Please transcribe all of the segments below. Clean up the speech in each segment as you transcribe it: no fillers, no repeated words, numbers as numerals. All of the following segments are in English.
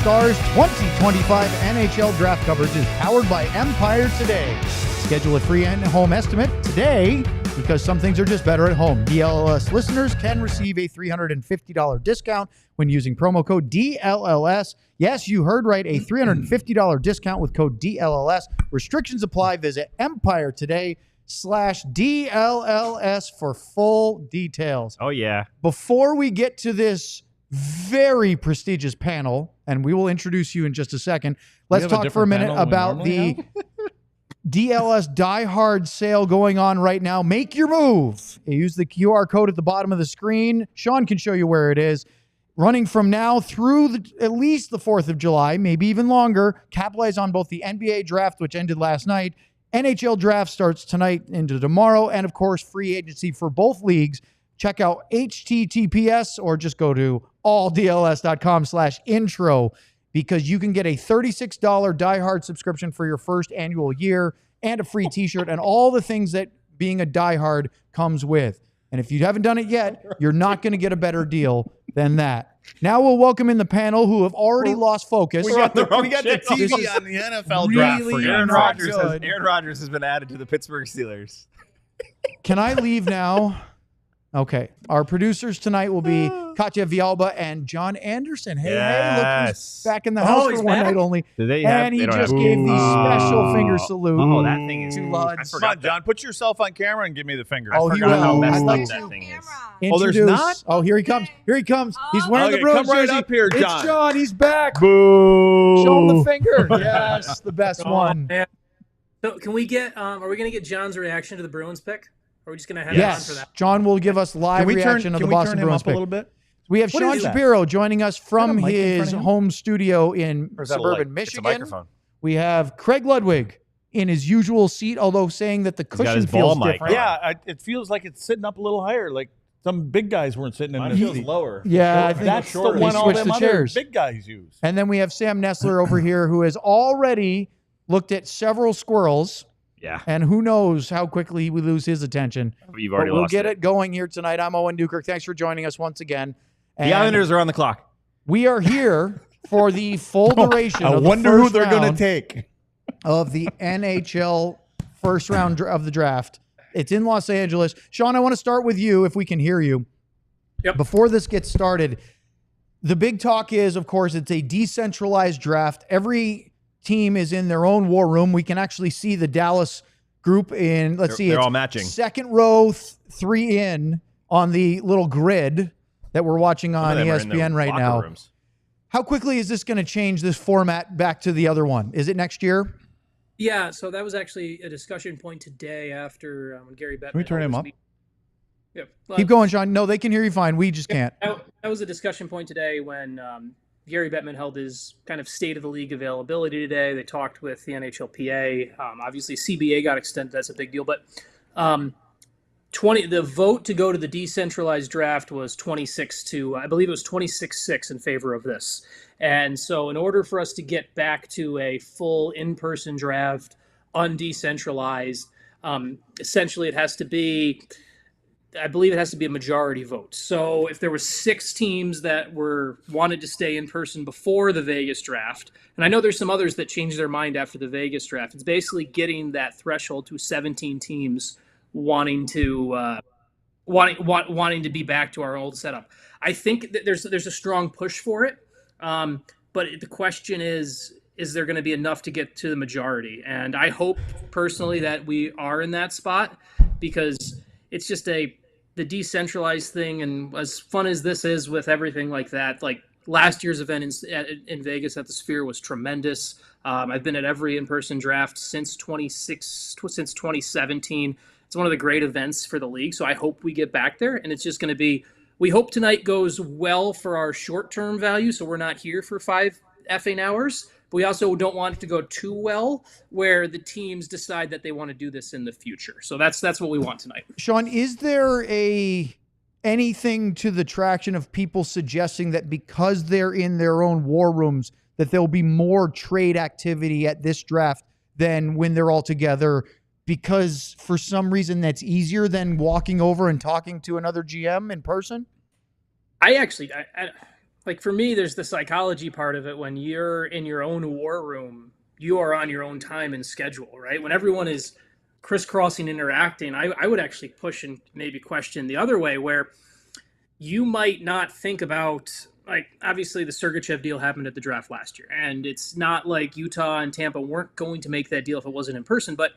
Stars 2025 NHL Draft coverage is powered by Empire Today. Schedule a free in-home estimate today because some things are just better at home. DLS listeners can receive a $350 discount when using promo code DLLS. Yes, you heard right, a $350 discount with code DLLS. Restrictions apply. Visit Empire Today/DLLS for full details. Oh, yeah. Before we get to this very prestigious panel, and we will introduce you in just a second, let's talk for a minute about the DLS Die Hard sale going on right now. Make your move. Use the QR code at the bottom of the screen. Sean can show you where it is. Running from now through at least the 4th of July, maybe even longer. Capitalize on both the NBA draft, which ended last night. NHL draft starts tonight into tomorrow. And, of course, free agency for both leagues. Check out HTTPS or just go to alldls.com/intro because you can get a $36 Die Hard subscription for your first annual year and a free t-shirt and all the things that being a Die Hard comes with. And if you haven't done it yet, you're not going to get a better deal than that. Now we'll welcome in the panel who have already lost focus. We got the TV on the NFL draft for you. Aaron Rodgers has been added to the Pittsburgh Steelers. Can I leave now? Okay. Our producers tonight will be Katya Vialba and John Anderson. Hey, look who's back in the house for one night only. And he just gave the special finger salute. Oh, that thing is... Come on, John. Put yourself on camera and give me the finger. Oh, he will. I'd like to Oh, there's not? Oh, here he comes. Here he comes. He's wearing the Bruins come right jersey. up here, John. It's John. He's back. Boo! Show him the finger. Yes, the best one. Man. So can we get, are we going to get John's reaction to the Bruins pick? Or are we just going to have him on for that? John will give us live reaction of the Boston Bruins pick. A little bit? We have Sean Shapiro joining us from his home studio in suburban Michigan. We have Craig Ludwig in his usual seat, although saying that the cushion feels different. Yeah, it feels like it's sitting up a little higher. Like some big guys weren't sitting in the feels lower. Yeah, I think that's the one all them other big guys use. And then we have Sam Nestler over here who has already looked at several squirrels. Yeah. And who knows how quickly he would lose his attention. You've already we'll lost get it going here tonight. I'm Owen Newkirk. Thanks for joining us once again. And the Islanders are on the clock. We are here for the full duration I of the wonder who they're going to take. Of the NHL first round of the draft. It's in Los Angeles. Sean, I want to start with you if we can hear you. Yep. Before this gets started, the big talk is, of course, it's a decentralized draft. Every team is in their own war room. We can actually see the Dallas group in, they're all matching. Second row, 3 in on the little grid that we're watching on ESPN right now. Rooms. How quickly is this going to change this format back to the other one? Is it next year? Yeah, so that was actually a discussion point today after when Gary Bettman. Can we turn him up? Yep. Keep going, Sean. No, they can hear you fine. We just can't. That was a discussion point today when Gary Bettman held his kind of state of the league availability today. They talked with the NHLPA. Obviously, CBA got extended. That's a big deal. But the vote to go to the decentralized draft was 26-6 in favor of this. And so in order for us to get back to a full in-person draft, undecentralized, essentially it has to be... I believe it has to be a majority vote. So if there were 6 teams that wanted to stay in person before the Vegas draft, and I know there's some others that changed their mind after the Vegas draft, it's basically getting that threshold to 17 teams wanting to be back to our old setup. I think that there's a strong push for it, but the question is there going to be enough to get to the majority? And I hope personally that we are in that spot because it's just the decentralized thing, and as fun as this is with everything like that, like last year's event in Vegas at the Sphere was tremendous. I've been at every in-person draft since 2017. It's one of the great events for the league, so I hope we get back there, and it's just going to be, we hope tonight goes well for our short-term value, so we're not here for 5 effing hours. But we also don't want it to go too well where the teams decide that they want to do this in the future. So that's what we want tonight. Sean, is there anything to the traction of people suggesting that because they're in their own war rooms, that there'll be more trade activity at this draft than when they're all together? Because for some reason that's easier than walking over and talking to another GM in person? I like for me, there's the psychology part of it. When you're in your own war room, you are on your own time and schedule, right? When everyone is crisscrossing, interacting, I would actually push and maybe question the other way, where you might not think about, like, obviously the Sergachev deal happened at the draft last year, and it's not like Utah and Tampa weren't going to make that deal if it wasn't in person. But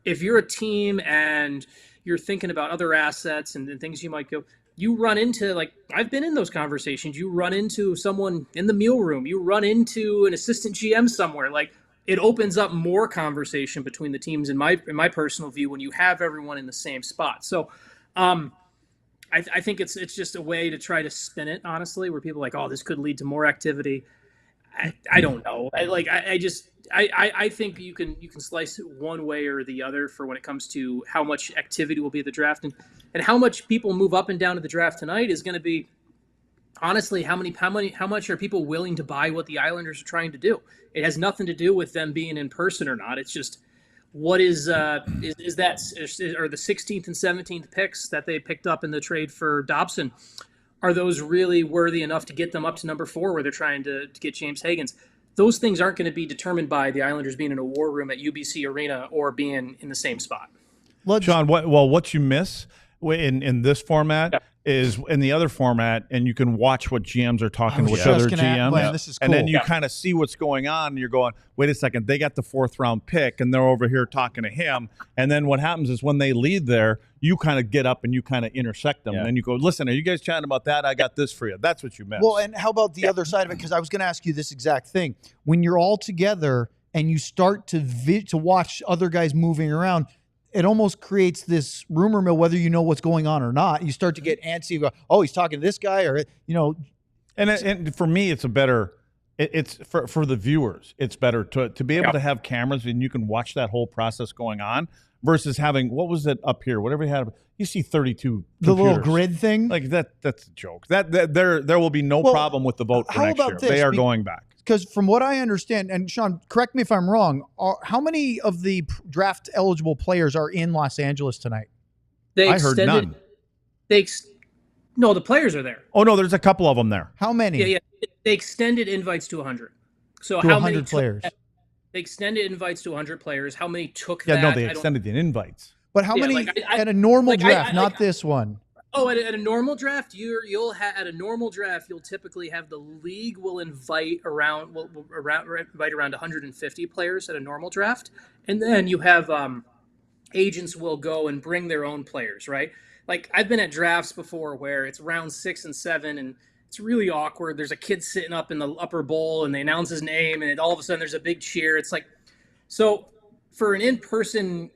if you're a team and you're thinking about other assets and things you might go, you run into, like, I've been in those conversations. You run into someone in the meal room. You run into an assistant GM somewhere. Like, it opens up more conversation between the teams, in my personal view, when you have everyone in the same spot. So I think it's just a way to try to spin it, honestly, where people are like, oh, this could lead to more activity. I don't know. I think you can slice it one way or the other for when it comes to how much activity will be at the draft, and how much people move up and down to the draft tonight is going to be, honestly, how much are people willing to buy what the Islanders are trying to do. It has nothing to do with them being in person or not. It's just, what is the 16th and 17th picks that they picked up in the trade for Dobson? Are those really worthy enough to get them up to number 4, where they're trying to get James Higgins? Those things aren't going to be determined by the Islanders being in a war room at UBC Arena or being in the same spot. John, what you miss in this format is in the other format, and you can watch what GMs are talking with other GMs, this is cool. And then you kind of see what's going on, and you're going, wait a second, they got the 4th round pick, and they're over here talking to him. And then what happens is when they leave there, you kind of get up and you kind of intersect them, and then you go, listen, are you guys chatting about that? I got this for you. That's what you miss. Well, and how about the other side of it? Because I was going to ask you this exact thing. When you're all together and you start to watch other guys moving around, it almost creates this rumor mill, whether you know what's going on or not. You start to get antsy. You go, oh, he's talking to this guy, or, you know. And for me, it's it's for the viewers, it's better to be able to have cameras and you can watch that whole process going on versus having, what was it up here? Whatever you had, you see 32 the computers. little grid thing. Like that's a joke. That there will be no problem with the vote for next year. They are going back. Because from what I understand, and Sean, correct me if I'm wrong, how many of the draft eligible players are in Los Angeles tonight? I heard none. No, the players are there. Oh no, there's a couple of them there. How many? Yeah. They extended invites to 100. So to how 100 many players? They extended invites to 100 players. How many took that? Yeah, no, they extended the invites. But how many at a normal draft, not this one? Oh, at a normal draft, you'll typically have the league will invite around 150 players at a normal draft, and then you have agents will go and bring their own players, right? Like, I've been at drafts before where it's round 6 and 7, and it's really awkward. There's a kid sitting up in the upper bowl, and they announce his name, and all of a sudden there's a big cheer. It's like, so for an in-person.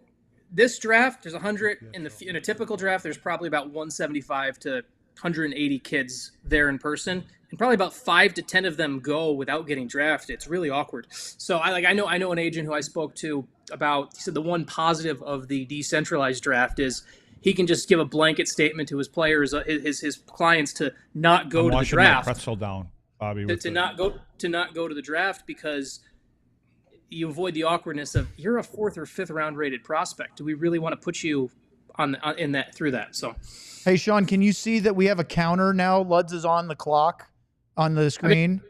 This draft, there's 100 in a typical draft. There's probably about 175 to 180 kids there in person, and probably about 5 to 10 of them go without getting drafted. It's really awkward. So I know an agent who I spoke to about. He said the one positive of the decentralized draft is he can just give a blanket statement to his players, his clients, to not go to the draft. Pretzel down, Bobby. To not go to the draft because you avoid the awkwardness of, you're a 4th or 5th round rated prospect. Do we really want to put you through that? So, hey, Sean, can you see that we have a counter now? Luds is on the clock on the screen.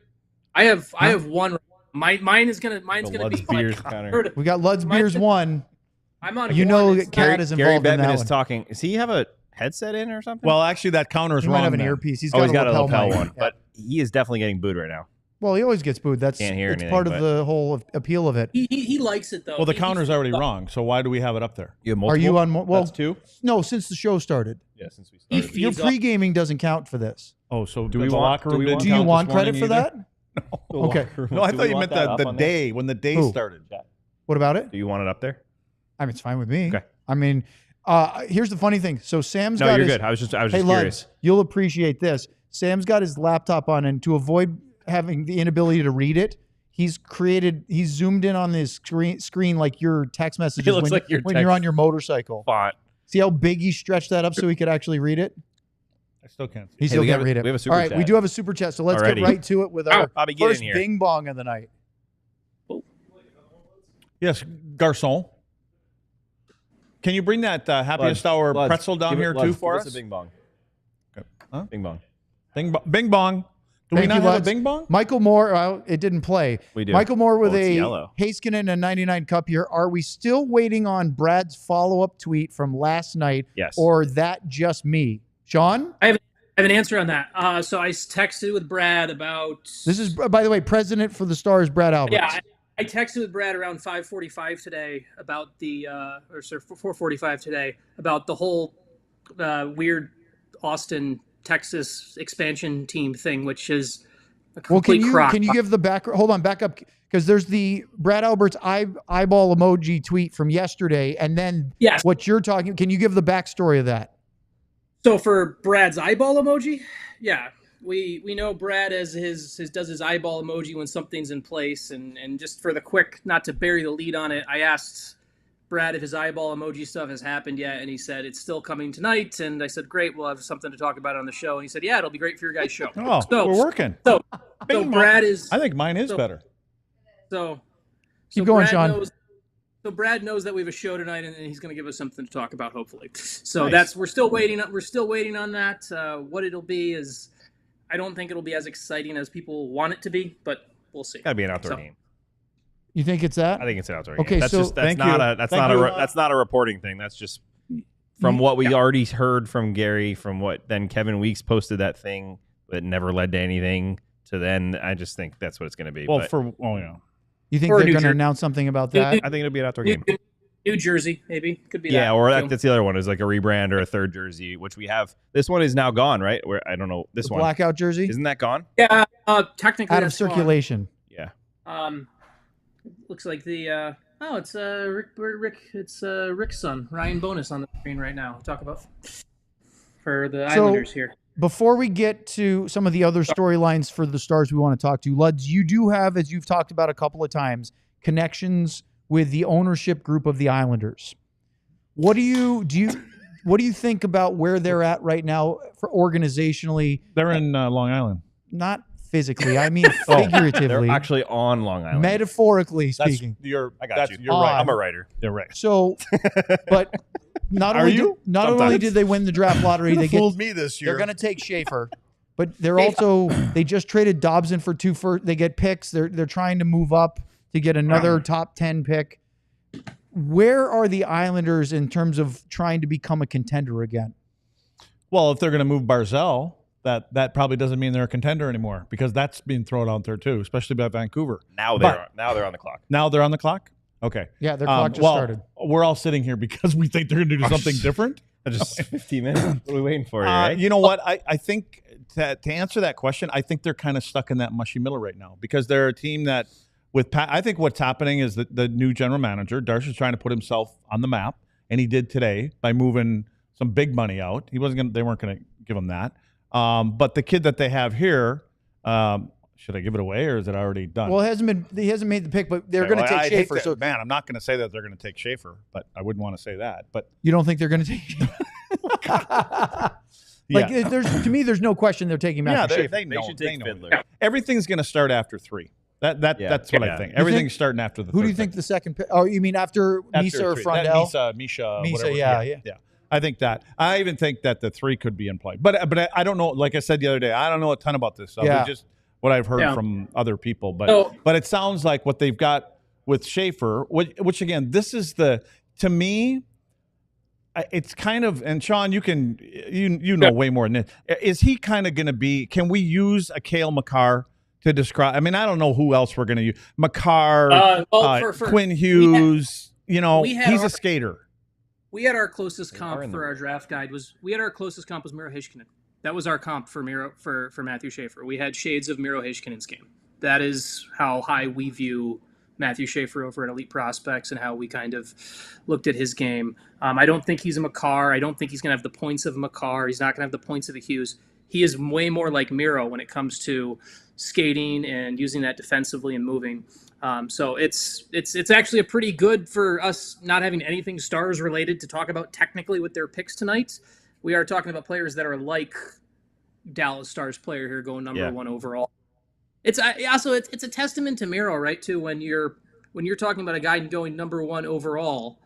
I have one. Mine is gonna be beers counter. We got Luds beers 1. I'm on. You know, Cat is involved in that is one. talking. Does he have a headset in or something? Well, actually, that counter is he wrong. might have an earpiece. He's got a lapel one, yeah. but he is definitely getting booed right now. Well, he always gets booed. It's part of the whole appeal of it. He likes it though. Well, the counter's already wrong, so why do we have it up there? You have multiple? Are you on more? Well, that's 2? No, since the show started. Yeah, since we started. Your pre-gaming doesn't count for this. Oh, so do we want credit for that? No. Okay. No, I thought you meant the day when the day started. What about it? Do you want it up there? I mean, it's fine with me. Okay. I mean, here's the funny thing. So Sam's No, got you're his, good. I was just hey, curious. Luds, you'll appreciate this. Sam's got his laptop on, and to avoid having the inability to read it, he's zoomed in on this screen like your text messages It looks like when you're on your motorcycle. Font. See how big he stretched that up so he could actually read it? I still can't see. He still can't read it. We have a super All right, chat. we do have a super chat, so let's get right to it with our Bobby, get first in here. bing bong of the night. Yes, garçon. Can you bring that Happiest Hour pretzel down here too for us? It's a bing bong. Okay. Huh? Bing bong. Bing bong. Do we not have a Bing Bong? Michael Moore, it didn't play. We do. Michael Moore with a yellow. Heiskanen and 99 Cup here. Are we still waiting on Brad's follow-up tweet from last night? Yes. Or that just me? Sean? I have an answer on that. So I texted with Brad about... This is, by the way, President for the Stars, Brad Alberts. Yeah, I texted with Brad around 5:45 today about the, 4:45 today, about the whole weird Austin, Texas expansion team thing, which is a complete crock. Can you give the back? Hold on, back up, because there's the Brad Alberts eyeball emoji tweet from yesterday, and then what you're talking. Can you give the backstory of that? So for Brad's eyeball emoji, yeah, we know Brad as does his eyeball emoji when something's in place, and just for the quick, not to bury the lead on it, I asked Brad if his eyeball emoji stuff has happened yet, and he said it's still coming tonight. And I said, great, we'll have something to talk about on the show. And he said, yeah, it'll be great for your guys' show. Oh, so, we're working. So Brad is. I think mine is better. So keep going, Brad Sean. So Brad knows that we have a show tonight, and he's going to give us something to talk about, hopefully. So nice. We're still waiting on that. What it'll be is, I don't think it'll be as exciting as people want it to be, but we'll see. Gotta be an outdoor game. You think it's that? I think it's an outdoor game. That's not a reporting thing. That's just from what we already heard from Gary, from what then Kevin Weeks posted that thing that never led to anything. To then, I just think that's what it's going to be. Well, you think they're going to announce something about that? I think it'll be an outdoor game. New jersey, maybe. Could be that. Yeah, or that's the other one. Is like a rebrand or a third jersey, which we have. This one is now gone, right? Where I don't know. This one. Blackout jersey? Isn't that gone? Yeah, technically out of circulation. Gone. Yeah. Looks like the it's Rick. It's Rick's son, Ryan Bonus, on the screen right now. Talk about for the Islanders here. Before we get to some of the other storylines for the Stars we want to talk to, Luds, you do have, as you've talked about a couple of times, connections with the ownership group of the Islanders. What do you think about where they're at right now for organizationally? They're in Long Island. Not physically, I mean figuratively. They're actually on Long Island. Metaphorically speaking. I got you. You're right. I'm a writer. You're right. So, but not only did they win the draft lottery, they fooled me this year. They're going to take Schaefer, but they just traded Dobson for 2 first. They get picks. They're trying to move up to get another top 10 pick. Where are the Islanders in terms of trying to become a contender again? Well, if they're going to move Barzal, that probably doesn't mean they're a contender anymore, because that's being thrown out there too, especially by Vancouver. Now they're on the clock. Now they're on the clock? Okay. Yeah, their clock just started. We're all sitting here because we think they're going to do something different. Just 15 minutes. What are we waiting for? Right? You know what? I think to answer that question, I think they're kind of stuck in that mushy middle right now, because they're a team that I think what's happening is that the new general manager, Darcy's trying to put himself on the map, and he did today by moving some big money out. They weren't going to give him that. But the kid that they have here, should I give it away, or is it already done? Well, he hasn't made the pick, but they're going to take Schaefer. So man, I'm not going to say that they're going to take Schaefer, but I wouldn't want to say that. But you don't think they're going to take Schaefer? To me, there's no question they're taking Matthew Schaefer. They should take Fiddler. Everything's going to start after 3. That's what I think. Everything's starting after the. Who do you think the second pick? Oh, you mean after Misa or Frondell? Misha, whatever. Yeah. I think that. I even think that the 3 could be in play. But I don't know. Like I said the other day, I don't know a ton about this. Just what I've heard from other people. But it sounds like what they've got with Schaefer, which again, this is to me, it's kind of, and Sean, you know way more than this. Is he kind of going to be? Can we use a Cale Makar to describe? I mean, I don't know who else we're going to use. Makar, Quinn Hughes. He's a skater. We had our closest comp for our draft guide was Miro Heiskanen. That was our comp for Matthew Schaefer. We had shades of Miro Heiskanen's game. That is how high we view Matthew Schaefer over at Elite Prospects and how we kind of looked at his game. I don't think he's a Makar. I don't think he's going to have the points of a Makar. He's not going to have the points of a Hughes. He is way more like Miro when it comes to skating and using that defensively and moving. So it's actually a pretty good for us not having anything Stars related to talk about technically with their picks tonight. We are talking about players that are like Dallas Stars player here going number 1 overall. It's a testament to Miro, right? Too when you're talking about a guy going number 1 overall,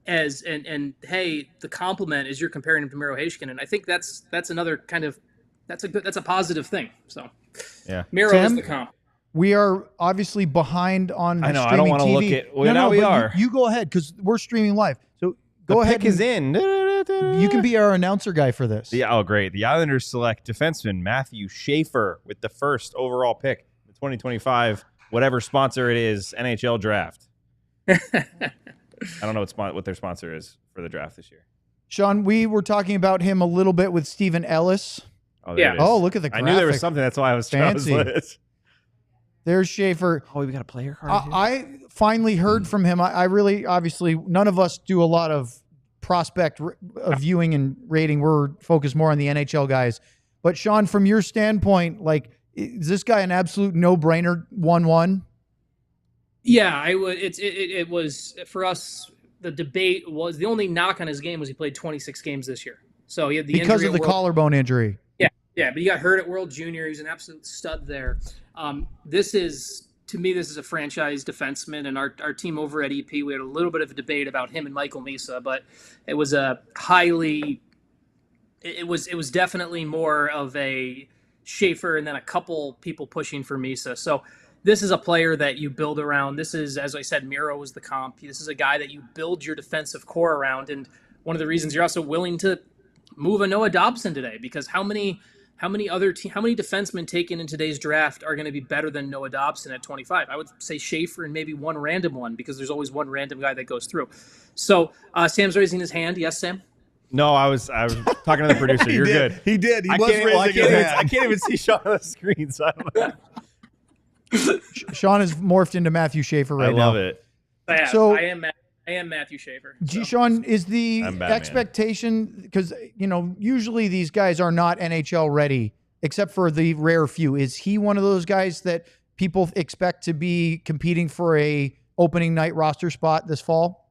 and hey, the compliment is you're comparing him to Miro Heiskanen. I think that's another kind of that's a positive thing. So yeah, Miro is the comp. We are obviously behind on I know. streaming I don't want to TV. look at. Well, now we are. You go ahead because we're streaming live. So go ahead. Pick is in. You can be our announcer guy for this. Oh, great. The Islanders select defenseman Matthew Schaefer with the first overall pick, the 2025, whatever sponsor it is, NHL Draft. I don't know what their sponsor is for the draft this year. Sean, we were talking about him a little bit with Stephen Ellis. Oh, there it is. Oh, look at the graphic. I knew there was something. That's why I was fancy. There's Schaefer. Oh, we got a player card. I finally heard from him. I really, obviously, none of us do a lot of prospect viewing and rating. We're focused more on the NHL guys. But Sean, from your standpoint, like, is this guy an absolute no-brainer 1-1? Yeah, I would. It was for us. The debate was the only knock on his game was he played 26 games this year. So he had the because of the collarbone injury. Yeah, but he got hurt at World Junior. He's an absolute stud there. This is a franchise defenseman, and our team over at EP, we had a little bit of a debate about him and Michael Misa, but it was it was definitely more of a Schaefer and then a couple people pushing for Misa. So this is a player that you build around. This is, as I said, Miro was the comp. This is a guy that you build your defensive core around, and one of the reasons you're also willing to move a Noah Dobson today, because how many defensemen taken in today's draft are going to be better than Noah Dobson at 25? I would say Schaefer and maybe one random one, because there's always one random guy that goes through. So Sam's raising his hand. Yes, Sam? No, I was talking to the producer. You're good. He did. He was raising his hand. I can't even see Sean on the screen. So I don't know. Sean has morphed into Matthew Schaefer right now. I love it. So I am Matthew Schaefer. So. Sean, is the expectation, because usually these guys are not NHL ready, except for the rare few. Is he one of those guys that people expect to be competing for a opening night roster spot this fall?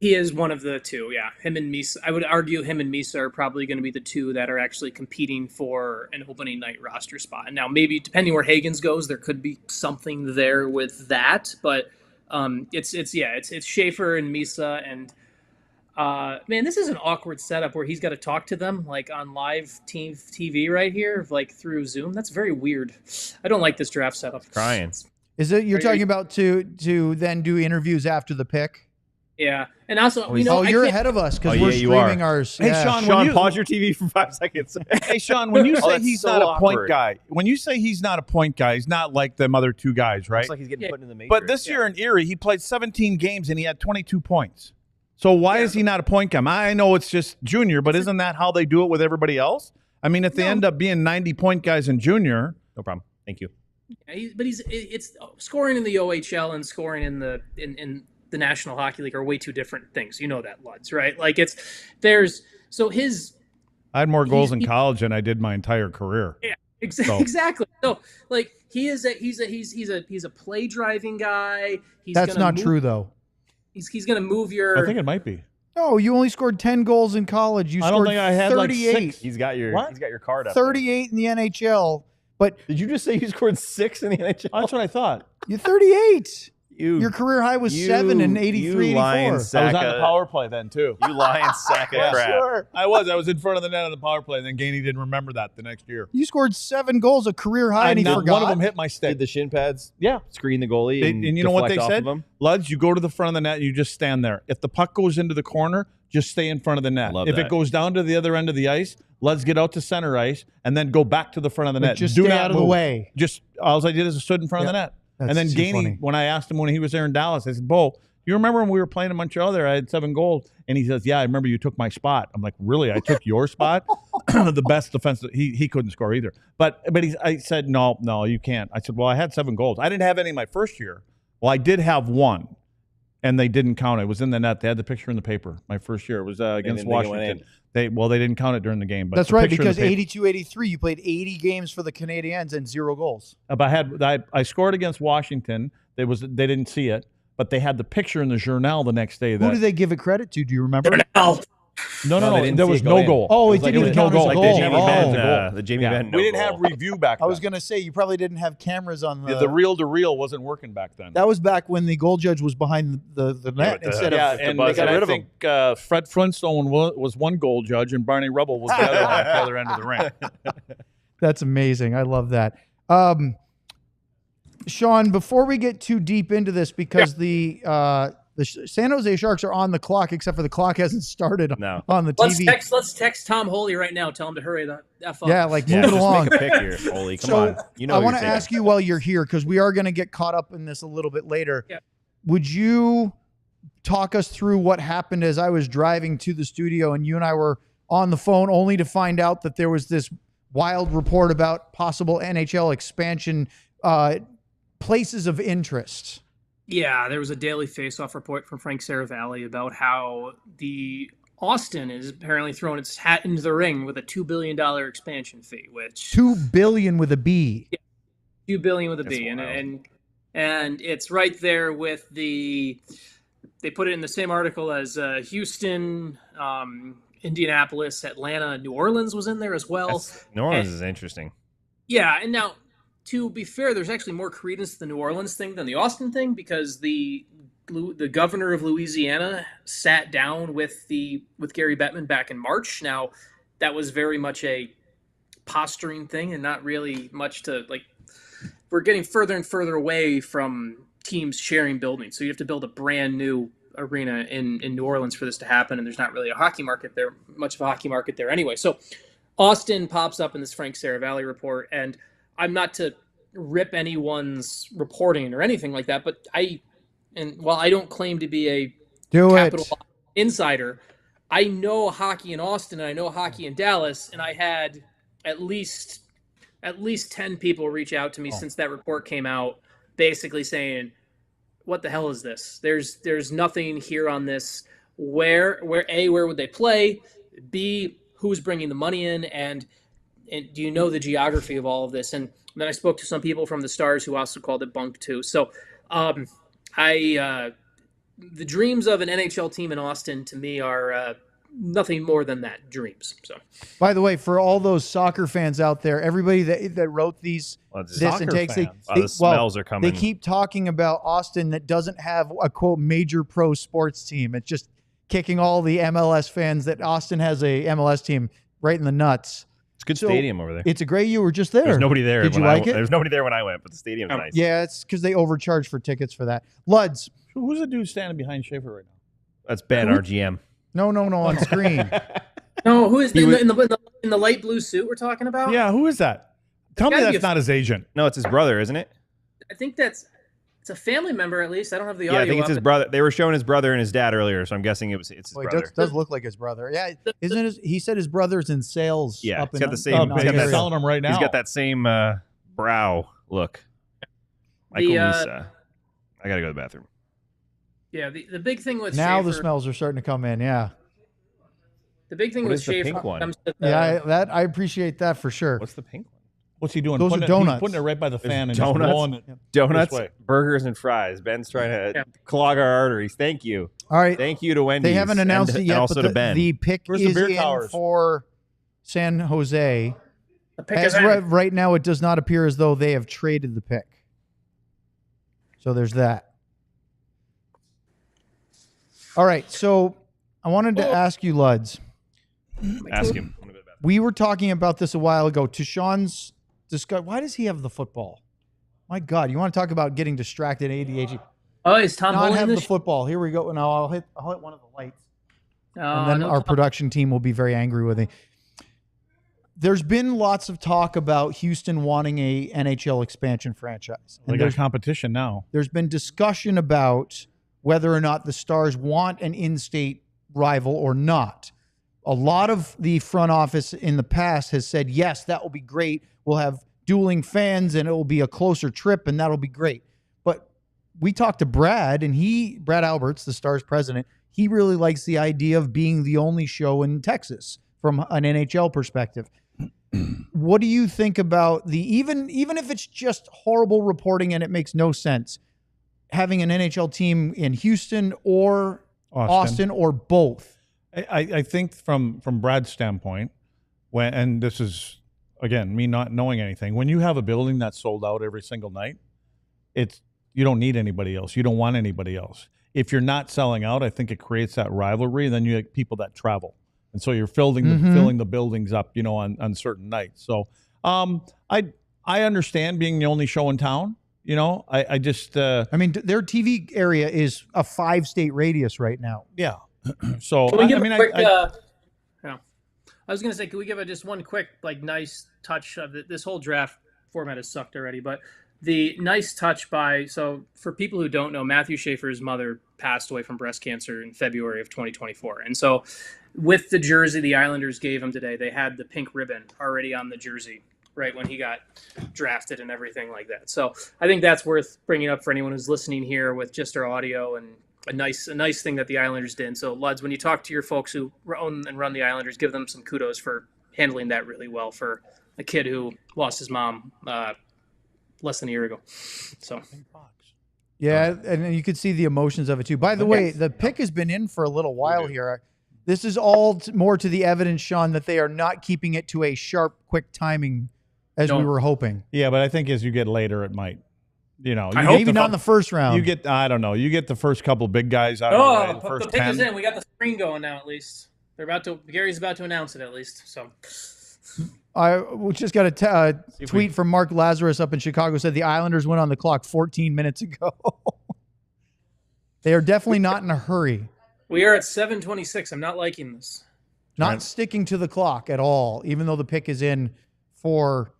He is one of the two, yeah. Him and Misa. I would argue him and Misa are probably going to be the two that are actually competing for an opening night roster spot. And now maybe depending where Hagens goes, there could be something there with that. But it's Schaefer and Misa, and man, this is an awkward setup where he's got to talk to them like on live TV right here, like through Zoom. That's very weird. I don't like this draft setup. Crying. Is it you're talking about to then do interviews after the pick? Yeah, and also, you're ahead of us because we're streaming ours. Hey, yeah. Sean, pause your TV for 5 seconds. Hey, Sean, when you say he's not a point guy, he's not like them other two guys, right? Looks like he's getting put in the matrix. But this year in Erie, he played 17 games and he had 22 points. So why is he not a point guy? I know it's just junior, but isn't that how they do it with everybody else? I mean, if they end up being 90-point guys in junior, no problem. Thank you. Yeah, it's scoring in the OHL and scoring in the the National Hockey League are way two different things. You know that, Luds, right? Like I had more goals in college than I did my entire career. Yeah, exactly. So like he's a play driving guy. That's not true though. He's going to move your. I think it might be. No, you only scored 10 goals in college. I don't think I had 38. Like 6. He's got your card up. 38 in the NHL. But did you just say you scored 6 in the NHL? That's what I thought. You're 38. Your career high was 7 in 83, 84. I was on the power play then, too. You lying sack of crap. Sure. I was in front of the net on the power play, and then Gainey didn't remember that the next year. You scored 7 goals, a career high, and he forgot. One of them hit my stick. Did the shin pads screen the goalie and you know what they said? Luds, you go to the front of the net and you just stand there. If the puck goes into the corner, just stay in front of the net. It goes down to the other end of the ice, Luds get out to center ice, and then go back to the front of the net. Just stay out of the way. Just all I did is I stood in front of the net. That's and then Gainey, when I asked him when he was there in Dallas, I said, Bo, you remember when we were playing in Montreal there, I had 7 goals? And he says, yeah, I remember you took my spot. I'm like, really? I took your spot? The best defense. He couldn't score either. But I said, no, you can't. I said, well, I had 7 goals. I didn't have any my first year. Well, I did have 1, and they didn't count it. It was in the net. They had the picture in the paper. My first year. It was against Washington. They didn't count it during the game. But that's right, because 82-83, you played 80 games for the Canadiens and 0 goals. But I scored against Washington. They didn't see it, but they had the picture in the Journal the next day. Who did they give it credit to? Do you remember? No. There was no goal. Oh, it didn't even count as a goal. The Jamie Benn. We didn't have review back then. I was going to say, you probably didn't have cameras on the... The reel-to-reel wasn't working back then. That was back when the goal judge was behind the net instead of... And I think Fred Flintstone was one goal judge and Barney Rubble was the other one at the other end of the ring. That's amazing. I love that. Sean, before we get too deep into this, because the San Jose Sharks are on the clock, except for the clock hasn't started on the TV. Let's text Tom Holy right now. Tell him to hurry the F up. Yeah, move it along. Make a pick here, Holy. Come on. I want to ask you while you're here, because we are going to get caught up in this a little bit later. Yeah. Would you talk us through what happened as I was driving to the studio and you and I were on the phone, only to find out that there was this wild report about possible NHL expansion places of interest? Yeah, there was a daily face-off report from Frank Saravalli about how the Austin is apparently throwing its hat into the ring with a $2 billion expansion fee, which $2 billion with a B. Yeah, $2 billion with a B, and it's right there with the. They put it in the same article as Houston, Indianapolis, Atlanta, New Orleans was in there as well. New Orleans is interesting. Yeah, and now, to be fair, there's actually more credence to the New Orleans thing than the Austin thing, because the governor of Louisiana sat down with Gary Bettman back in March. Now, that was very much a posturing thing and not really much to, like, we're getting further and further away from teams sharing buildings. So you have to build a brand new arena in New Orleans for this to happen, and there's not really much of a hockey market there anyway. So Austin pops up in this Frank Saravalli report, and I'm not to rip anyone's reporting or anything like that, but while I don't claim to be a capital insider, I know hockey in Austin and I know hockey in Dallas, and I had at least 10 people reach out to me since that report came out, basically saying, what the hell is this? There's nothing here on this. Where would they play? B, who's bringing the money in? And do you know the geography of all of this? And then I spoke to some people from the Stars who also called it bunk too. So the dreams of an NHL team in Austin to me are nothing more than that, dreams. So, by the way, for all those soccer fans out there, everybody that wrote this and takes the smells are coming. They keep talking about Austin that doesn't have a quote major pro sports team. It's just kicking all the MLS fans that Austin has a MLS team right in the nuts. It's a good stadium over there. It's a great. You were just there. There's nobody there. Did you like it? There's nobody there when I went, but the stadium's nice. Yeah, it's because they overcharge for tickets for that. Luds. Who's the dude standing behind Schaefer right now? That's Ben, our GM. No, on screen. No, who is in the light blue suit we're talking about? Yeah, who is that? Tell me that's not his agent. No, it's his brother, isn't it? I think it's a family member at least. I don't have the audio. Yeah, I think it's his brother. They were showing his brother and his dad earlier, so I'm guessing it's his brother. It does look like his brother. Yeah, he said his brother's in sales. Yeah, up he's got the same. He's selling them right now. He's got that same brow look. Michael Misa. I gotta go to the bathroom. Yeah, the big thing with now Schaefer, the smells are starting to come in. Yeah. The big thing with Schaefer comes to I appreciate that for sure. What's the pink one? What's he doing? Those are donuts. He's putting it right by the fan and donuts, just blowing it. Donuts, burgers, and fries. Ben's trying to clog our arteries. Thank you. All right. Thank you to Wendy's. They haven't announced it yet, and also but to Ben. the pick Where's is the beer in towers? for San Jose. the pick As is right now, it does not appear as though they have traded the pick. So there's that. All right. So I wanted to ask you, Luds. Ask him. We were talking about this a while ago. To Sean's discuss. Why does he have the football? My God, you want to talk about getting distracted? ADHD. Oh, is Tom not holding have the this? football? Here we go. Now I'll hit one of the lights, Oh, and then no, our Tom. production team will be very angry with me. There's been lots of talk about Houston wanting a NHL expansion franchise. They got competition now. There's been discussion about whether or not the Stars want an in-state rival or not. A lot of the front office in the past has said, yes, that will be great. We'll have dueling fans and it will be a closer trip and that'll be great. But we talked to Brad and Brad Alberts, the Stars president, he really likes the idea of being the only show in Texas from an NHL perspective. What do you think about even if it's just horrible reporting and it makes no sense, having an NHL team in Houston or Austin or both? I think from Brad's standpoint, and this is, again, me not knowing anything, when you have a building that's sold out every single night, you don't need anybody else. You don't want anybody else. If you're not selling out, I think it creates that rivalry, and then you have people that travel. And so you're filling the buildings up, on certain nights. So I understand being the only show in town. You know, I just. I mean, their TV area is a 5-state radius right now. Yeah. So I was going to say, can we give just one quick, nice touch of this whole draft format has sucked already, but the nice touch for people who don't know, Matthew Schaefer's mother passed away from breast cancer in February of 2024. And so with the jersey the Islanders gave him today, they had the pink ribbon already on the jersey right when he got drafted and everything like that. So I think that's worth bringing up for anyone who's listening here with just our audio, and a nice thing that the Islanders did. So, Luds, when you talk to your folks who own and run the Islanders, give them some kudos for handling that really well for a kid who lost his mom less than a year ago. So, yeah, and you could see the emotions of it too. By the way, the pick has been in for a little while here. This is all more to the evidence, Sean, that they are not keeping it to a sharp, quick timing as we were hoping. Yeah, but I think as you get later, it might. You know, maybe not in the first round. You get, I don't know. You get the first couple big guys out of the way. The first the pick 10. is in. We got the screen going now. At least Gary's about to announce it. At least so. We just got a tweet from Mark Lazarus up in Chicago. Said the Islanders went on the clock 14 minutes ago. They are definitely not in a hurry. We are at 7:26. I'm not liking this. Not sticking to the clock at all, even though the pick is in for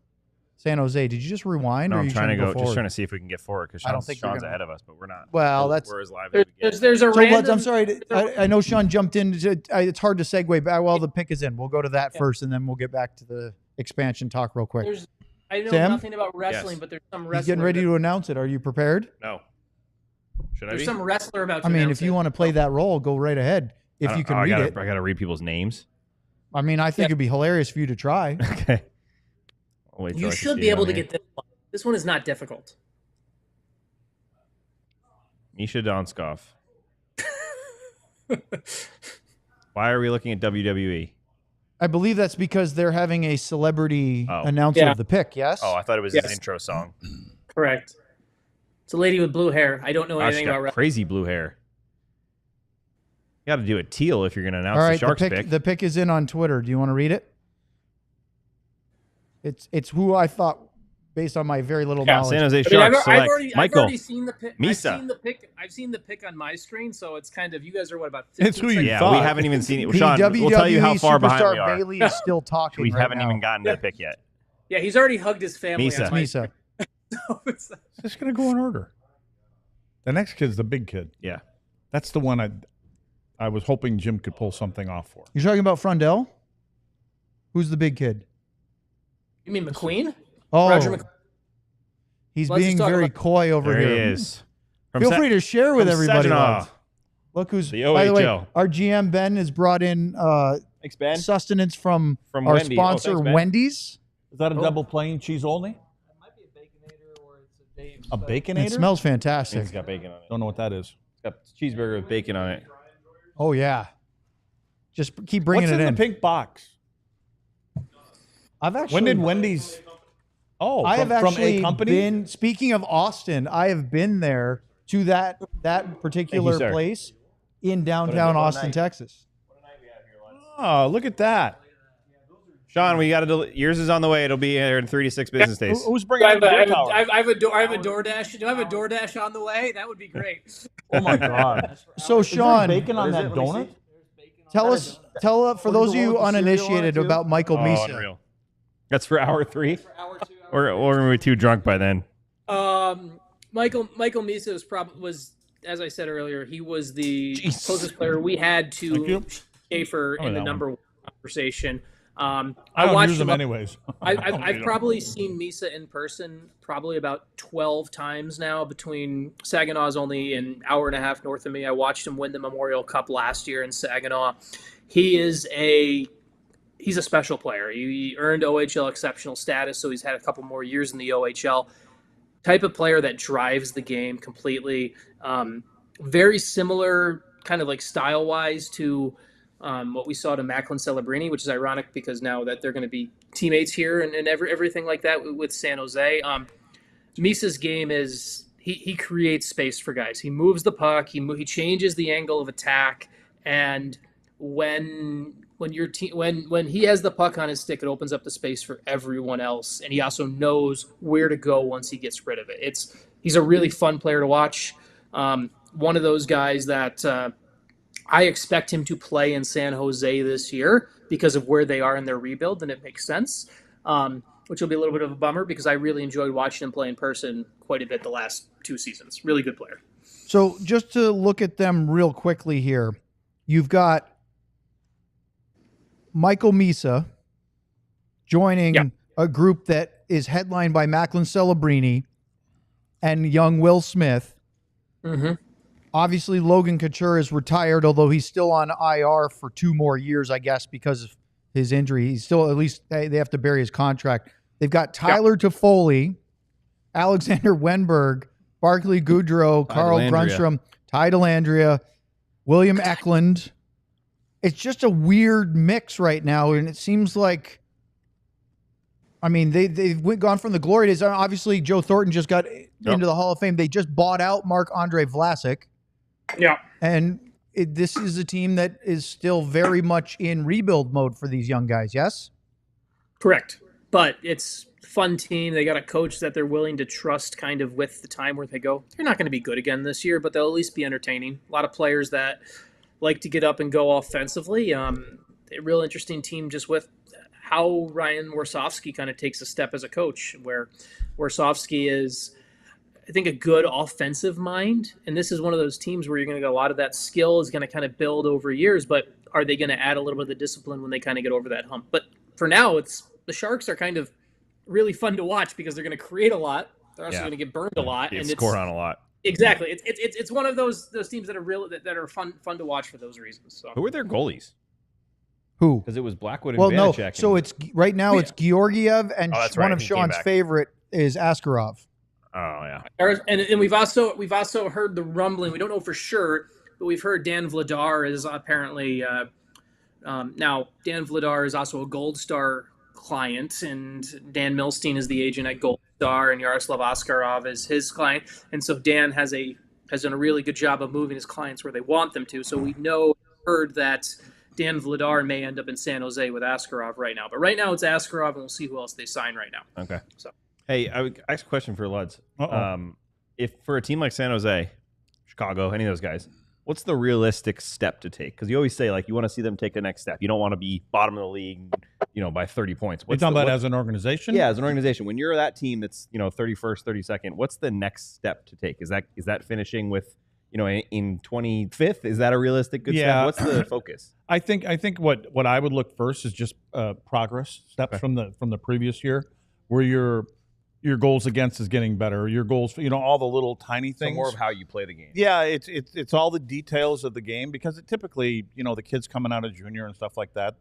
San Jose. Did you just rewind? No, or are I'm you trying to go. forward? Just trying to see if we can get forward because Sean's ahead of us, but we're not. Well, we're as live as we get. There's a so random. I'm sorry. I know Sean jumped in. It's hard to segue back. Well, the pick is in. We'll go to that first, and then we'll get back to the expansion talk real quick. I know Sam? nothing about wrestling, but there's some wrestler. He's getting ready to announce it. Are you prepared? No. Should I There's be? some wrestler about to I mean, announce if you it. want to play that role, go right ahead. If you can read it. I got to read people's names. I mean, I think it'd be hilarious for you to try. Okay. You should be able to get this one. This one is not difficult. Misha Donskov. Why are we looking at WWE? I believe that's because they're having a celebrity announcer of the pick, yes? Oh, I thought it was his intro song. Correct. It's a lady with blue hair. I don't know anything about wrestling. Crazy blue hair. You got to do it teal if you're going to announce All right, the Sharks pick. The pick is in on Twitter. Do you want to read it? It's who I thought, based on my very little knowledge. San Jose Sharks select Michael. I've already seen the pick. Misa. I've seen the pick on my screen, so it's kind of, you guys are what, about 15 It's who you Yeah, thought. we haven't even seen it. The Sean, we'll tell you how far behind we are. Bailey is still talking. We right haven't now. even gotten to the pick yet. Yeah, he's already hugged his family. Misa. Misa. It's just going to go in order. The next kid's the big kid. Yeah. That's the one I was hoping Jim could pull something off for. You're talking about Frondell? Who's the big kid? You mean McQueen? Oh, Roger McQueen. He's Let's being just talk very about- coy over There here. he is. Feel free to share with from everybody. Saginaw. Lads. Look who's, The by the way, OHL. our GM Ben has brought in Thanks, Ben. sustenance from our Wendy. sponsor, Thanks, Ben. Wendy's. Is that a double plain cheese only? It might be a Baconator or it's a Dave's. A Baconator? It smells fantastic. It's got bacon on it. Don't know what that is. It's got cheeseburger with bacon on it. Oh, yeah. Just keep bringing What's it in in. the pink box? I've actually, When did Wendy's? Oh, I have from actually a company? been, speaking of Austin, I have been there to that particular sir. place in downtown Austin, Texas. Oh, look at that. Sean, we got to. Yours is on the way. It'll be here in 3 to 6 business days. Who's bringing I in the beer tower? have a DoorDash. Do I have a DoorDash on the way? That would be great. Oh, my God. So, Is there Sean, bacon on that donut? tell for those of you with the cereal on it, uninitiated too? about Michael Oh, Misa. unreal. That's for hour 3. Or we're gonna be too drunk by then. Michael Misa was, as I said earlier, he was the closest player we had to Schaefer in the number 1 conversation. I watched don't use them him anyways. I've probably seen Misa in person probably about 12 times now. Between Saginaw's only an hour and a half north of me. I watched him win the Memorial Cup last year in Saginaw. He's a special player. He earned OHL exceptional status, so he's had a couple more years in the OHL. Type of player that drives the game completely. Very similar, kind of like style-wise, to what we saw to Macklin Celebrini, which is ironic because now that they're going to be teammates here and everything like that with San Jose. Misa's game is he creates space for guys. He moves the puck. He changes the angle of attack, and when your team when he has the puck on his stick, it opens up the space for everyone else, and he also knows where to go once he gets rid of it. He's a really fun player to watch. One of those guys that I expect him to play in San Jose this year because of where they are in their rebuild, and it makes sense. Which will be a little bit of a bummer because I really enjoyed watching him play in person quite a bit the last 2 seasons. Really good player. So just to look at them real quickly here, you've got Michael Misa joining a group that is headlined by Macklin Celebrini and young Will Smith. Mm-hmm. Obviously, Logan Couture is retired, although he's still on IR for 2 more years, I guess, because of his injury. He's still, at least they have to bury his contract. They've got Tyler Toffoli, Alexander Wenberg, Barclay Goudreau, Carl Grunstrom, Ty Dellandrea, William Eklund. It's just a weird mix right now, and it seems like, I mean, they've gone from the glory days. Obviously, Joe Thornton just got into the Hall of Fame. They just bought out Marc-Andre Vlasic. Yeah. And this is a team that is still very much in rebuild mode for these young guys, yes? Correct. But it's a fun team. They got a coach that they're willing to trust kind of with the time where they go. They're not going to be good again this year, but they'll at least be entertaining. A lot of players that like to get up and go offensively. A real interesting team just with how Ryan Warsofsky kind of takes a step as a coach, where Warsofsky is, I think, a good offensive mind. And this is one of those teams where you're going to get a lot of that skill is going to kind of build over years, but are they going to add a little bit of the discipline when they kind of get over that hump? But for now, the Sharks are kind of really fun to watch because they're going to create a lot. They're also going to get burned a lot. And score on a lot. Exactly. It's one of those teams that are that are fun to watch for those reasons. So. Who are their goalies? Who? Because it was Blackwood and Vanacek. No. So it's right now it's Georgiev and one of Sean's favorite is Askarov. Oh yeah. And we've also heard the rumbling. We don't know for sure, but we've heard Dan Vladar is apparently now Dan Vladar is also a Gold Star client, and Dan Milstein is the agent at Gold Star, and Yaroslav Askarov is his client. And so Dan has done a really good job of moving his clients where they want them to. So we heard that Dan Vladar may end up in San Jose with Askarov right now. But right now it's Askarov, and we'll see who else they sign right now. Okay. So, hey, I would ask a question for Luds. If for a team like San Jose, Chicago, any of those guys, what's the realistic step to take? Because you always say, like, you want to see them take the next step. You don't want to be bottom of the league, by 30 points. You're talking about as an organization? Yeah, as an organization. When you're that team that's, 31st, 32nd, what's the next step to take? Is that finishing with, in 25th? Is that a realistic good step? What's the focus? I think what I would look first is just progress steps from the previous year, where your goals against is getting better. Your goals, all the little tiny things. So more of how you play the game. Yeah, it's all the details of the game, because it typically, the kids coming out of junior and stuff like that,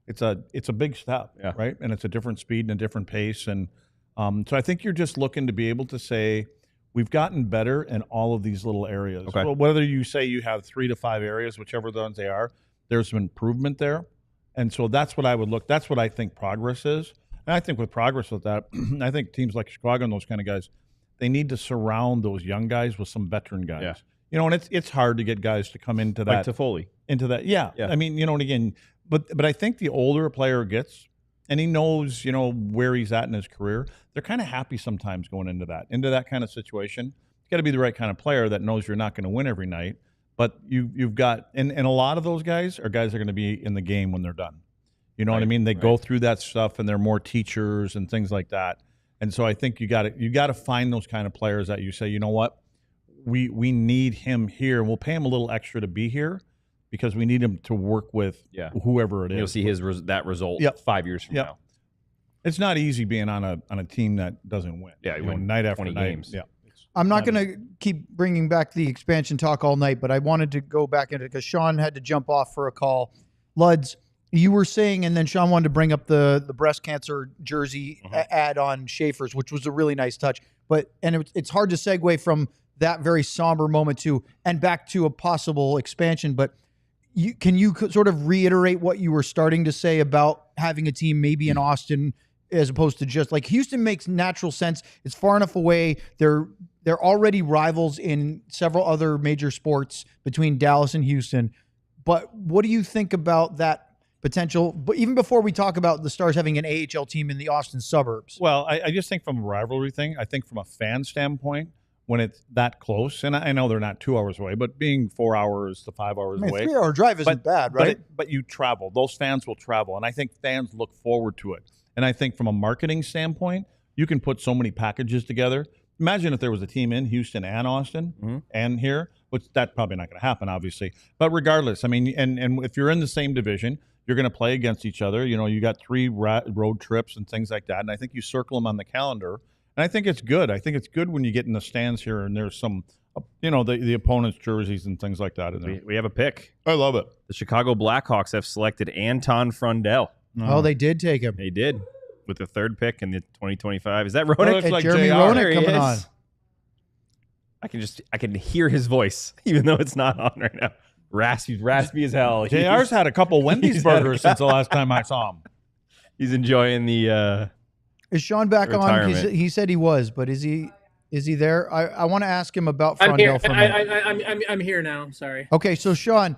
it's a big step, right? And it's a different speed and a different pace. And so I think you're just looking to be able to say, we've gotten better in all of these little areas. Okay. Well, whether you say you have 3 to 5 areas, whichever ones they are, there's some improvement there. And so that's what I would look. That's what I think progress is. And I think with progress with that, I think teams like Chicago and those kind of guys, they need to surround those young guys with some veteran guys. Yeah. And it's hard to get guys to come into that. Like Toffoli. Into that. Yeah. I mean, and again, but I think the older a player gets, and he knows, where he's at in his career, they're kind of happy sometimes going into that kind of situation. You got to be the right kind of player that knows you're not going to win every night, but you've got, and a lot of those guys are going to be in the game when they're done. You know what I mean? They go through that stuff, and they're more teachers and things like that. And so I think you got to find those kind of players that you say, you know what, we need him here. We'll pay him a little extra to be here because we need him to work with whoever it is. You'll see that result 5 years from now. It's not easy being on a team that doesn't win. Yeah, you win night after 20 night. games. Yeah. I'm not going to keep bringing back the expansion talk all night, but I wanted to go back into it because Sean had to jump off for a call. Luds, you were saying, and then Sean wanted to bring up the breast cancer jersey ad on Schaefer's, which was a really nice touch. It's hard to segue from that very somber moment and back to a possible expansion. But can you sort of reiterate what you were starting to say about having a team maybe in Austin as opposed to just like Houston makes natural sense. It's far enough away. They're already rivals in several other major sports between Dallas and Houston. But what do you think about that potential? But even before we talk about the Stars having an AHL team in the Austin suburbs. Well, I just think from a rivalry thing, I think from a fan standpoint, when it's that close, and I know they're not 2 hours away, but being 4 hours to 5 hours away. 3 hour drive isn't bad, right? But you travel. Those fans will travel. And I think fans look forward to it. And I think from a marketing standpoint, you can put so many packages together. Imagine if there was a team in Houston and Austin and here, which that's probably not going to happen, obviously. But regardless, I mean, and if you're in the same division, you're going to play against each other. You know, you got 3 road trips and things like that. And I think you circle them on the calendar. And I think it's good. I think it's good when you get in the stands here and there's some, you know, the opponent's jerseys and things like that in there. We have a pick. I love it. The Chicago Blackhawks have selected Anton Frundell. Oh, they did take him. They did. With the 3rd pick in the 2025. Is that Roenick? Looks like Jeremy JR. Roenick coming on. I can hear his voice, even though it's not on right now. Raspy as hell. JR's had a couple Wendy's burgers since the last time I saw him. He's enjoying the Is Sean back on? retirement. He said he was, but is he there? I want to ask him about Frundell for a minute. I'm here now. Sorry. Okay, so Sean,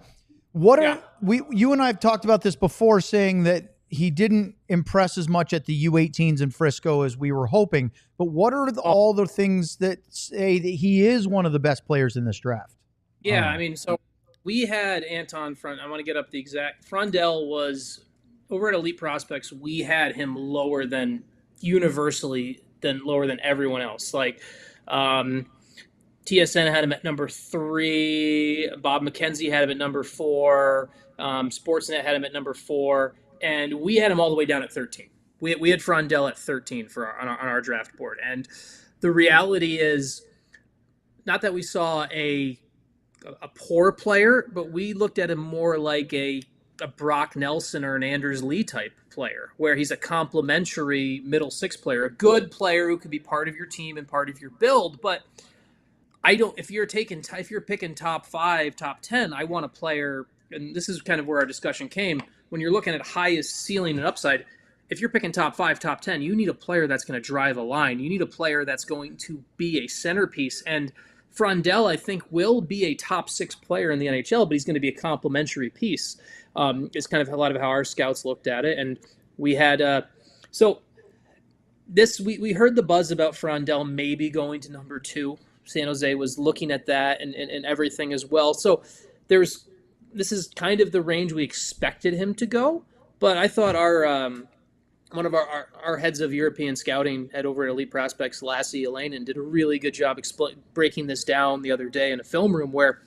what are you and I have talked about this before, saying that he didn't impress as much at the U18s in Frisco as we were hoping. But what are all the things that say that he is one of the best players in this draft? Yeah, I mean, so we had Anton Front. I want to get up the exact. Frundell was over at Elite Prospects. We had him lower than everyone else. Like TSN had him at number 3. Bob McKenzie had him at number 4. Sportsnet had him at number 4. And we had him all the way down at 13. We had Frundell at 13 on our draft board. And the reality is, not that we saw a poor player, but we looked at him more like a Brock Nelson or an Anders Lee type player, where he's a complementary middle 6 player, a good player who could be part of your team and part of your build. But if you're picking top 5, top 10, I want a player, and this is kind of where our discussion came. When you're looking at highest ceiling and upside, if you're picking top 5, top 10, you need a player that's going to drive a line. You need a player that's going to be a centerpiece. And Frundell, I think, will be a top 6 player in the NHL, but he's going to be a complementary piece. It's kind of a lot of how our scouts looked at it. And we had we heard the buzz about Frundell maybe going to number 2. San Jose was looking at that and everything as well. So this is kind of the range we expected him to go, but I thought one of our heads of European scouting at over at Elite Prospects, Lassie Alainen, did a really good job breaking this down the other day in a film room, where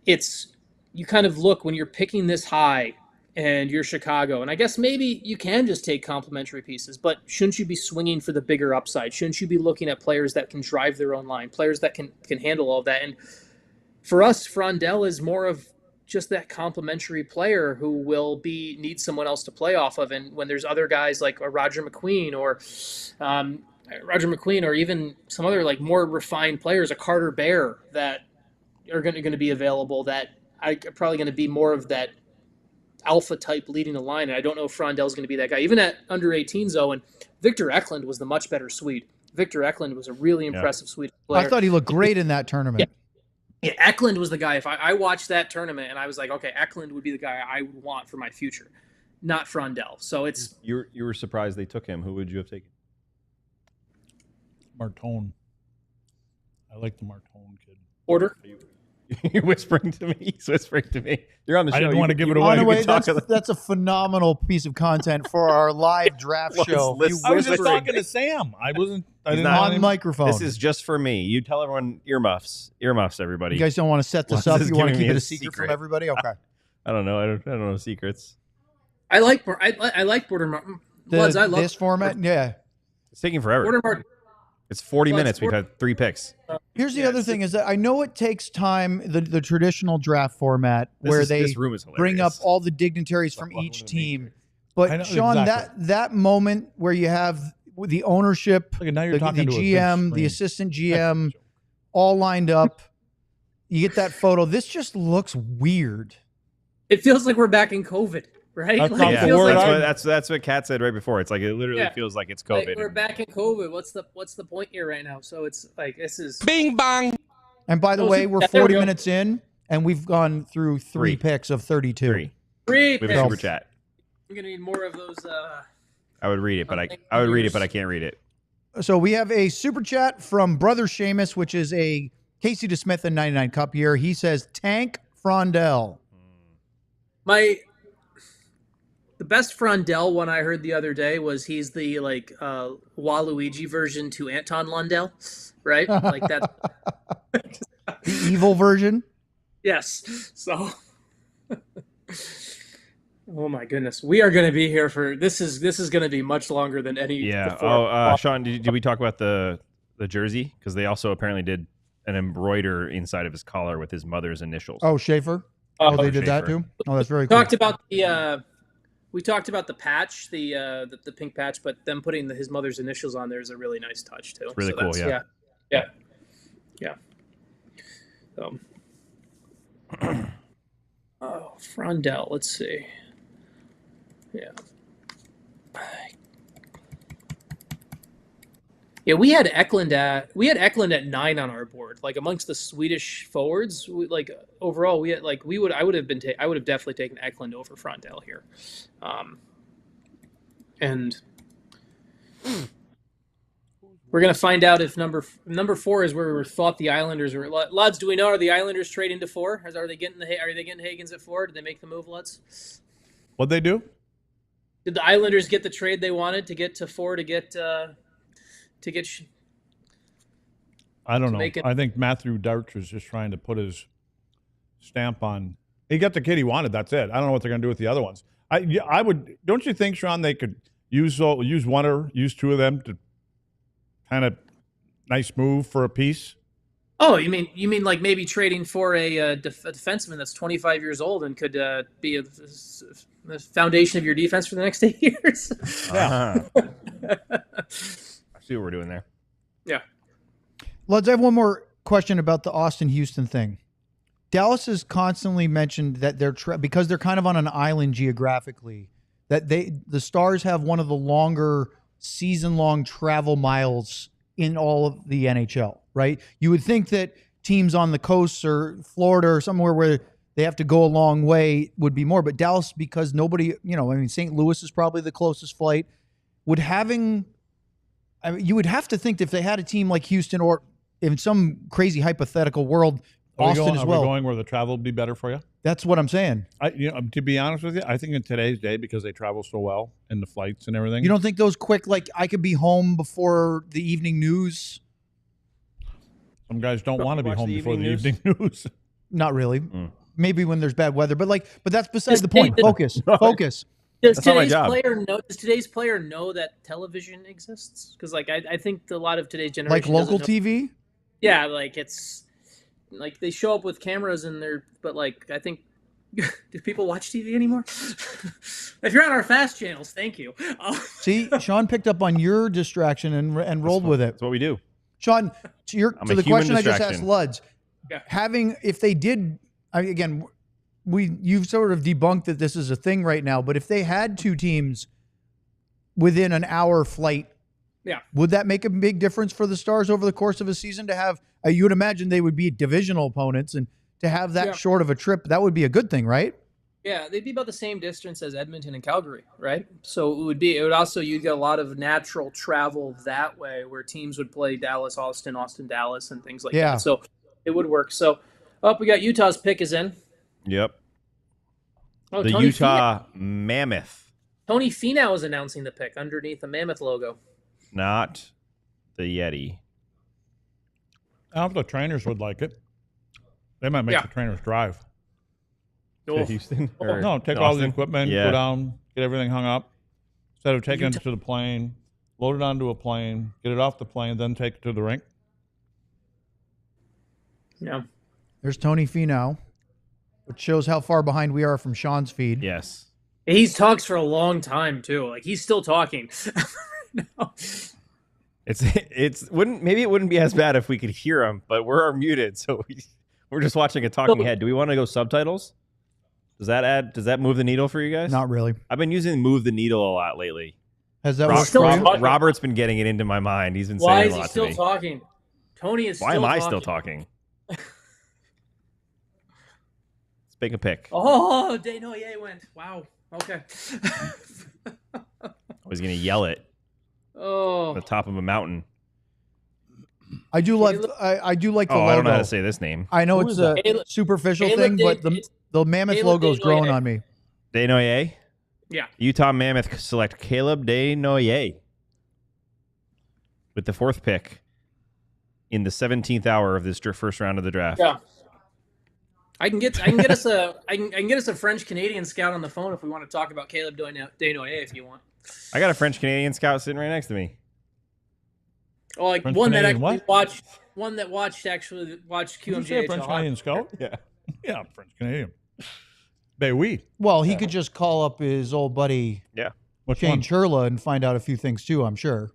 you kind of look when you're picking this high and you're Chicago, and I guess maybe you can just take complementary pieces, but shouldn't you be swinging for the bigger upside? Shouldn't you be looking at players that can drive their own line, players that can handle all of that? And for us, Frundell is more of just that complementary player who will need someone else to play off of. And when there's other guys like a Roger McQueen or even some other like more refined players, a Carter Bear, that are going to be available, that are probably going to be more of that alpha type leading the line. And I don't know if Frundell's going to be that guy. Even at under 18s, though, and Victor Eklund was the much better Swede. Victor Eklund was a really impressive Swedish player. I thought he looked great in that tournament. Yeah, Eklund was the guy. If I watched that tournament and I was like, okay, Eklund would be the guy I would want for my future, not Frundell. So it's you were surprised they took him. Who would you have taken? Martone. I like the Martone kid. Order. You're whispering to me. He's whispering to me. You're on the show. I didn't want to give it away. On the way, that's a phenomenal piece of content for our live draft show. I was just talking to Sam. I didn't on microphone. This is just for me. You tell everyone earmuffs, everybody. You guys don't want to set this up. You want to keep it a secret from everybody. Okay. I don't know. I don't know secrets. I like Border Martin. I love this format. Yeah, it's taking forever. Border Martin. It's 40 minutes. We've had 3 picks. Here's the other thing is that I know it takes time, the traditional draft format where they bring up all the dignitaries from each team. But Sean, that moment where you have the ownership, the GM, the assistant GM, all lined up, you get that photo. This just looks weird. It feels like we're back in COVID. Right? That's what Kat said right before. It's like it literally feels like it's COVID. Like we're back in COVID. What's the point here right now? So it's like this is Bing bang. And by the way, we're 40 minutes in. and we've gone through three picks of 32. Three. We have a super chat. I'm gonna need more of those. I would read it, but I can't read it. So we have a super chat from Brother Seamus, which is a Casey DeSmith and 99 Cup year. He says, Tank Frondell. The best Frondell one I heard the other day was he's the Waluigi version to Anton Lundell, right? Like that. The evil version? Yes. So oh my goodness. We are going to be here for this is going to be much longer than any before. Sean, did we talk about the jersey? Because they also apparently did an embroider inside of his collar with his mother's initials. Oh, Schaefer? Oh, they did that too? Oh, that's very cool. We talked about the patch, the pink patch, but them putting his mother's initials on there is a really nice touch too. It's really cool, yeah. Yeah. So, Frondell, let's see. Yeah. Yeah, we had Eklund at 9 on our board. Like amongst the Swedish forwards, overall we had I would have definitely taken Eklund over Frondell here, and we're gonna find out if number 4 is where we thought the Islanders were. Luds, do we know, are the Islanders trading to 4? Are they getting Hagens at 4? Did they make the move, Luds? What'd they do? Did the Islanders get the trade they wanted to get to 4 to get? I don't know. I think Matthew Darch was just trying to put his stamp on. He got the kid he wanted. That's it. I don't know what they're going to do with the other ones. I would. Don't you think, Sean? They could use one or use 2 of them to kind of nice move for a piece. Oh, you mean like maybe trading for a defenseman that's 25 years old and could be the foundation of your defense for the next 8 years? Yeah. See what we're doing there. Yeah. Let's have one more question about the Austin-Houston thing. Dallas has constantly mentioned that because they're kind of on an island geographically, that the Stars have one of the longer season-long travel miles in all of the NHL, right? You would think that teams on the coast or Florida or somewhere where they have to go a long way would be more, but Dallas, because nobody, St. Louis is probably the closest flight, you would have to think that if they had a team like Houston or in some crazy hypothetical world, Austin as well. Are we going where the travel would be better for you? That's what I'm saying. To be honest with you, I think in today's day, because they travel so well in the flights and everything. You don't think those quick, I could be home before the evening news? Some guys don't want to be home before the evening news. Not really. Maybe when there's bad weather, but that's besides the point. Focus. Does today's player know that television exists? Because I think a lot of today's generation, like local TV. Yeah, it's like they show up with cameras in there, but I think, do people watch TV anymore? If you're on our fast channels, thank you. See, Sean picked up on your distraction and rolled with it. That's what we do. Sean, to the question I just asked Luds, yeah. If they did, again, you've sort of debunked that this is a thing right now, but if they had 2 teams within an hour flight, would that make a big difference for the Stars over the course of a season to have, you would imagine they would be divisional opponents, and to have that short of a trip, that would be a good thing, right? Yeah, they'd be about the same distance as Edmonton and Calgary, right? So you'd get a lot of natural travel that way where teams would play Dallas, Austin, Dallas, and things like that. So it would work. So, we got Utah's pick is in. Yep. Oh, the Tony Utah Mammoth. Tony Finau is announcing the pick underneath the Mammoth logo. Not the Yeti. I don't know if the trainers would like it. They might make the trainers drive. To Houston? No, take all the equipment, go down, get everything hung up. Instead of taking it to the plane, load it onto a plane, get it off the plane, then take it to the rink. Yeah. There's Tony Finau, which shows how far behind we are from Sean's feed. Yes. He talks for a long time too. He's still talking. No. Maybe it wouldn't be as bad if we could hear him, but we're muted, so we're just watching a talking head. Do we want to go subtitles? Does that move the needle for you guys? Not really. I've been using move the needle a lot lately. Has that worked for you? Robert's been getting it into my mind. He's been saying a lot to me. Why is he still talking? Tony is Why still am I talking. still talking? pick a pick. Oh, Desnoyers went. Wow. Okay. I was going to yell it. Oh. The top of a mountain. I do like the logo. I don't know how to say this name. I know it's a superficial thing, but the Mammoth logo is growing on me. Desnoyers? Yeah. Utah Mammoth select Caleb Desnoyers with the 4th pick in the 17th hour of this first round of the draft. Yeah. I can get us a French Canadian scout on the phone if we want to talk about Caleb Desnoyers if you want. I got a French Canadian scout sitting right next to me. Oh, like French one Canadian that actually watched Did you say a QMJHL. French Canadian scout? Yeah. Yeah, French Canadian. Ben oui. Well, he could just call up his old buddy Which Shane one? Churla and find out a few things too, I'm sure.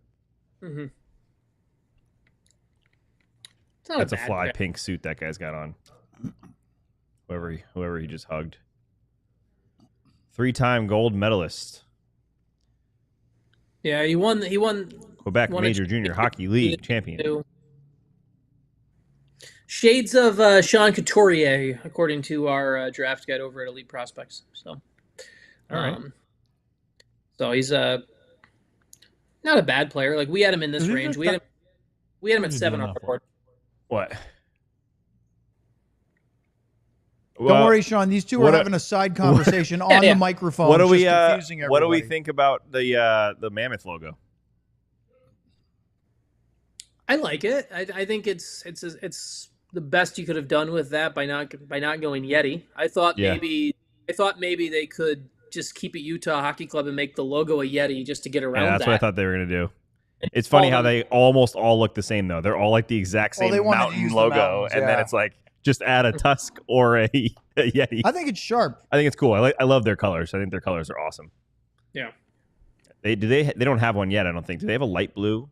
Mm-hmm. That's a fly pink suit that guy's got on. Whoever he just hugged. 3-time gold medalist. Yeah, he won Quebec Major Junior Hockey League champion. Shades of Sean Couturier, according to our draft guide over at Elite Prospects. So, all right. So he's not a bad player. Like we had him in this range. We had him at 7 on our board. What? Don't worry, Sean. These two are having a side conversation on the microphone. What do we? Confusing what do we think about the Mammoth logo? I like it. I think it's the best you could have done with that by not going Yeti. I thought maybe they could just keep it Utah Hockey Club and make the logo a Yeti just to get around that. That's what I thought they were gonna do. It's funny how they almost all look the same though. They're all like the exact same mountain logo, and then it's like just add a tusk or a Yeti. I think it's sharp. I think it's cool. I love their colors. I think their colors are awesome. Yeah. They don't have one yet. I don't think. Do they have a light blue?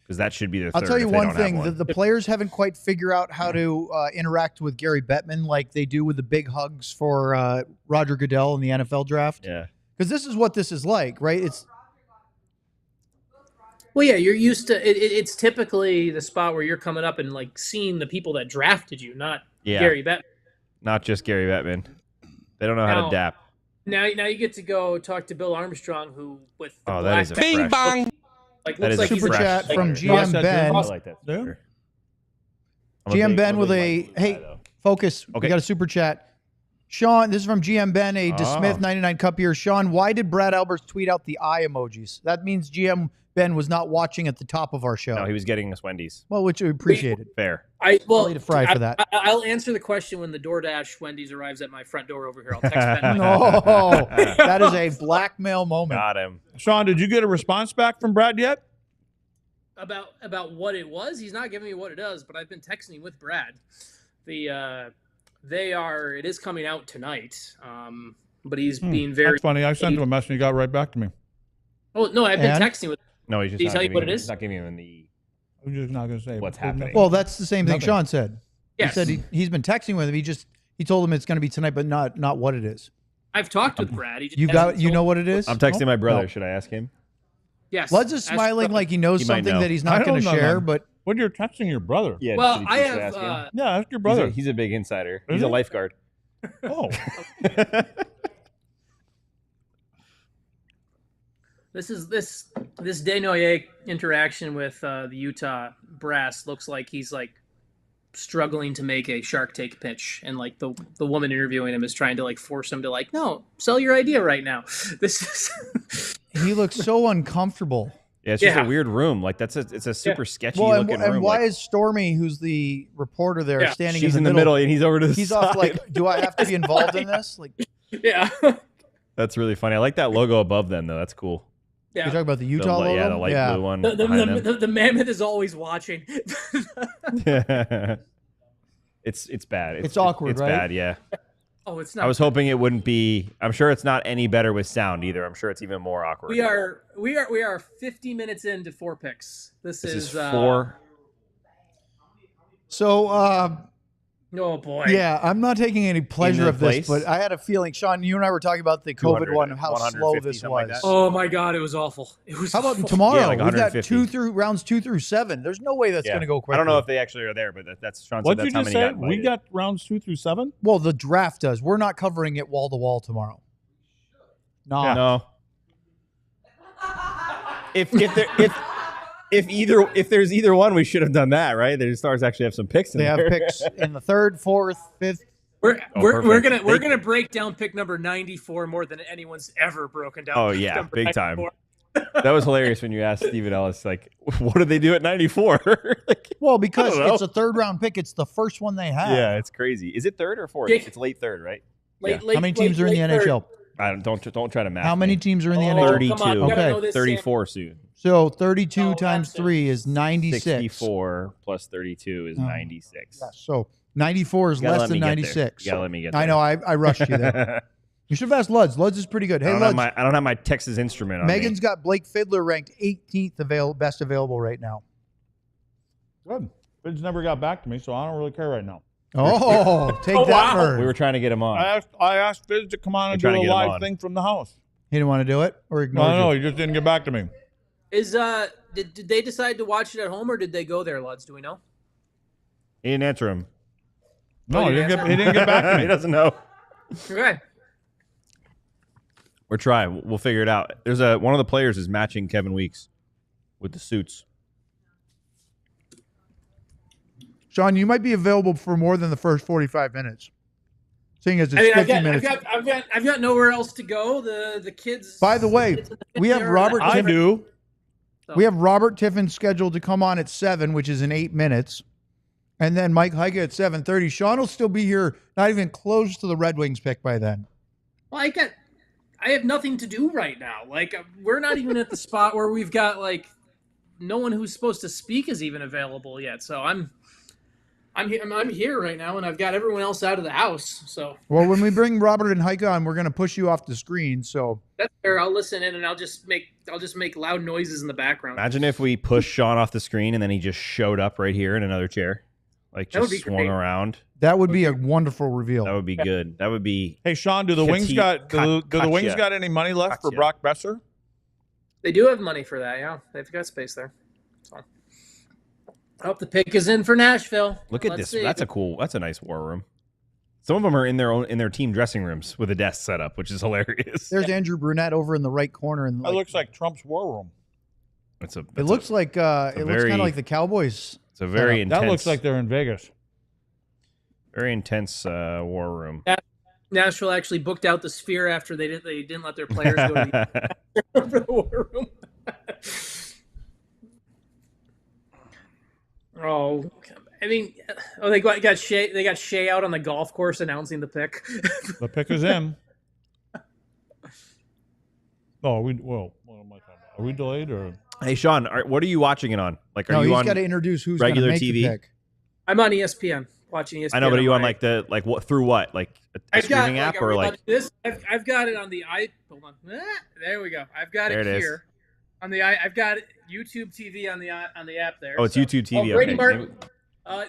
Because that should be their third. I'll tell you one thing: one. the players haven't quite figured out how to interact with Gary Bettman like they do with the big hugs for Roger Goodell in the NFL draft. Yeah. Because this is what this is like, right? It's. Well, yeah, you're used to it. It's typically the spot where you're coming up and like seeing the people that drafted you, not Gary Bettman. Not just Gary Bettman. They don't know how to dap. Now you get to go talk to Bill Armstrong, who with the that is a bing bong. Like that looks is like super chat from GM Ben. I like that. Yeah. GM Ben with a focus. Okay. We got a super chat. Sean, this is from GM Ben, a DeSmith 99 Cup year. Sean, why did Brad Alberts tweet out the eye emojis? That means GM Ben was not watching at the top of our show. No, he was getting us Wendy's. Well, which we appreciated. Fair. I'll eat a fry for that. I'll answer the question when the DoorDash Wendy's arrives at my front door over here. I'll text Ben. No, that is a blackmail moment. Got him. Sean, did you get a response back from Brad yet? About what it was? He's not giving me what it does, but I've been texting with Brad. It is coming out tonight. But he's being very. That's funny. I sent him a message and he got right back to me. Oh no, I've been texting with. No, he's just. Did he tell you what it is? He's not giving him the. I'm just not going to say what's happening. Well, that's the same thing Nothing. Sean said. Yes. He said he's been texting with him. He told him it's going to be tonight, but not what it is. I've talked with Brad. He just You know what it is? I'm texting my brother. No. Should I ask him? Yes. Luds is smiling like he knows He might something know. that he's not going to share, but When you're texting your brother. Yeah. Well, should I I have. ask him? Yeah, ask your brother. He's a big insider. Is He's a he? lifeguard. Oh. This Desnoyers interaction with the Utah brass looks like he's like struggling to make a Shark Tank pitch, and like the woman interviewing him is trying to like force him to like, no, sell your idea right now. This is. he looks so uncomfortable. Yeah, it's just a weird room. Like it's a super sketchy looking room. And why like, is Stormy, who's the reporter there, standing she's in the middle, and he's over to the He's side. off like, do I have to be involved in this? Like, Yeah. That's really funny. I like that logo above them though. That's cool. you're talking about the Utah logo? Yeah, the light blue one. The mammoth is always watching. It's bad. It's awkward, it's right? bad, yeah. Oh, it's not. I was hoping it wouldn't be. I'm sure it's not any better with sound either. I'm sure it's even more awkward. We are 50 minutes into 4 picks. This is 4. So Oh boy. Yeah, I'm not taking any pleasure of this, but I had a feeling, Sean, you and I were talking about the COVID one and how slow this was. Like oh my God, it was awful. It was. How about tomorrow? Yeah, like we've got rounds 2 through 7. There's no way that's going to go quick. I don't know if they actually are there, but that's Sean what said. Did you just say? We got rounds 2 through 7. Well, the draft does. We're not covering it wall to wall tomorrow. No. If there's either one, we should have done that, right? The Stars actually have some picks. They have picks in the 3rd, 4th, 5th. We're gonna break down pick number 94 more than anyone's ever broken down. Oh yeah, big 94. Time. That was hilarious when you asked Steven Ellis, like, what do they do at 94? Well, because it's a 3rd round pick, it's the first one they have. Yeah, it's crazy. Is it 3rd or 4th? Yeah. It's late 3rd, right? Late, How many teams are in the NHL? Don't try to math. How many teams are in the NHL? 32. Okay, 34 soon. So 32 times 3 is 96. 64 plus 32 is 96. Yeah, so 94 is less than 96. You gotta let me get there. I know. I rushed you there. You should have asked Luds. Luds is pretty good. Hey, Luds. I don't have my Texas Instrument on Megan's got Blake Fiddler ranked 18th best available right now. Good. Fid's never got back to me, so I don't really care right now. Oh, take that, Bird. We were trying to get him on. I asked Fidz to come on and do a live thing from the house. He didn't want to do it, or ignore No, he just didn't get back to me. Did they decide to watch it at home, or did they go there, Luds? Do we know? He didn't answer him. No, he didn't get back to me. He doesn't know. Okay. We're trying. We'll figure it out. There's one of the players is matching Kevin Weeks with the suits. Sean, you might be available for more than the first 45 minutes. Seeing as it's 50 minutes. I've got nowhere else to go. The kids. By the way, we have Robert. I do. We have Robert Tiffin scheduled to come on at 7, which is in 8 minutes, and then Mike Heika at 7:30. Sean will still be here, not even close to the Red Wings pick by then. Well, I have nothing to do right now. Like, we're not even at the spot where we've got like no one who's supposed to speak is even available yet. So I'm here right now, and I've got everyone else out of the house. So well, when we bring Robert and Heika on, we're going to push you off the screen. So that's fair. I'll listen in, and I'll just make loud noises in the background. Imagine if we pushed Sean off the screen, and then he just showed up right here in another chair, like just swung around. That would be a wonderful reveal. That would be good. That would be. Hey, Sean, do the Wings got any money left for Brock Besser? They do have money for that. Yeah, they've got space there. So. I hope the pick is in for Nashville. Look at this. See. That's a nice war room. Some of them are in their team dressing rooms with a desk set up, which is hilarious. There's Andrew Brunette over in the right corner. And that looks like Trump's war room. It looks kind of like the Cowboys. It's a very intense. That looks like they're in Vegas. Very intense war room. Nashville actually booked out the Sphere after they didn't let their players go to the war room. Oh, I mean, they got Shea. They got Shea out on the golf course announcing the pick. The pick is in. Oh, what am I talking about? Are we delayed or? Hey, Sean, what are you watching it on? Like, are you on? He's got to introduce who's regular make TV. The pick. I'm on ESPN watching ESPN. I know, but are you on what through what a streaming app or like this? I've got it on the Hold on, there we go. I've got it here. On the I've got YouTube TV on the app there. Oh, it's YouTube TV. Oh, Brady okay. Martin.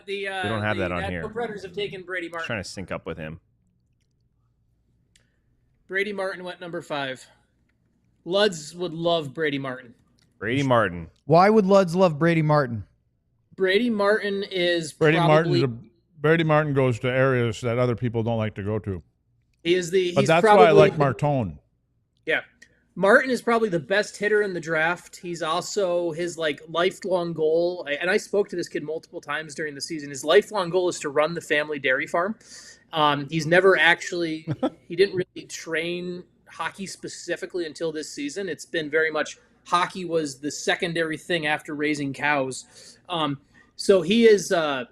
We don't have that on here. The Predators have taken Brady Martin. I'm trying to sync up with him. Brady Martin went number 5. Luds would love Brady Martin. Brady Martin. Why would Luds love Brady Martin? Brady Martin is Brady Martin goes to areas that other people don't like to go to. But that's why I like Martone. Yeah. Martin is probably the best hitter in the draft. He's also his lifelong goal, and I spoke to this kid multiple times during the season. His lifelong goal is to run the family dairy farm. He's never actually, he didn't really train hockey specifically until this season. It's been very much hockey was the secondary thing after raising cows. So he is, and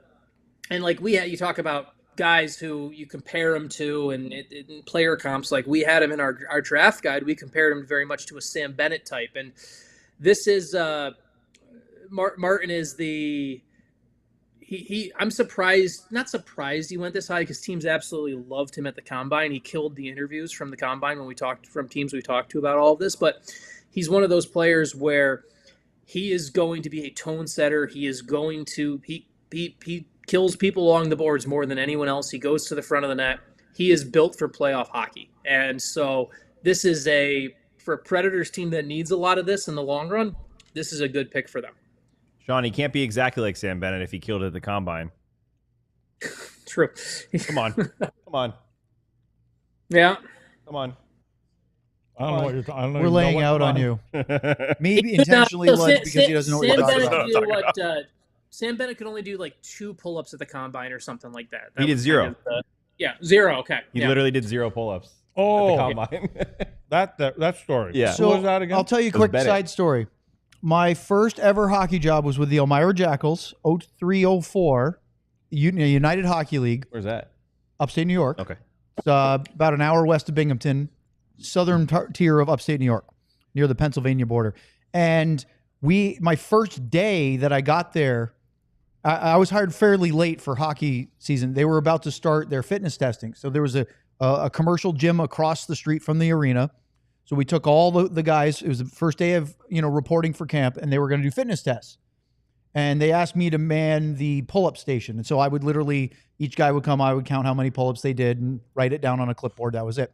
you talk about guys who you compare him to and in player comps, like we had him in our draft guide. We compared him very much to a Sam Bennett type. And this is Martin is I'm not surprised he went this high because teams absolutely loved him at the combine. He killed the interviews from the combine from teams we talked to about all of this, but he's one of those players where he is going to be a tone setter. He is going to, he kills people along the boards more than anyone else. He goes to the front of the net. He is built for playoff hockey. And so this is for a Predators team that needs a lot of this in the long run, this is a good pick for them. Sean, he can't be exactly like Sam Bennett if he killed at the combine. True. Come on. Come on. Yeah. Come on. I don't know what you're talking about. We're laying out on you. Maybe intentionally, because he doesn't know what you're talking about. Sam Bennett could only do like 2 pull-ups at the combine or something like that. He did 0. Yeah, 0. Okay. He literally did 0 pull-ups. Oh, at the combine. that story. Yeah. So what was that again? I'll tell you a quick side story. My first ever hockey job was with the Elmira Jackals, 03-04, United Hockey League. Where's that? Upstate New York. Okay. It's about an hour west of Binghamton, southern tier of upstate New York, near the Pennsylvania border. And my first day that I got there, I was hired fairly late for hockey season. They were about to start their fitness testing. So there was a commercial gym across the street from the arena. So we took all the guys. It was the first day of reporting for camp, and they were going to do fitness tests. And they asked me to man the pull-up station. And so I would literally, each guy would come, I would count how many pull-ups they did and write it down on a clipboard. That was it.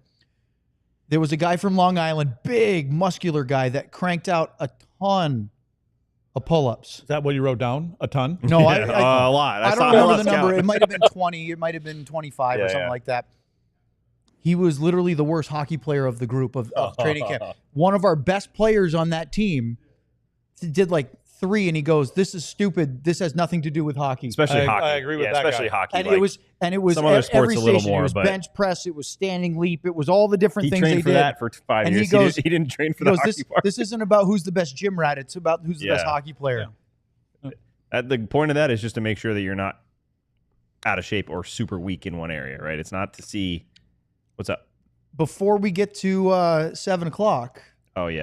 There was a guy from Long Island, big, muscular guy that cranked out a ton of pull-ups. Is that what you wrote down? A ton? No, a lot. I don't remember the number. It might have been 20. It might have been 25 or something like that. He was literally the worst hockey player of the group of training camp. One of our best players on that team did like 3, and he goes, "This is stupid. This has nothing to do with hockey." Especially hockey. I agree with that. Especially hockey. And it was some other sports every a little station. more. It was but bench press. It was standing leap. It was all the different things they trained for did. that for 5 And years. he goes, he didn't train for the hockey part. This isn't about who's the best gym rat. It's about who's the best hockey player. Yeah. The point of that is just to make sure that you're not out of shape or super weak in one area, right? It's not to see what's up. Before we get to 7 o'clock, we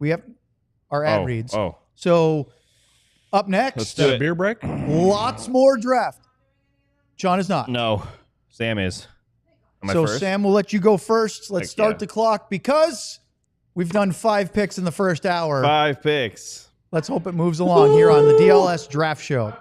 have our ad reads. So up next, let's do it. Beer break. Lots more draft. John is not. No, Sam is. So Sam, we'll let you go first. Let's start the clock because we've done 5 picks in the first hour. 5 picks. Let's hope it moves along here on the DLS Draft Show.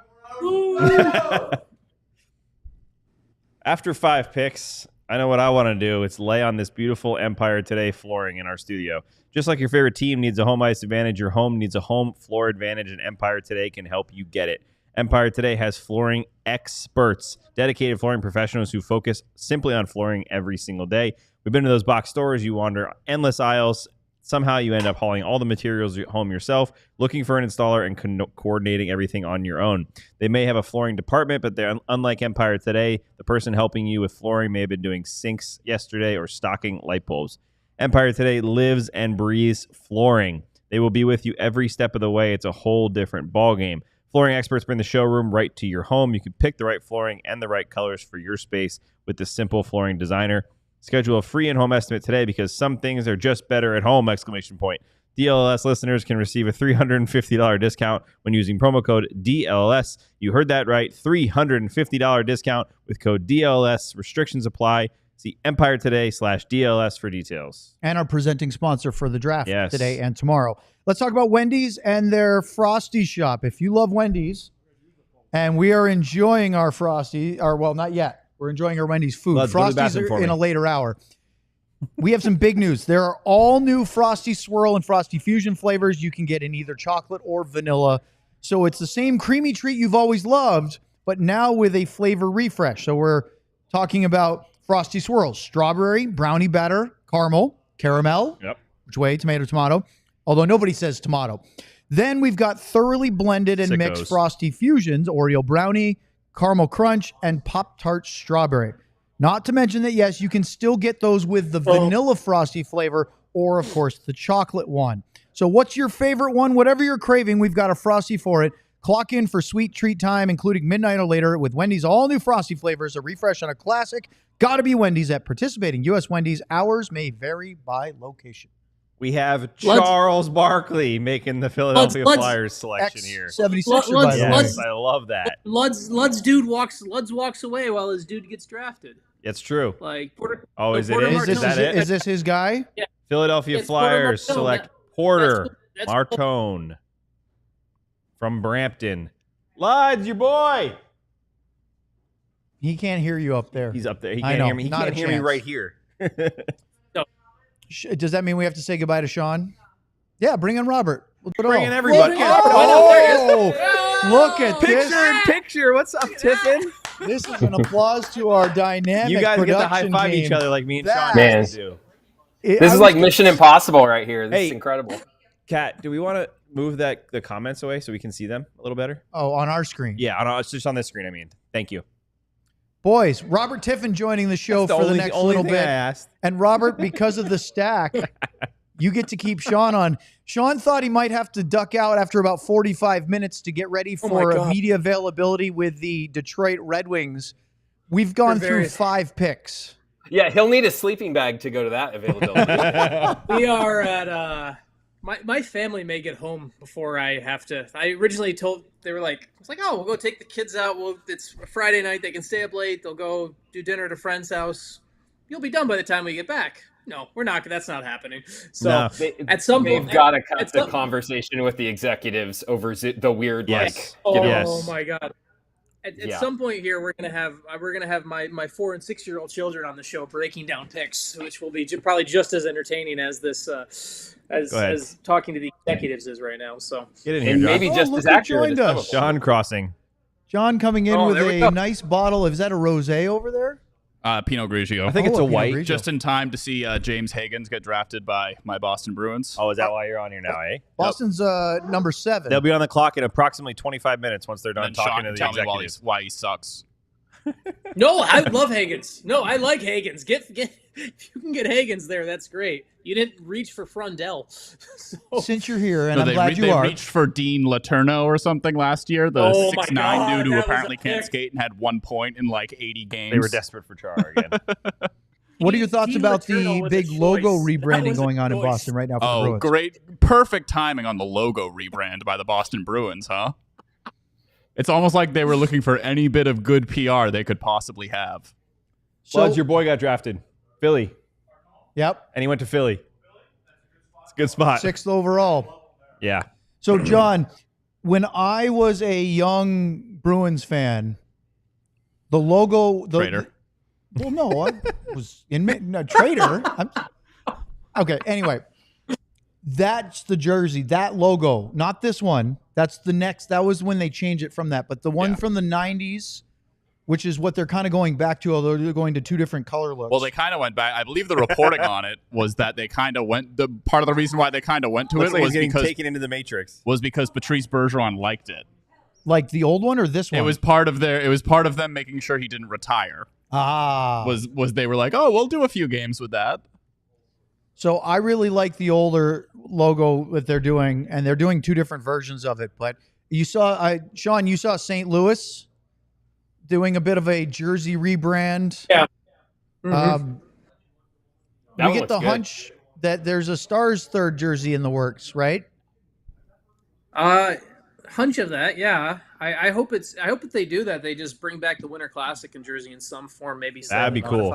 After 5 picks, I know what I want to do. It's lay on this beautiful Empire Today flooring in our studio. Just like your favorite team needs a home ice advantage, your home needs a home floor advantage, and Empire Today can help you get it. Empire Today has flooring experts, dedicated flooring professionals who focus simply on flooring every single day. We've been to those box stores. You wander endless aisles. Somehow you end up hauling all the materials home yourself, looking for an installer and coordinating everything on your own. They may have a flooring department, but they're unlike Empire Today. The person helping you with flooring may have been doing sinks yesterday or stocking light bulbs. Empire Today lives and breathes flooring. They will be with you every step of the way. It's a whole different ballgame. Flooring experts bring the showroom right to your home. You can pick the right flooring and the right colors for your space with the simple flooring designer. Schedule a free in-home estimate today because some things are just better at home! DLS listeners can receive a $350 discount when using promo code DLS. You heard that right. $350 discount with code DLS. Restrictions apply. See Empire Today/DLS for details. And our presenting sponsor for the draft today and tomorrow. Let's talk about Wendy's and their Frosty shop. If you love Wendy's, and we are enjoying our Frosty, well, not yet. We're enjoying our Wendy's food. Frosties are in a later hour. We have some big news. There are all new Frosty Swirl and Frosty Fusion flavors you can get in either chocolate or vanilla. So it's the same creamy treat you've always loved, but now with a flavor refresh. So we're talking about Frosty Swirls, strawberry, brownie batter, caramel, which way, tomato, although nobody says tomato. Then we've got thoroughly blended and mixed Frosty Fusions, Oreo brownie, caramel crunch, and Pop-Tart strawberry. Not to mention that, yes, you can still get those with the vanilla Frosty flavor or, of course, the chocolate one. So what's your favorite one? Whatever you're craving, we've got a Frosty for it. Clock in for sweet treat time, including midnight or later, with Wendy's all-new Frosty flavors, a refresh on a classic. Gotta be Wendy's at participating U.S. Wendy's. Hours may vary by location. We have Charles Barkley making the Philadelphia Flyers selection here. 76er, by the way. I love that. Lud's walks away while his dude gets drafted. It's true. Like is that it? Is this his guy? Yeah. Philadelphia Flyers select Porter Martone from Brampton. Luds, your boy. He can't hear you up there. He's up there. He can't hear me. He can't hear me right here. No. Does that mean we have to say goodbye to Sean? Yeah, bring in Robert. We'll bring in everybody. Look at this. Picture. What's up, Tiffin? This is an applause to our dynamic. You guys get to production high five team. each other like me and Sean Man. used to do. This is like Mission Impossible right here. This is incredible. Kat, do we want to move the comments away so we can see them a little better? Oh, on our screen. Yeah, it's just on this screen. I mean, thank you. Boys, Robert Tiffin joining the show for the next little bit. And Robert, because of the stack, you get to keep Sean on. Sean thought he might have to duck out after about 45 minutes to get ready for media availability with the Detroit Red Wings. We've gone through 5 picks. Yeah, he'll need a sleeping bag to go to that availability. We are at my family may get home before I have to. I originally they were like, I was like, oh, we'll go take the kids out. Well, it's a Friday night. They can stay up late. They'll go do dinner at a friend's house. You'll be done by the time we get back. No, we're not. That's not happening. So at some point, they've got to cut the conversation with the executives over the weird Oh my God. At some point here, we're gonna have my 4 and 6 year old children on the show breaking down picks, which will be probably just as entertaining as this as talking to the executives is right now. So get in here, and John. maybe just as accurate. John crossing. John coming in with a nice bottle. Is that a rosé over there? Pinot Grigio. I think it's a white. Grigio. Just in time to see James Higgins get drafted by my Boston Bruins. Oh, is that why you're on here now, eh? Boston's number 7. They'll be on the clock in approximately 25 minutes once they're done talking to the tell executives. me why he sucks. No, I love Higgins. No, I like Higgins. Get if you can get Higgins there, that's great. You didn't reach for Frundell. Since you're here, and I'm glad you are. They reached for Dean Letourneau or something last year, the 6'9" dude who apparently can't skate and had 1 point in like 80 games. They were desperate for Char again. What are your thoughts about the big logo rebranding going on in Boston right now for the Bruins? Great. Perfect timing on the logo rebrand by the Boston Bruins, huh? It's almost like they were looking for any bit of good PR they could possibly have. So your boy got drafted. Philly. Yep. And he went to Philly. It's a good spot. 6th overall. Yeah. So, John, when I was a young Bruins fan, the logo... Traitor. Well, no, I was traitor. Okay, anyway. That's the jersey, that logo, not this one. That's the next. That was when they changed it from that. But the one from the 90s, which is what they're kind of going back to, although they're going to 2 different color looks. Well, they kind of went back. I believe the reporting on it was that they kind of went. The part of the reason why they kind of went to it was getting taken into the Matrix. Was because Patrice Bergeron liked it. Like the old one or this one? It was part of them making sure he didn't retire. Was they were like, oh, we'll do a few games with that. So I really like the older logo that they're doing, and they're doing 2 different versions of it. But you saw, Sean, you saw St. Louis doing a bit of a jersey rebrand. Yeah. We get the hunch that there's a Stars 3rd jersey in the works, right? Hunch of that, yeah. I hope that they do that. They just bring back the Winter Classic in jersey in some form, maybe. That'd be cool.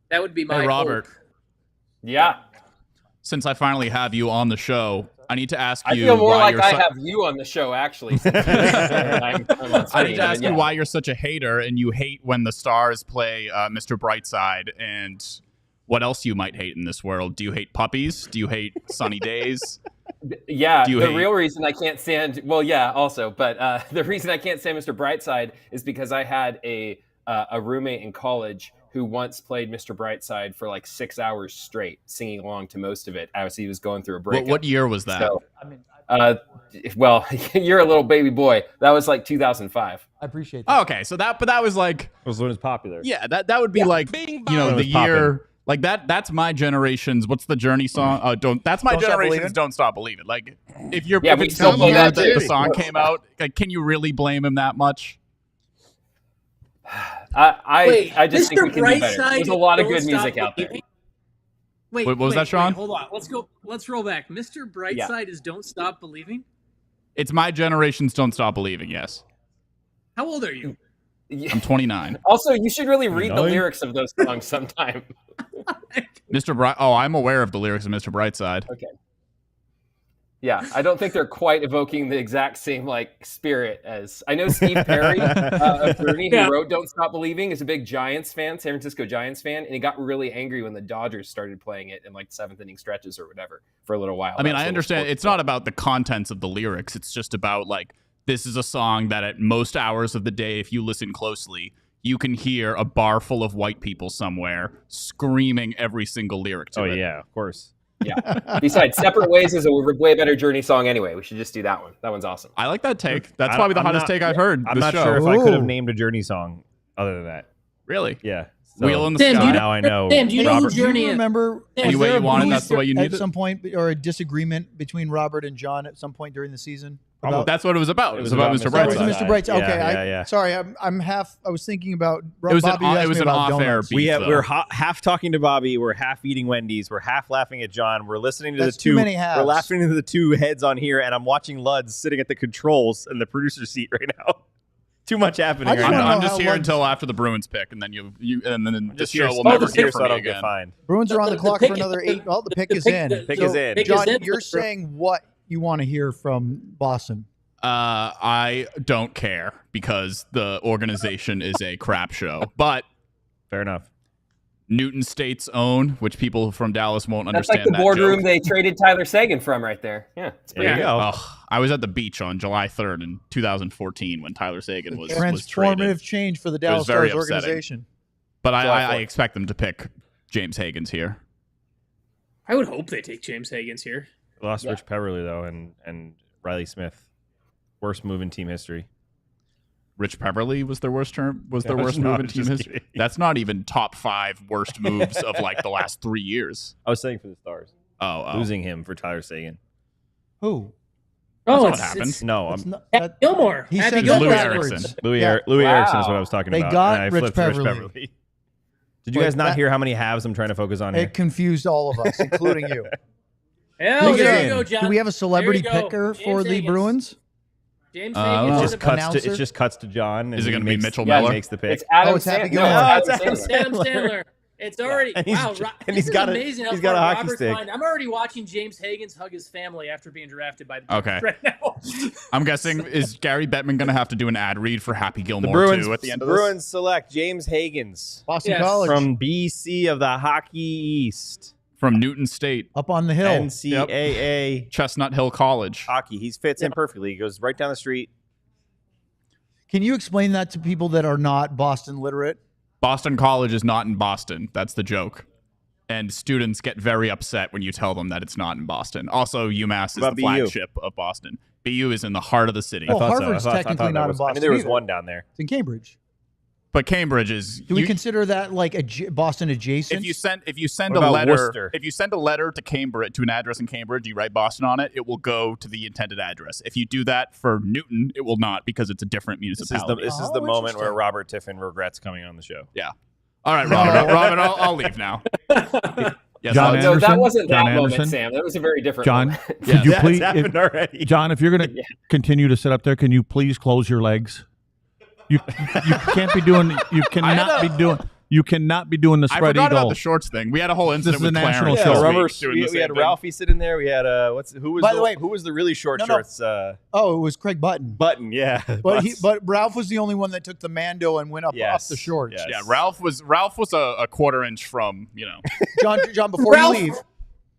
That would be my Robert. hope. Yeah. Since I finally have you on the show, I need to ask you. I feel more like I have you on the show, actually. I need to ask you why you're such a hater and you hate when the Stars play Mr. Brightside, and what else you might hate in this world. Do you hate puppies? Do you hate sunny days? Yeah, real reason I can't stand. Well, yeah, also, but the reason I can't stand Mr. Brightside is because I had a roommate in college who once played Mr. Brightside for like 6 hours straight, singing along to most of it as he was going through a breakup. What year was that? So, well, you're a little baby boy. That was like 2005. I appreciate that. Oh, okay, so that was like it was when it was popular. Yeah, that would be like the year. Like that's my generation's. What's the Journey song? That's my generation's. Don't Stop believing. Like if it's still the year that the song came out, like, can you really blame him that much? I just think we can do better. There's a lot of good music out there. Wait, what was that, Sean? Hold on. Let's roll back. Mr. Brightside is Don't Stop Believing? It's my generation's Don't Stop Believing, yes. How old are you? I'm 29. Also, you should really read the lyrics of those songs sometime. I'm aware of the lyrics of Mr. Brightside. Okay. Yeah, I don't think they're quite evoking the exact same like spirit as I know Steve Perry of Bernie, who wrote "Don't Stop Believing," is a big Giants fan, San Francisco Giants fan, and he got really angry when the Dodgers started playing it in like 7th inning stretches or whatever for a little while. I mean, I understand it's not about the contents of the lyrics; it's just about like this is a song that at most hours of the day, if you listen closely, you can hear a bar full of white people somewhere screaming every single lyric to it. Oh yeah, of course. Yeah. Besides, "Separate Ways" is a way better Journey song anyway. We should just do that one. That one's awesome. I like that take. That's probably the hottest take I've heard. I'm not sure if I could have named a Journey song other than that. Really? Yeah. So, Wheel in the Sky. Now I know. Sam, do you know who Journey is? Remember any way you want it, that's the way you need at some point, or a disagreement between Robert and John at some point during the season? That's what it was about. It was about Mr. Brightside. It was Mr. Brightside. Okay, Yeah. Sorry, I'm half. I was thinking about. It was an off-air beat. We're half talking to Bobby. We're half eating Wendy's. We're half laughing at John. We're listening to That's the two. Too many halves. We're laughing to the two heads on here, and I'm watching Luds sitting at the controls in the producer's seat right now. Too much happening. I'm just here until after the Bruins pick, and then and then this show will never hear from me again. Bruins are on the clock for another 8. Well, the pick is in. The pick is in. John, you're saying what you want to hear from Boston? I don't care because the organization is a crap show. But fair enough. Newton State's own, which people from Dallas won't understand. That's like the boardroom they traded Tyler Seguin from right there. Yeah, it's pretty good. I was at the beach on July 3rd in 2014 when Tyler Seguin was transformative change for the Dallas Stars organization. But I expect them to pick James Hagens here. I would hope they take James Hagens here. Lost Rich Peverly though, and Riley Smith. Worst move in team history. Rich Peverly was their worst move in team history. That's not even top 5 worst moves of like the last 3 years. I was saying for the Stars. Oh. Losing him for Tyler Seguin. Who? That's what happened. No, Gilmore. He said Louis Erickson. Louis Erickson is what I was talking about. They got Rich Peverly. Did you guys not hear how many halves I'm trying to focus on here? It confused all of us, including you. Hell, there you go, John. Do we have a celebrity picker for the Bruins? James Hagens. It just cuts to John. Is it going to be Mitchell Miller? Makes the pick. It's Adam Sandler. It's Adam Sandler. It's already he's got amazing. He's got a hockey stick. I'm already watching James Hagens hug his family after being drafted by the Bruins right now. I'm guessing is Gary Bettman going to have to do an ad read for Happy Gilmore too at the end of this? Bruins select James Hagens, Boston College from BC of the Hockey East. From Newton State. Up on the hill. NCAA. Chestnut Hill College. Hockey. He fits in perfectly. He goes right down the street. Can you explain that to people that are not Boston literate? Boston College is not in Boston. That's the joke. And students get very upset when you tell them that it's not in Boston. Also, UMass is the flagship of Boston. BU is in the heart of the city. Well, Harvard's technically not in Boston. I mean, there was one down there. It's in Cambridge. But Cambridge is. Do we consider that like a Boston adjacent? If you send a letter to Cambridge, to an address in Cambridge, you write Boston on it, it will go to the intended address. If you do that for Newton, it will not because it's a different municipality. This is the moment where Robert Tiffin regrets coming on the show. Yeah. All right, Robin, I'll leave now. Yes, John Anderson, that wasn't that moment, Sam. That was a very different moment. Could you please, happened already. John, if you're going to continue to sit up there, can you please close your legs? You can't be doing. You cannot be doing the spread eagle. I forgot about the shorts thing. We had a whole incident with national Clarence. show. We had Ralphie sit in there. We had who was the really short shorts? It was Craig Button. Button, yeah. But Ralph was the only one that took the Mando and went up the shorts. Yes. Yeah, Ralph was a quarter inch from John, before you leave.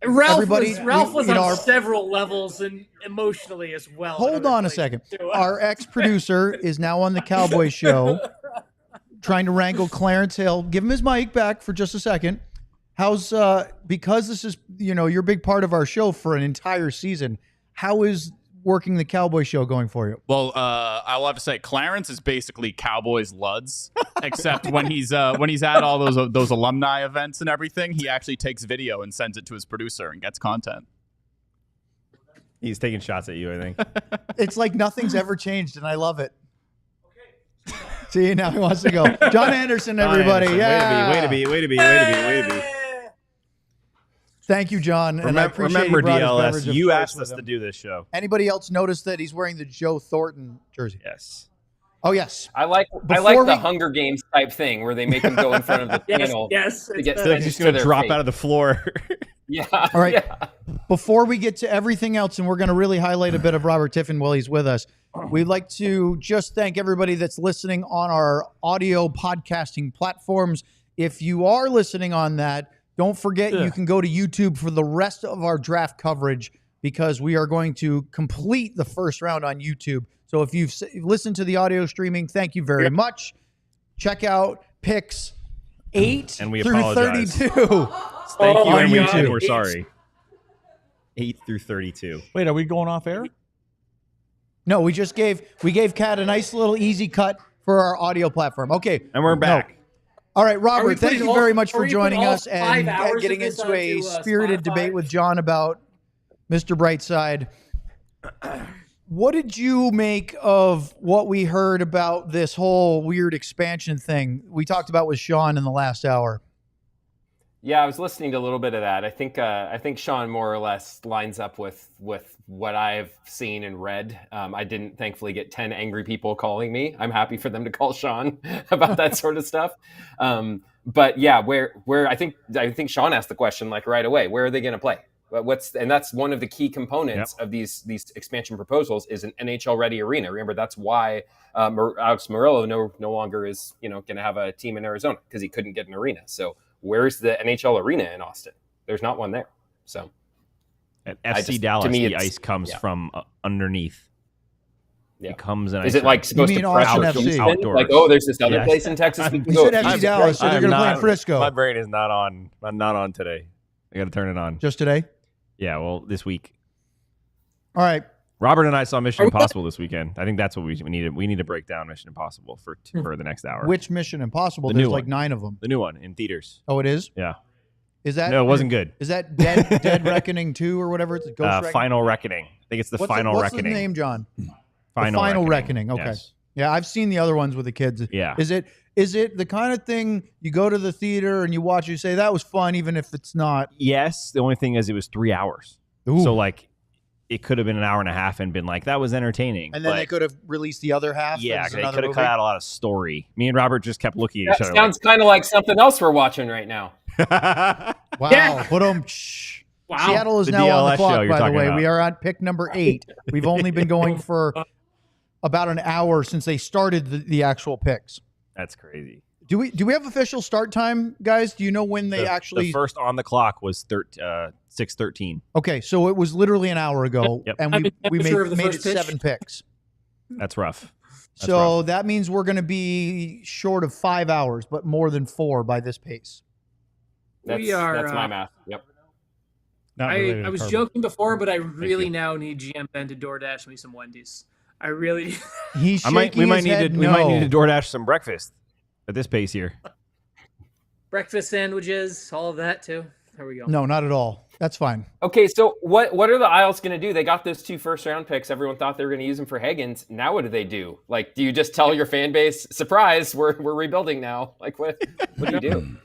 Ralph was on several levels and emotionally as well. Hold on a second. Our ex-producer is now on the Cowboy Show trying to wrangle Clarence Hill. Give him his mic back for just a second. How's because this is you're a big part of our show for an entire season. How is working the Cowboy Show going for you? Well, I'll have to say Clarence is basically Cowboys Luds, except when he's at all those alumni events and everything, he actually takes video and sends it to his producer and gets content. He's taking shots at you, I think. It's like nothing's ever changed, and I love it. Okay. See, now he wants to go. John Anderson, everybody. Way to be. Thank you, John. Remember DLS, you asked us to do this show. Anybody else notice that he's wearing the Joe Thornton jersey? Yes. Oh, yes. I like the Hunger Games type thing where they make him go in front of the panel. Yes. To get he's just going to drop out of the floor. Yeah. All right. Yeah. before we get to everything else, and we're going to really highlight a bit of Robert Tiffin while he's with us, we'd like to just thank everybody that's listening on our audio podcasting platforms. If you are listening on that, don't forget you can go to YouTube for the rest of our draft coverage, because we are going to complete the first round on YouTube. So if you've listened to the audio streaming, thank you very much. Check out picks 8 and we through apologize. 32. Thank you, and YouTube. we're sorry. 8 through 32. Wait, are we going off air? No, we gave Kat a nice little easy cut for our audio platform. Okay. And we're back. No. All right, Robert, thank you very much for joining us and 5 hours getting of this into a onto, spirited Spotify? debate with John about Mr. Brightside. What did you make of what we heard about this whole weird expansion thing we talked about with Sean in the last hour? Yeah, I was listening to a little bit of that. I think Sean more or less lines up with what I've seen and read. I didn't thankfully get 10 angry people calling me. I'm happy for them to call Sean about that sort of stuff. But yeah, where I think Sean asked the question like right away. Where are they going to play? And that's one of the key components of these expansion proposals is an NHL ready arena. Remember, that's why Alex Murillo no longer is going to have a team in Arizona, because he couldn't get an arena. So where's the NHL arena in Austin? There's not one there. So at FC Dallas, the ice comes from underneath. Yeah. It comes in. Is it like supposed to pressure outdoors? Like, oh, there's this other place in Texas we can go. You said FC Dallas, so they're going to play in Frisco. My brain is not on. I'm not on today. I got to turn it on. Just today? Yeah, well, this week. All right. Robert and I saw Mission Impossible this weekend. I think that's what we needed. We need to break down Mission Impossible for the next hour. Which Mission Impossible? There's like 9 of them. The new one in theaters. Oh, it is? Yeah. Is that? No, it wasn't good. Is that Dead Reckoning 2 or whatever? It's Ghost Final Reckoning. I think it's the Final Reckoning. What's the name, John? Final Reckoning. Okay. Yes. Yeah, I've seen the other ones with the kids. Yeah. Is it the kind of thing you go to the theater and you watch, you say that was fun, even if it's not? Yes. The only thing is it was 3 hours. Ooh. So like it could have been an hour and a half and been like, that was entertaining. And then they could have released the other half. Yeah, they could have cut out a lot of story. Me and Robert just kept looking at each other. Sounds kind of like something else we're watching right now. Wow. Yeah. Wow. Seattle is now on the clock, by the way. We are on pick number 8. We've only been going for about an hour since they started the actual picks. That's crazy. Do we have official start time, guys? Do you know when they actually... The first on the clock was 6:13. Okay, so it was literally an hour ago, and we made it 7 picks. That's rough. That means we're going to be short of 5 hours, but more than 4 by this pace. That's my math. Yep. I was joking before, but I really now need GM Ben to DoorDash me some Wendy's. I really... He's shaking we might his head We might need to DoorDash some breakfast at this pace here. Breakfast sandwiches, all of that too. There we go. No, not at all. That's fine. Okay, so what are the Isles going to do? They got those 2 first-round picks. Everyone thought they were going to use them for Higgins. Now what do they do? Like, do you just tell your fan base, surprise, we're rebuilding now? Like, what do you do?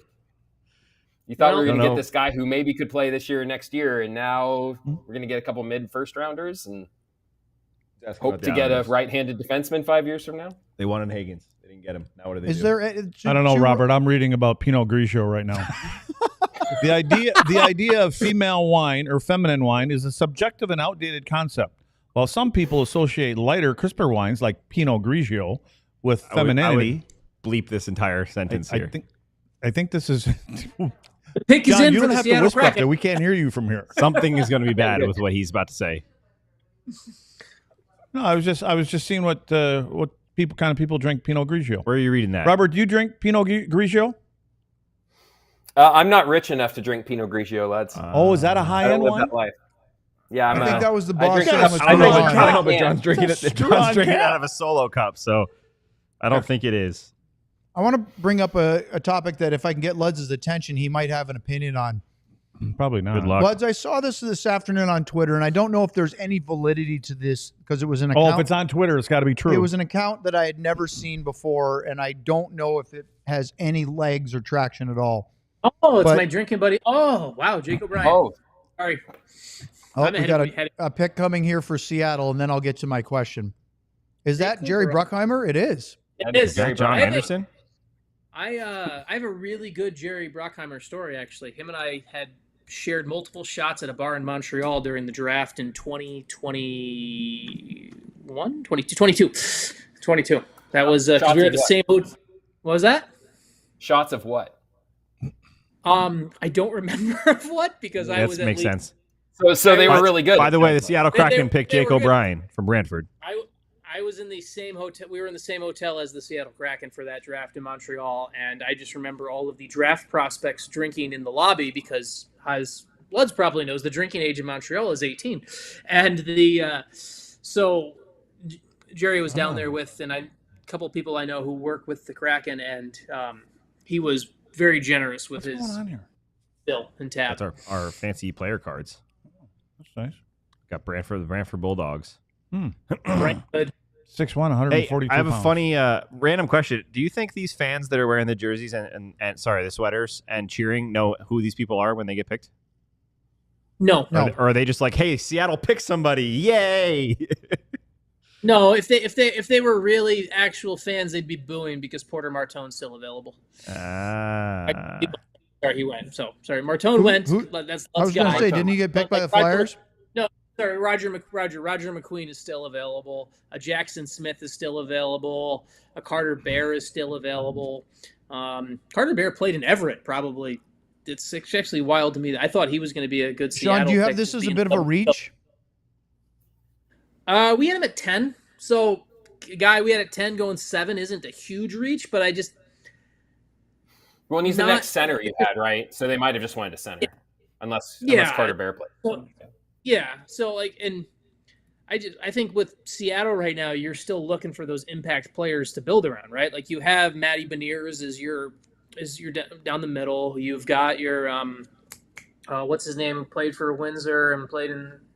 You thought we were going to get this guy who maybe could play this year or next year, and now we're going to get a couple mid-first-rounders and hope to get a right-handed defenseman 5 years from now? They wanted Higgins. They didn't get him. Now what do they do? I don't know, Robert. I'm reading about Pinot Grigio right now. The idea of female wine or feminine wine is a subjective and outdated concept. While some people associate lighter, crisper wines like Pinot Grigio with femininity, I would bleep this entire sentence here. I think this is. The pick is John, in you for don't the have to Seattle whisper up Kraken. there. We can't hear you from here. Something is going to be bad with what he's about to say. No, I was just seeing what kind of people drink Pinot Grigio. Where are you reading that? Robert, do you drink Pinot Grigio? I'm not rich enough to drink Pinot Grigio, lads. Is that a high-end one? That life. Yeah, I think that was the boss. I know, but John's drinking it. John's drinking it out of a solo cup, so I don't think it is. I want to bring up a topic that if I can get Luds' attention, he might have an opinion on. Probably not. Good luck. Luds, I saw this afternoon on Twitter, and I don't know if there's any validity to this because it was an account. If it's on Twitter, it's got to be true. It was an account that I had never seen before, and I don't know if it has any legs or traction at all. Oh, it's my drinking buddy. Oh, wow, Jacob Ryan. Oh, sorry. Oh, we got a pick coming here for Seattle, and then I'll get to my question. Is that Jerry Bruckheimer? It is. It is. John Anderson? I have a really good Jerry Bruckheimer story, actually. Him and I had shared multiple shots at a bar in Montreal during the draft in 2021, 22. That was because we were at the same. What was that? Shots of what? I don't remember of what because I was. Makes sense. So they were really good. By the way, the Seattle Kraken picked Jake O'Brien from Brantford. I was in the same hotel. We were in the same hotel as the Seattle Kraken for that draft in Montreal, and I just remember all of the draft prospects drinking in the lobby because, as Bloods probably knows, the drinking age in Montreal is 18, and so Jerry was down there with, and a couple of people I know who work with the Kraken, and he was very generous with his bill and tab. That's our fancy player cards. That's nice. Got the Brantford Bulldogs. Right. 6'1", 142 Hey, I have pounds. a funny random question. Do you think these fans that are wearing the jerseys and the sweaters and cheering know who these people are when they get picked? No. Or are they just like, hey, Seattle picked somebody, yay? No, if they were really actual fans, they'd be booing because Porter Martone's still available. Sorry, he went. So sorry, Martone went. I was going to say, didn't he get picked by the Flyers? No, sorry, Roger McQueen is still available. A Jackson Smith is still available. A Carter Bear is still available. Carter Bear played in Everett, probably. It's actually wild to me. I thought he was going to be a good Seattle. Sean, do you have this as a bit of a reach? We had him at 10. So, guy we had at 10 going 7 isn't a huge reach, but I just. Well, and he's the next center you had, right? So they might have just wanted a center, unless Carter Bear played. Well, yeah. So and I think with Seattle right now, you're still looking for those impact players to build around, right? Like you have Matty Beniers as your down the middle. You've got your what's his name? Played for Windsor and played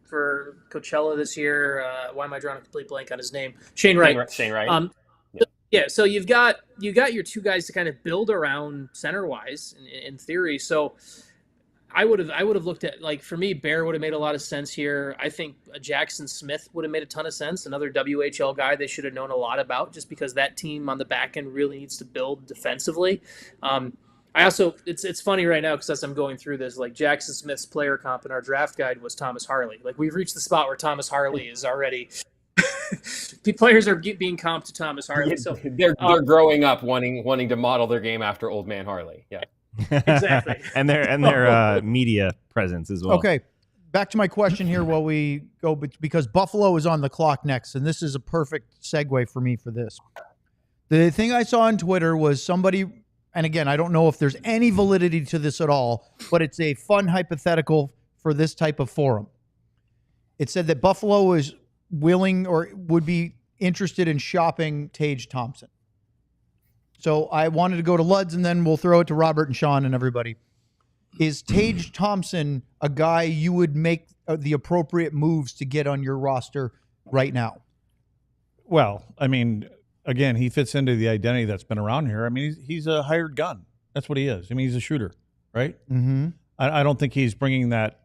for Coachella this year. Why am I drawing a complete blank on his name? Shane Wright. Shane Wright. Yeah, so you got your two guys to kind of build around center wise in theory. So I would have looked at, like, for me, Bear would have made a lot of sense here. I think Jackson Smith would have made a ton of sense. Another WHL guy they should have known a lot about, just because that team on the back end really needs to build defensively. I also, it's funny right now because as I'm going through this, like Jackson Smith's player comp in our draft guide was Thomas Harley. Like we've reached the spot where Thomas Harley is already. The players are being comped to Thomas Harley. So they're growing up wanting to model their game after Old Man Harley. Yeah. Exactly. and their media presence as well. Okay, back to my question here while we go, because Buffalo is on the clock next, and this is a perfect segue for me for this. The thing I saw on Twitter was somebody, and again, I don't know if there's any validity to this at all, but it's a fun hypothetical for this type of forum. It said that Buffalo is willing or would be interested in shopping Tage Thompson. So I wanted to go to Luds, and then we'll throw it to Robert and Sean and everybody. Is Tage Thompson a guy you would make the appropriate moves to get on your roster right now? Well, I mean, again, he fits into the identity that's been around here. I mean, he's a hired gun. That's what he is. I mean, he's a shooter, right? Mm-hmm. I don't think he's bringing that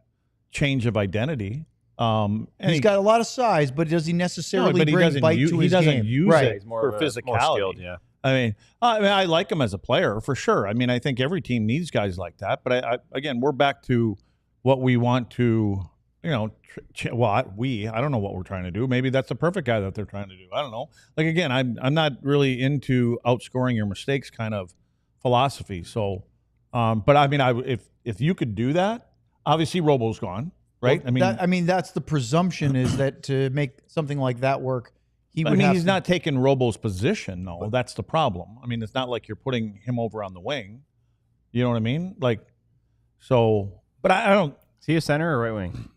change of identity. He's got a lot of size, but does he necessarily bring bite to his game? He doesn't use right. it for physicality. More skilled, yeah. I mean, I like him as a player for sure. I mean, I think every team needs guys like that. But again, we're back to what we want to, I don't know what we're trying to do. Maybe that's the perfect guy that they're trying to do. I don't know. Like, again, I'm not really into outscoring your mistakes kind of philosophy. So, but I mean, if you could do that, obviously Robo's gone. Right. Well, that's the presumption is that to make something like that work, he's not taking Robo's position. No, that's the problem. I mean, it's not like you're putting him over on the wing. You know what I mean? Like, so, but I don't. Is he a center or right wing?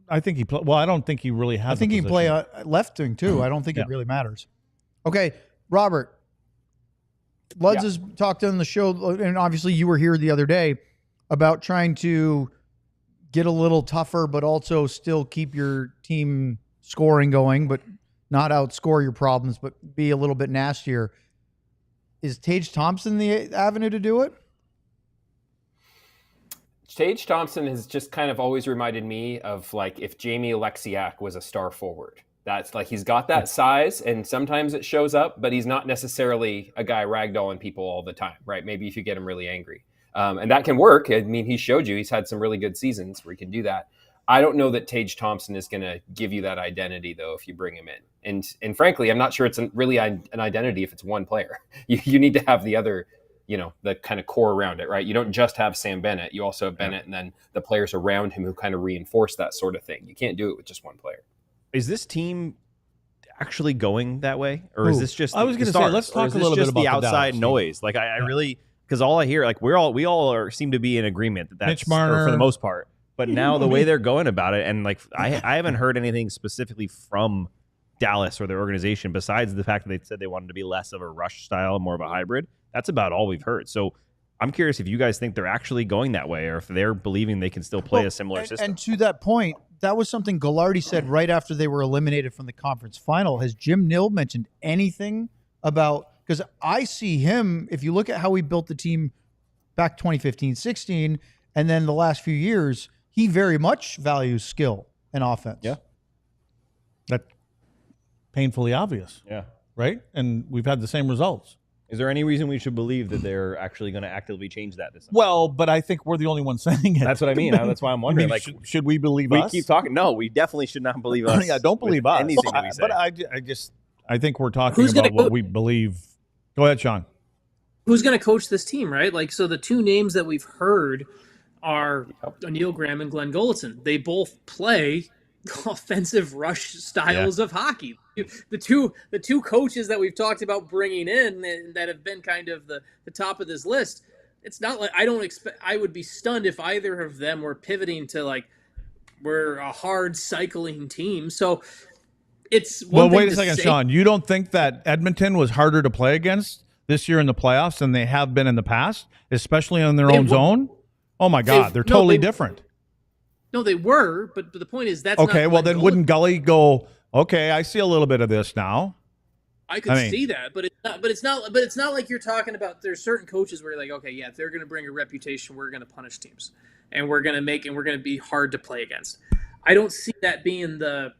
I think I don't think he really has. I think he can play left wing too. I don't think it really matters. Okay, Robert. Luds has talked on the show, and obviously you were here the other day about trying to get a little tougher, but also still keep your team scoring going, but not outscore your problems, but be a little bit nastier. Is Tage Thompson the avenue to do it? Tage Thompson has just kind of always reminded me of like if Jamie Alexiak was a star forward. That's like he's got that size, and sometimes it shows up, but he's not necessarily a guy ragdolling people all the time, right? Maybe if you get him really angry. And that can work. I mean, he showed you he's had some really good seasons where he can do that. I don't know that Tage Thompson is going to give you that identity, though, if you bring him in. And frankly, I'm not sure it's really an identity if it's one player. You need to have the other, the kind of core around it, right? You don't just have Sam Bennett. You also have Bennett and then the players around him who kind of reinforce that sort of thing. You can't do it with just one player. Is this team actually going that way? Or is this just I was going to say, let's talk a little bit about the outside Dallas noise. Like, I really, because all I hear, like, we all seem to be in agreement that that's Mitch Marner, for the most part. But now the way they're going about it, and like I haven't heard anything specifically from Dallas or their organization besides the fact that they said they wanted to be less of a rush style, more of a hybrid. That's about all we've heard. So I'm curious if you guys think they're actually going that way, or if they're believing they can still play a similar system. And to that point, that was something Ghilardi said right after they were eliminated from the conference final. Has Jim Nill mentioned anything about, because I see him, if you look at how he built the team back 2015-16, and then the last few years, he very much values skill and offense. Yeah. That's painfully obvious. Yeah. Right? And we've had the same results. Is there any reason we should believe that they're actually going to actively change that this time? Well, but I think we're the only ones saying it. That's what I mean. That's why I'm wondering. Like, should we believe us? We keep talking. No, we definitely should not believe us. Yeah, don't believe us. Anything that we say. But I think we're talking about what we believe. Go ahead, Sean. Who's going to coach this team, right? Like, so the two names that we've heard are Neil Graham and Glenn Golitzin. They both play offensive rush styles of hockey. The two coaches that we've talked about bringing in that have been kind of the top of this list, it's not like I would be stunned if either of them were pivoting to like we're a hard cycling team. So it's one thing. Wait a second, Sean. You don't think that Edmonton was harder to play against this year in the playoffs than they have been in the past, especially on their own zone? Oh my God, they're totally different. No, they were, but the point is that's okay. Not well, then wouldn't Gully go? Okay, I see a little bit of this now. I could see that, but it's not like you're talking about. There's certain coaches where you're like, okay, yeah, if they're going to bring a reputation, we're going to punish teams, and we're going to be hard to play against. I don't see that being the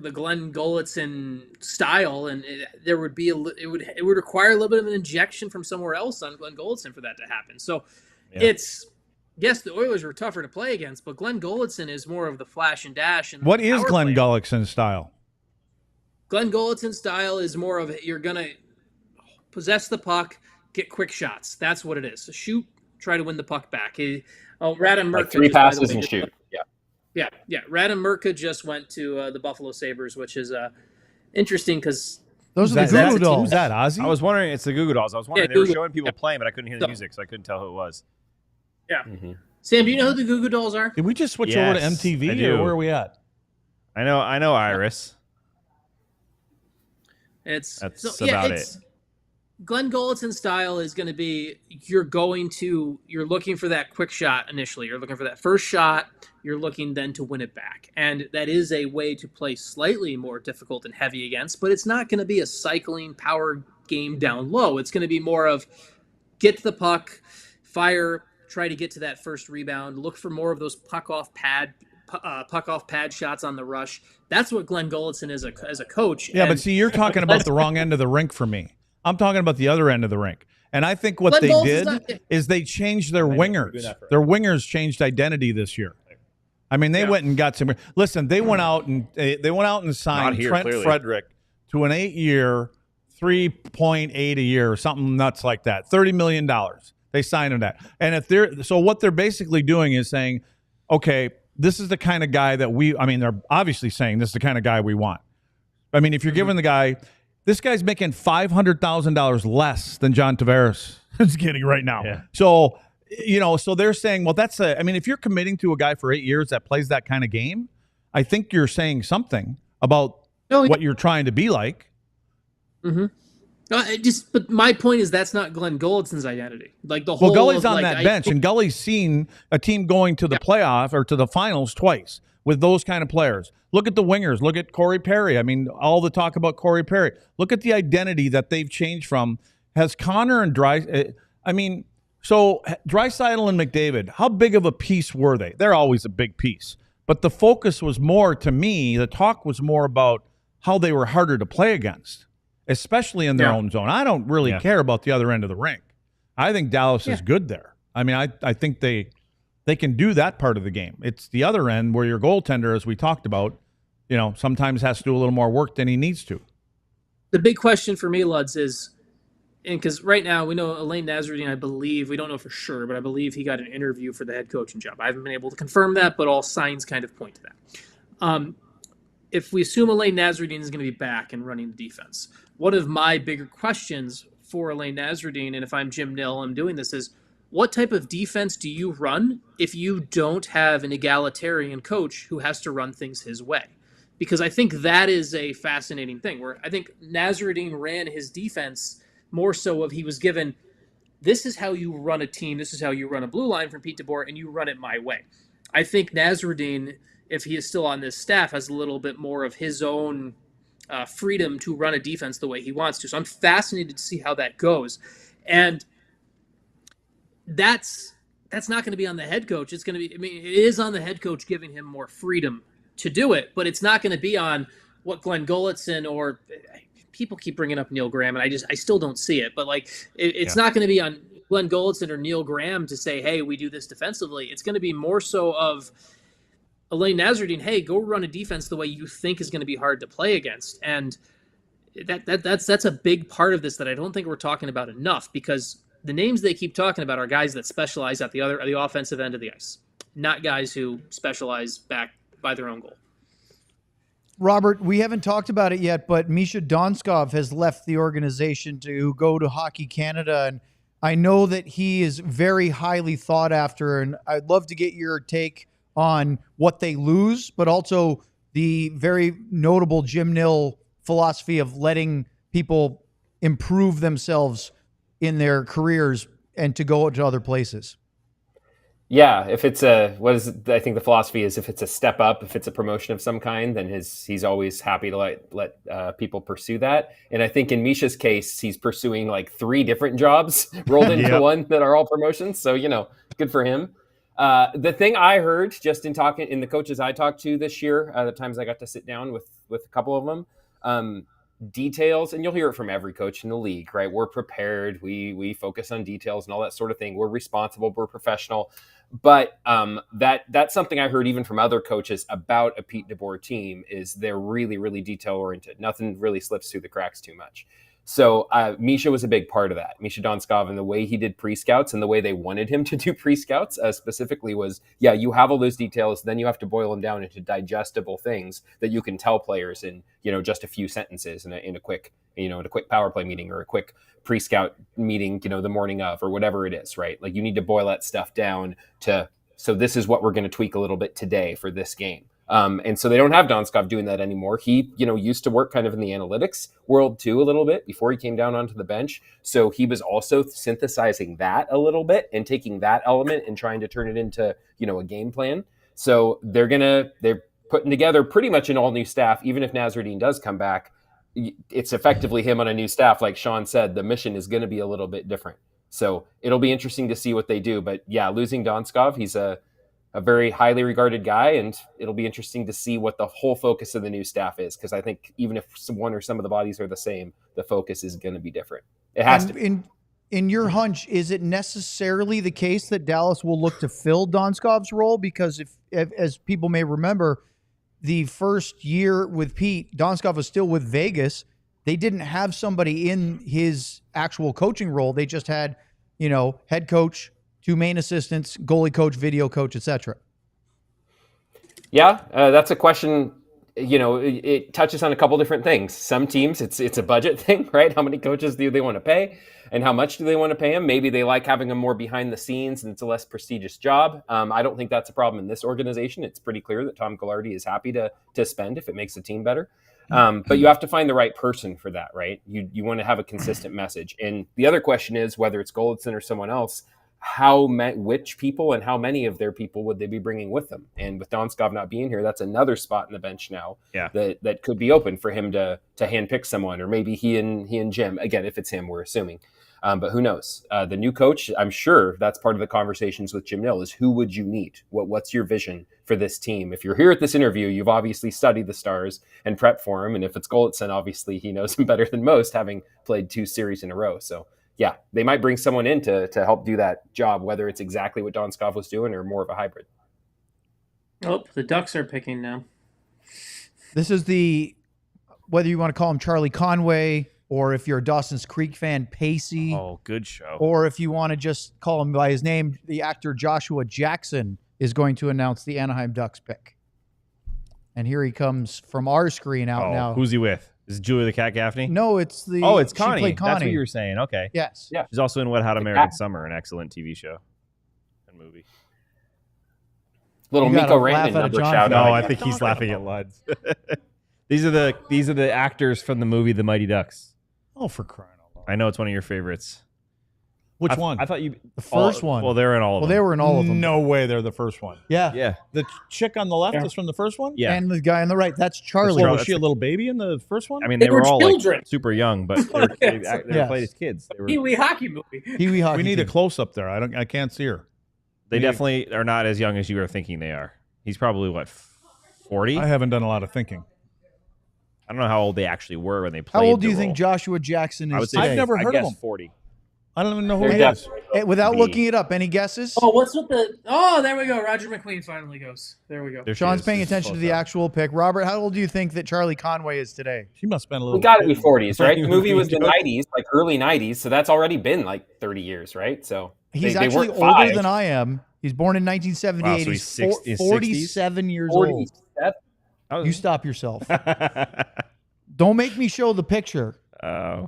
Glenn Golitzin style, and it would require a little bit of an injection from somewhere else on Glenn Golitzin for that to happen. So it's. Yes, the Oilers were tougher to play against, but Glenn Golitzin is more of the flash and dash. And what is Glenn Golitson's style? Glenn Golitson's style is more of you're going to possess the puck, get quick shots. That's what it is. So shoot, try to win the puck back. Radim Murka. Like 3 passes and shoot. Yeah. Radim Murka just went to the Buffalo Sabres, which is interesting because those are the Goo Goo Dolls. Who's that, Ozzy? I was wondering. It's the Goo Goo Dolls. I was wondering. They were showing people playing, but I couldn't hear the music, so I couldn't tell who it was. Yeah. Mm-hmm. Sam, do you know who the Goo Goo Dolls are? Did we just switch over to MTV, or where are we at? I know Iris. That's about it. Glenn Golitson's style is going to be you're looking for that quick shot initially. You're looking for that first shot. You're looking then to win it back. And that is a way to play slightly more difficult and heavy against, but it's not going to be a cycling power game down low. It's going to be more of get to the puck, fire, try to get to that first rebound, look for more of those puck off pad shots on the rush. That's what Glenn Golitzin is as a coach. Yeah, but see, you're talking about the wrong end of the rink for me. I'm talking about the other end of the rink. And I think what they did is they changed their wingers. Their wingers changed identity this year. I mean, they went and got some. Listen, they went out and signed Trent Frederick to an 8-year, $3.8 a year, or something nuts like that. $30 million. They signed him that. And what they're basically doing is saying, okay, this is the kind of guy that they're obviously saying this is the kind of guy we want. I mean, if you're giving the guy, this guy's making $500,000 less than John Tavares is getting right now. Yeah. So, so they're saying, well, if you're committing to a guy for 8 years that plays that kind of game, I think you're saying something about what you're trying to be like. Mm-hmm. But my point is that's not Glenn Golitson's identity. Like the whole. Well, Gully's on that bench, and Gully's seen a team going to the playoff or to the finals twice with those kind of players. Look at the wingers. Look at Corey Perry. I mean, all the talk about Corey Perry. Look at the identity that they've changed from. Has Connor and Draisaitl and McDavid, how big of a piece were they? They're always a big piece. But the focus was more, to me, the talk was more about how they were harder to play against, especially in their own zone. I don't really care about the other end of the rink. I think Dallas is good there. I mean, I think they can do that part of the game. It's the other end where your goaltender, as we talked about, sometimes has to do a little more work than he needs to. The big question for me, Luds, is, and because right now we know Alain Nasreddine, I believe, we don't know for sure, but I believe he got an interview for the head coaching job. I haven't been able to confirm that, but all signs kind of point to that. If we assume Alain Nasreddine is going to be back and running the defense, one of my bigger questions for Alain Nasreddine, and if I'm Jim Nill, I'm doing this, is what type of defense do you run if you don't have an egalitarian coach who has to run things his way? Because I think that is a fascinating thing, where I think Nasreddine ran his defense more so of he was given, this is how you run a team, this is how you run a blue line from Pete DeBoer, and you run it my way. I think Nasreddine, if he is still on this staff, has a little bit more of his own freedom to run a defense the way he wants to. So I'm fascinated to see how that goes. And that's not going to be on the head coach. It's going to be, it is on the head coach giving him more freedom to do it, but it's not going to be on what Glenn Golitzin, or people keep bringing up Neil Graham, and I still don't see it, but it's not going to be on Glenn Golitzin or Neil Graham to say, hey, we do this defensively. It's going to be more so of Alain Nasreddine, hey, go run a defense the way you think is going to be hard to play against. And that's a big part of this that I don't think we're talking about enough, because the names they keep talking about are guys that specialize at the offensive end of the ice, not guys who specialize back by their own goal. Robert, we haven't talked about it yet, but Misha Donskov has left the organization to go to Hockey Canada, and I know that he is very highly thought after, and I'd love to get your take on what they lose, but also the very notable Jim Nill philosophy of letting people improve themselves in their careers and to go to other places. Yeah, if it's I think the philosophy is, if it's a step up, if it's a promotion of some kind, then he's always happy to let people pursue that. And I think in Misha's case, he's pursuing like 3 different jobs rolled into one that are all promotions. So, good for him. The thing I heard just in the coaches I talked to this year, the times I got to sit down with a couple of them, details, and you'll hear it from every coach in the league, right? We're prepared. We focus on details and all that sort of thing. We're responsible. We're professional. But that's something I heard even from other coaches about a Pete DeBoer team, is they're really, really detail oriented. Nothing really slips through the cracks too much. So Misha was a big part of that. Misha Donskov, and the way he did pre-scouts and the way they wanted him to do pre-scouts specifically was, you have all those details, then you have to boil them down into digestible things that you can tell players in, just a few sentences in a quick power play meeting, or a quick pre-scout meeting, the morning of, or whatever it is, right? Like, you need to boil that stuff down so this is what we're going to tweak a little bit today for this game. And so they don't have Donskov doing that anymore. He, used to work kind of in the analytics world too a little bit before he came down onto the bench. So he was also synthesizing that a little bit and taking that element and trying to turn it into, a game plan. So they're putting together pretty much an all new staff. Even if Nasreddine does come back, it's effectively him on a new staff. Like Sean said, the mission is going to be a little bit different. So it'll be interesting to see what they do. But yeah, losing Donskov, he's a very highly regarded guy, and it'll be interesting to see what the whole focus of the new staff is, because I think even if one or some of the bodies are the same, the focus is going to be different. It has to be. In your hunch, is it necessarily the case that Dallas will look to fill Donskov's role? Because if as people may remember, the first year with Pete, Donskov was still with Vegas. They didn't have somebody in his actual coaching role. They just had, head coach, 2 main assistants, goalie coach, video coach, etc. Yeah, that's a question. It touches on a couple different things. Some teams, it's a budget thing, right? How many coaches do they want to pay, and how much do they want to pay them? Maybe they like having them more behind the scenes, and it's a less prestigious job. I don't think that's a problem in this organization. It's pretty clear that Tom Gaglardi is happy to spend if it makes the team better. But you have to find the right person for that, right? You want to have a consistent message. And the other question is, whether it's Golitzin or someone else, which people and how many of their people would they be bringing with them? And with Donskov not being here, that's another spot in the bench now that could be open for him to handpick someone, or maybe he and Jim, again, if it's him, we're assuming. But who knows? The new coach, I'm sure that's part of the conversations with Jim Nill, is who would you need? What's your vision for this team? If you're here at this interview, you've obviously studied the Stars and prepped for him. And if it's Golitzin, obviously he knows him better than most, having played 2 series in a row. So yeah, they might bring someone in to help do that job, whether it's exactly what Don Scoff was doing or more of a hybrid. Oh, the Ducks are picking now. This is whether you want to call him Charlie Conway, or if you're a Dawson's Creek fan, Pacey. Oh, good show. Or if you want to just call him by his name, the actor Joshua Jackson is going to announce the Anaheim Ducks pick. And here he comes from our screen out now. Who's he with? Is it Julia the Cat Gaffney? No, it's the... Oh, it's Connie. She played Connie. That's what you were saying. Okay. Yes. Yeah. She's also in Wet Hot American Summer, an excellent TV show and movie. Little Miko Raymond number shout No, out. I think he's laughing at Luds. These are the actors from the movie The Mighty Ducks. Oh, for crying out loud. I know it's one of your favorites. Which one? I thought you... The first one. Well, they're in all of them. Well, they were in all of them. No way they're the first one. Yeah. Yeah. The chick on the left is from the first one? Yeah. And the guy on the right, that's Charlie. Was she a little baby in the first one? I mean, They they were were all children. like super young, but they played as kids. They were... Pee-wee hockey movie. Pee-wee hockey we need a team. close-up there. I can't see her. They definitely are not as young as you are thinking they are. He's probably, what, 40? I haven't done a lot of thinking. I don't know how old they actually were when they played. How old do you the think role. Joshua Jackson I would is say today? I've never heard I of guess him. 40. I don't even know who They're he is. Without Me. looking it up, any guesses? Oh, what's with the... Oh, there we go. Roger McQueen finally goes. There we go. There she Sean's is. paying This is attention to close the up. actual pick. Robert, how old do you think that Charlie Conway is today? She must have been a little... We got to be 40s, right? The movie was the Joke. 90s, like early 90s, so that's already been like 30 years, right? So He's they actually weren't older five. than I am. He's born in 1978. Wow, so he's he's 60 he's 47 years old. 47? You stop yourself. Don't make me show the picture.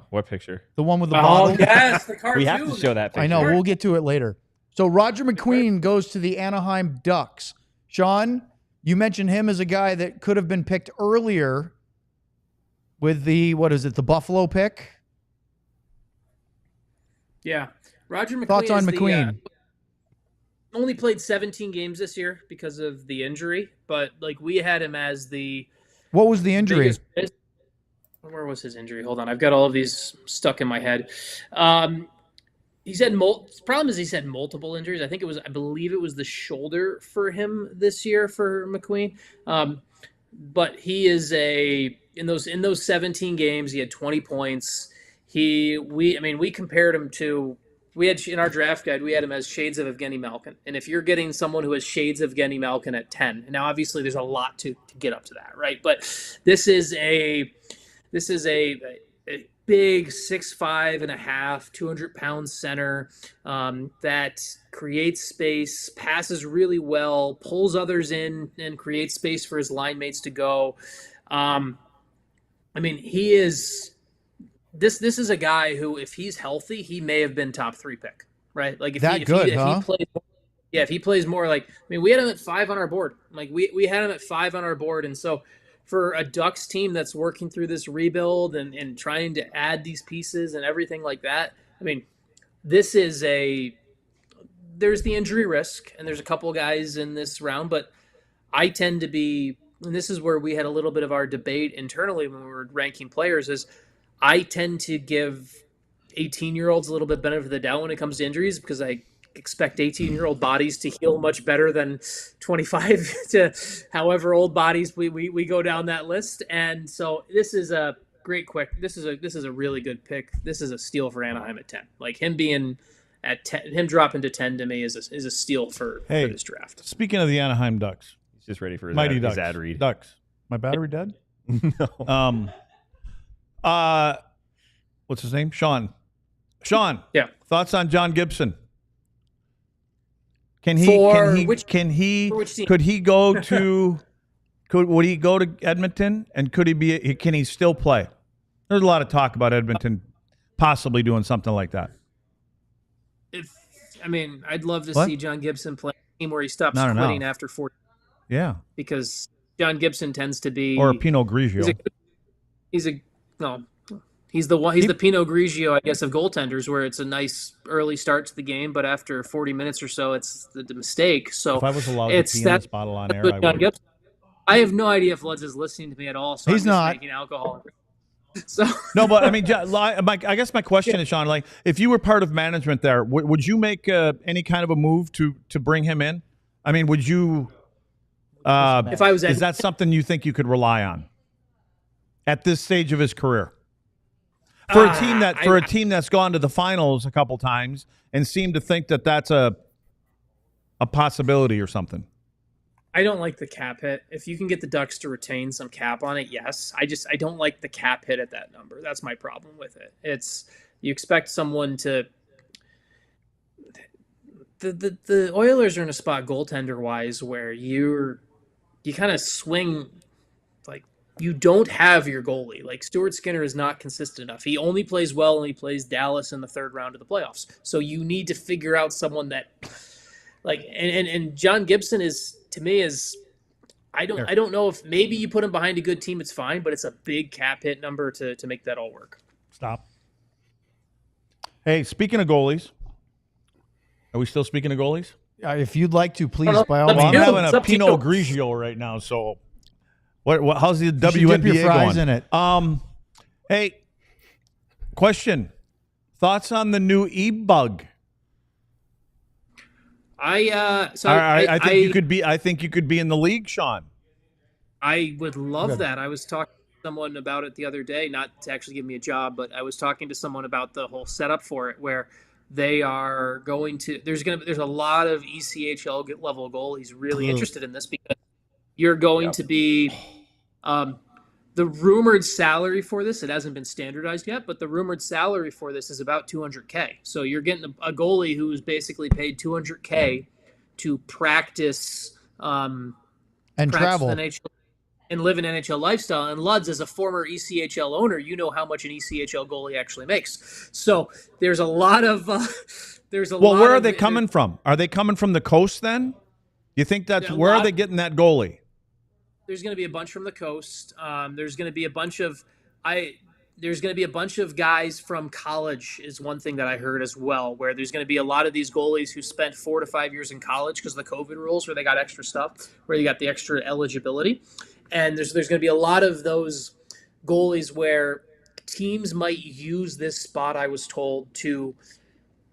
What picture? The one with the Oh, bottle. yes, the cartoon. We have to show that picture. I know. We'll get to it later. So Roger McQueen goes to the Anaheim Ducks. Sean, you mentioned him as a guy that could have been picked earlier with the, the Buffalo pick? Yeah. Roger McQueen. Thoughts on is McQueen? Only played 17 games this year because of the injury, but like we had him as the What was the injury? biggest- Where was his injury? Hold on, I've got all of these stuck in my head. He's had problem is he's had multiple injuries. I believe it was the shoulder for him this year for McQueen. But he is in those 17 games, he had 20 points. We compared him to, we had in our draft guide, we had him as shades of Evgeny Malkin. And if you're getting someone who has shades of Evgeny Malkin at 10, now obviously there's a lot to get up to that, right? But this is a big 6'5.5", 200-pound center that creates space, passes really well, pulls others in, and creates space for his line mates to go. He is this is a guy who, if he's healthy, he may have been top 3 pick, right? Like if he plays. Yeah, if he plays more, we had him at 5 on our board. Like we had him at 5 on our board, and so for a Ducks team that's working through this rebuild and trying to add these pieces and everything like that, this is there's the injury risk, and there's a couple guys in this round, but I tend to be, and this is where we had a little bit of our debate internally when we were ranking players, is I tend to give 18-year-olds a little bit benefit of the doubt when it comes to injuries, because I expect 18-year-old bodies to heal much better than 25 to however old bodies we go down that list. And so this is a great this is a really good pick. This is a steal for Anaheim at 10. Like him being at 10, him dropping to 10 to me is a steal for this draft. Speaking of the Anaheim Ducks, He's just ready for his Mighty ad, Ducks. his ad read. Ducks. My battery dead? No. What's his name? Sean. Yeah. Thoughts on John Gibson? Could he go to would he go to Edmonton, and can he still play? There's a lot of talk about Edmonton possibly doing something like that. I'd love to see John Gibson play a game where he stops quitting after 40. Yeah. Because John Gibson tends to be, or a Pinot Grigio. He's the Pinot Grigio, I guess, of goaltenders, where it's a nice early start to the game, but after 40 minutes or so, it's the mistake. So if I was allowed to pee in this bottle on air, I would. I have no idea if Lutz is listening to me at all. So He's not making alcohol. So no, but I guess my question is, Sean, like, if you were part of management there, would you make any kind of a move to bring him in? Would you? If I was, is that something you think you could rely on at this stage of his career? For a team that's gone to the finals a couple times and seem to think that that's a possibility or something. I don't like the cap hit. If you can get the Ducks to retain some cap on it, yes. I don't like the cap hit at that number. That's my problem with it. It's you expect someone to. The Oilers are in a spot goaltender wise where you kind of swing, like you don't have your goalie. Like Stuart Skinner is not consistent enough. He only plays well when he plays Dallas in the third round of the playoffs. So you need to figure out someone that, like, and John Gibson is. To me, I don't know if maybe you put him behind a good team, it's fine, but it's a big cap hit number to make that all work. Stop. Hey, speaking of goalies, are we still speaking of goalies? If you'd like to, please, by all means. I'm having a Pinot Grigio right now, so what? How's the WNBA dip your fries going? In it. Hey, question: thoughts on the new e-bug? I think you could be in the league, Sean. I would love that. I was talking to someone about it the other day, not to actually give me a job, but I was talking to someone about the whole setup for it, where they are going to. There's a lot of ECHL level goalies really interested in this because you're going to be. The rumored salary for this, it hasn't been standardized yet, but the rumored salary for this is about $200K. So you're getting a goalie who's basically paid $200K to practice and travel NHL and live an NHL lifestyle. And Luds, as a former ECHL owner, you know how much an ECHL goalie actually makes. So there's a lot of where are they coming from? Are they coming from the coast then? You think that's where are they getting that goalie? There's going to be a bunch from the coast. There's going to be a bunch of guys from college is one thing that I heard as well, where there's going to be a lot of these goalies who spent 4 to 5 years in college because of the COVID rules, where they got extra stuff, where you got the extra eligibility. And there's going to be a lot of those goalies where teams might use this spot, I was told, to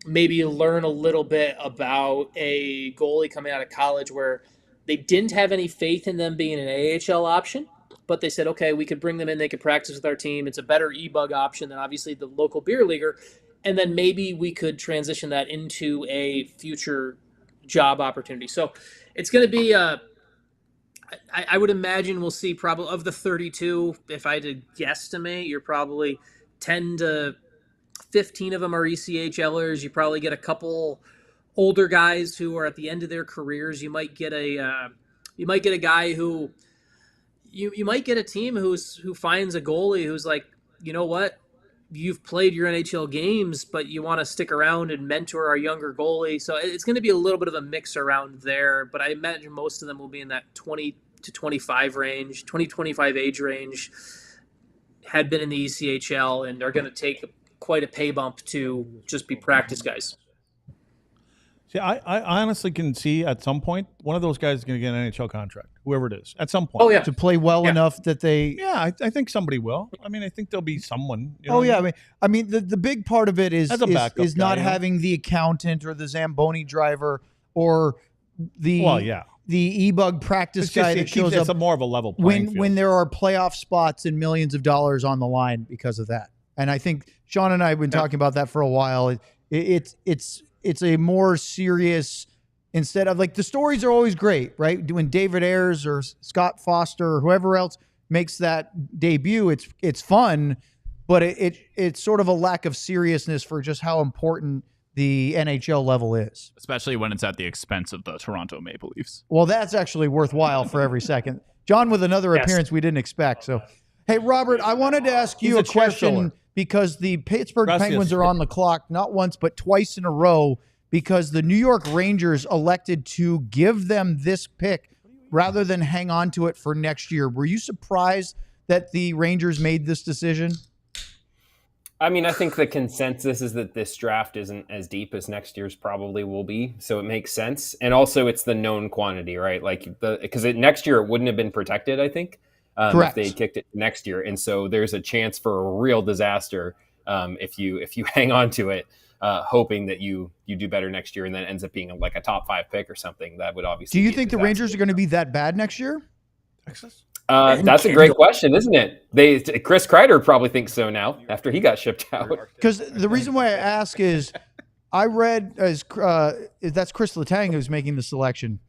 maybe learn a little bit about a goalie coming out of college where they didn't have any faith in them being an AHL option, but they said, okay, we could bring them in. They could practice with our team. It's a better e-bug option than obviously the local beer leaguer. And then maybe we could transition that into a future job opportunity. So it's going to be, I would imagine we'll see probably of the 32, if I had to guesstimate, you're probably 10 to 15 of them are ECHLers. You probably get a couple older guys who are at the end of their careers. You might get a guy who you might get a team who finds a goalie who's like, you know what, you've played your NHL games, but you want to stick around and mentor our younger goalie. So it's going to be a little bit of a mix around there, but I imagine most of them will be in that 20 to 25 range, 20-25 age range, had been in the ECHL and are going to take quite a pay bump to just be practice guys. See, I honestly can see at some point one of those guys is going to get an NHL contract, whoever it is, at some point. Oh, yeah. To play well enough that they. Yeah, I think somebody will. I mean, I think there'll be someone. You know I mean, the big part of it is not having the accountant or the Zamboni driver or the e-bug practice guy that shows up. It's more of a level playing field. When there are playoff spots and millions of dollars on the line because of that. And I think Sean and I have been talking about that for a while. It's a more serious, instead of like the stories are always great, right? When David Ayers or Scott Foster or whoever else makes that debut, it's fun, but it's sort of a lack of seriousness for just how important the NHL level is. Especially when it's at the expense of the Toronto Maple Leafs. Well, that's actually worthwhile for every second. John with another appearance we didn't expect. So, hey, Robert, I wanted to ask you a question because the Pittsburgh Penguins are on the clock not once but twice in a row because the New York Rangers elected to give them this pick rather than hang on to it for next year. Were you surprised that the Rangers made this decision? I mean, I think the consensus is that this draft isn't as deep as next year's probably will be, so it makes sense. And also, it's the known quantity, right? Like because next year it wouldn't have been protected, I think, if they kicked it next year. And so there's a chance for a real disaster if you hang on to it, hoping that you do better next year, and then it ends up being like a top 5 pick or something. That would obviously. Do you think the Rangers are going to be that bad next year? Texas? That's a great question, isn't it? Chris Kreider probably thinks so now after he got shipped out. Because the reason why I ask is I read as that's Chris Letang who's making the selection.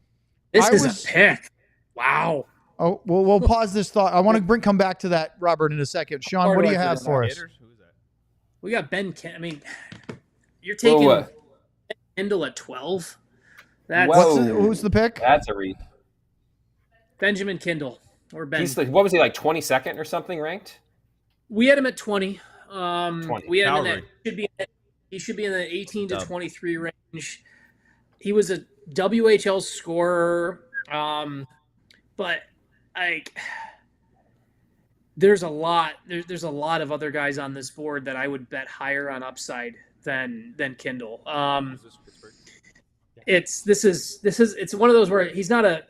This is a pick. Wow. Oh, we'll pause this thought. I want to come back to that, Robert, in a second. Sean, what do you have for us? We got Ben. I mean, you're taking Kendall at 12. Who's the pick? That's a reach. Benjamin Kindle or Ben. What was he, like 22nd or something ranked? We had him at 20. 20. We had him at he should be in the 18 to 23 range. He was a WHL scorer, but there's a lot of other guys on this board that I would bet higher on upside than Kindle. It's one of those where he's not a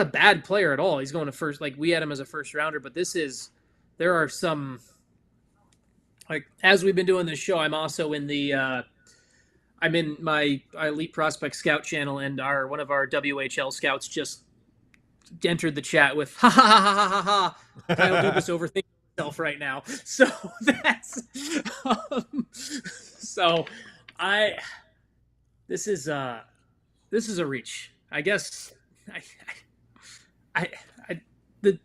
bad player at all. He's going to first, like we had him as a first rounder, but there are some, like, as we've been doing this show, I'm also in I'm in my Elite Prospect Scout channel, and one of our WHL scouts just entered the chat with ha ha ha ha ha ha. Kyle Dubas overthinking himself right now. So that's this is a reach. I guess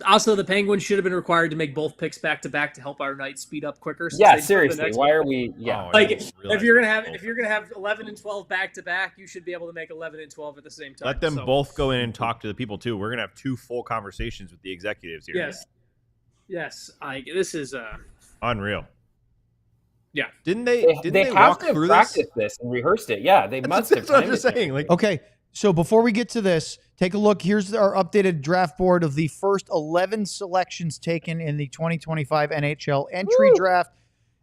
also the Penguins should have been required to make both picks back to back to help our Knights speed up quicker. Yeah, seriously. Why are we? Yeah, if you're gonna have 11 and 12 back to back, you should be able to make 11 and 12 at the same time. Let them both go in and talk to the people too. We're gonna have 2 full conversations with the executives here. Yes. This is unreal. Yeah. Didn't they have walk to through practice this and rehearsed it? Yeah, they must have. That's what I'm just saying. Like, okay. So before we get to this, take a look. Here's our updated draft board of the first 11 selections taken in the 2025 NHL Entry Draft.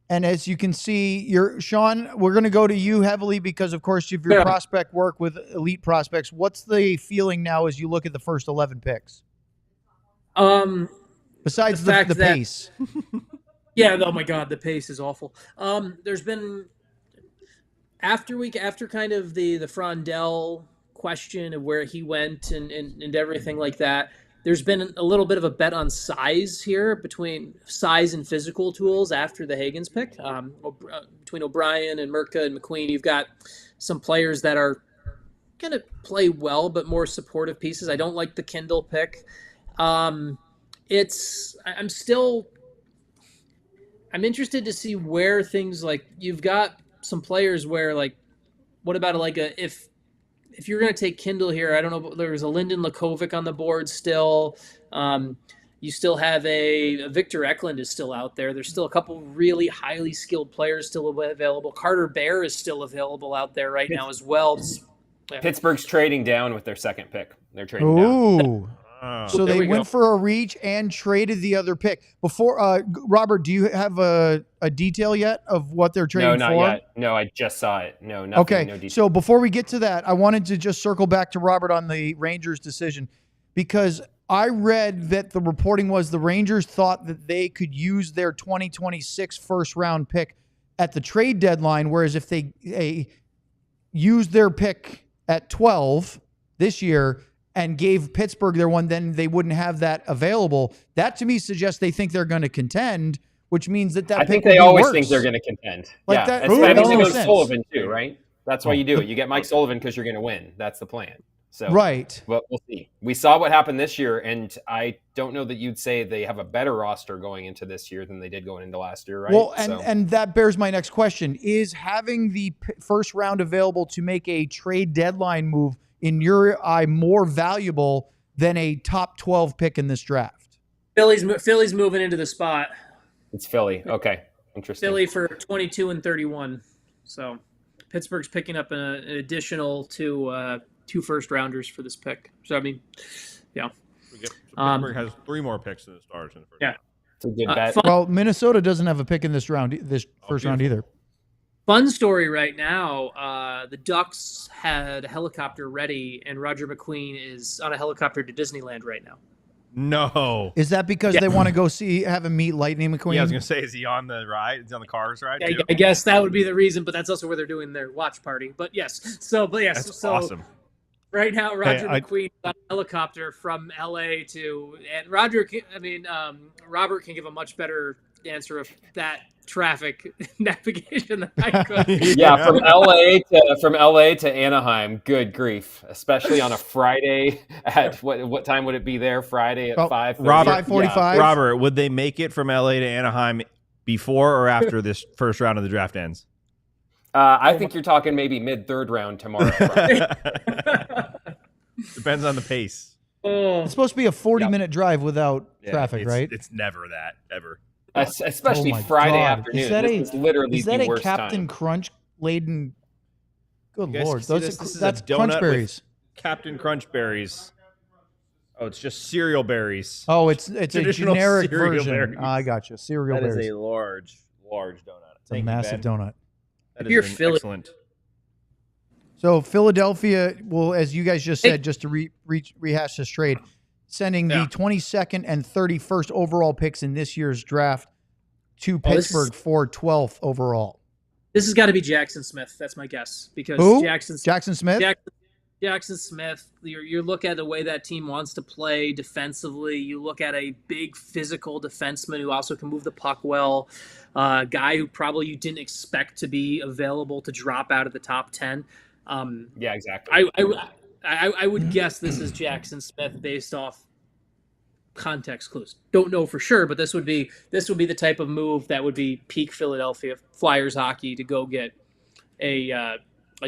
And as you can see, Sean, we're going to go to you heavily because, of course, of your prospect work with elite prospects. What's the feeling now as you look at the first 11 picks? Besides the pace. Yeah, oh my God, the pace is awful. There's been after kind of the Frondell question of where he went and everything like that, there's been a little bit of a bet on size here, between size and physical tools after the Hagen's pick. Between O'Brien and Merca and McQueen, you've got some players that are going to play well, but more supportive pieces. I don't like the Kindle pick. I'm interested to see where things, like, you've got some players where, like, what about if you're going to take Kindle here, I don't know, there's a Lyndon Lakovic on the board still. You still have a Victor Eklund is still out there. There's still a couple really highly skilled players still available. Carter Bear is still available out there right now as well. Pittsburgh's trading down with their second pick. They're trading down. So they went for a reach and traded the other pick. Before, Robert, do you have a detail yet of what they're trading for? No, not yet. No, I just saw it. No, nothing. Okay, no detail. So before we get to that, I wanted to just circle back to Robert on the Rangers decision, because I read that the reporting was the Rangers thought that they could use their 2026 first-round pick at the trade deadline, whereas if they used their pick at 12 this year and gave Pittsburgh their one, then they wouldn't have that available. That to me suggests they think they're going to contend, which means that I pick think they always think they're going to contend. Like that makes goes sense. Sullivan too, right? That's why you do it. You get Mike Sullivan because you're going to win. That's the plan. So right. But we'll see. We saw what happened this year, and I don't know that you'd say they have a better roster going into this year than they did going into last year, right? Well, and that bears my next question. Is having the first round available to make a trade deadline move, in your eye, more valuable than a top 12 pick in this draft? Philly's moving into the spot. It's Philly. Okay. Interesting. Philly for 22 and 31. So Pittsburgh's picking up an additional two first rounders for this pick. So, I mean, yeah. Pittsburgh has 3 more picks than the Stars in the first round. It's a good bet. Well, Minnesota doesn't have a pick in this round, first round either. Fun story right now. The Ducks had a helicopter ready, and Roger McQueen is on a helicopter to Disneyland right now. No. Is that because they want to go have him meet Lightning McQueen? Yeah, I was going to say, is he on the ride? Is he on the Cars ride too? I guess that would be the reason, but that's also where they're doing their watch party. But yes. That's awesome. Right now, Roger McQueen on a helicopter from LA to, and Robert can give a much better answer of that traffic navigation than I could. Yeah, from LA to Anaheim. Good grief, especially on a Friday at what time would it be there? Friday at 5:30. 5:45. Robert, would they make it from LA to Anaheim before or after this first round of the draft ends? I think you're talking maybe mid-third round tomorrow. Depends on the pace. It's supposed to be a 40-minute drive without traffic, right? It's never that, ever. Especially Friday afternoon. Is that a Captain Crunch laden? Good Lord. That's donut Crunch berries. Captain Crunch berries. Oh, it's just cereal berries. Oh, it's a generic version. Berries. I got you. Cereal berries. That is a large donut. It's a massive donut. You're excellent. So Philadelphia will, as you guys just said, just to rehash this trade, sending the 22nd and 31st overall picks in this year's draft to Pittsburgh for 12th overall. This has got to be Jackson Smith. That's my guess. Because who? Jackson Smith? Jackson Smith, you look at the way that team wants to play defensively. You look at a big physical defenseman who also can move the puck well. Guy who probably you didn't expect to be available to drop out of the top 10. Yeah, exactly. I would guess this is Jackson Smith based off context clues. Don't know for sure, but this would be the type of move that would be peak Philadelphia Flyers hockey to go get a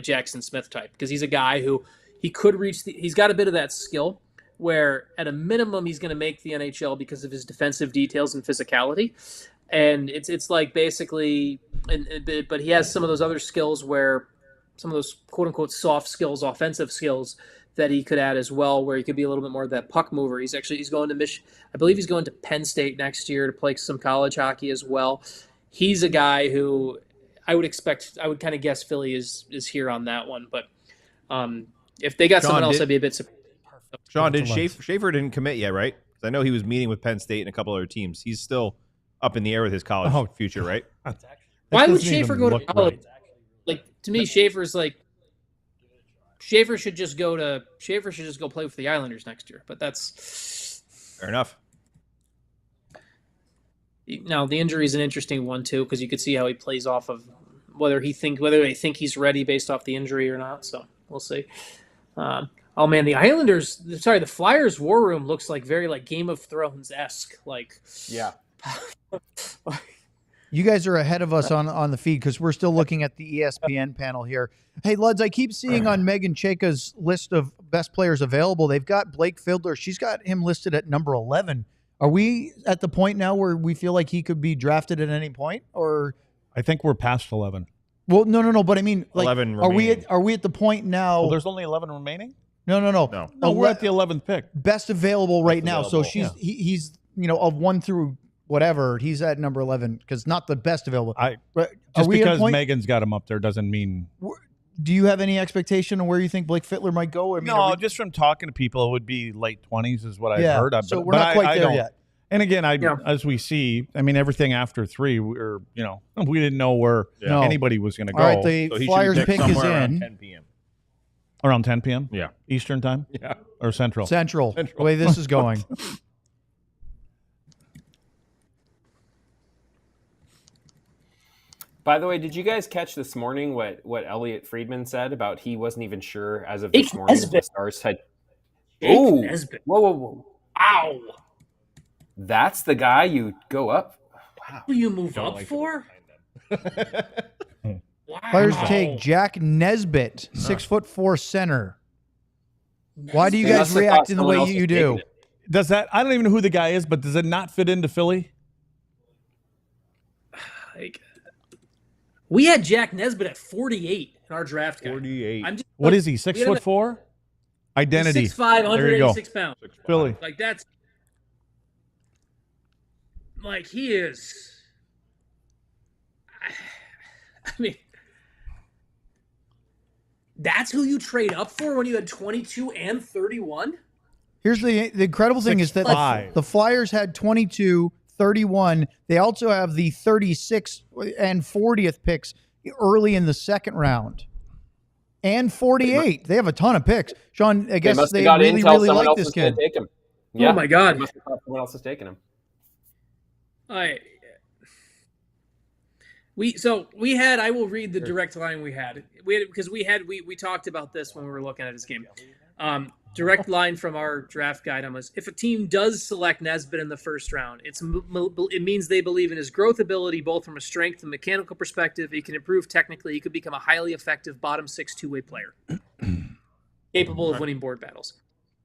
Jackson Smith type, because he's a guy who he could reach. He's got a bit of that skill where at a minimum he's going to make the NHL because of his defensive details and physicality. And it's like basically, but he has some of those other skills where some of those quote unquote soft skills, offensive skills that he could add as well, where he could be a little bit more of that puck mover. He's going to I believe he's going to Penn State next year to play some college hockey as well. He's a guy who I would kind of guess Philly is here on that one. But if they got someone else, I'd be a bit surprised. Sean, Schaefer didn't commit yet, right? Because I know he was meeting with Penn State and a couple other teams. He's still up in the air with his college future, right? Why would Schaefer go to college? Right. Like, to me, Schaefer should just go play with the Islanders next year. But that's fair enough. Now, the injury is an interesting one too, because you could see how he plays off of whether they think he's ready based off the injury or not. So we'll see. Oh man, the Flyers war room looks like very like Game of Thrones-esque. Like, yeah. You guys are ahead of us on the feed because we're still looking at the ESPN panel here. Hey, Luds, I keep seeing on Megan Chayka's list of best players available, they've got Blake Fiedler. She's got him listed at number 11. Are we at the point now where we feel like he could be drafted at any point? Or I think we're past 11. Well, no. But I mean, like, 11 are we at the point now? Well, there's only 11 remaining. No. We're at the 11th pick. Best available right now. So he's of 1 through whatever, he's at number 11 because not the best available. Just because Megan's got him up there doesn't mean. Do you have any expectation of where you think Blake Fiedler might go? I mean, just from talking to people, it would be late 20s is what I've heard. So we're not quite there yet. And again, as we see, I mean, everything after 3, we didn't know where anybody was going to go. All right, the Flyers pick is in 10 p.m. Around 10 p.m. Yeah, Eastern time. Yeah, or Central. The way this is going. By the way, did you guys catch this morning what Elliot Friedman said about he wasn't even sure as of this morning if the Stars had... Oh, whoa. Ow. That's the guy you go up? Wow. Who you move up for? Wow. Flyers take Jack Nesbitt, 6'4" center. Why do you guys react in the way you do? Does that... I don't even know who the guy is, but does it not fit into Philly? We had Jack Nesbitt at 48 in our draft guide. 48. What is he, 6'4"? Identity. 6'5", 186 pounds. Philly. Like, that's... Like, he is... I mean... That's who you trade up for when you had 22 and 31? Here's the incredible thing is that the Flyers had 22, 31. They also have the 36th and 40th picks early in the second round. and 48. They have a ton of picks. Sean, I guess they really like this kid. Yeah. Oh my God! Someone else is taking him. I will read the direct line we had because we talked about this when we were looking at his game. Direct line from our draft guide was: if a team does select Nesbitt in the first round, it means they believe in his growth ability, both from a strength and mechanical perspective. He can improve technically. He could become a highly effective bottom six two-way player, capable of winning board battles.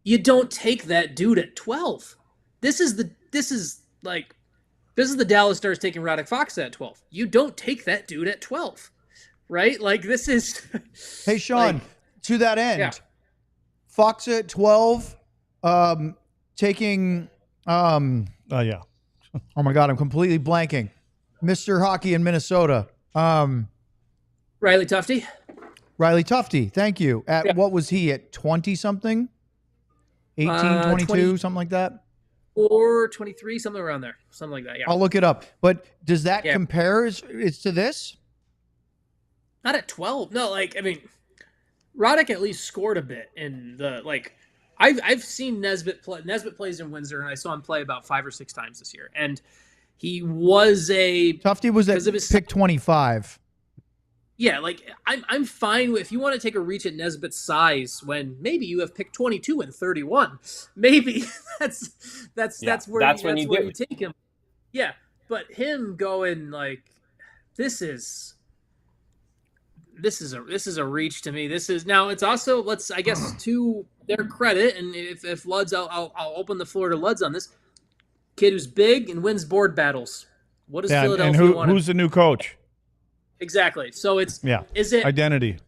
You don't take that dude at 12. This is the Dallas Stars taking Radek Fox at 12. You don't take that dude at 12, right? Like this is. Hey Sean, to that end. Yeah. Fox at 12, taking. Oh yeah. Oh my God, I'm completely blanking. Mr. Hockey in Minnesota. Riley Tufte. Riley Tufte, thank you. What was he at 20 something? 18, 22, something like that. Or 23, something around there, something like that. Yeah, I'll look it up. But does that compare? It's to this? Not at 12. No, Radek at least scored a bit in the I've seen Nesbitt play. Nesbitt plays in Windsor, and I saw him play about 5 or 6 times this year. And he was Tufte was at pick 25. Yeah, I'm fine with if you want to take a reach at Nesbitt's size when maybe you have pick 22 and 31. Maybe that's where you take him. Yeah, but him going this is a reach to me. This is now. It's also to their credit, and if Luds, I'll open the floor to Luds on this kid who's big and wins board battles. What does Philadelphia want? Who's the new coach? Exactly. So is it identity?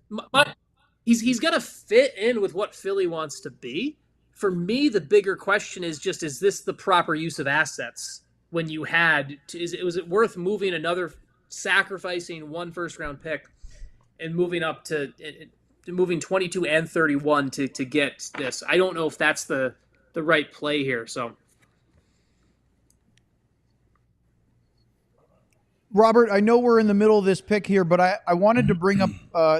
He's got to fit in with what Philly wants to be. For me, the bigger question is is this the proper use of assets? When you was it worth sacrificing one first round pick and moving up to moving 22 and 31 to get this? I don't know if that's the right play here. So. Robert, I know we're in the middle of this pick here, but I wanted to bring up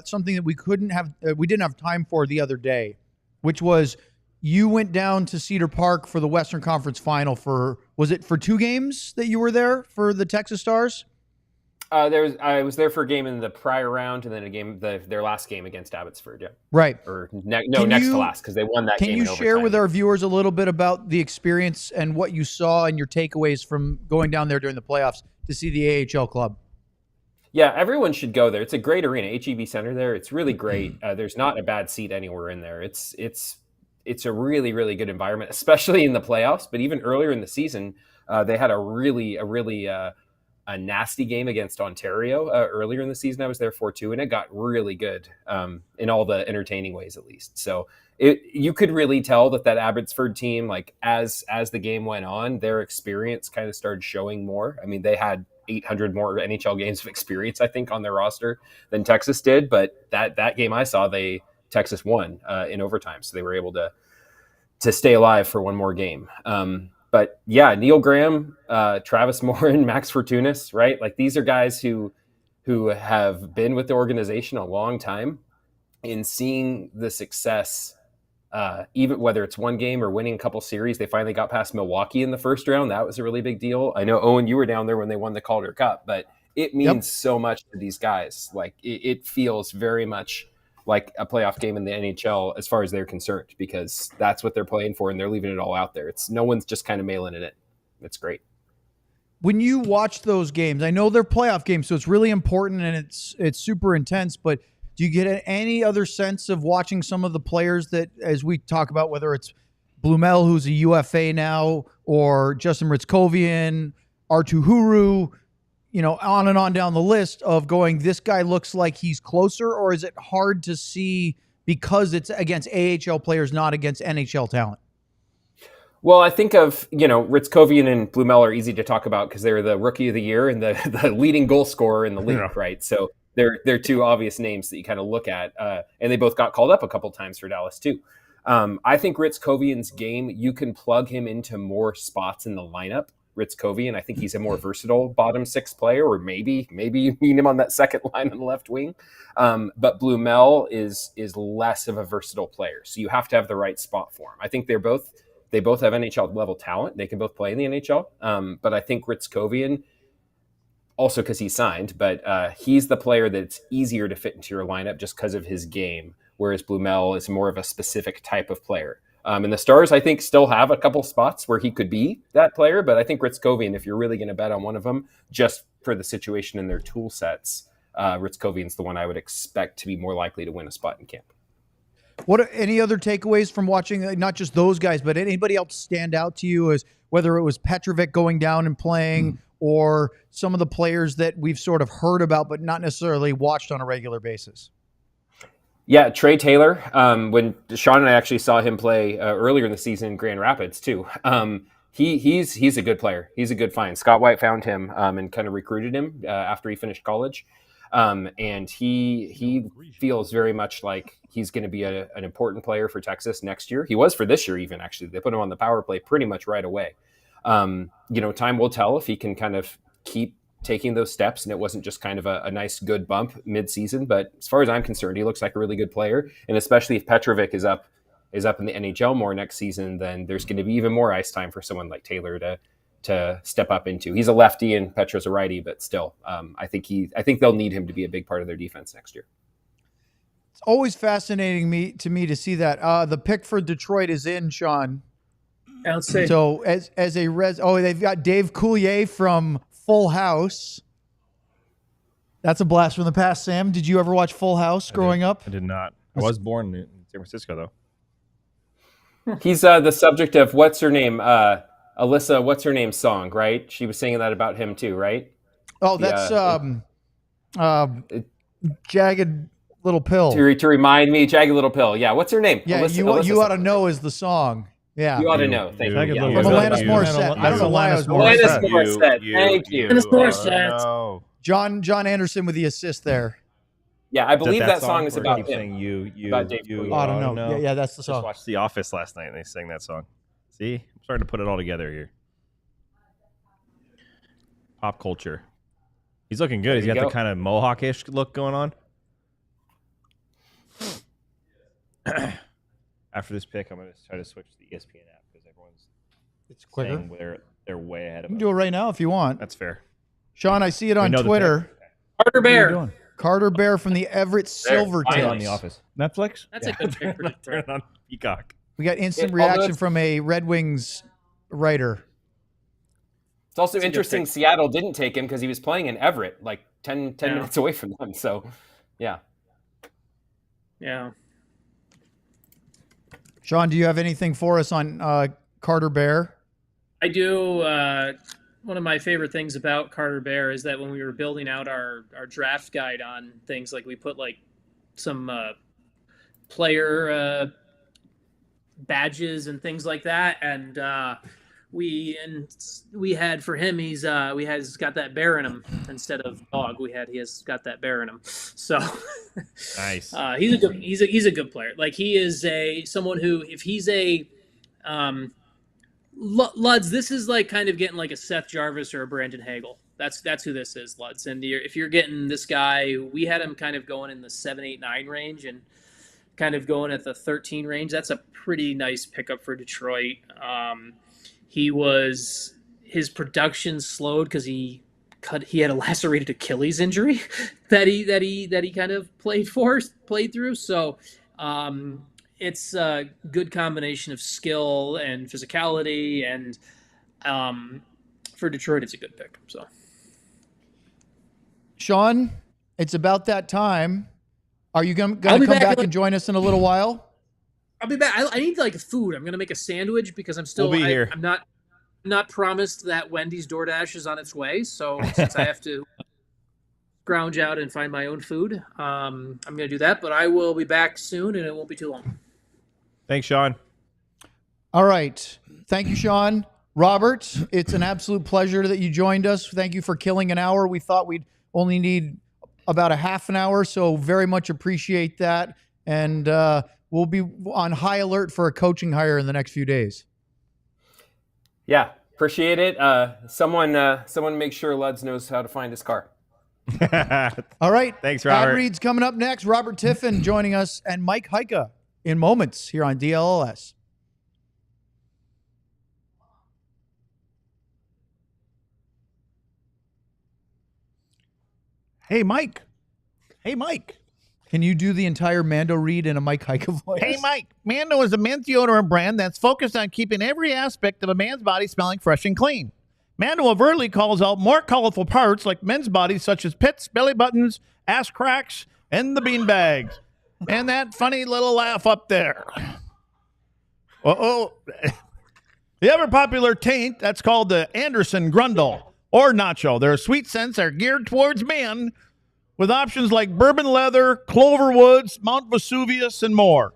something that we didn't have time for the other day, which was you went down to Cedar Park for the Western Conference Final was it for 2 games that you were there for the Texas Stars? I was there for a game in the prior round, and then a game their last game against Abbotsford. Yeah, right. Or next to last because they won that game. Can you share with our viewers a little bit about the experience and what you saw and your takeaways from going down there during the playoffs to see the AHL club? Yeah, everyone should go there. It's a great arena, HEB Center there. It's really great. There's not a bad seat anywhere in there. It's a really, really good environment, especially in the playoffs. But even earlier in the season, they had a really nasty game against Ontario earlier in the season. I was there for too, and it got really good in all the entertaining ways, at least. So you could really tell that Abbotsford team, as the game went on, their experience kind of started showing more. I mean, they had 800 more NHL games of experience, I think, on their roster than Texas did. But that game I saw, Texas won in overtime, so they were able to stay alive for one more game. But yeah, Neil Graham, Travis Morin, Max Fortunas, right? These are guys who have been with the organization a long time, and seeing the success, even whether it's one game or winning a couple series. They finally got past Milwaukee in the first round. That was a really big deal. I know, Owen, you were down there when they won the Calder Cup, but it means so much to these guys. It feels very much like a playoff game in the NHL as far as they're concerned, because that's what they're playing for, and they're leaving it all out there. No one's just kind of mailing it in. It's great. When you watch those games, I know they're playoff games, so it's really important and it's super intense, but do you get any other sense of watching some of the players that, as we talk about, whether it's Blumel, who's a UFA now, or Justin Ritzkovian, Artu Huru, on and on down the list of going, this guy looks like he's closer, or is it hard to see because it's against AHL players, not against NHL talent? Well, I think of, Ritzkovian and Blumel are easy to talk about because they're the rookie of the year and the leading goal scorer in the league, right? So they're 2 obvious names that you kind of look at. And they both got called up a couple times for Dallas too. I think Ritzkovian's game, you can plug him into more spots in the lineup Ritzkovian. I think he's a more versatile bottom six player, or maybe you need him on that second line on the left wing. But Blumel is less of a versatile player, so you have to have the right spot for him. I think they both have NHL level talent. They can both play in the NHL. But I think Ritzkovian, also because he's signed, but he's the player that's easier to fit into your lineup just because of his game, whereas Blumel is more of a specific type of player. And the Stars, I think, still have a couple spots where he could be that player, but I think Ritzkovian, if you're really going to bet on one of them, just for the situation in their tool sets, Ritzkovian's the one I would expect to be more likely to win a spot in camp. What are any other takeaways from watching, not just those guys, but anybody else stand out to you, as whether it was Petrovic going down and playing or some of the players that we've sort of heard about but not necessarily watched on a regular basis? Yeah, Trey Taylor. When Sean and I actually saw him play earlier in the season in Grand Rapids too. He's a good player. He's a good find. Scott White found him and kind of recruited him after he finished college. And he feels very much like he's going to be an important player for Texas next year. He was for this year even, actually. They put him on the power play pretty much right away. Time will tell if he can kind of keep taking those steps, and it wasn't just kind of a nice good bump mid-season. But as far as I'm concerned, he looks like a really good player, and especially if Petrovic is up in the NHL more next season, then there's going to be even more ice time for someone like Taylor to step up into. He's a lefty and Petro's a righty, but still, I think they'll need him to be a big part of their defense next year. It's always fascinating to me to see that the pick for Detroit is in, Sean. I'll say. So they've got Dave Coulier from Full House. That's a blast from the past. Sam, did you ever watch Full House growing up? I did not. I was born in San Francisco, though. He's the subject of what's her name, Alyssa. What's her name? Song, right? She was singing that about him too, right? Oh, that's Jagged Little Pill. To remind me, Jagged Little Pill. Yeah, what's her name? Yeah, Alyssa you ought to know is the song. Yeah, you ought to know. Thank you. Alanis Morissette. I don't know why I was Alanis Morissette. Thank you. Alanis Morissette. No. John Anderson with the assist there. Yeah, I believe that song is about him. About Dave you. I don't know. Yeah, that's the song. Just watched The Office last night and they sang that song. See, I'm starting to put it all together here. Pop culture. He's looking good. He's got the kind of mohawk-ish look going on. After this pick, I'm going to try to switch to the ESPN app because everyone's saying they're way ahead of us. You can do it right now if you want. That's fair. Sean, I see it on Twitter. Carter Bear. Carter Bear from the Everett Silvertips. On The Office. Netflix? That's a good pick. Turn it on Peacock. We got instant reaction from a Red Wings writer. It's also interesting Seattle didn't take him because he was playing in Everett, like 10 minutes away from them. So, yeah. Yeah. Sean, do you have anything for us on Carter Bear? I do. One of my favorite things about Carter Bear is that when we were building out our draft guide on things, like we put like some player badges and things like that, and we had for him he's got that bear in him instead of dog. He has got that bear in him. So nice. He's a good player. Like he is someone who, if he's a Luds, this is like kind of getting like a Seth Jarvis or a Brandon Hagel. That's who this is, Luds. And if you're getting this guy, we had him kind of going in the 7, 8, 9 range and kind of going at the 13 range. That's a pretty nice pickup for Detroit. His production slowed because he had a lacerated Achilles injury that he kind of played through. So it's a good combination of skill and physicality, and for Detroit, it's a good pick. So, Sean, it's about that time. Are you going to come back and join us in a little while? I'll be back. I need like food. I'm going to make a sandwich because I'm still. We'll be here. I'm not promised that Wendy's DoorDash is on its way. So since I have to scrounge out and find my own food, I'm going to do that. But I will be back soon, and it won't be too long. Thanks, Sean. All right. Thank you, Sean. Robert, it's an absolute pleasure that you joined us. Thank you for killing an hour. We thought we'd only need about a half an hour, so very much appreciate that. And we'll be on high alert for a coaching hire in the next few days. Yeah. Appreciate it. Someone make sure Luds knows how to find his car. All right. Thanks, Robert. Ad reads coming up next. Robert Tiffin joining us and Mike Heika in moments here on DLLS. Hey, Mike. Hey, Mike. Can you do the entire Mando read in a Mike Heika voice? Hey, Mike. Mando is a men's deodorant brand that's focused on keeping every aspect of a man's body smelling fresh and clean. Mando overtly calls out more colorful parts like men's bodies such as pits, belly buttons, ass cracks, and the bean bags. And that funny little laugh up there. Uh-oh. The ever-popular taint, that's called the Anderson Grundle or Nacho. Their sweet scents are geared towards men with options like bourbon leather, clover woods, Mount Vesuvius, and more.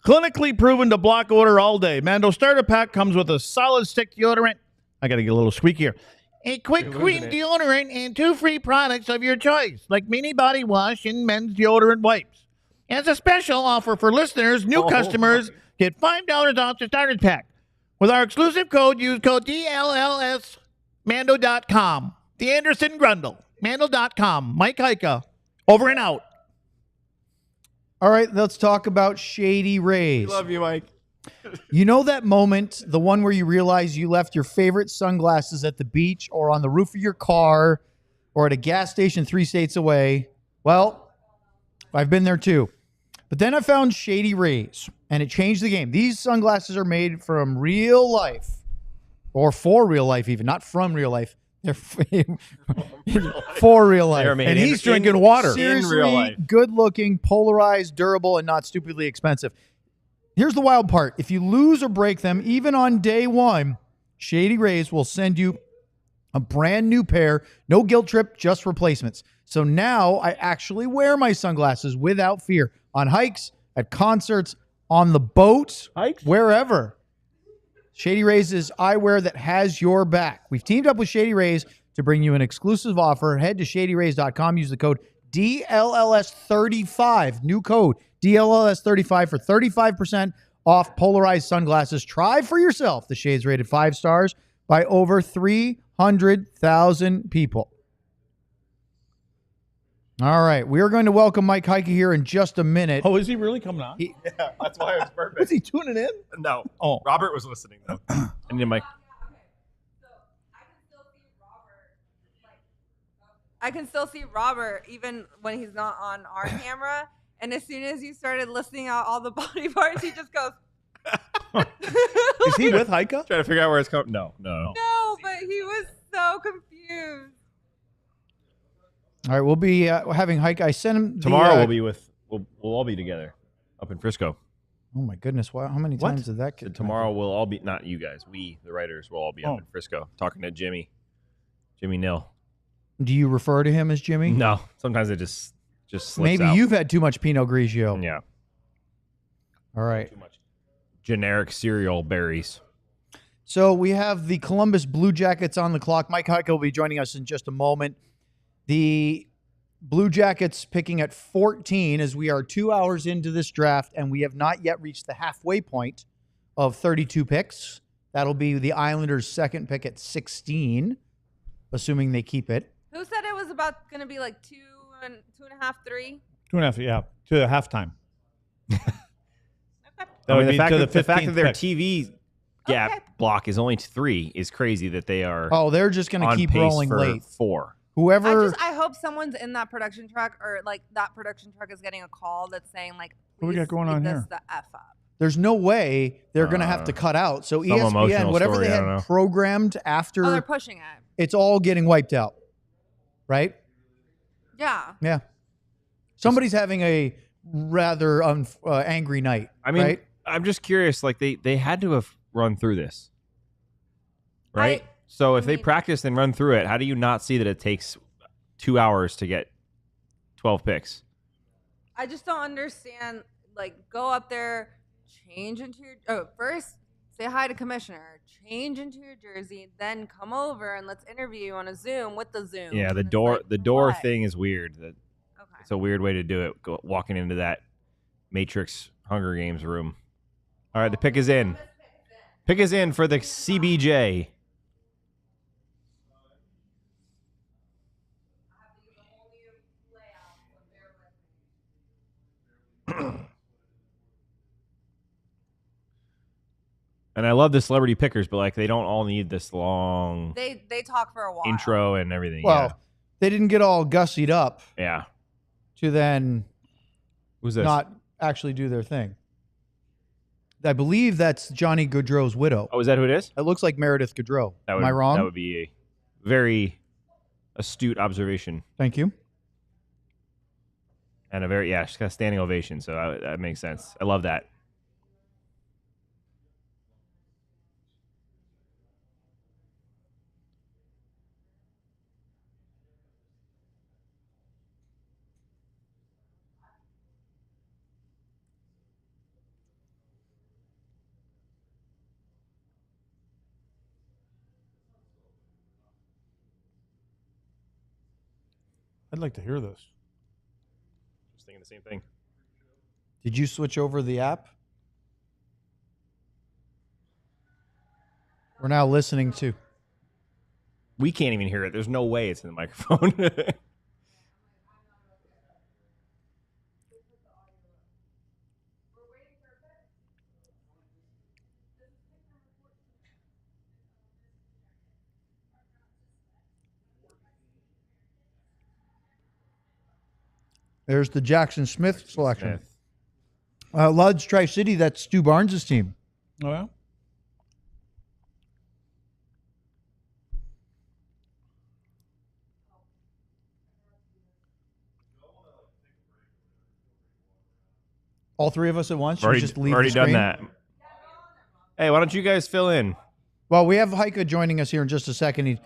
Clinically proven to block odor all day. Mando Starter Pack comes with a solid stick deodorant. I got to get a little squeak here. A quick clean deodorant and 2 free products of your choice, like mini body wash and men's deodorant wipes. As a special offer for listeners, new customers get $5 off the starter pack. With our exclusive code, use code DLLS Mando.com. The Anderson Grundle. Mando.com. Mike Heika. Over and out. All right, let's talk about Shady Rays. Love you, Mike. You know that moment, the one where you realize you left your favorite sunglasses at the beach or on the roof of your car or at a gas station 3 states away? Well, I've been there too. But then I found Shady Rays, and it changed the game. These sunglasses are made from real life, or for real life even, not from real life. They're for real life. And he's drinking water. Seriously, in real life. Good-looking, polarized, durable, and not stupidly expensive. Here's the wild part. If you lose or break them, even on day one, Shady Rays will send you a brand new pair. No guilt trip, just replacements. So now I actually wear my sunglasses without fear on hikes, at concerts, on the boat, wherever. Shady Rays is eyewear that has your back. We've teamed up with Shady Rays to bring you an exclusive offer. Head to shadyrays.com. Use the code DLLS35. New code DLLS35 for 35% off polarized sunglasses. Try for yourself. The shades rated 5 stars by over 300,000 people. All right. We are going to welcome Mike Heika here in just a minute. Oh, is he really coming on? Yeah, that's why it was perfect. Was he tuning in? No. Oh. Robert was listening, though. I need a mic. I can still see Robert even when he's not on our camera. And as soon as you started listing out all the body parts, he just goes. Is he with Heika? Trying to figure out where it's coming. No. No, but he was so confused. All right, we'll be having Heika. I sent him tomorrow. We'll all be together up in Frisco. Oh my goodness! Wow, how many times did that get? Tomorrow we'll all be, not you guys, we the writers will all be up in Frisco talking to Jimmy Nill. Do you refer to him as Jimmy? No, sometimes it just slips Maybe out. You've had too much Pinot Grigio. Yeah. All right. Too much generic cereal berries. So we have the Columbus Blue Jackets on the clock. Mike Heika will be joining us in just a moment. The Blue Jackets picking at 14 as we are 2 hours into this draft, and we have not yet reached the halfway point of 32 picks. That'll be the Islanders' second pick at 16, assuming they keep it. Who said it was about going to be like 2.5, 3? 2.5, yeah, to the halftime. The fact that their TV gap block is only 3 is crazy that they are. Oh, they're just going to keep rolling late. 4. Whoever. I hope someone's in that production truck, or like that production truck is getting a call that's saying like, what we got going on here? The F up. There's no way they're going to have to cut out. So ESPN, whatever they had programmed after, they're pushing it. It's all getting wiped out, right? Yeah. Yeah. Somebody's having a rather angry night. I mean, right? I'm just curious. Like they had to have run through this, right? So if they practice and run through it, how do you not see that it takes 2 hours to get 12 picks? I just don't understand. Like, go up there, change into your first say hi to commissioner, change into your jersey, then come over and let's interview you on a Zoom with the Zoom. Yeah, the door thing is weird. It's a weird way to do it. Walking into that Matrix Hunger Games room. All right, the pick is in. Pick is in for the CBJ. And I love the celebrity pickers, but like they don't all need this long They talk for a while. intro and everything. Well, they didn't get all gussied up yeah. to then Who's this? not actually do their thing. I believe that's Johnny Gaudreau's widow. Oh, is that who it is? It looks like Meredith Gaudreau. Am I wrong? That would be a very astute observation. Thank you. And she's got a standing ovation, so that makes sense. I love that. I'd like to hear this. Just thinking the same thing. Did you switch over the app? We're now listening to. We can't even hear it. There's no way it's in the microphone. There's the Jackson Smith selection. Lud's Tri-City, that's Stu Barnes' team. Oh, yeah? All three of us at once? Already, just leave already the done screen? that. Hey, why don't you guys fill in? Well, we have Heika joining us here in just a second.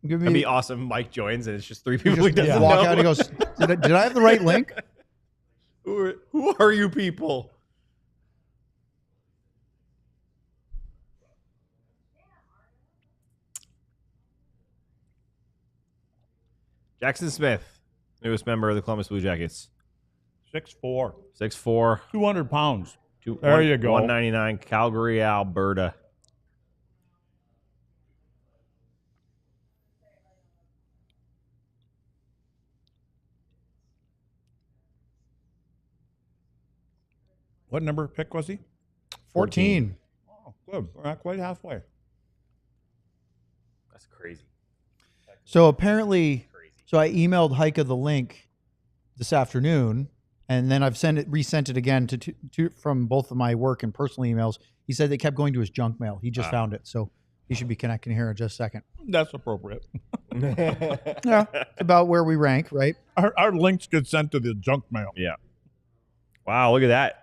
That'd be awesome. Mike joins, and it's just three people. He doesn't walk know. out. He goes, "Did I have the right link?" Who are you people? Jackson Smith, newest member of the Columbus Blue Jackets. 6'4". 6'4". 200 pounds. You go. 199, Calgary, Alberta. What number pick was he? 14. Oh, good. We're not quite halfway. That's crazy. So apparently, I emailed Heika the link this afternoon, and then I've resent it again to from both of my work and personal emails. He said they kept going to his junk mail. He just found it, so he should be connecting here in just a second. That's appropriate. Yeah, about where we rank, right? Our links get sent to the junk mail. Yeah. Wow, look at that.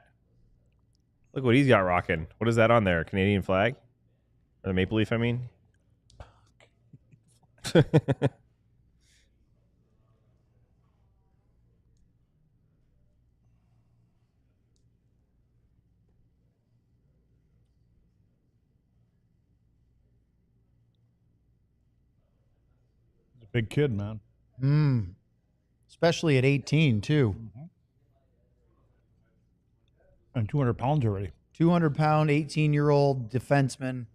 Look what he's got rocking. What is that on there? Canadian flag? Or the maple leaf, I mean? He's a big kid, man. Especially at 18, too. Mm-hmm. And 200 pounds already. 200-pound, 18-year-old defenseman.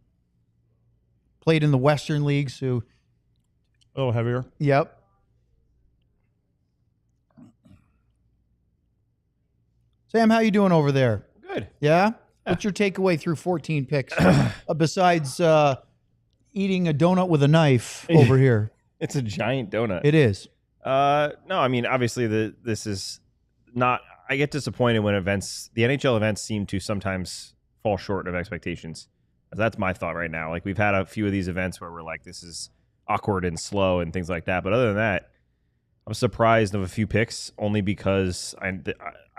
Played in the Western League, so... A little heavier. Yep. Sam, how you doing over there? Good. Yeah? What's your takeaway through 14 picks? Besides eating a donut with a knife over here. It's a giant donut. It is. No, I mean, obviously, this is not... I get disappointed when the NHL events seem to sometimes fall short of expectations. That's my thought right now. Like, we've had a few of these events where we're like, this is awkward and slow and things like that. But other than that, I'm surprised of a few picks only because I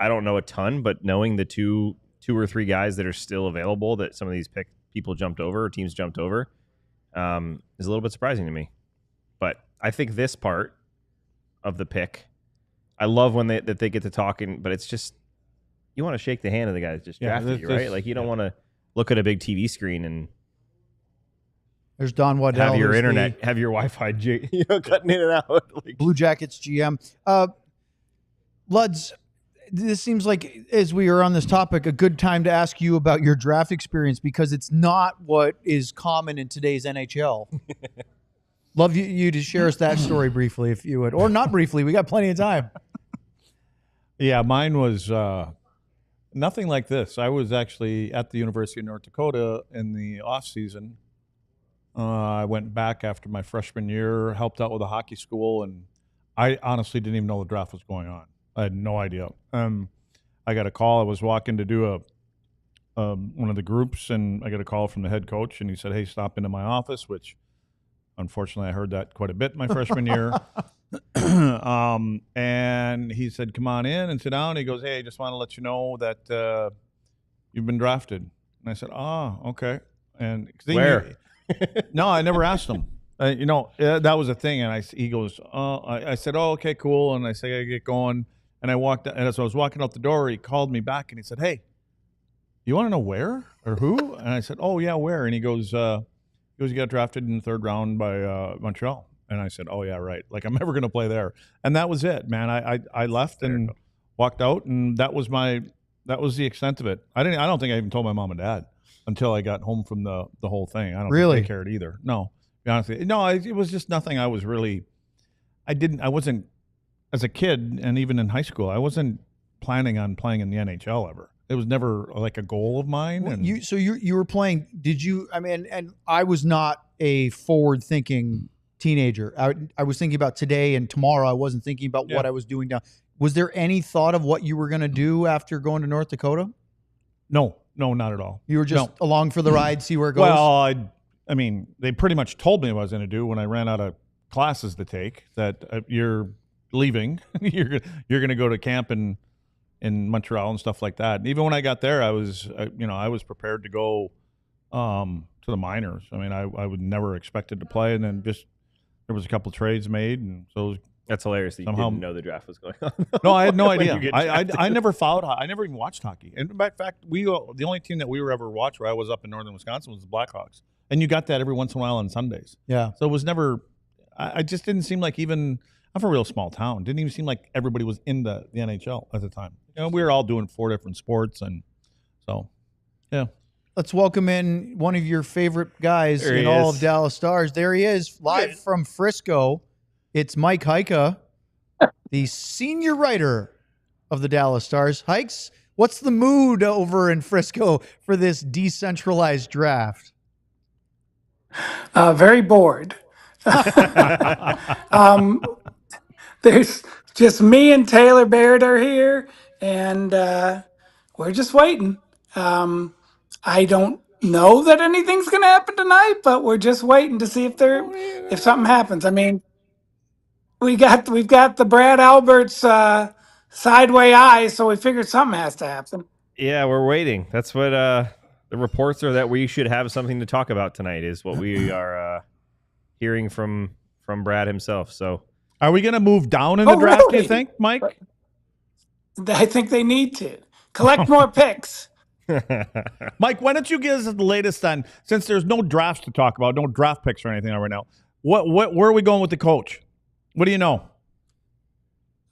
don't know a ton, but knowing the two or three guys that are still available that some of these people jumped over or teams jumped over is a little bit surprising to me. But I think this part of the pick, I love when they get to talking, but it's just, you want to shake the hand of the guy that just drafted you, right? Like, you don't want to look at a big TV screen and there's Don Waddell. Have your internet, have your Wi-Fi, cutting in and out. Like, Blue Jackets GM. Luds, this seems like, as we are on this topic, a good time to ask you about your draft experience because it's not what is common in today's NHL. Love you to share us that story briefly, if you would. Or not briefly. We got plenty of time. Yeah, mine was Nothing like this. I was actually at the University of North Dakota in the offseason. I went back after my freshman year, helped out with a hockey school, and I honestly didn't even know the draft was going on. I had no idea. I got a call. I was walking to do one of the groups, and I got a call from the head coach, and he said, "Hey, stop into my office," which unfortunately I heard that quite a bit my freshman year. And he said, "Come on in and sit down." He goes, "Hey, I just want to let you know that you've been drafted." And I said, "Oh, okay." And where? No, I never asked him. That was a thing. And he goes, "Oh," I said, "Oh, okay, cool." And I say, "I get going." And I walked, and as I was walking out the door, he called me back and he said, "Hey, you want to know where or who?" And I said, "Oh yeah, where?" And he goes, "You got drafted in the 3rd round by Montreal." And I said, "Oh yeah, right. Like I'm never going to play there." And that was it, man. I left and walked out, and that was the extent of it. I don't think I even told my mom and dad until I got home from the whole thing. I don't think they cared either. No, to be honest with you. No, it was just nothing. I wasn't as a kid, and even in high school, I wasn't planning on playing in the NHL ever. It was never like a goal of mine. Well, you were playing. Did you? I mean, and I was not a forward-thinking teenager. I was thinking about today and tomorrow. I wasn't thinking about what I was doing now. Was there any thought of what you were going to do after going to North Dakota? No, not at all. You were just along for the ride, see where it goes? Well, I mean, they pretty much told me what I was going to do when I ran out of classes to take, that you're leaving. you're going to go to camp in Montreal and stuff like that. And even when I got there, I was prepared to go to the minors. I mean, I would never expected to play, and then just there was a couple trades made, and so that's hilarious that you didn't know the draft was going on. No, I had no idea. I never followed. I never even watched hockey. And in fact, the only team that we were ever watched where I was up in northern Wisconsin was the Blackhawks, and you got that every once in a while on Sundays. Yeah. So it was never. I just didn't seem like even. I'm from a real small town. Didn't even seem like everybody was in the NHL at the time. We were all doing 4 different sports, and so yeah. Let's welcome in one of your favorite guys in all of Dallas Stars. There he is, live from Frisco. It's Mike Heika, the senior writer of the Dallas Stars. Hikes, what's the mood over in Frisco for this decentralized draft? Very bored. There's just me and Taylor Baird are here, and we're just waiting. I don't know that anything's going to happen tonight, but we're just waiting to see if something happens. I mean, we've got the Brad Alberts sideway eye, so we figured something has to happen. Yeah, we're waiting. That's what the reports are, that we should have something to talk about tonight, is what we are hearing from Brad himself. So, are we going to move down in the draft? Really? Do you think, Mike? I think they need to collect more picks. Mike, why don't you give us the latest on, since there's no drafts to talk about, no draft picks or anything right now. Where are we going with the coach? What do you know?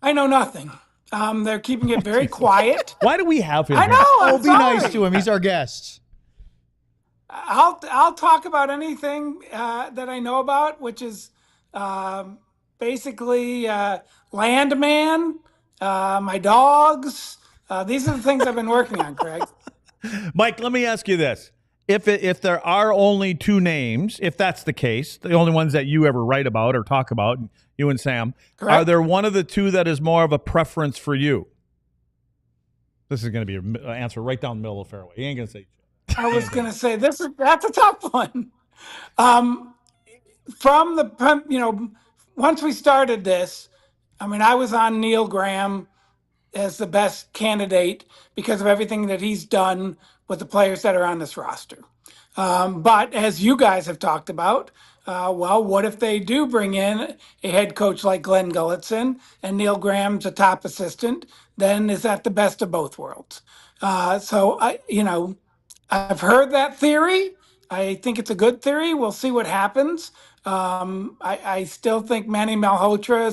I know nothing. They're keeping it very quiet. Why do we have him? I know. Be nice to him. He's our guest. I'll talk about anything that I know about, which is basically Landman, my dogs. These are the things I've been working on, Craig. Mike, let me ask you this. If there are only 2 names, if that's the case, the only ones that you ever write about or talk about, you and Sam, correct, are there one of the 2 that is more of a preference for you? This is going to be an answer right down the middle of the fairway. You ain't going to say. I was going to say that's a tough one. From the once we started this, I mean, I was on Neil Graham as the best candidate because of everything that he's done with the players that are on this roster. But as you guys have talked about, what if they do bring in a head coach like Glenn Gulletson and Neil Graham's a top assistant? Then is that the best of both worlds? So I've heard that theory. I think it's a good theory. We'll see what happens. I still think Manny Malhotra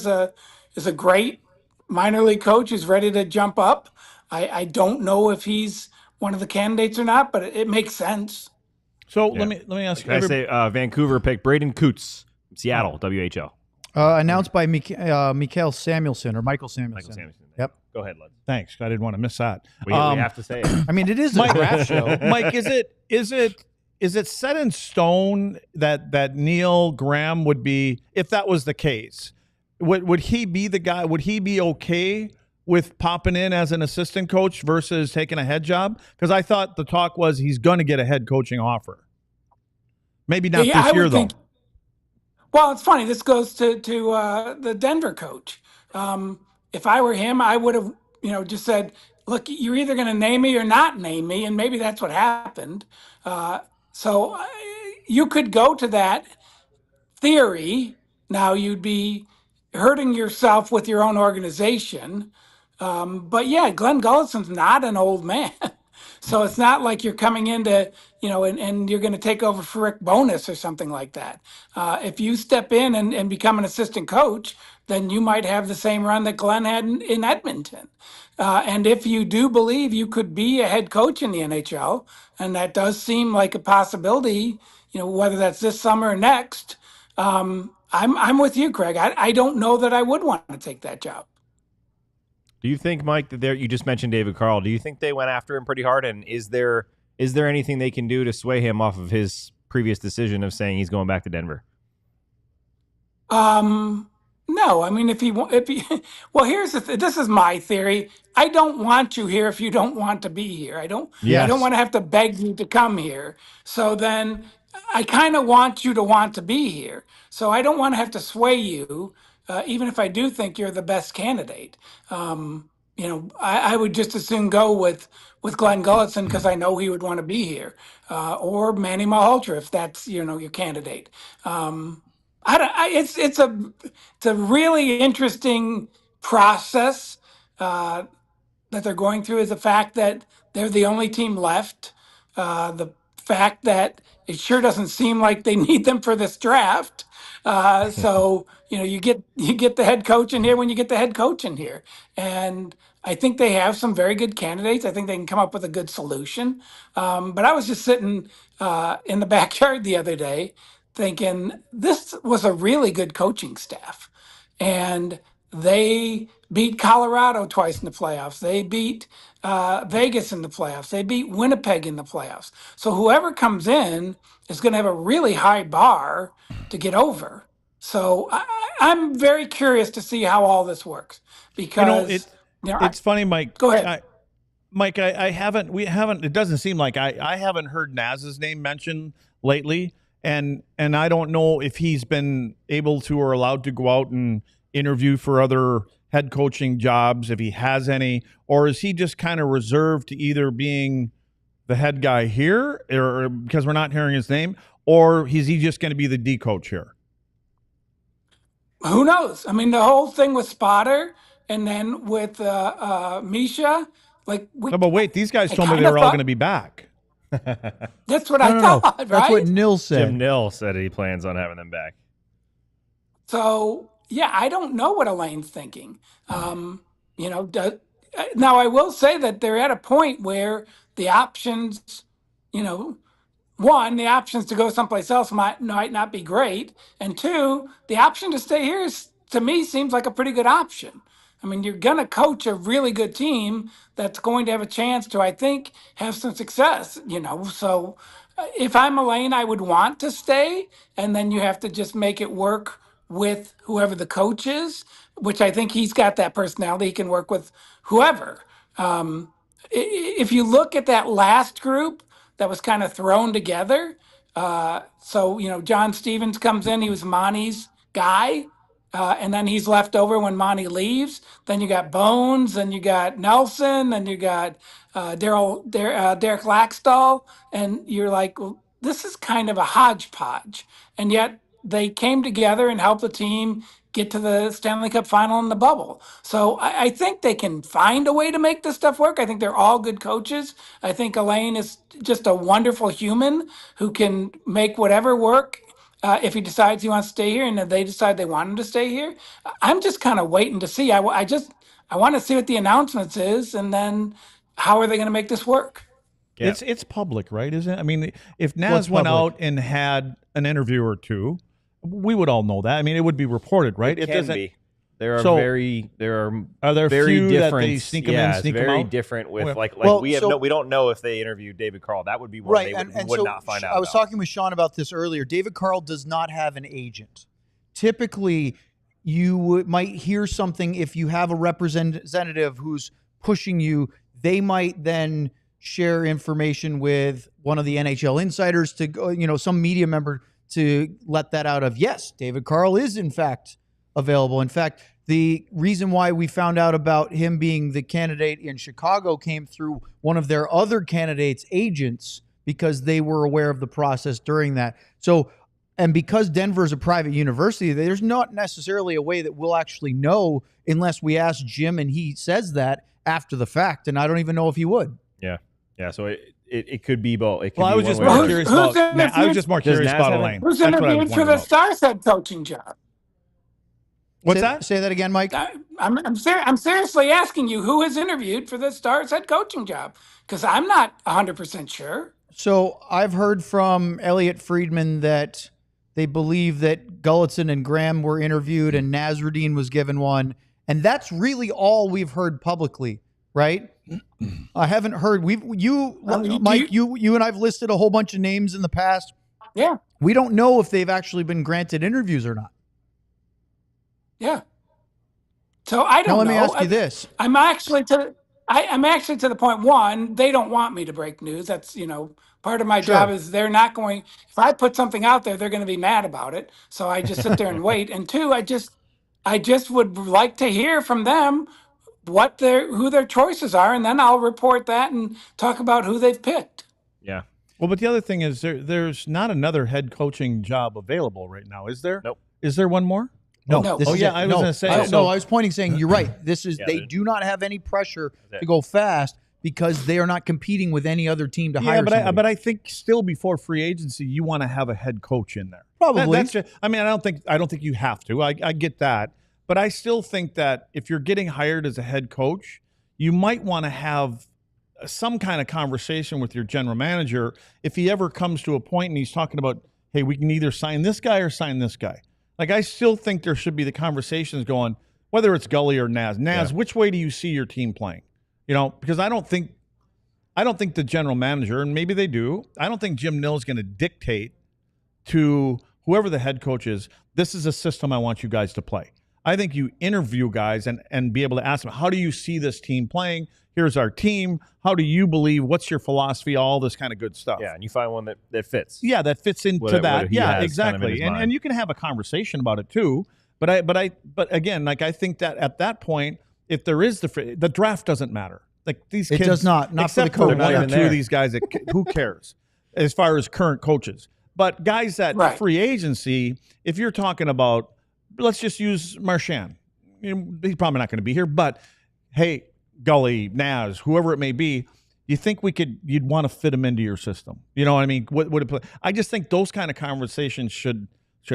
is a great minor league coach who's ready to jump up. I don't know if he's one of the candidates or not, but it makes sense. So let me ask you. I say Vancouver picked Braden Coots, Seattle, WHL. Announced by Mikael Samuelsson or Michael Samuelsson. Michael Samuelsson. Yep. Go ahead, Lutz. Thanks. I didn't want to miss that. We have to say it. I mean, it is a draft show. Mike, is it set in stone that Neil Graham would be, if that was the case, would he be the guy? Would he be okay with popping in as an assistant coach versus taking a head job? Because I thought the talk was he's going to get a head coaching offer. Maybe not this year, though. Well, it's funny. This goes to the Denver coach. If I were him, I would have, just said, look, you're either going to name me or not name me. And maybe that's what happened. So you could go to that theory. Now you'd be hurting yourself with your own organization. But yeah, Glenn Gullison's not an old man. So it's not like you're coming into, and you're going to take over for Rick Bowness or something like that. If you step in and become an assistant coach, then you might have the same run that Glenn had in Edmonton. And if you do believe you could be a head coach in the NHL, and that does seem like a possibility, whether that's this summer or next, I'm with you, Craig. I don't know that I would want to take that job. Do you think, Mike, that you just mentioned David Carl? Do you think they went after him pretty hard? And is there anything they can do to sway him off of his previous decision of saying he's going back to Denver? No. I mean, if he well, here's this is my theory. I don't want you here if you don't want to be here. I don't want to have to beg you to come here. So then I kind of want you to want to be here. So I don't want to have to sway you. Even if I do think you're the best candidate, I would just as soon go with Glenn Gullitson because I know he would want to be here, or Manny Malhotra if that's your candidate. It's a really interesting process that they're going through. Is the fact that they're the only team left, the fact that it sure doesn't seem like they need them for this draft. So you get the head coach in here when you get the head coach in here, and I think they have some very good candidates. I think they can come up with a good solution. But I was just sitting in the backyard the other day thinking this was a really good coaching staff, and they beat Colorado twice in the playoffs. They beat Vegas in the playoffs. They beat Winnipeg in the playoffs. So whoever comes in is going to have a really high bar to get over. So I'm very curious to see how all this works because it's funny, Mike. Go ahead. Mike, we haven't, it doesn't seem like I haven't heard Naz's name mentioned lately. And I don't know if he's been able to or allowed to go out and interview for other head coaching jobs, if he has any, or is he just kind of reserved to either being the head guy here or because we're not hearing his name, or is he just going to be the D coach here? Who knows? I mean, the whole thing with Spotter and then with Misha, but wait, these guys told me they were all going to be back. That's what I thought, right? That's what Nill said. Jim Nill said he plans on having them back. So, yeah, I don't know what Elaine's thinking. Now I will say that they're at a point where the options, one, the options to go someplace else might not be great. And two, the option to stay here to me seems like a pretty good option. I mean, you're going to coach a really good team that's going to have a chance to, I think, have some success, So if I'm Elaine, I would want to stay. And then you have to just make it work with whoever the coach is, which I think he's got that personality. He can work with whoever. If you look at that last group that was kind of thrown together, John Stevens comes in, he was Monty's guy. And then he's left over when Monty leaves. Then you got Bones, then you got Nelson, then you got Derek Laxdal. And you're like, well, this is kind of a hodgepodge. And yet they came together and helped the team get to the Stanley Cup final in the bubble. So I think they can find a way to make this stuff work. I think they're all good coaches. I think Elaine is just a wonderful human who can make whatever work. If he decides he wants to stay here and if they decide they want him to stay here, I'm just kind of waiting to see. I want to see what the announcements is, and then how are they going to make this work? Yeah. It's public, right? Isn't it? I mean, if Naz went out and had an interview or two, we would all know that. I mean, it would be reported, right? It can be. There are are there very few different. That they sneak them in, sneak them very out? different with Well, we don't know if they interviewed David Carl. That would be one right, we would not find out. I was talking with Sean about this earlier. David Carl does not have an agent. Typically, you might hear something if you have a representative who's pushing you. They might then share information with one of the NHL insiders to go, some media member to let that out of, yes, David Carl is in fact available. In fact, the reason why we found out about him being the candidate in Chicago came through one of their other candidates' agents, because they were aware of the process during that. So, and because Denver is a private university, there's not necessarily a way that we'll actually know unless we ask Jim and he says that after the fact. And I don't even know if he would. Yeah. So it could be both. I was just more curious about Elaine. Who's interviewed for the Stars head coaching job? What's that? Say that again, Mike. I'm seriously asking you, who has interviewed for the Stars head coaching job? Because I'm not 100% sure. So I've heard from Elliot Friedman that they believe that Gulutzan and Graham were interviewed and Nasruddin was given one. And that's really all we've heard publicly, right? I haven't heard. Mike, you and I've listed a whole bunch of names in the past. Yeah. We don't know if they've actually been granted interviews or not. Yeah. So I don't know. Now let me ask you this. I'm actually to the point, one, they don't want me to break news. That's, part of my job is they're not going, if I put something out there, they're going to be mad about it. So I just sit there and wait. And two, I just would like to hear from them who their choices are, and then I'll report that and talk about who they've picked. Yeah. Well, but the other thing is there's not another head coaching job available right now, is there? Nope. Is there one more? No. I was going to say. I was pointing saying you're right. This is they do not have any pressure to go fast because they are not competing with any other team to hire somebody. But I think still before free agency, you want to have a head coach in there. Probably. I don't think you have to. I get that. But I still think that if you're getting hired as a head coach, you might want to have some kind of conversation with your general manager if he ever comes to a point and he's talking about, hey, we can either sign this guy or sign this guy. Like, I still think there should be the conversations going, whether it's Gully or Naz. Which way do you see your team playing? Because I don't think the general manager, and maybe they do, I don't think Jim Nill is going to dictate to whoever the head coach is, this is a system I want you guys to play. I think you interview guys and be able to ask them, how do you see this team playing? Here's our team. How do you believe? What's your philosophy? All this kind of good stuff. Yeah, and you find one that fits. Yeah, that fits into that. Yeah, exactly. Kind of and you can have a conversation about it too. But again, like, I think that at that point, if there is the draft doesn't matter. Like, these kids, it does not for the coach. One or two of these guys, who cares as far as current coaches? But guys that free agency, if you're talking about, let's just use Marchand. He's probably not going to be here, but hey, Gully, Naz, whoever it may be, you think you'd want to fit him into your system? You know what I mean? I just think those kind of conversations should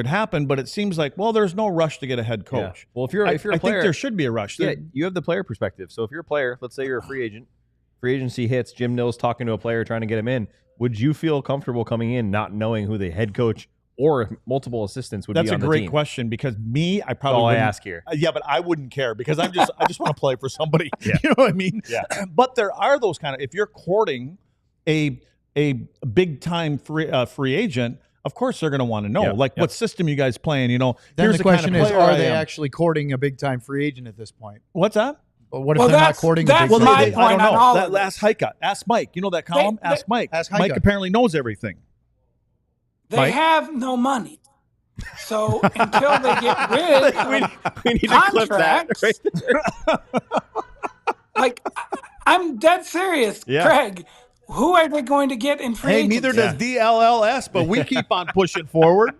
happen, but it seems like, well, there's no rush to get a head coach. Yeah. Well, if you're a player, I think there should be a rush. Yeah, you have the player perspective. So if you're a player, let's say you're a free agent, free agency hits, Jim Nill's talking to a player trying to get him in. Would you feel comfortable coming in not knowing who the head coach or multiple assistants would be on the team? That's a great question, because I probably wouldn't ask here. Yeah, but I wouldn't care because I just want to play for somebody. Yeah. You know what I mean? Yeah. But there are those kind of, if you're courting a big time free agent, of course they're going to want to know what system you guys playing. Then the question is, are they actually courting a big time free agent at this point? What's that? What if they're not courting a big time? I don't know. Ask Heika. Ask Mike. You know that column? Ask Mike. Mike apparently knows everything. They have no money. So until they get rid of we need contracts, to clip that. Like, I'm dead serious, Craig. Who are they going to get in free agency? Neither does DLLS, but we keep on pushing forward.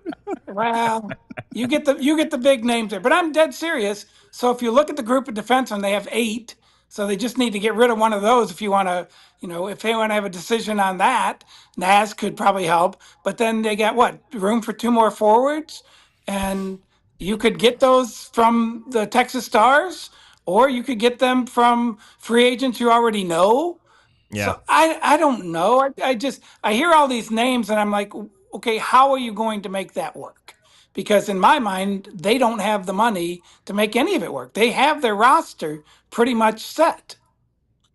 Well, you get the big names there, but I'm dead serious. So if you look at the group of defensemen, they have 8. So they just need to get rid of one of those if you want to, if they want to have a decision on that. Naz could probably help, but then they got room for 2 more forwards, and you could get those from the Texas Stars, or you could get them from free agents you already know. Yeah. So I don't know. I hear all these names and I'm like, okay, how are you going to make that work? because in my mind, they don't have the money to make any of it work. They have their roster pretty much set.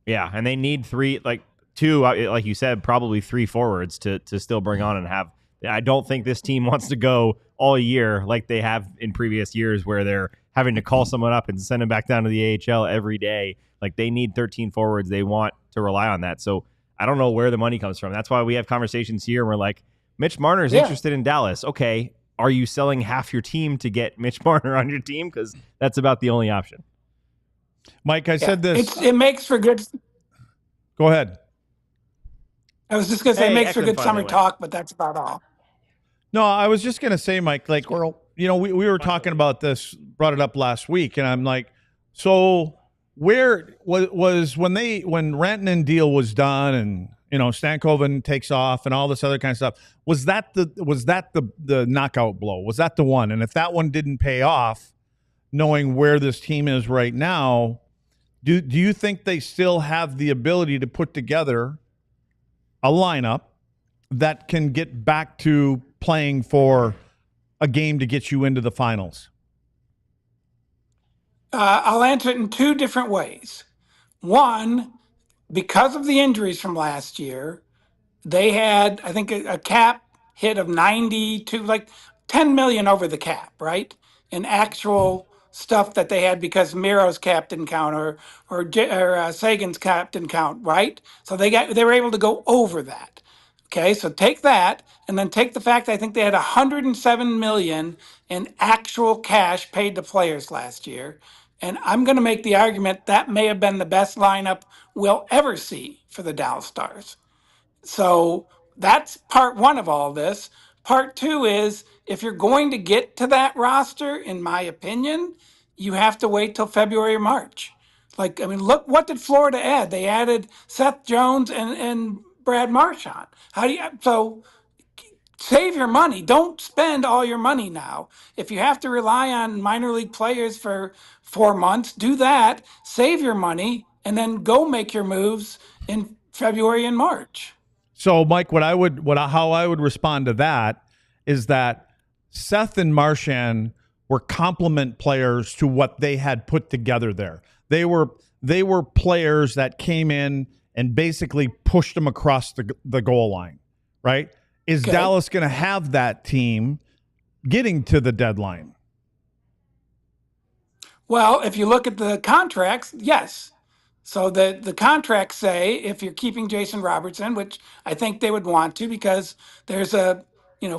Yeah, and they need two, like you said, probably 3 forwards to still bring on and have. I don't think this team wants to go all year like they have in previous years where they're having to call someone up and send them back down to the AHL every day. Like, they need 13 forwards. They want to rely on that. So I don't know where the money comes from. That's why we have conversations here and we're like, Mitch Marner is interested in Dallas. Okay, are you selling half your team to get Mitch Marner on your team? Because that's about the only option. Mike, I said this. It makes for good. Go ahead. I was just going to say it makes for good summer talk, but that's about all. No, I was just going to say, Mike, like, we were talking about this, brought it up last week, and I'm like, so where was when Rantanen deal was done and, Stankoven takes off and all this other kind of stuff, was that the knockout blow? Was that the one? And if that one didn't pay off, knowing where this team is right now, do you think they still have the ability to put together a lineup that can get back to playing for a game to get you into the finals? I'll answer it in 2 different ways. One, because of the injuries from last year, they had, I think, a cap hit of 92, like 10 million over the cap, right? In actual stuff that they had because Miro's cap didn't count or Sagan's cap didn't count, right? So they were able to go over that. Okay, so take that and then take the fact I think they had 107 million in actual cash paid to players last year. And I'm going to make the argument that may have been the best lineup we'll ever see for the Dallas Stars. So that's part 1 of all this. Part 2 is if you're going to get to that roster, in my opinion, you have to wait till February or March. Look, what did Florida add? They added Seth Jones and Brad Marchand. So save your money. Don't spend all your money now. If you have to rely on minor league players for 4 months, do that. Save your money and then go make your moves in February and March. So, Mike, how I would respond to that is that Seth and Marchand were complement players to what they had put together there. They were players that came in and basically pushed them across the goal line, right? Is Dallas going to have that team getting to the deadline? Well, if you look at the contracts, yes. So the contracts say if you're keeping Jason Robertson, which I think they would want to because there's a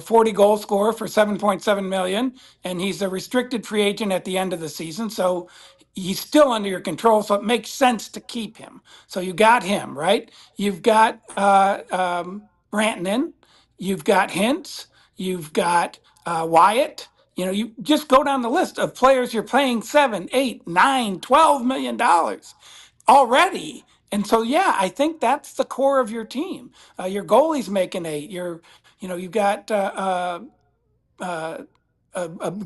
40 goal scorer for 7.7 million, and he's a restricted free agent at the end of the season. So he's still under your control. So it makes sense to keep him. So you got him, right? You've got Rantanen, you've got Hintz, you've got Wyatt. You just go down the list of players you're paying $7, $8, $9, $12 million already. And so, I think that's the core of your team. Your goalie's making $8. You've got a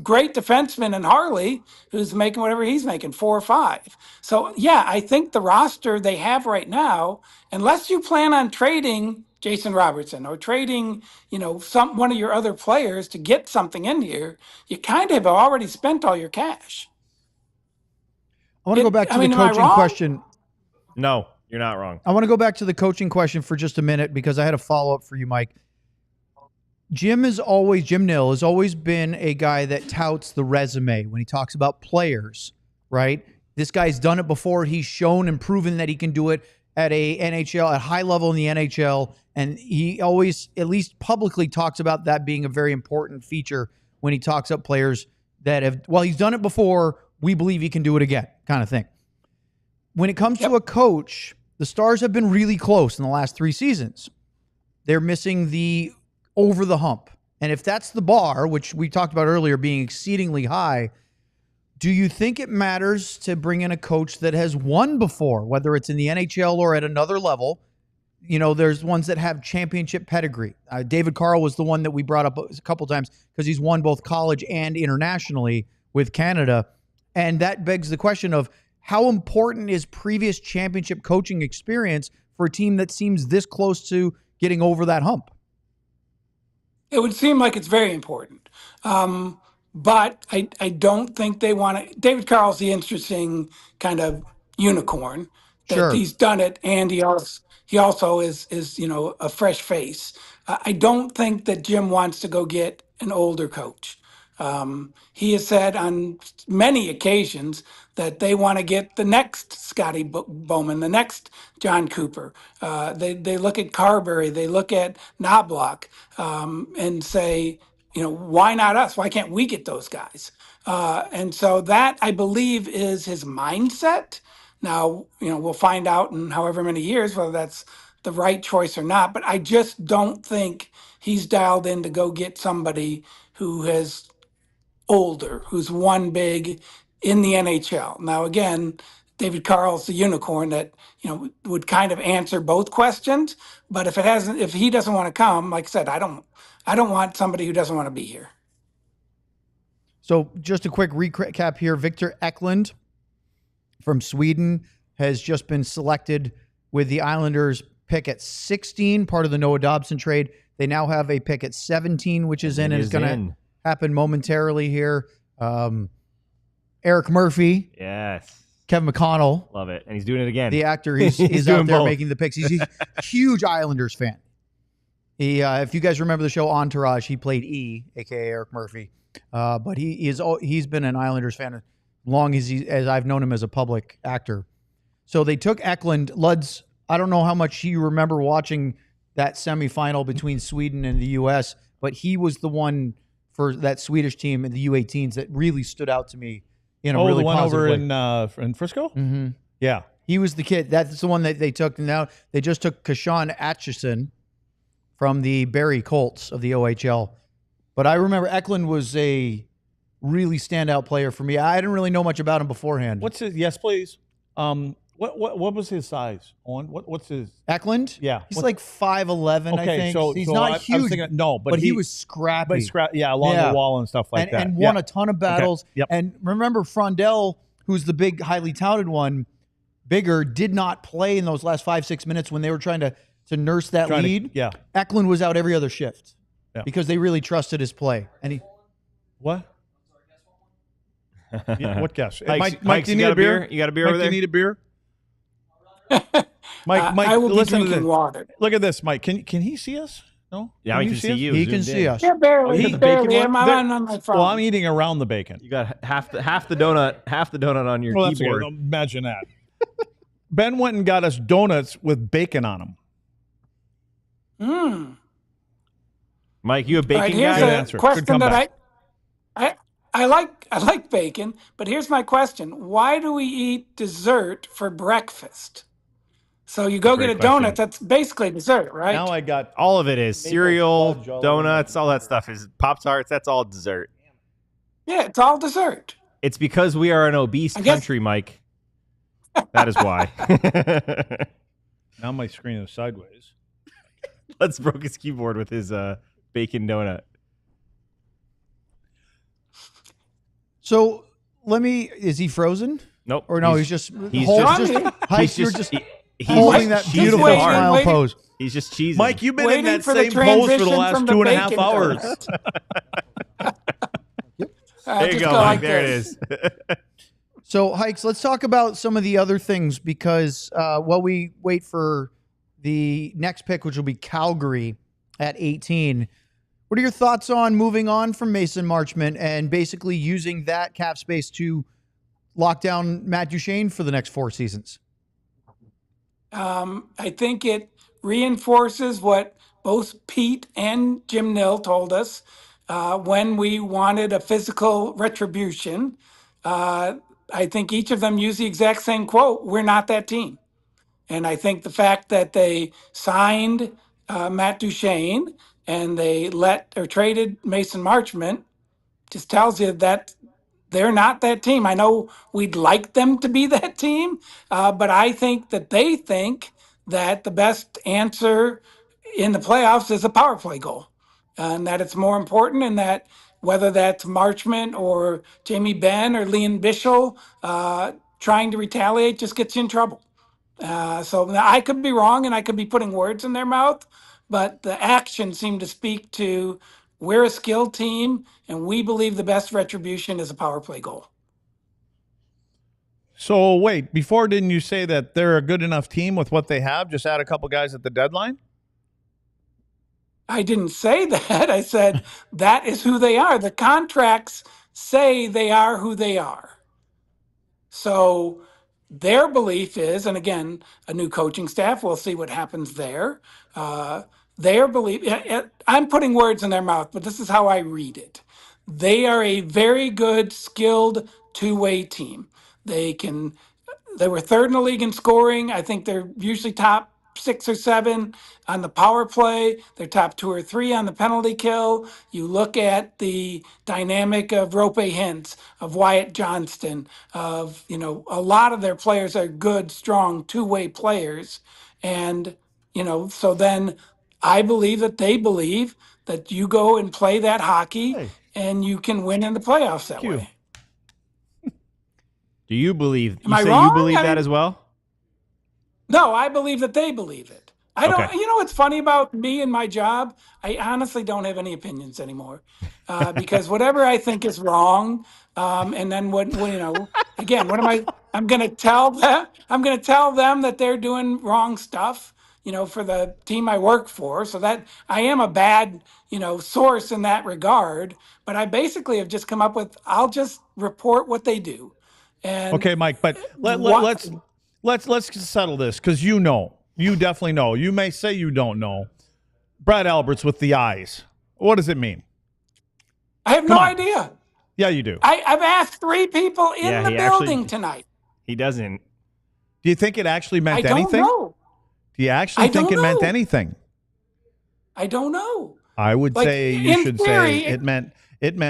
great defenseman in Harley who's making whatever he's making, 4 or 5. So, I think the roster they have right now, unless you plan on trading Jason Robertson or trading, one of your other players to get something in here, you kind of have already spent all your cash. I want to go back to the coaching question. No, you're not wrong. I want to go back to the coaching question for just a minute because I had a follow-up for you, Mike. Jim Nill has always been a guy that touts the resume when he talks about players, right? This guy's done it before. He's shown and proven that he can do it at a high level in the NHL. And he always, at least publicly, talks about that being a very important feature when he talks up players that have, he's done it before, we believe he can do it again, kind of thing. When it comes to a coach, the Stars have been really close in the last 3 seasons. They're missing the over the hump. And if that's the bar, which we talked about earlier being exceedingly high, do you think it matters to bring in a coach that has won before, whether it's in the NHL or at another level? There's ones that have championship pedigree. David Carl was the one that we brought up a couple times because he's won both college and internationally with Canada. And that begs the question of how important is previous championship coaching experience for a team that seems this close to getting over that hump? It would seem like it's very important. But I don't think they want to. David Carl's the interesting kind of unicorn that Sure. he's done it, and he also is a fresh face. I don't think that Jim wants to go get an older coach. He has said on many occasions that they want to get the next Scotty Bowman, the next John Cooper. They look at Carberry, they look at Knobloch, and say, why not us? Why can't we get those guys? And so that, I believe, is his mindset. Now, we'll find out in however many years whether that's the right choice or not. But I just don't think he's dialed in to go get somebody who has older, who's won big in the NHL. Now, again, David Carl's the unicorn that would kind of answer both questions. But if he doesn't want to come, like I said, I don't want somebody who doesn't want to be here. So just a quick recap here. Victor Eklund from Sweden has just been selected with the Islanders pick at 16, part of the Noah Dobson trade. They now have a pick at 17, which is in and is going to happen momentarily here. Eric Murphy. Yes. Kevin McConnell. Love it. And he's doing it again. The actor, he's out there making the picks. He's a huge Islanders fan. He, if you guys remember the show Entourage, he played E, a.k.a. Eric Murphy. But he's been an Islanders fan as long as I've known him as a public actor. So they took Eklund. Luds, I don't know how much you remember watching that semifinal between Sweden and the U.S., but he was the one for that Swedish team in the U18s that really stood out to me in a really the one positive over way. in Frisco? Mm-hmm. Yeah. He was the kid. That's the one that they took. Now they just took Kashan Atchison from the Barrie Colts of the OHL. But I remember Eklund was a really standout player for me. I didn't really know much about him beforehand. What's his? Yes, please. What was his size? What's his? Eklund? Yeah, he's like 5'11", I think. So he's so not huge. But he was scrappy. Along the wall and stuff like that, and won a ton of battles. Okay. Yep. And remember, Frondell, who's the big, highly touted one, bigger, did not play in those last 5-6 minutes when they were trying to nurse that lead. Eklund was out every other shift because they really trusted his play. And he, what? What guess? Mike, do you need a beer? You got a beer over there? Do you need a beer? Mike, I will listen be to drinking water. Look at this, Mike. Can he see us? No. Yeah, he can see you. He can see us. Yeah, barely. He- barely. I'm on my phone. Well, I'm eating around the bacon. You got half the donut on your Well, that's keyboard. okay. Imagine that. Ben went and got us donuts with bacon on them. Mike, you a bacon here's guy? a answer. Good question comeback. that I like bacon, but here's my question: why do we eat dessert for breakfast? So you go get a donut. That's basically dessert, right? Now I got All of it is cereal, fudge, all donuts, all that stuff is Pop-Tarts. That's all dessert. Yeah, it's all dessert. It's because we are an obese country, Mike. That is why. now my screen is sideways. Let's broke his keyboard with his bacon donut. So is he frozen? Nope. Or no, he's just he's holding that beautiful smile pose. He's just cheesing. Mike, you've been in Waiting that for the same pose for the transition last from the 2.5 bacon hours. There you go, Mike. like there this. it is. So, Hikes, let's talk about some of the other things because while we wait for the next pick, which will be Calgary at 18, what are your thoughts on moving on from Mason Marchment and basically using that cap space to lock down Matt Duchene for the next 4 seasons? I think it reinforces what both Pete and Jim Nill told us when we wanted a physical retribution. I think each of them used the exact same quote: "We're not that team." And I think the fact that they signed Matt Duchene and they traded Mason Marchment just tells you that they're not that team. I know we'd like them to be that team, but I think that they think that the best answer in the playoffs is a power play goal, and that it's more important, and that whether that's Marchment or jamiebenn or Liam Bichsel trying to retaliate just gets you in trouble. So I could be wrong and I could be putting words in their mouth, but the actions seem to speak to We're a skilled team, and we believe the best retribution is a power play goal. So wait, before didn't you say that they're a good enough team with what they have? Just add a couple guys at the deadline? I didn't say that. I said that is who they are. The contracts say they are who they are. So their belief is, and again, a new coaching staff, we'll see what happens there. Their belief, I'm putting words in their mouth, but this is how I read it. They are a very good, skilled two-way team. They were third in the league in scoring. I think they're usually top 6 or 7 on the power play. They're top 2 or 3 on the penalty kill. You look at the dynamic of Rope Hintz, of Wyatt Johnston, of, a lot of their players are good, strong, two-way players. And, so then I believe that they believe that you go and play that hockey and you can win in the playoffs that way. Do you believe? Am I wrong? You believe that as well? No, I believe that they believe it. I don't. Okay. You know what's funny about me and my job? I honestly don't have any opinions anymore, because whatever I think is wrong, and then again, what am I? I'm going to tell them. I'm going to tell them that they're doing wrong stuff. For the team I work for, so that I am a bad, source in that regard. But I basically have just come up with. I'll just report what they do. And okay, Mike, but let's settle this, because you definitely know. You may say you don't know. Brad Alberts with the eyes. What does it mean? I have no idea. Yeah, you do. I've asked 3 people in the building tonight. He doesn't. Do you think it actually meant anything? I don't know. Do you actually think it meant anything? I don't know. I would say you should say it meant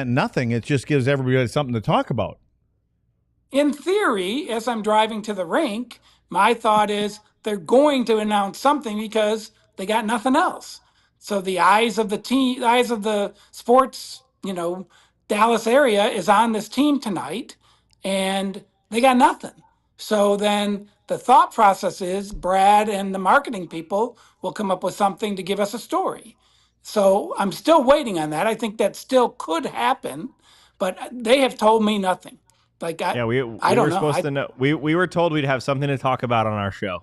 nothing. It just gives everybody something to talk about. In theory, as I'm driving to the rink, my thought is they're going to announce something because they got nothing else. So the eyes of the team, the eyes of the sports, Dallas area is on this team tonight, and they got nothing. So then the thought process is Brad and the marketing people will come up with something to give us a story. So I'm still waiting on that. I think that still could happen, but they have told me nothing. We were supposed to know. We were told we'd have something to talk about on our show.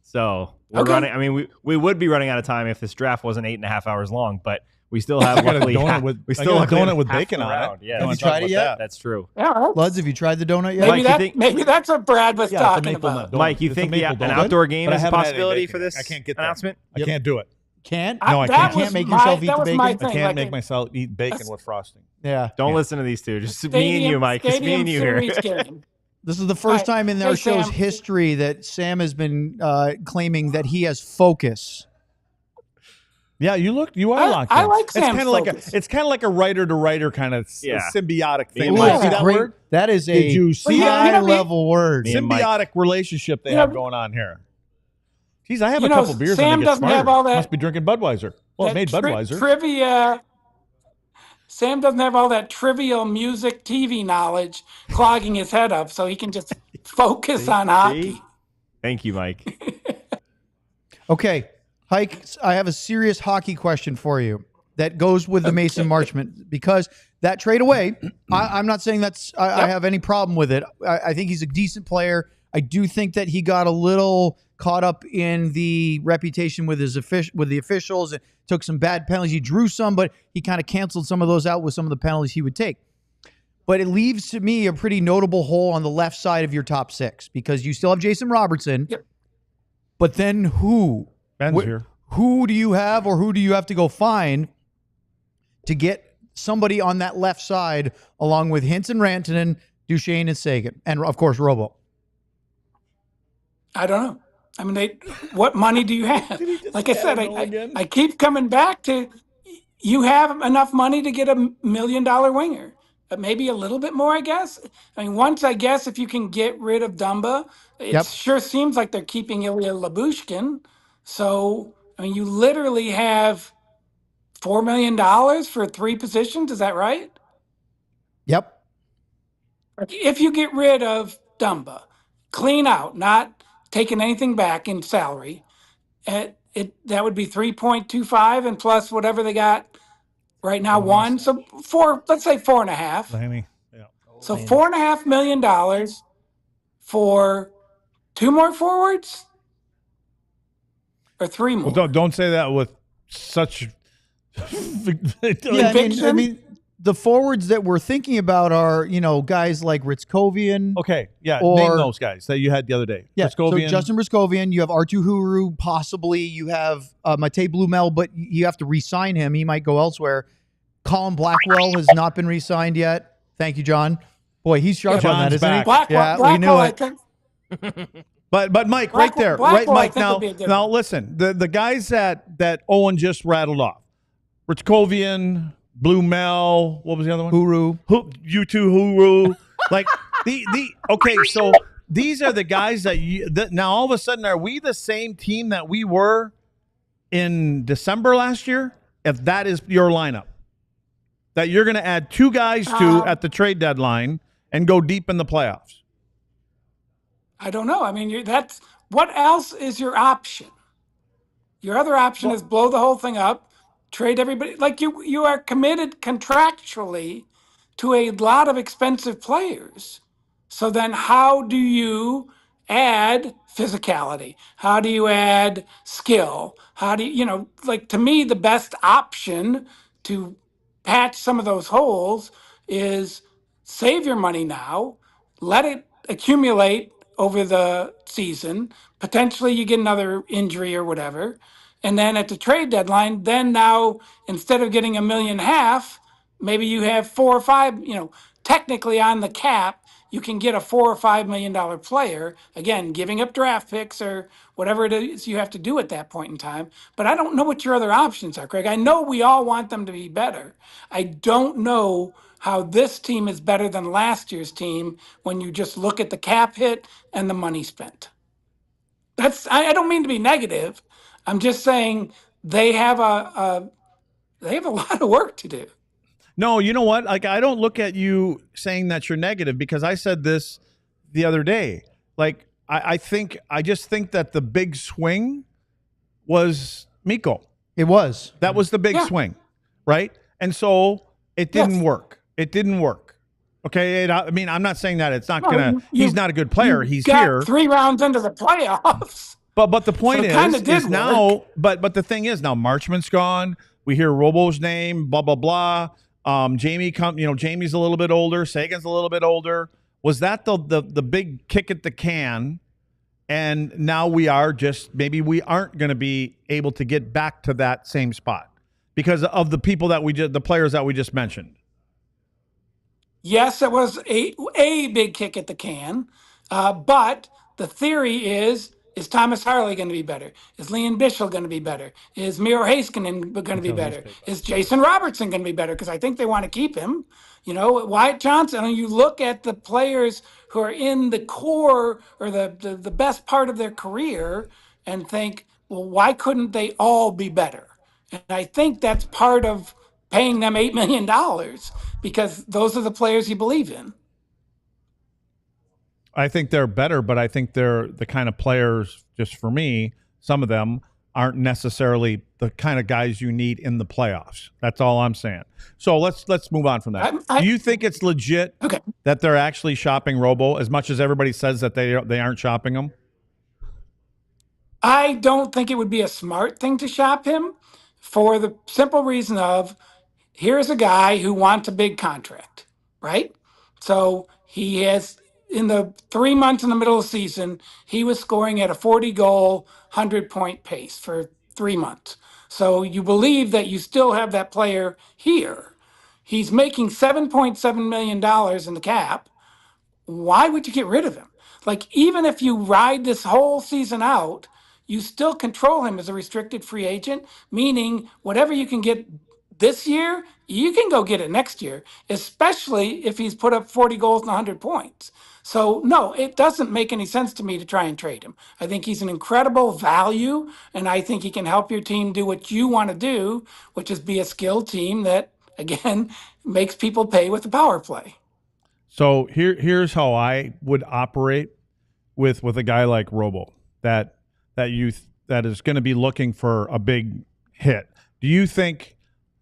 So we're running. I mean, we would be running out of time if this draft wasn't 8.5 hours long, but we still have luckily a donut with bacon on it. Yeah, have you tried it yet? That's true. Yeah, Luds, have you tried the donut yet? Maybe that's what Brad was talking about. Mike, you think an outdoor game is a possibility for this announcement? I can't do it. Can't? No, I can't. You can't make yourself eat the bacon? I can't make myself eat bacon with frosting. Yeah. Don't listen to these two. Just me and you, Mike. It's me and you here. This is the first time in our show's history that Sam has been claiming that he has focus. Yeah, you are locked in. I like Sam's focus. It's kind of like a writer to writer kind of symbiotic thing. Ooh, see that word? That is Did you see high level word. Symbiotic relationship they have going on here. Geez, I have a couple beers and I get smarter. Have all that, must be drinking Budweiser. Well, it made Budweiser. Trivia. Sam doesn't have all that trivial music TV knowledge clogging his head up, so he can just focus on hockey. Thank you, Mike. Okay, Hike, I have a serious hockey question for you that goes with the Mason Marchment, because that trade away, I'm not saying I have any problem with it. I think he's a decent player. I do think that he got a little caught up in the reputation with the officials and took some bad penalties. He drew some, but he kind of canceled some of those out with some of the penalties he would take. But it leaves to me a pretty notable hole on the left side of your top 6, because you still have Jason Robertson. Yep. But then who? Ben's here. Who do you have, or who do you have to go find to get somebody on that left side along with Hintz and Rantanen, Duchesne and Sagan, and of course Robo? I don't know. I mean, what money do you have? Like I said, I keep coming back to, you have enough money to get $1 million winger. Maybe a little bit more, I guess. I mean, once, I guess, if you can get rid of Dumba, it sure seems like they're keeping Ilya Lyubushkin. So, I mean, you literally have $4 million for 3 positions. Is that right? Yep. If you get rid of Dumba, clean out, not taking anything back in salary, that would be 3.25, and plus whatever they got Right now, 1. So 4. Let's say 4.5. Yeah. So $4.5 million for 2 more forwards, or 3 more. Well, don't say that with such. I mean, the forwards that we're thinking about are, guys like Ritzkovian. Okay, yeah, name those guys that you had the other day. Yeah, so Justin Ritzkovian, you have Artu Huru, possibly. You have Matej Blumel, but you have to re-sign him. He might go elsewhere. Colin Blackwell has not been re-signed yet. Thank you, John. Boy, he's sharp on that, isn't he? Blackwell, we knew it. But Mike, right there, right, Mike. Now listen, the guys that Owen just rattled off, Ritzkovian, Blumel, what was the other one? Huru. Huru. Like okay, so these are the guys that now all of a sudden, are we the same team that we were in December last year? If that is your lineup, that you're going to add 2 guys to at the trade deadline and go deep in the playoffs. I don't know. I mean, that's what else is your option? Your other option is blow the whole thing up, trade everybody. Like you are committed contractually to a lot of expensive players. So then how do you add physicality? How do you add skill? How do you, like, to me, the best option to patch some of those holes is save your money now, let it accumulate over the season. Potentially you get another injury or whatever. And then at the trade deadline, then now instead of getting $1.5 million, maybe you have 4 or 5, technically on the cap, you can get a $4 or $5 million player, again, giving up draft picks or whatever it is you have to do at that point in time. But I don't know what your other options are, Craig. I know we all want them to be better. I don't know how this team is better than last year's team when you just look at the cap hit and the money spent. I don't mean to be negative. I'm just saying they have a lot of work to do. No, you know what? Like, I don't look at you saying that you're negative, because I said this the other day. Like, I just think that the big swing was Mikko. It was. That was the big swing, right? And so it didn't work. It didn't work. Okay, I mean, I'm not saying that it's not gonna. He's not a good player. He's here. 3 rounds into the playoffs. But the point is now. But the thing is now, Marchman's gone. We hear Robo's name. Blah blah blah. Jamie's a little bit older. Sagan's a little bit older. Was that the big kick at the can? And now we aren't going to be able to get back to that same spot because of the people the players that we just mentioned. Yes, it was a big kick at the can, but the theory is Thomas Harley going to be better? Is Liam Bichsel going to be better? Is Miro Heiskanen going to be better? Is Jason Robertson going to be better? Because I think they want to keep him. Wyatt Johnson. And you look at the players who are in the core or the best part of their career and think, well, why couldn't they all be better? And I think that's part of paying them $8 million, because those are the players you believe in. I think they're better, but I think they're the kind of players, just for me, some of them aren't necessarily the kind of guys you need in the playoffs. That's all I'm saying. So let's move on from that. Do you think it's legit that they're actually shopping Robo as much as everybody says that they aren't shopping him? I don't think it would be a smart thing to shop him for the simple reason of, here's a guy who wants a big contract, right? So he has, in the 3 months in the middle of the season, he was scoring at a 40-goal, 100-point pace for 3 months. So you believe that you still have that player here. He's making $7.7 million in the cap. Why would you get rid of him? Like, even if you ride this whole season out, you still control him as a restricted free agent, meaning whatever you can get this year, you can go get it next year, especially if he's put up 40 goals and 100 points. So, no, it doesn't make any sense to me to try and trade him. I think he's an incredible value, and I think he can help your team do what you want to do, which is be a skilled team that, again, makes people pay with the power play. So here's how I would operate with a guy like Robo that is going to be looking for a big hit. Do you think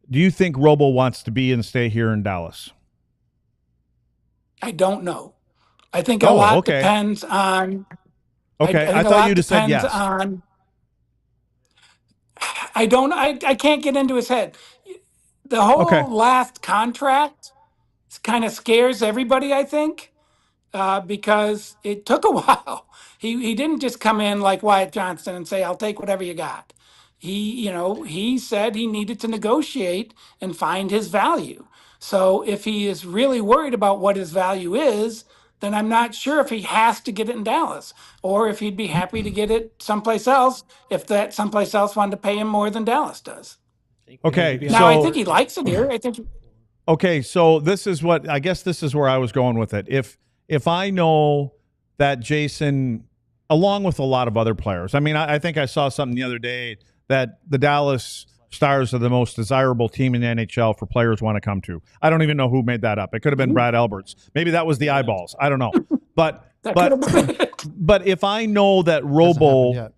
Do you think Robo wants to be and stay here in Dallas? I don't know. I think a lot depends on. Okay, I thought you'd have said yes. I can't get into his head. The whole last contract kind of scares everybody, I think, because it took a while. He didn't just come in like Wyatt Johnston and say, "I'll take whatever you got." He said he needed to negotiate and find his value. So if he is really worried about what his value is, then I'm not sure if he has to get it in Dallas or if he'd be happy to get it someplace else if that someplace else wanted to pay him more than Dallas does. Okay. Now, I think he likes it here. Okay, so this is where I was going with it. If I know that Jason, along with a lot of other players, I mean, I think I saw something the other day that the Dallas Stars are the most desirable team in the NHL for players want to come to. I don't even know who made that up. It could have been Brad Alberts. Maybe that was the eyeballs. I don't know. But if I know that Robo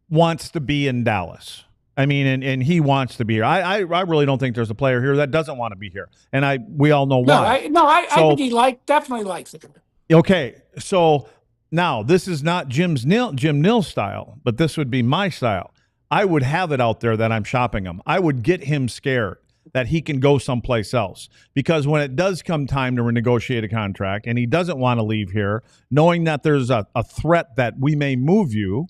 wants to be in Dallas, I mean, and he wants to be here. I really don't think there's a player here that doesn't want to be here, and we all know why. I think he definitely likes it. Okay, so now this is not Jim Nill style, but this would be my style. I would have it out there that I'm shopping him. I would get him scared that he can go someplace else, because when it does come time to renegotiate a contract and he doesn't want to leave here, knowing that there's a threat that we may move you.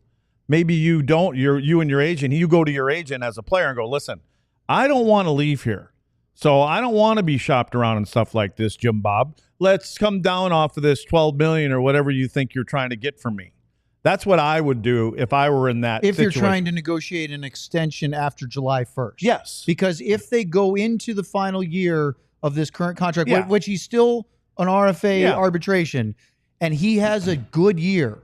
Maybe you don't, you and your agent, you go to your agent as a player and go, listen, I don't want to leave here. So I don't want to be shopped around and stuff like this, Jim Bob. Let's come down off of this $12 million or whatever you think you're trying to get from me. That's what I would do if I were in that situation. If you're trying to negotiate an extension after July 1st. Yes. Because if they go into the final year of this current contract, which he's still an RFA arbitration, and he has a good year,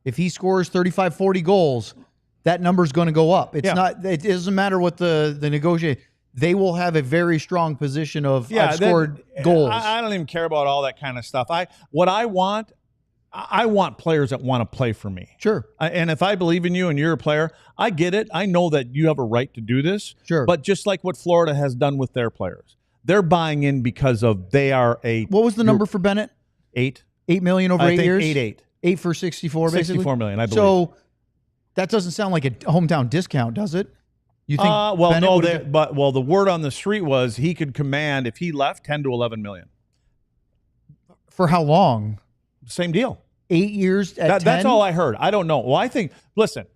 if he scores 35, 40 goals, that number's going to go up. It's not. It doesn't matter what the negotiate. They will have a very strong position of I've scored goals. I don't even care about all that kind of stuff. I want players that want to play for me. Sure. And if I believe in you and you're a player, I get it. I know that you have a right to do this. Sure. But just like what Florida has done with their players, they're buying in because of they are a. What was the number for Bennett? 8 million over 8 years. 8 for 64, basically. 64 million, I believe. So that doesn't sound like a hometown discount, does it? You think? The word on the street was he could command, if he left, 10 to 11 million. For how long? Same deal. 8 years at 10? That's all I heard. I don't know. Well, I think, listen,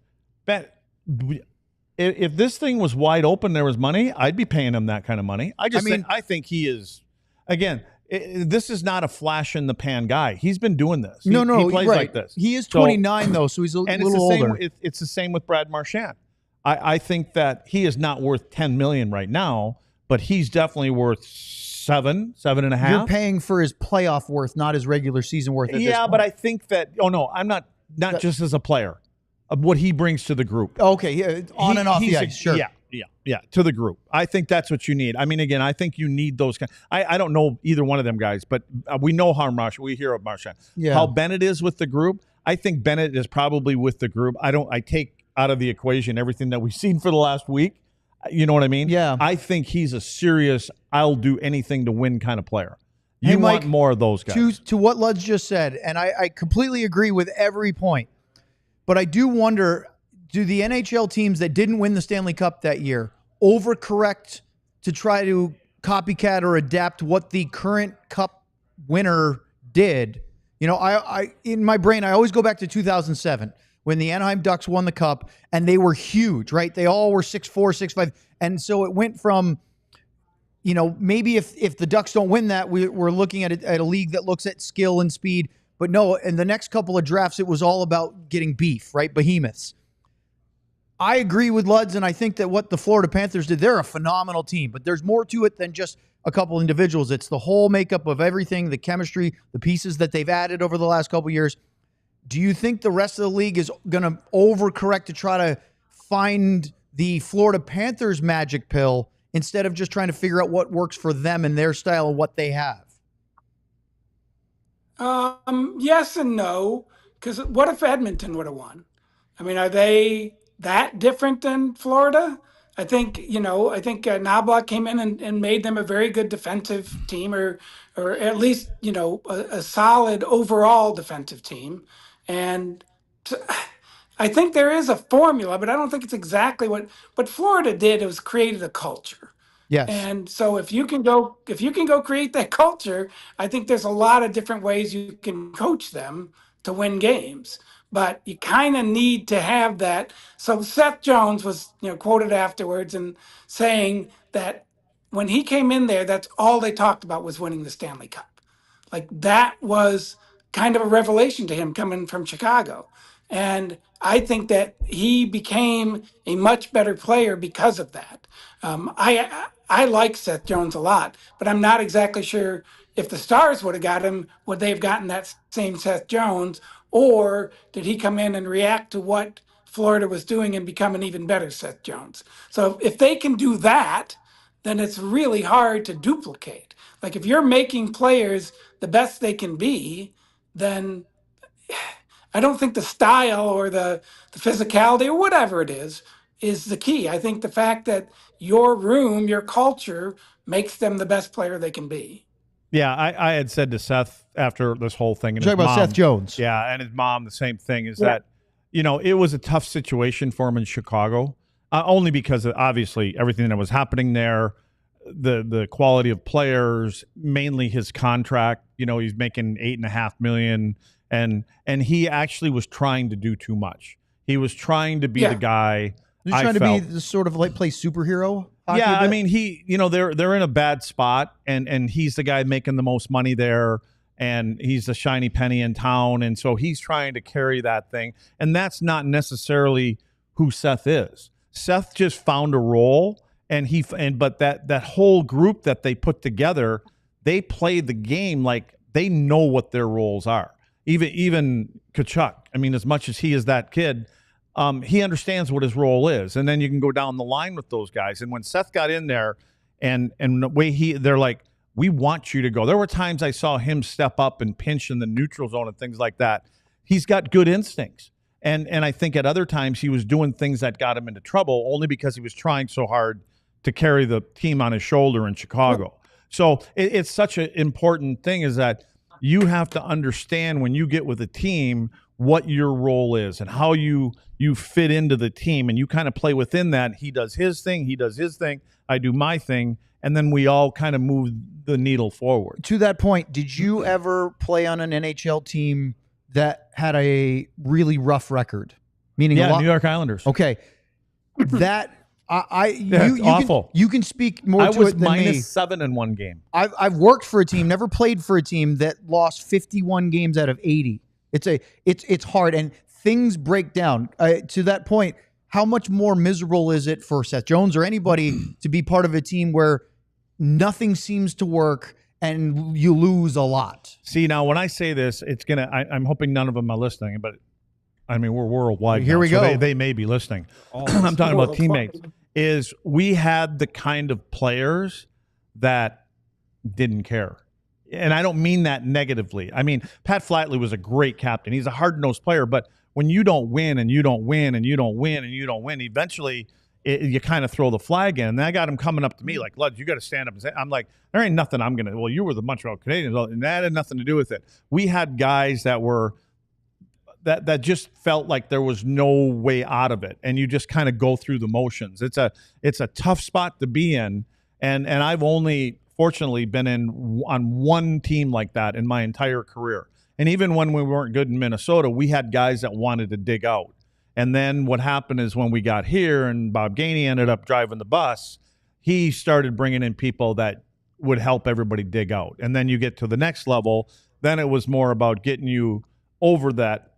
if this thing was wide open, there was money, I'd be paying him that kind of money. I think he is, again, this is not a flash in the pan guy. He's been doing this. He plays like this. He is 29 though, so he's a little older. It's the same with Brad Marchand. I think that he is not worth 10 million right now, but he's definitely worth 7.5. You're paying for his playoff worth, not his regular season worth. At this point. But I think that. Oh no, I'm not just as a player. Of what he brings to the group. Okay, on and off the ice. Sure. Yeah, to the group. I think that's what you need. I mean, again, I think you need those kind. I don't know either one of them guys, but we know how we hear of Marchand. Yeah. How Bennett is with the group. I think Bennett is probably with the group. I take out of the equation everything that we've seen for the last week. You know what I mean? Yeah. I think he's a serious, I'll do anything to win kind of player. You want more of those guys. To what Lud's just said, and I completely agree with every point, but I do wonder, do the NHL teams that didn't win the Stanley Cup that year overcorrect to try to copycat or adapt what the current Cup winner did? You know, I in my brain, I always go back to 2007 when the Anaheim Ducks won the Cup, and they were huge, right? They all were 6'4", 6'5", and so it went from, you know, maybe if the Ducks don't win that, we're looking at a league that looks at skill and speed. But no, in the next couple of drafts, it was all about getting beef, right? Behemoths. I agree with Luds, and I think that what the Florida Panthers did, they're a phenomenal team, but there's more to it than just a couple individuals. It's the whole makeup of everything, the chemistry, the pieces that they've added over the last couple of years. Do you think the rest of the league is going to overcorrect to try to find the Florida Panthers magic pill instead of just trying to figure out what works for them and their style and what they have? Yes and no, because what if Edmonton would have won? I mean, are they that different than Florida? I think Knobloch came in and made them a very good defensive team, or at least a solid overall defensive team, and I think there is a formula, but I don't think it's exactly what Florida did. It was created a culture. Yes. And so if you can go create that culture, I think there's a lot of different ways you can coach them to win games. But you kind of need to have that. So Seth Jones was, quoted afterwards and saying that when he came in there, that's all they talked about was winning the Stanley Cup. Like that was kind of a revelation to him coming from Chicago. And I think that he became a much better player because of that. I like Seth Jones a lot, but I'm not exactly sure if the Stars would have got him, would they have gotten that same Seth Jones, or did he come in and react to what Florida was doing and become an even better Seth Jones? So if they can do that, then it's really hard to duplicate. Like if you're making players the best they can be, then I don't think the style or the physicality or whatever it is the key. I think the fact that your room, your culture makes them the best player they can be. Yeah, I had said to Seth after this whole thing, and talking about Seth Jones. Yeah, and his mom, the same thing, is that, it was a tough situation for him in Chicago, only because of obviously everything that was happening there, the quality of players, mainly his contract. He's making $8.5 million, and he actually was trying to do too much. He was trying to be the guy. He's trying to be the sort of like play superhero. Yeah, I mean, they're in a bad spot, and he's the guy making the most money there, and he's the shiny penny in town, and so he's trying to carry that thing, and that's not necessarily who Seth is. Seth just found a role, but that whole group that they put together, they play the game like they know what their roles are. Even Tkachuk, I mean, as much as he is that kid, he understands what his role is. And then you can go down the line with those guys. And when Seth got in there and the way they're like, we want you to go. There were times I saw him step up and pinch in the neutral zone and things like that. He's got good instincts. And I think at other times he was doing things that got him into trouble only because he was trying so hard to carry the team on his shoulder in Chicago. So it's such an important thing is that you have to understand when you get with a team what your role is and how you fit into the team, and you kind of play within that. He does his thing, I do my thing, and then we all kind of move the needle forward. To that point, did you ever play on an NHL team that had a really rough record? Meaning New York Islanders. Okay. That awful. You can speak more to it than me. -7 in one game. I've worked for a team, never played for a team that lost 51 games out of 80. It's hard, and things break down. To that point, how much more miserable is it for Seth Jones or anybody to be part of a team where nothing seems to work and you lose a lot? See, now when I say this, I'm hoping none of them are listening, but I mean, we're worldwide. Here we go. They may be listening. I'm talking about teammates. We had the kind of players that didn't care. And I don't mean that negatively. I mean, Pat Flatley was a great captain. He's a hard-nosed player, but when you don't win and you don't win and you don't win and you don't win, eventually you kind of throw the flag in. And I got him coming up to me like, Lud, you got to stand up and say, I'm like, there ain't nothing I'm going to, well, you were the Montreal Canadiens, and that had nothing to do with it. We had guys that were, that just felt like there was no way out of it. And you just kind of go through the motions. It's a tough spot to be in. And I've only fortunately been on one team like that in my entire career. And even when we weren't good in Minnesota, we had guys that wanted to dig out. And then what happened is when we got here and Bob Gainey ended up driving the bus, he started bringing in people that would help everybody dig out. And then you get to the next level, then it was more about getting you over that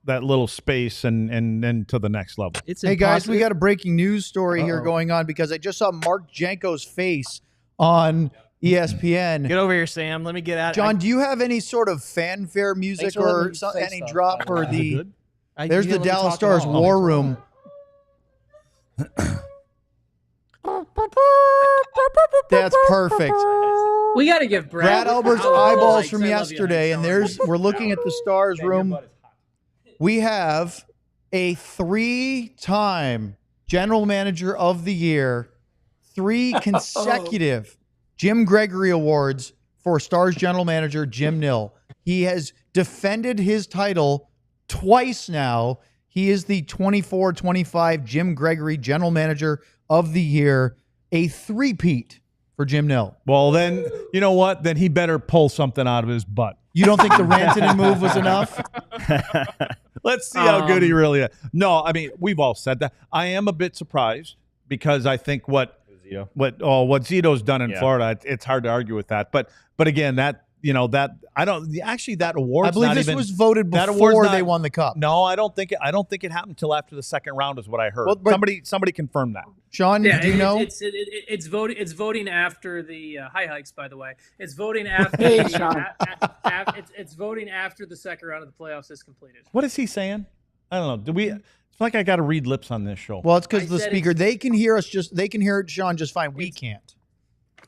little space and then to the next level. Hey guys, we got a breaking news story here going on because I just saw Mark Janko's face on ESPN. Get over here, Sam. Let me get out. John, do you have any sort of fanfare music or any drop for the? There's the Dallas Stars War Room. That's perfect. We got to give Brad Albert's eyeballs from yesterday, and we're looking at the Stars room. We have a 3-time General Manager of the Year, 3 consecutive Jim Gregory Awards for Stars General Manager Jim Nill. He has defended his title twice now. He is the 24-25 Jim Gregory General Manager of the Year, a three-peat for Jim Nill. Well, then, you know what? Then he better pull something out of his butt. You don't think the Rantanen move was enough? Let's see how good he really is. No, I mean, we've all said that. I am a bit surprised because I think what Zito's done in Florida, it's hard to argue with that. But again, that award. I believe this was voted before they won the cup. No, I don't think it happened until after the second round is what I heard. Well, somebody confirmed that. Sean, do you know? It's voting after the hi hikes. By the way, it's voting after. Hey, Sean. It's voting after the second round of the playoffs is completed. What is he saying? I don't know. It's like I got to read lips on this show. Well, it's because the speaker. They can hear us. They can hear Sean just fine. We can't.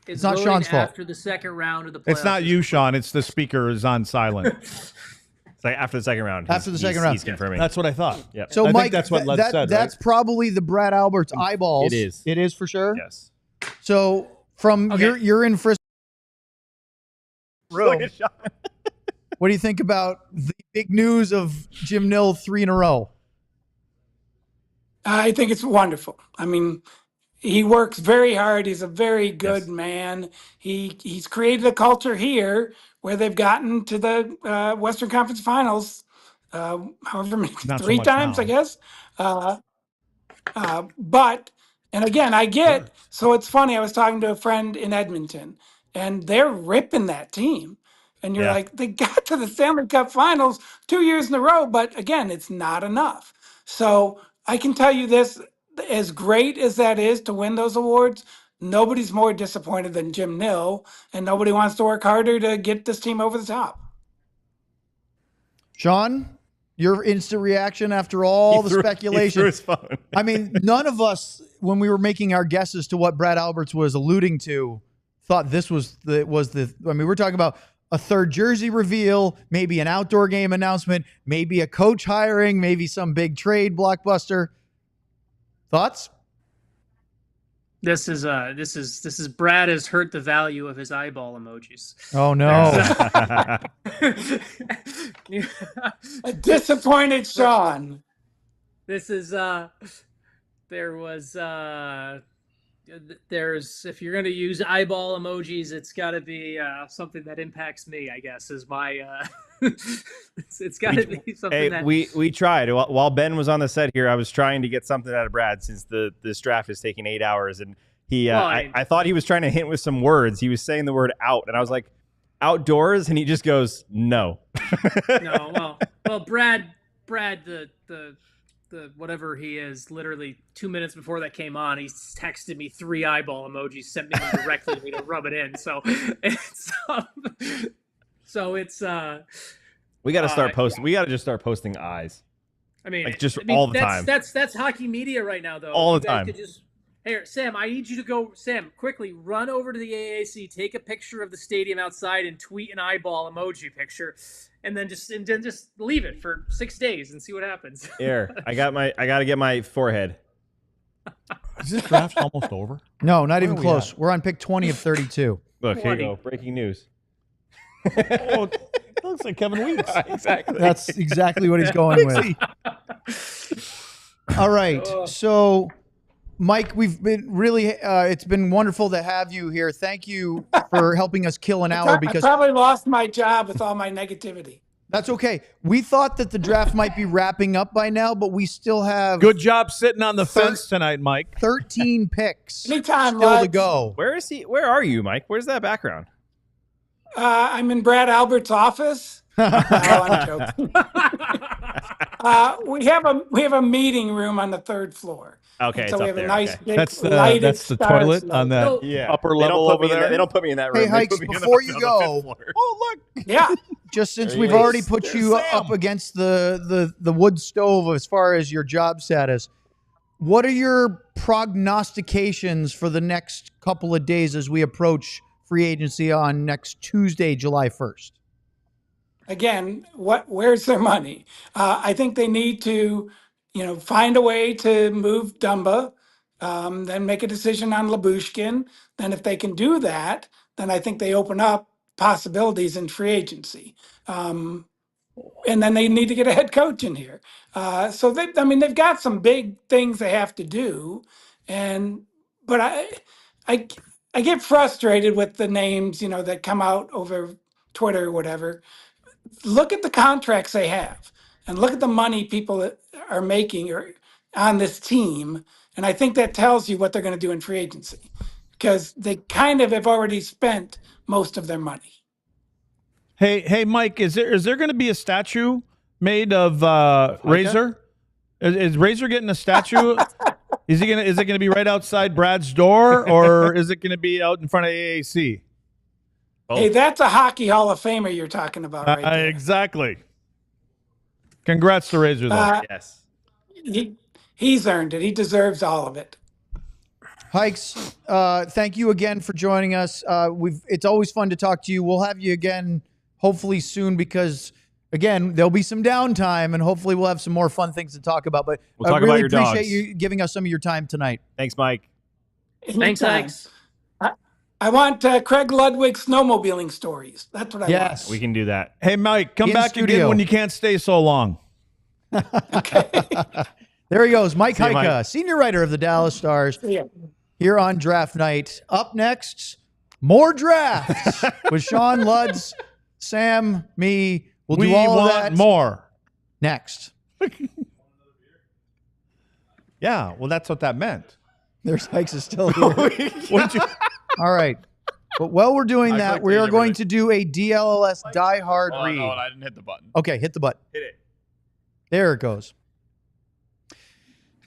It's not Sean's fault. After the second round of the playoffs. It's not you, Sean. It's the speaker is on silent. It's like after the second round. After the second round. He's confirming. That's what I thought. Yeah. So, I Mike, think that's what Led said, that's right? probably the Brad Alberts eyeballs. It is. It is for sure? Yes. So, from you're in Frisco. What do you think about the big news of Jim Nill 3 in a row? I think it's wonderful. I mean, he works very hard. He's a very good man. He's created a culture here where they've gotten to the Western Conference Finals, however many, Not so 3 much times, now. I guess. But, and again, I get, so it's funny. I was talking to a friend in Edmonton, and they're ripping that team. And you're like, they got to the Stanley Cup Finals 2 years in a row, but again, it's not enough. So I can tell you this, as great as that is to win those awards, nobody's more disappointed than Jim Nill, and nobody wants to work harder to get this team over the top. Sean, your instant reaction after all the speculation. He threw his phone. I mean, none of us, when we were making our guesses to what Brad Alberts was alluding to, thought this was the. I mean, we're talking about a third jersey reveal, maybe an outdoor game announcement, maybe a coach hiring, maybe some big trade blockbuster. Thoughts? This is Brad has hurt the value of his eyeball emojis. Oh no. A disappointed Sean. This is there's if you're going to use eyeball emojis, it's got to be something that impacts me, I guess, is my it's got to be something that we tried. While Ben was on the set here, I was trying to get something out of Brad since this draft is taking 8 hours, and I thought he was trying to hint with some words. He was saying the word out, and I was like, outdoors, and he just goes, no. No, well Brad the whatever he is, literally 2 minutes before that came on, he texted me 3 eyeball emojis, sent me them directly to me to rub it in. So it's we got to start posting. We got to just start posting eyes. I mean, all the time. That's hockey media right now, though. All the time. Here, Sam, I need you to go. Sam, quickly run over to the AAC, take a picture of the stadium outside, and tweet an eyeball emoji picture, and then just leave it for 6 days and see what happens. Here, I got to get my forehead. Is this draft almost over? No, not even close. We're on pick 20 of 32. Look, here you go. Breaking news. Oh, it looks like Kevin Weeks. Exactly. That's exactly what he's going with. All right, so Mike, we've been really, it's been wonderful to have you here. Thank you for helping us kill an hour because I probably lost my job with all my negativity. That's okay. We thought that the draft might be wrapping up by now, but we still have good job sitting on the fence tonight, Mike. 13 picks Anytime, still to go. Where is he? Where are you, Mike? Where's that background? I'm in Brad Albert's office. I'm joking. We have a meeting room on the 3rd floor. Okay, so we have a nice big that's lighted the toilet on that upper level over there. They don't put me in that room. Hey, Hikes, before you go, look, yeah. Just since we've already put you up against the wood stove as far as your job status, what are your prognostications for the next couple of days as we approach free agency on next Tuesday, July 1st? Again, where's their money? I think they need to find a way to move Dumba, then make a decision on Labushkin. Then if they can do that, then I think they open up possibilities in free agency. And then they need to get a head coach in here. So they've got some big things they have to do, but I get frustrated with the names that come out over Twitter or whatever. Look at the contracts they have, and look at the money people are making or on this team, and I think that tells you what they're going to do in free agency, because they kind of have already spent most of their money. Hey, Mike, is there going to be a statue made of Razor? Is Razor getting a statue? Is it gonna be right outside Brad's door, or is it going to be out in front of AAC? Hey, that's a hockey Hall of Famer you're talking about, right there. Exactly. Congrats to Razor, though. Yes. He's earned it. He deserves all of it. Hikes, thank you again for joining us. It's always fun to talk to you. We'll have you again hopefully soon, because again, there'll be some downtime and hopefully we'll have some more fun things to talk about. But we'll talk really about your appreciate dogs. you giving us some of your time tonight. Thanks, Mike. Thanks, Alex. I want Craig Ludwig snowmobiling stories. That's what I want. We can do that. Hey, Mike, come back again when you can't stay so long. Okay. There he goes, Mike Heika, Mike. senior writer of the Dallas Stars, Yeah. here on Draft Night. Up next, more drafts with Sean, Luds, Sam, me. We'll do all of that more next. Yeah, well, that's what that meant. There's Hikes is still here. All right. But while we're doing that, we are going to do a DLLS Die Hard read. No, I didn't hit the button. Okay, hit the button. Hit it. There it goes.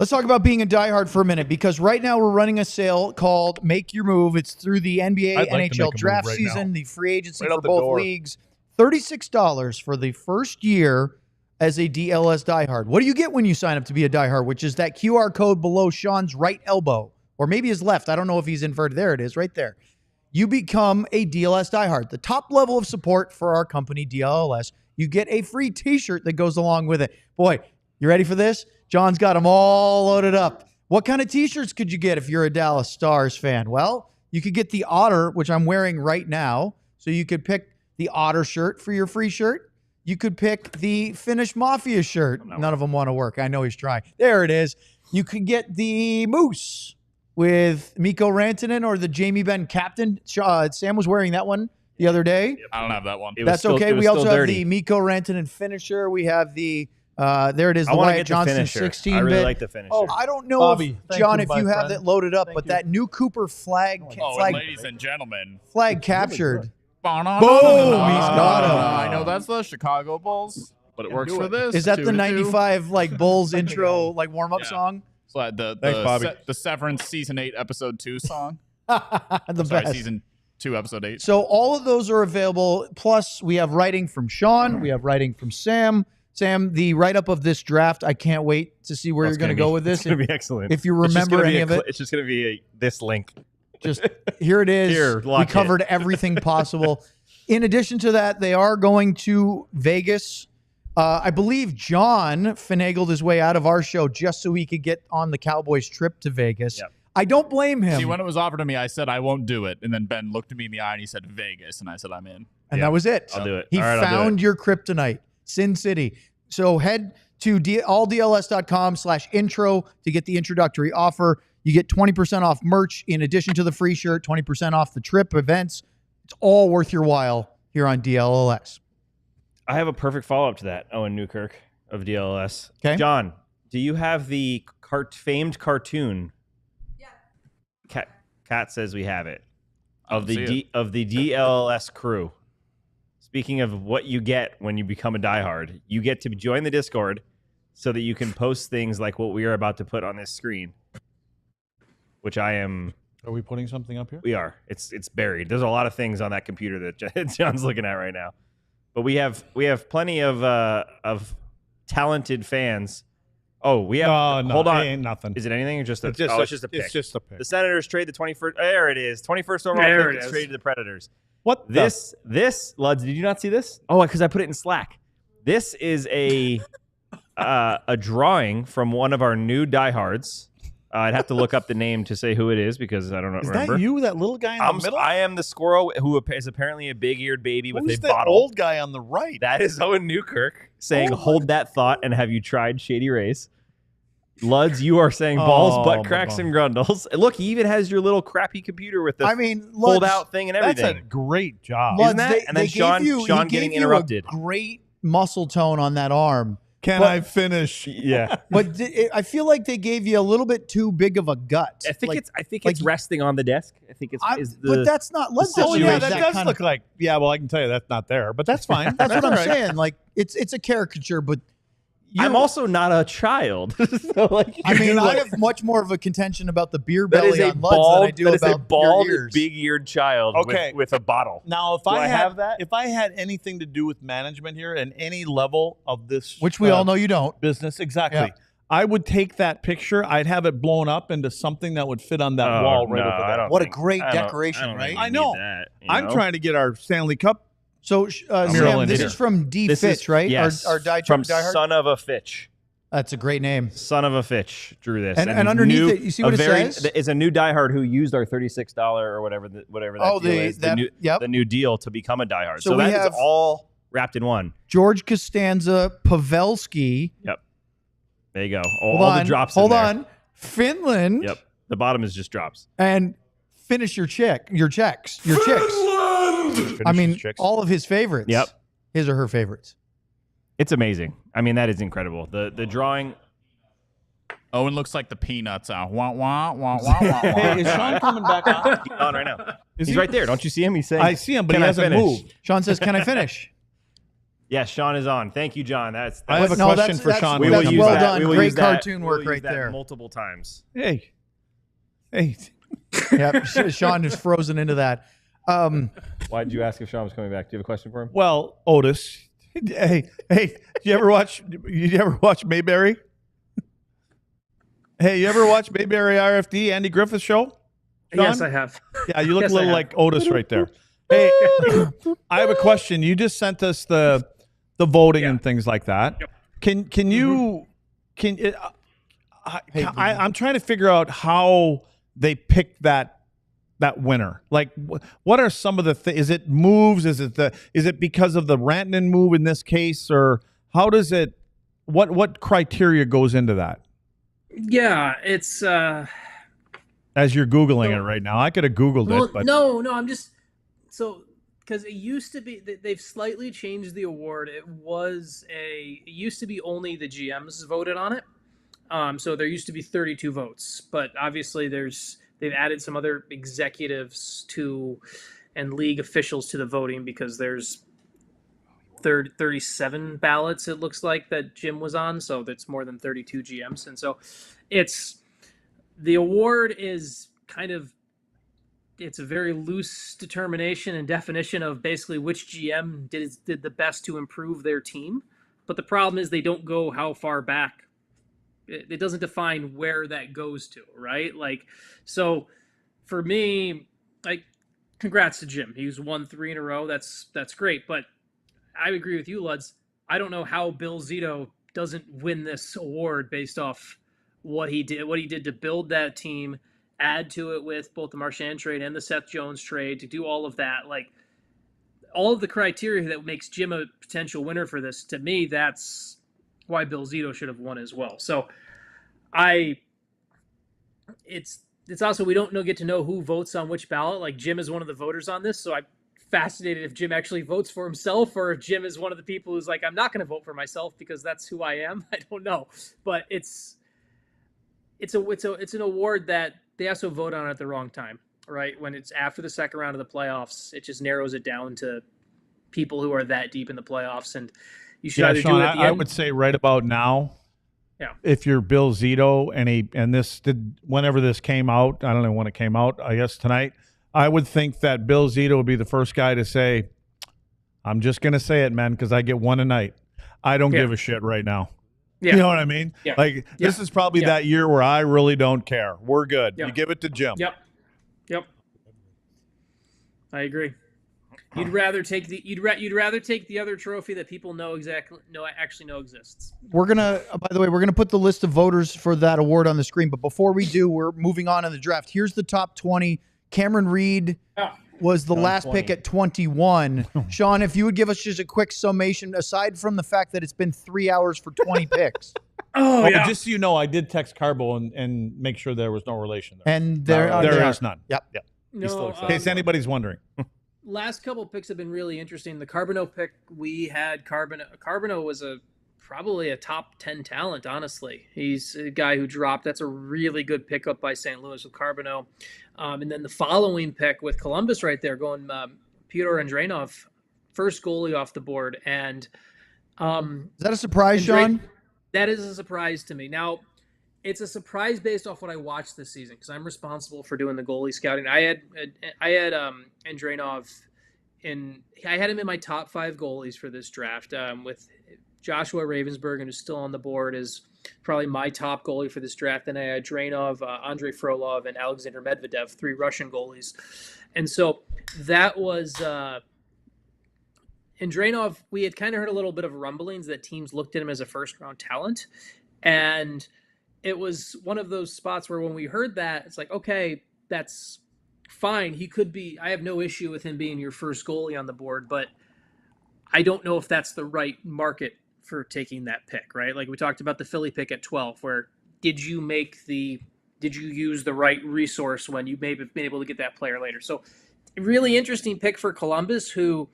Let's talk about being a diehard for a minute, because right now we're running a sale called Make Your Move. It's through the NBA, NHL draft season, the free agency for both leagues. $36 for the first year as a DLS diehard. What do you get when you sign up to be a diehard, which is that QR code below Sean's right elbow, or maybe his left. I don't know if he's inverted. There it is, right there. You become a DLS diehard. The top level of support for our company, DLLS. You get a free t-shirt that goes along with it. Boy, you ready for this? John's got them all loaded up. What kind of t-shirts could you get if you're a Dallas Stars fan? Well, you could get the Otter, which I'm wearing right now. So you could pick the Otter shirt for your free shirt. You could pick the Finnish Mafia shirt. None of them want to work. I know he's trying. There it is. You could get the Moose with Mikko Rantanen or the jamiebenn captain. Sam was wearing that one the other day. I don't have that one. That's okay. We also have the Mikko Rantanen finisher. We have the there it is, the Wyatt Johnson 16-bit. I really like the finisher. Oh, I don't know, John, if you have that loaded up, but that new Cooper flag, ladies and gentlemen, flag captured. Boom! He's got him. I know that's the Chicago Bulls, but it works for this. Is that the 95 like Bulls intro like warm up song? It's like the Severance season 8 episode 2 song. Best. Season 2 episode 8. So all of those are available. Plus, we have writing from Sean. We have writing from Sam. Sam, the write-up of this draft, I can't wait to see where you're going to go with this. It's going to be excellent. If you remember any of it. It's just going to be this link. Just here it is. We covered everything possible. In addition to that, they are going to Vegas. I believe John finagled his way out of our show just so he could get on the Cowboys trip to Vegas. Yep. I don't blame him. See, when it was offered to me, I said I won't do it. And then Ben looked at me in the eye and he said Vegas. And I said I'm in. And that was it. I'll do it. He found your kryptonite. Sin City. So head to alldls.com/intro to get the introductory offer. You get 20% off merch in addition to the free shirt, 20% off the trip events. It's all worth your while here on DLLS. I have a perfect follow-up to that, Owen Newkirk of DLLS. Okay. John, do you have the famed cartoon? Yeah. Kat says we have it. Of the DLLS crew. Speaking of what you get when you become a diehard, you get to join the Discord so that you can post things like what we are about to put on this screen, which I am. Are we putting something up here? We are. It's buried. There's a lot of things on that computer that John's looking at right now, but we have plenty of talented fans. Oh, we have. Hold on. Ain't nothing. Is it anything or just a? It's just a pick. It's just a pick. The Senators trade the 21st. There it is. 21st overall pick is traded to the Predators. What this Luds? Did you not see this? Oh, because I put it in Slack. This is a a drawing from one of our new diehards. I'd have to look up the name to say who it is because I don't remember. Is that you, that little guy in the middle? I am the squirrel who is apparently a big-eared baby with a the bottle. Old guy on the right? That is Owen Newkirk saying, "Hold that thought," and have you tried Shady Rays? Luds, you are saying balls, butt cracks, and grundles. Look, he even has your little crappy computer with the fold-out thing and everything. That's a great job. Isn't that? And then Sean getting interrupted. Great muscle tone on that arm. I finish? Yeah. But I feel like they gave you a little bit too big of a gut. I think it's resting on the desk. I think it's but that's not. Oh yeah, that does look like. Yeah, well, I can tell you that's not there, but that's fine. That's what I'm saying. Like it's a caricature, but I'm also not a child. So like, I mean, I have much more of a contention about the beer belly on Luds than I do about a bald, your ears. big-eared child with a bottle. Now, if I have that, if I had anything to do with management here and any level of this, which we all know you don't, business exactly, I would take that picture. I'd have it blown up into something that would fit on that wall right over there. What a great decoration, right? I know. I'm trying to get our Stanley Cup. So, Sam, this is from D. Fitch, right? Yes, our from diehard? Son of a Fitch. That's a great name. Son of a Fitch drew this. And underneath it, you see what it says? It's a new diehard who used our $36 or whatever that deal is. The new deal to become a diehard. So that is all wrapped in one. George Costanza, Pavelski. Yep. There you go. All the drops in there. Hold on. Finland. Yep. The bottom is just drops. And finish your chicks. I mean, all of his favorites. Yep. His or her favorites. It's amazing. I mean, that is incredible. The drawing. Owen looks like the Peanuts. Wah, wah, wah, wah, wah, wah. Hey, is Sean coming back on? He's on right now. He's right there. Don't you see him? He's saying, I see him, but he hasn't moved. Sean says, "Can I finish?" Yes, Sean is on. Thank you, John. I have a question for Sean. We will use well done. Great cartoon work right there. Multiple times. Hey. Yep. Sean is frozen into that. Why did you ask if Sean was coming back? Do you have a question for him? Well, Otis. Hey, did you ever watch Mayberry? Hey, you ever watch Mayberry RFD, Andy Griffith's show? Sean? Yes, I have. Yeah, you look a little like Otis right there. Hey, I have a question. You just sent us the voting and things like that. Yep. I'm trying to figure out how they picked that winner. Like, what are some of the is it moves? Is it because of the Rantanen move in this case, or how does it? What criteria goes into that? Yeah, it's as you're Googling it right now. I could have Googled it, but no, I'm just because it used to be they've slightly changed the award. It used to be only the GMs voted on it. So there used to be 32 votes, but obviously they've added some other executives and league officials to the voting because there's 37 ballots, it looks like, that Jim was on. So that's more than 32 GMs. And so the award is it's a very loose determination and definition of basically which GM did the best to improve their team. But the problem is they don't go how far back. It doesn't define where that goes to, right? Like, so for me, like, congrats to Jim. He's won 3 in a row. That's great. But I agree with you, Luds. I don't know how Bill Zito doesn't win this award based off what he did to build that team, add to it with both the Marchand trade and the Seth Jones trade, to do all of that. Like, all of the criteria that makes Jim a potential winner for this, to me, that's why Bill Zito should have won as well. So it's also, we don't get to know who votes on which ballot. Like, Jim is one of the voters on this, so I'm fascinated if Jim actually votes for himself, or if Jim is one of the people who's like, I'm not going to vote for myself because that's who I am. I don't know, but it's an award that they also vote on at the wrong time, right? When it's after the second round of the playoffs, it just narrows it down to people who are that deep in the playoffs, and you should either Sean, do it at the end. I would say right about now. Yeah. If you're Bill Zito whenever this came out, I don't know when it came out, I guess tonight, I would think that Bill Zito would be the first guy to say, I'm just going to say it, man, because I get one a night. I don't give a shit right now. Yeah. You know what I mean? Yeah. Like, this is probably that year where I really don't care. We're good. Yeah. You give it to Jim. Yep. I agree. You'd rather take the other trophy that people actually know exists. We're gonna, by the way, we're gonna put the list of voters for that award on the screen. But before we do, we're moving on in the draft. Here's the top 20. Cameron Reed was the last 20. Pick at 21. Sean, if you would give us just a quick summation, aside from the fact that it's been 3 hours for 20 picks. Just so you know, I did text Carbo and make sure there was no relation there. And there is none. Yep. No, in case anybody's wondering. Last couple picks have been really interesting. The Carbonneau pick, we had Carbonneau was probably a top 10 talent, honestly. He's a guy who dropped. That's a really good pickup by St. Louis with Carbonneau. And then the following pick with Columbus right there, going Pyotr Andreanov, first goalie off the board. And is that a surprise, Sean? That is a surprise to me. Now, it's a surprise based off what I watched this season because I'm responsible for doing the goalie scouting. I had Andreanov I had him in my top 5 goalies for this draft with Joshua Ravensbergen, who's still on the board, is probably my top goalie for this draft. Then I had Drainov, Andrei Frolov, and Alexander Medvedev, 3 Russian goalies. And so that was and Drainov, we had kind of heard a little bit of rumblings that teams looked at him as a first-round talent. And it was one of those spots where when we heard that, it's like, okay, that's fine. He could be, I have no issue with him being your first goalie on the board, but I don't know if that's the right market for taking that pick, right? Like we talked about the Philly pick at 12, where did you use the right resource when you may have been able to get that player later? So really interesting pick for Columbus, who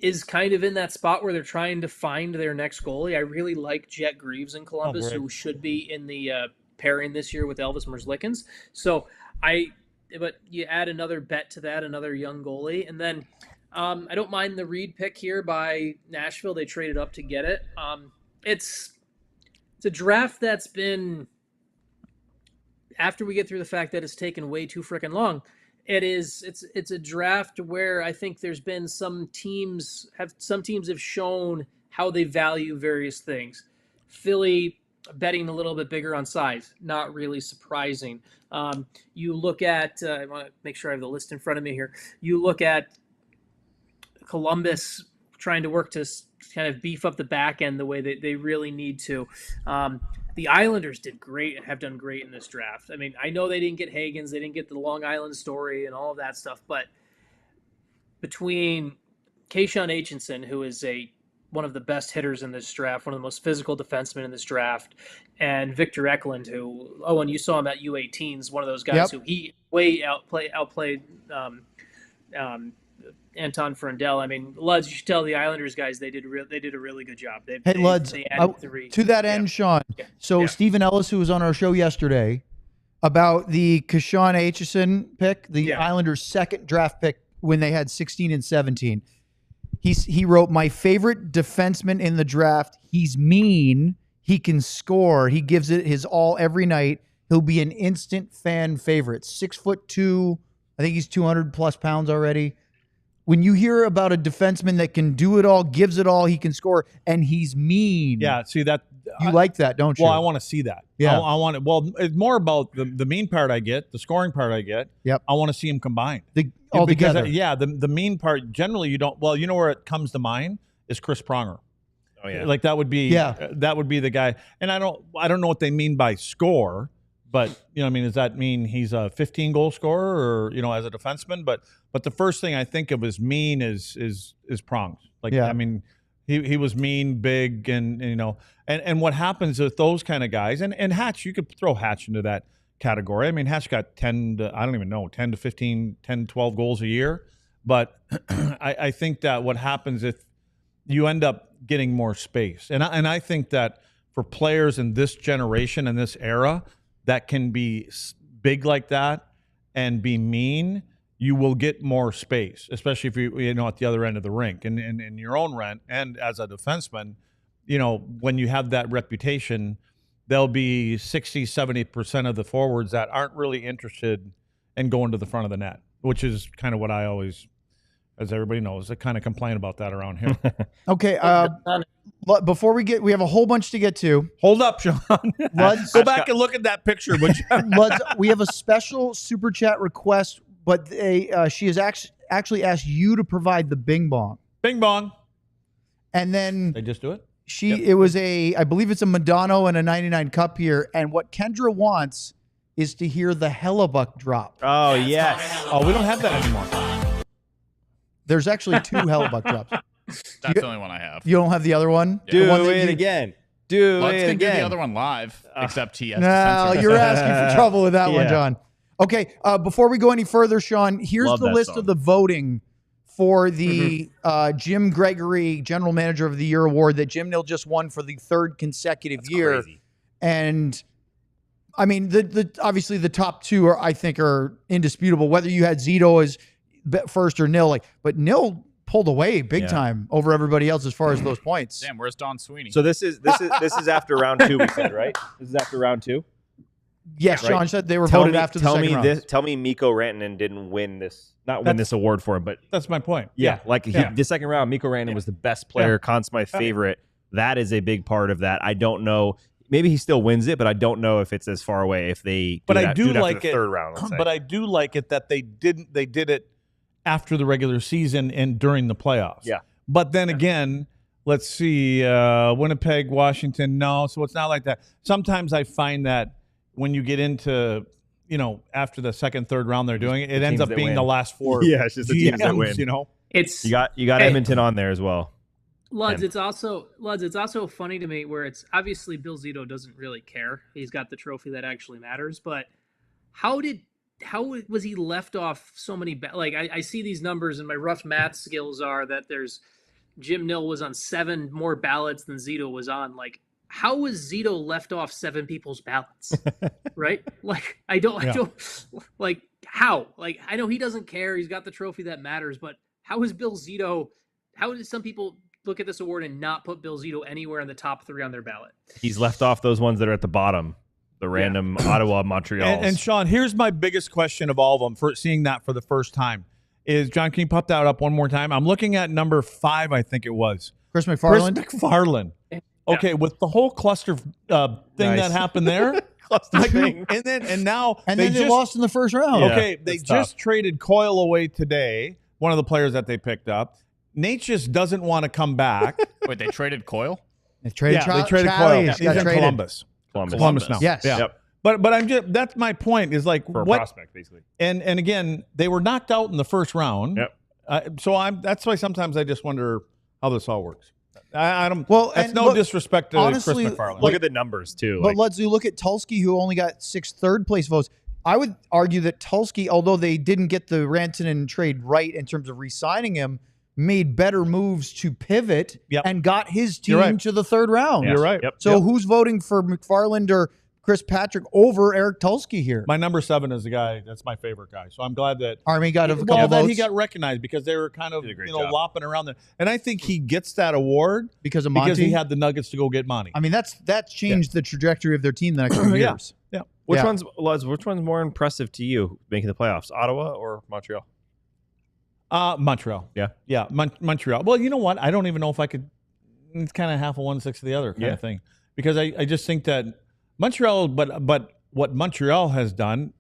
is kind of in that spot where they're trying to find their next goalie. I really like Jet Greaves in Columbus, who should be in the pairing this year with Elvis Merzlikins. So but you add another bet to that, another young goalie. And then I don't mind the Reed pick here by Nashville. They traded up to get it. It's a draft that's been, after we get through the fact that it's taken way too freaking long, it's a draft where I think there's been some teams have shown how they value various things. Philly betting a little bit bigger on size, not really surprising. You look at, I want to make sure I have the list in front of me here. You look at Columbus trying to work to kind of beef up the back end the way that they really need to. The Islanders did great and have done great in this draft. I mean, I know they didn't get Hagens, they didn't get the Long Island story and all of that stuff, but between Keishon Aitchison, who is one of the best hitters in this draft, one of the most physical defensemen in this draft, and Victor Eklund, who, Owen, you saw him at U18s, one of those guys who he way outplayed Anton Frundell. I mean, Luds, you should tell the Islanders guys they did a really good job. Luds, to that end, Sean. Stephen Ellis, who was on our show yesterday, about the Keishon Aitchison pick, the Islanders' second draft pick when they had 16 and 17. He wrote, "My favorite defenseman in the draft. He's mean. He can score. He gives it his all every night. He'll be an instant fan favorite. 6'2". I think he's 200 plus pounds already." When you hear about a defenseman that can do it all, gives it all, he can score, and he's mean. Yeah, see that. You like that, don't you? Well, I want to see that. Yeah. I want it. Well, it's more about the mean part I get, the scoring part I get. Yep. I want to see them combined. All together. The mean part, generally you don't. Well, you know where it comes to mind is Chris Pronger. Oh, yeah. Like that would be the guy. And I don't know what they mean by score, but does that mean he's a 15 goal scorer or, as a defenseman? But the first thing I think of as mean is Prongs. I mean, he was mean, big, and what happens with those kind of guys, and Hatch, you could throw Hatch into that category. I mean, Hatch got 10 to 15, 10, 12 goals a year. But I think that what happens if you end up getting more space. And I think that for players in this generation and this era that can be big like that and be mean, you will get more space, especially if you at the other end of the rink and in your own rent. And as a defenseman, when you have that reputation, there'll be 60, 70% of the forwards that aren't really interested in going to the front of the net, which is kind of what I always, as everybody knows, I kind of complain about that around here. Okay. Before we have a whole bunch to get to. Hold up, Sean. Go back and look at that picture. Would you? We have a special super chat request but she has actually asked you to provide the bing bong. Bing bong. And then they just do it. It was I believe it's a Madonna and a 99 cup here. And what Kendra wants is to hear the Hellebuck drop. Oh, yes. Oh, we don't have that anymore. There's actually 2 Hellebuck drops. That's the only one I have. You don't have the other one? Do the one it again. Do Let's it again. do the other one live, except he has No, to you're asking for trouble with that one, John. Okay, before we go any further, Sean, here's the list of the voting for the Jim Gregory General Manager of the Year award that Jim Nill just won for the 3rd consecutive year. Crazy. And I mean, obviously the top 2 are indisputable. Whether you had Zito as first or Nill, but Nill pulled away big time over everybody else as far as those points. Damn, where's Don Sweeney? So this is after round 2, we said, right? This is after round 2. Yes, right? Sean said they were voted after the second round. Tell me Mikko Rantanen didn't win this, win this award for him, but that's my point. Yeah, the second round, Mikko Rantanen was the best player, Conn Smythe favorite. That is a big part of that. I don't know. Maybe he still wins it, but I don't know if it's as far away if they. But I do like it. Third round, let's say. But I do like it that they did it after the regular season and during the playoffs. Yeah. But then again, let's see, Winnipeg, Washington, no. So it's not like that. Sometimes I find that when you get into, after the second, third round they're doing it, it ends up being the last 4. Yeah, it's just the teams that win. It's you got Edmonton on there as well. Luds, it's also funny to me where it's obviously Bill Zito doesn't really care. He's got the trophy that actually matters, but how was he left off so many I see these numbers and my rough math skills are that there's Jim Nill was on 7 more ballots than Zito was on. How was Zito left off 7 people's ballots? Right? I don't how? I know he doesn't care. He's got the trophy that matters, but how is Bill Zito? How did some people look at this award and not put Bill Zito anywhere in the top 3 on their ballot? He's left off those ones that are at the bottom. The random Ottawa, Montreal. And Sean, here's my biggest question of all of them for seeing that for the first time is, John, can you pop that up one more time? I'm looking at number 5, I think it was. Chris McFarland? Okay, with the whole cluster thing that happened there. thing. And now they lost in the first round. Yeah, okay, they just traded Coyle away today, one of the players that they picked up. Nate just doesn't want to come back. Wait, they traded Coyle? They traded Coyle. He's in Columbus. Columbus now. Yes. Yeah. Yep. But I'm just, that's my point is for a prospect basically. And again, they were knocked out in the first round. Yep. That's why sometimes I just wonder how this all works. I don't. Well, that's no disrespect to honestly, Chris McFarland. Look at the numbers too. But let's look at Tulsky, who only got 6 third-place votes. I would argue that Tulsky, although they didn't get the Rantanen trade right in terms of re-signing him, made better moves to pivot and got his team to the 3rd round. You're right. Yep. So who's voting for McFarland or Chris Patrick over Eric Tulsky here? My number 7 is the guy that's my favorite guy. So I'm glad that Army got a couple that votes. he got recognized because they were kind of lopping around there. And I think he gets that award because of Monty. Because he had the Nuggets to go get Monty. I mean, that's changed the trajectory of their team the next few years. Yeah. Which one's more impressive to you making the playoffs, Ottawa or Montreal? Montreal. Yeah. Montreal. Well, you know what? I don't even know if I could. It's kind of half of 1/6 of the other kind of thing, because I just think that Montreal. But what Montreal has done,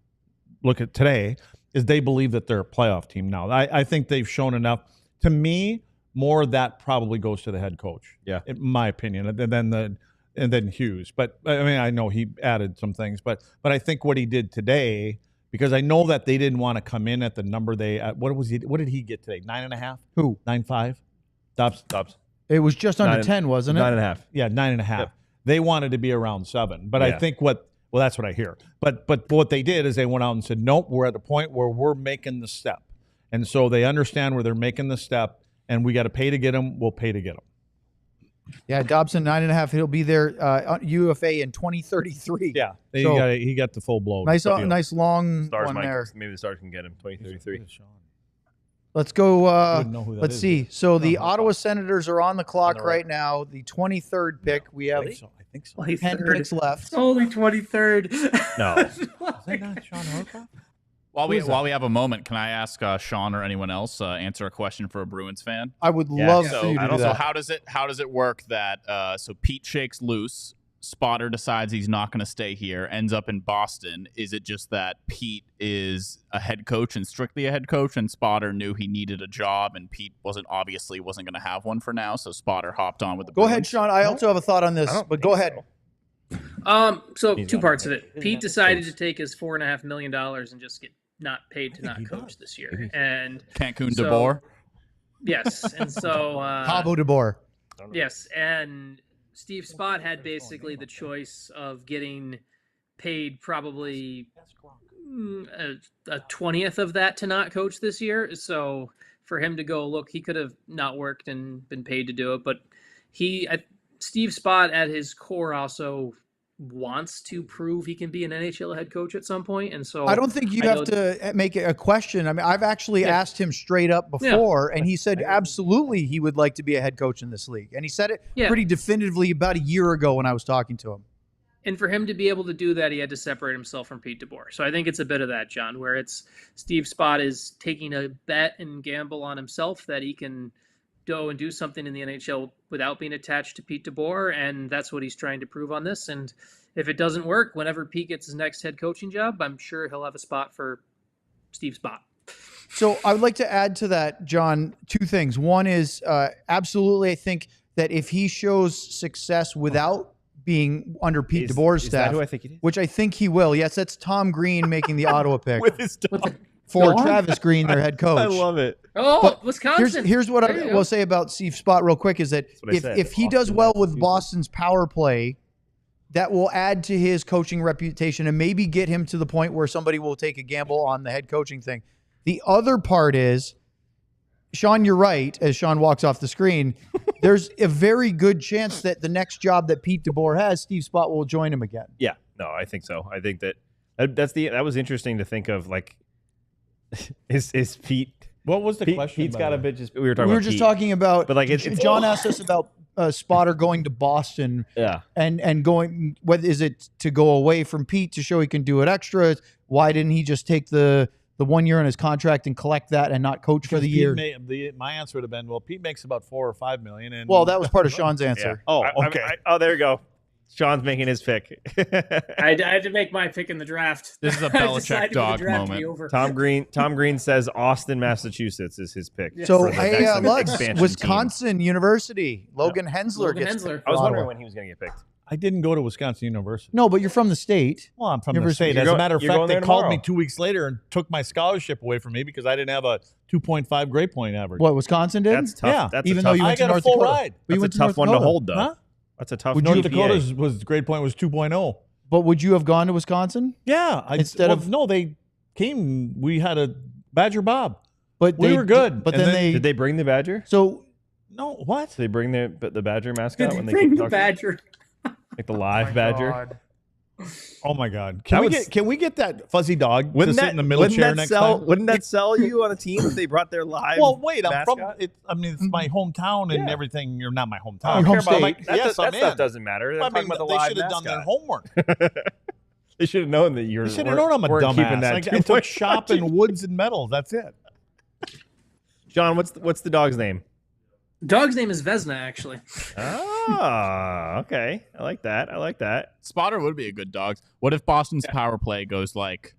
look at today, is they believe that they're a playoff team now. I think they've shown enough. To me, more of that probably goes to the head coach. Yeah, in my opinion, and then Hughes. But I mean, I know he added some things, but I think what he did today. Because I know that they didn't want to come in at the number what did he get today? 9.5? Who? 9.5? Dobbs. It was just under 10, wasn't it? 9.5. Yeah, 9.5. Yep. They wanted to be around 7. But I think that's what I hear. But what they did is they went out and said, nope, we're at a point where we're making the step. And so they understand where they're making the step, and we got to pay to get them. We'll pay to get them. Yeah, Dobson 9.5. He'll be there UFA in 2033. Yeah, he got the full blow. Nice long Stars one there. Maybe the Stars can get him 2033. Let's go. Let's see. So the Ottawa Senators are on the clock right now. The 23rd pick. We have I think so. 10 picks left. It's only 23rd. No. Is that not Sean Horcoff? While we have a moment, can I ask Sean or anyone else answer a question for a Bruins fan? I would love for you to do So that. how does it work that so Pete shakes loose Spotter decides he's not going to stay here, ends up in Boston? Is it just that Pete is a head coach and strictly a head coach, and Spotter knew he needed a job, and Pete wasn't going to have one for now, so Spotter hopped on with the Bruins? Go ahead, Sean. I also have a thought on this, but go ahead. So two parts of it. Pete decided to take his $4.5 million and just get not paid to not coach this year. And Cancun DeBoer? Yes. And so Cabo DeBoer. Yes. And Steve Spott had basically the choice of getting paid probably a 20th of that to not coach this year. So for him to go, look, he could have not worked and been paid to do it, but Steve Spott at his core also wants to prove he can be an NHL head coach at some point. And so I don't think you have to make it a question. I mean, I've actually asked him straight up before, and he said absolutely he would like to be a head coach in this league. And he said it pretty definitively about a year ago when I was talking to him. And for him to be able to do that, he had to separate himself from Pete DeBoer. So I think it's a bit of that, John, where it's Steve Spott is taking a bet and gamble on himself that he can go and do something in the NHL without being attached to Pete DeBoer, and that's what he's trying to prove on this. And if it doesn't work, whenever Pete gets his next head coaching job, I'm sure he'll have a spot for Steve Spott. So I would like to add to that, John, two things. One is absolutely, I think that if he shows success without being under Pete DeBoer's staff, who I think it is? which I think he will. Yes, that's Tom Green making the Ottawa pick With his dog. for Travis Green, their head coach. I love it. Oh, But Wisconsin. Here's what I will say about Steve Spott real quick is that if he does well with Boston's power play, that will add to his coaching reputation and maybe get him to the point where somebody will take a gamble on the head coaching thing. The other part is, Sean, you're right, as Sean walks off the screen, there's a very good chance that the next job that Pete DeBoer has, Steve Spott will join him again. Yeah, no, I think so. I think that was interesting to think of, like, is Pete... What was the question? Pete's got a bit just... We were talking about... But like, John asked us about Spotter going to Boston. Yeah. And going... Whether is it to go away from Pete to show he can do it extra? Why didn't he just take the 1 year on his contract and collect that and not coach for the year? My answer would have been, well, Pete makes about $4 or $5 million. And well, that was part of Sean's answer. Yeah. Oh, okay. There you go. Sean's making his pick. I had to make my pick in the draft. This is a Belichick dog moment. Tom Green says Austin, Massachusetts is his pick. So, hey, Wisconsin University. Logan Hensler gets picked. I was wondering when he was going to get picked. I didn't go to Wisconsin University. No, but you're from the state. Well, I'm from the state. As a matter of fact, they called me 2 weeks later and took my scholarship away from me because I didn't have a 2.5 grade point average. What, Wisconsin did? That's tough. Yeah. Even though you went to North Dakota. Ride. That's a tough one to hold, though. Huh? That's a tough one. North Dakota's grade point was 2.0. But would you have gone to Wisconsin? Yeah. No, they came. We had a Badger Bob. But we were good. But then did they bring the Badger? So no, what? Did they bring the Badger mascot when they bring the Badger? Like the live Badger? God. Oh my God! Can we get that fuzzy dog to sit in the middle chair next time? Wouldn't that sell you on a team if they brought their live? Well, wait, mascot? it's my hometown and everything. You're not my hometown. Your home state. That stuff doesn't matter. They should have done their homework. They should have known that you're. They should have known I'm a dumbass. I took shop in woods and metals. That's it. John, what's the dog's name? Dog's name is Vesna, actually. Ah, okay. I like that. Spotter would be a good dog. What if Boston's power play goes like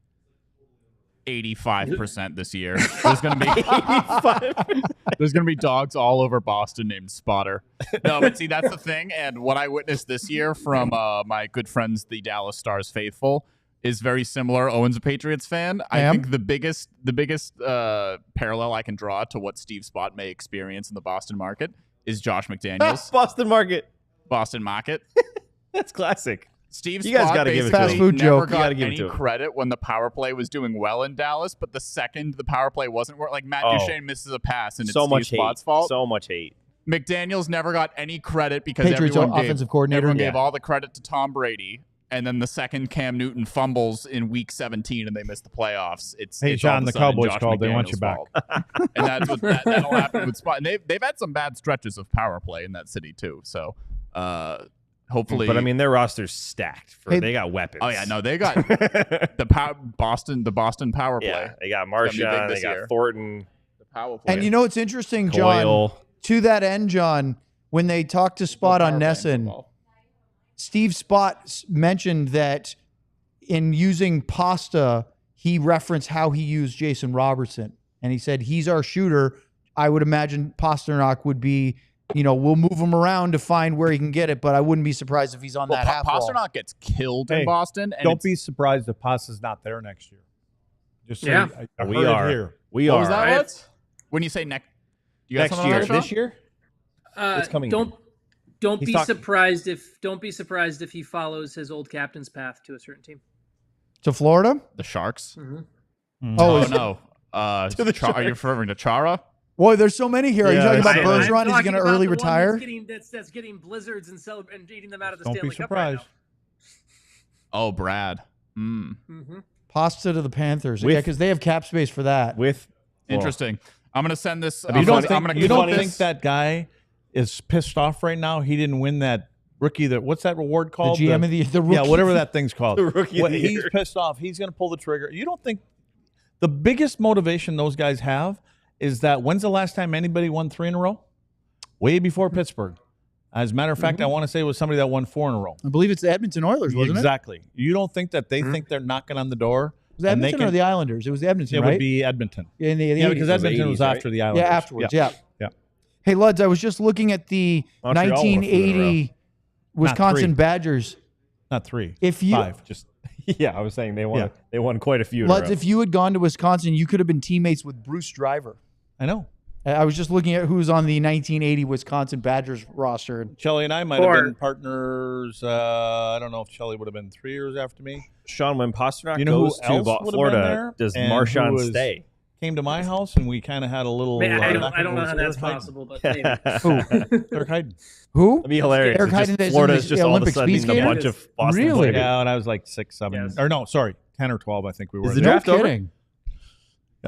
85% this year? There's gonna be 85. There's gonna be dogs all over Boston named Spotter. No, but see, that's the thing. And what I witnessed this year from my good friends, the Dallas Stars faithful, is very similar. Owen's a Patriots fan. I think the biggest parallel I can draw to what Steve Spott may experience in the Boston market is Josh McDaniels. Boston market. That's classic. Steve you guys Spott gotta give it fast to food never joke. got any credit when the power play was doing well in Dallas, but the second the power play wasn't working, like Matt Duchene misses a pass and it's Steve Spott's fault. So much hate. McDaniels never got any credit because Patriots offensive coordinator. Everyone gave all the credit to Tom Brady. And then the second Cam Newton fumbles in week 17 and they miss the playoffs. It's John, the Cowboys called. They want you back. And that's what that'll happen with Spot. And they've had some bad stretches of power play in that city too. So hopefully, but I mean their roster's stacked. They got weapons. Oh yeah, no, they got the Boston power play. Yeah, they got Marchand, they got Thornton. The power play. And you know what's interesting, John? Coyle. To that end, John, when they talked to Spott on Nesson. Steve Spott mentioned that in using Pasta, he referenced how he used Jason Robertson. And he said, he's our shooter. I would imagine Pasternak would be, we'll move him around to find where he can get it, but I wouldn't be surprised if he's on that half wall. Pasternak gets killed in Boston. And don't be surprised if Pasta's not there next year. Just so we are here. We what are. Was that what? When you say next year, this year, it's coming. Don't be surprised if he follows his old captain's path to a certain team. To Florida? The Sharks? Mm-hmm. Oh, no. Are you referring to Chara? Boy, there's so many here. Are you talking about Bergeron? Is he going to early retire? That's getting blizzards and eating them out of the Stanley Cup right now. Oh, Brad. Pasta to the Panthers. Yeah, because they have cap space for that. Interesting. I'm going to send this. You don't think that guy is pissed off right now? He didn't win that rookie. What's that reward called? The GM of the rookie. Yeah, whatever that thing's called. The rookie of the he's year. Pissed off. He's going to pull the trigger. You don't think the biggest motivation those guys have is that when's the last time anybody won 3 in a row? Way before Pittsburgh. As a matter of fact, I want to say it was somebody that won 4 in a row. I believe it's the Edmonton Oilers, wasn't it? Exactly. You don't think that they think they're knocking on the door? Was it Edmonton or the Islanders? It was Edmonton, right? It would be Edmonton. In the because 80s, Edmonton was after the Islanders. Yeah, afterwards, yeah. Hey, Luds, I was just looking at the Montreal 1980 Wisconsin Badgers. Not 3. 5. I was saying they won quite a few. Luds, if you had gone to Wisconsin, you could have been teammates with Bruce Driver. I know. I was just looking at who's on the 1980 Wisconsin Badgers roster. Shelly and I might have been partners. I don't know if Shelly would have been 3 years after me. Sean, when Pasternak goes to Florida, does Marchand stay? Came to my house and we kind of had a little. I don't know how that's possible, but maybe. Eric Hayden. Who? That'd be hilarious. Eric Hayden is Florida's just all of a Olympic sudden speed a bunch of Boston Really? players. Yeah, and I was like 6, 7, Yes. or no, sorry, 10 or 12. I think we were. Is the draft over? Kidding.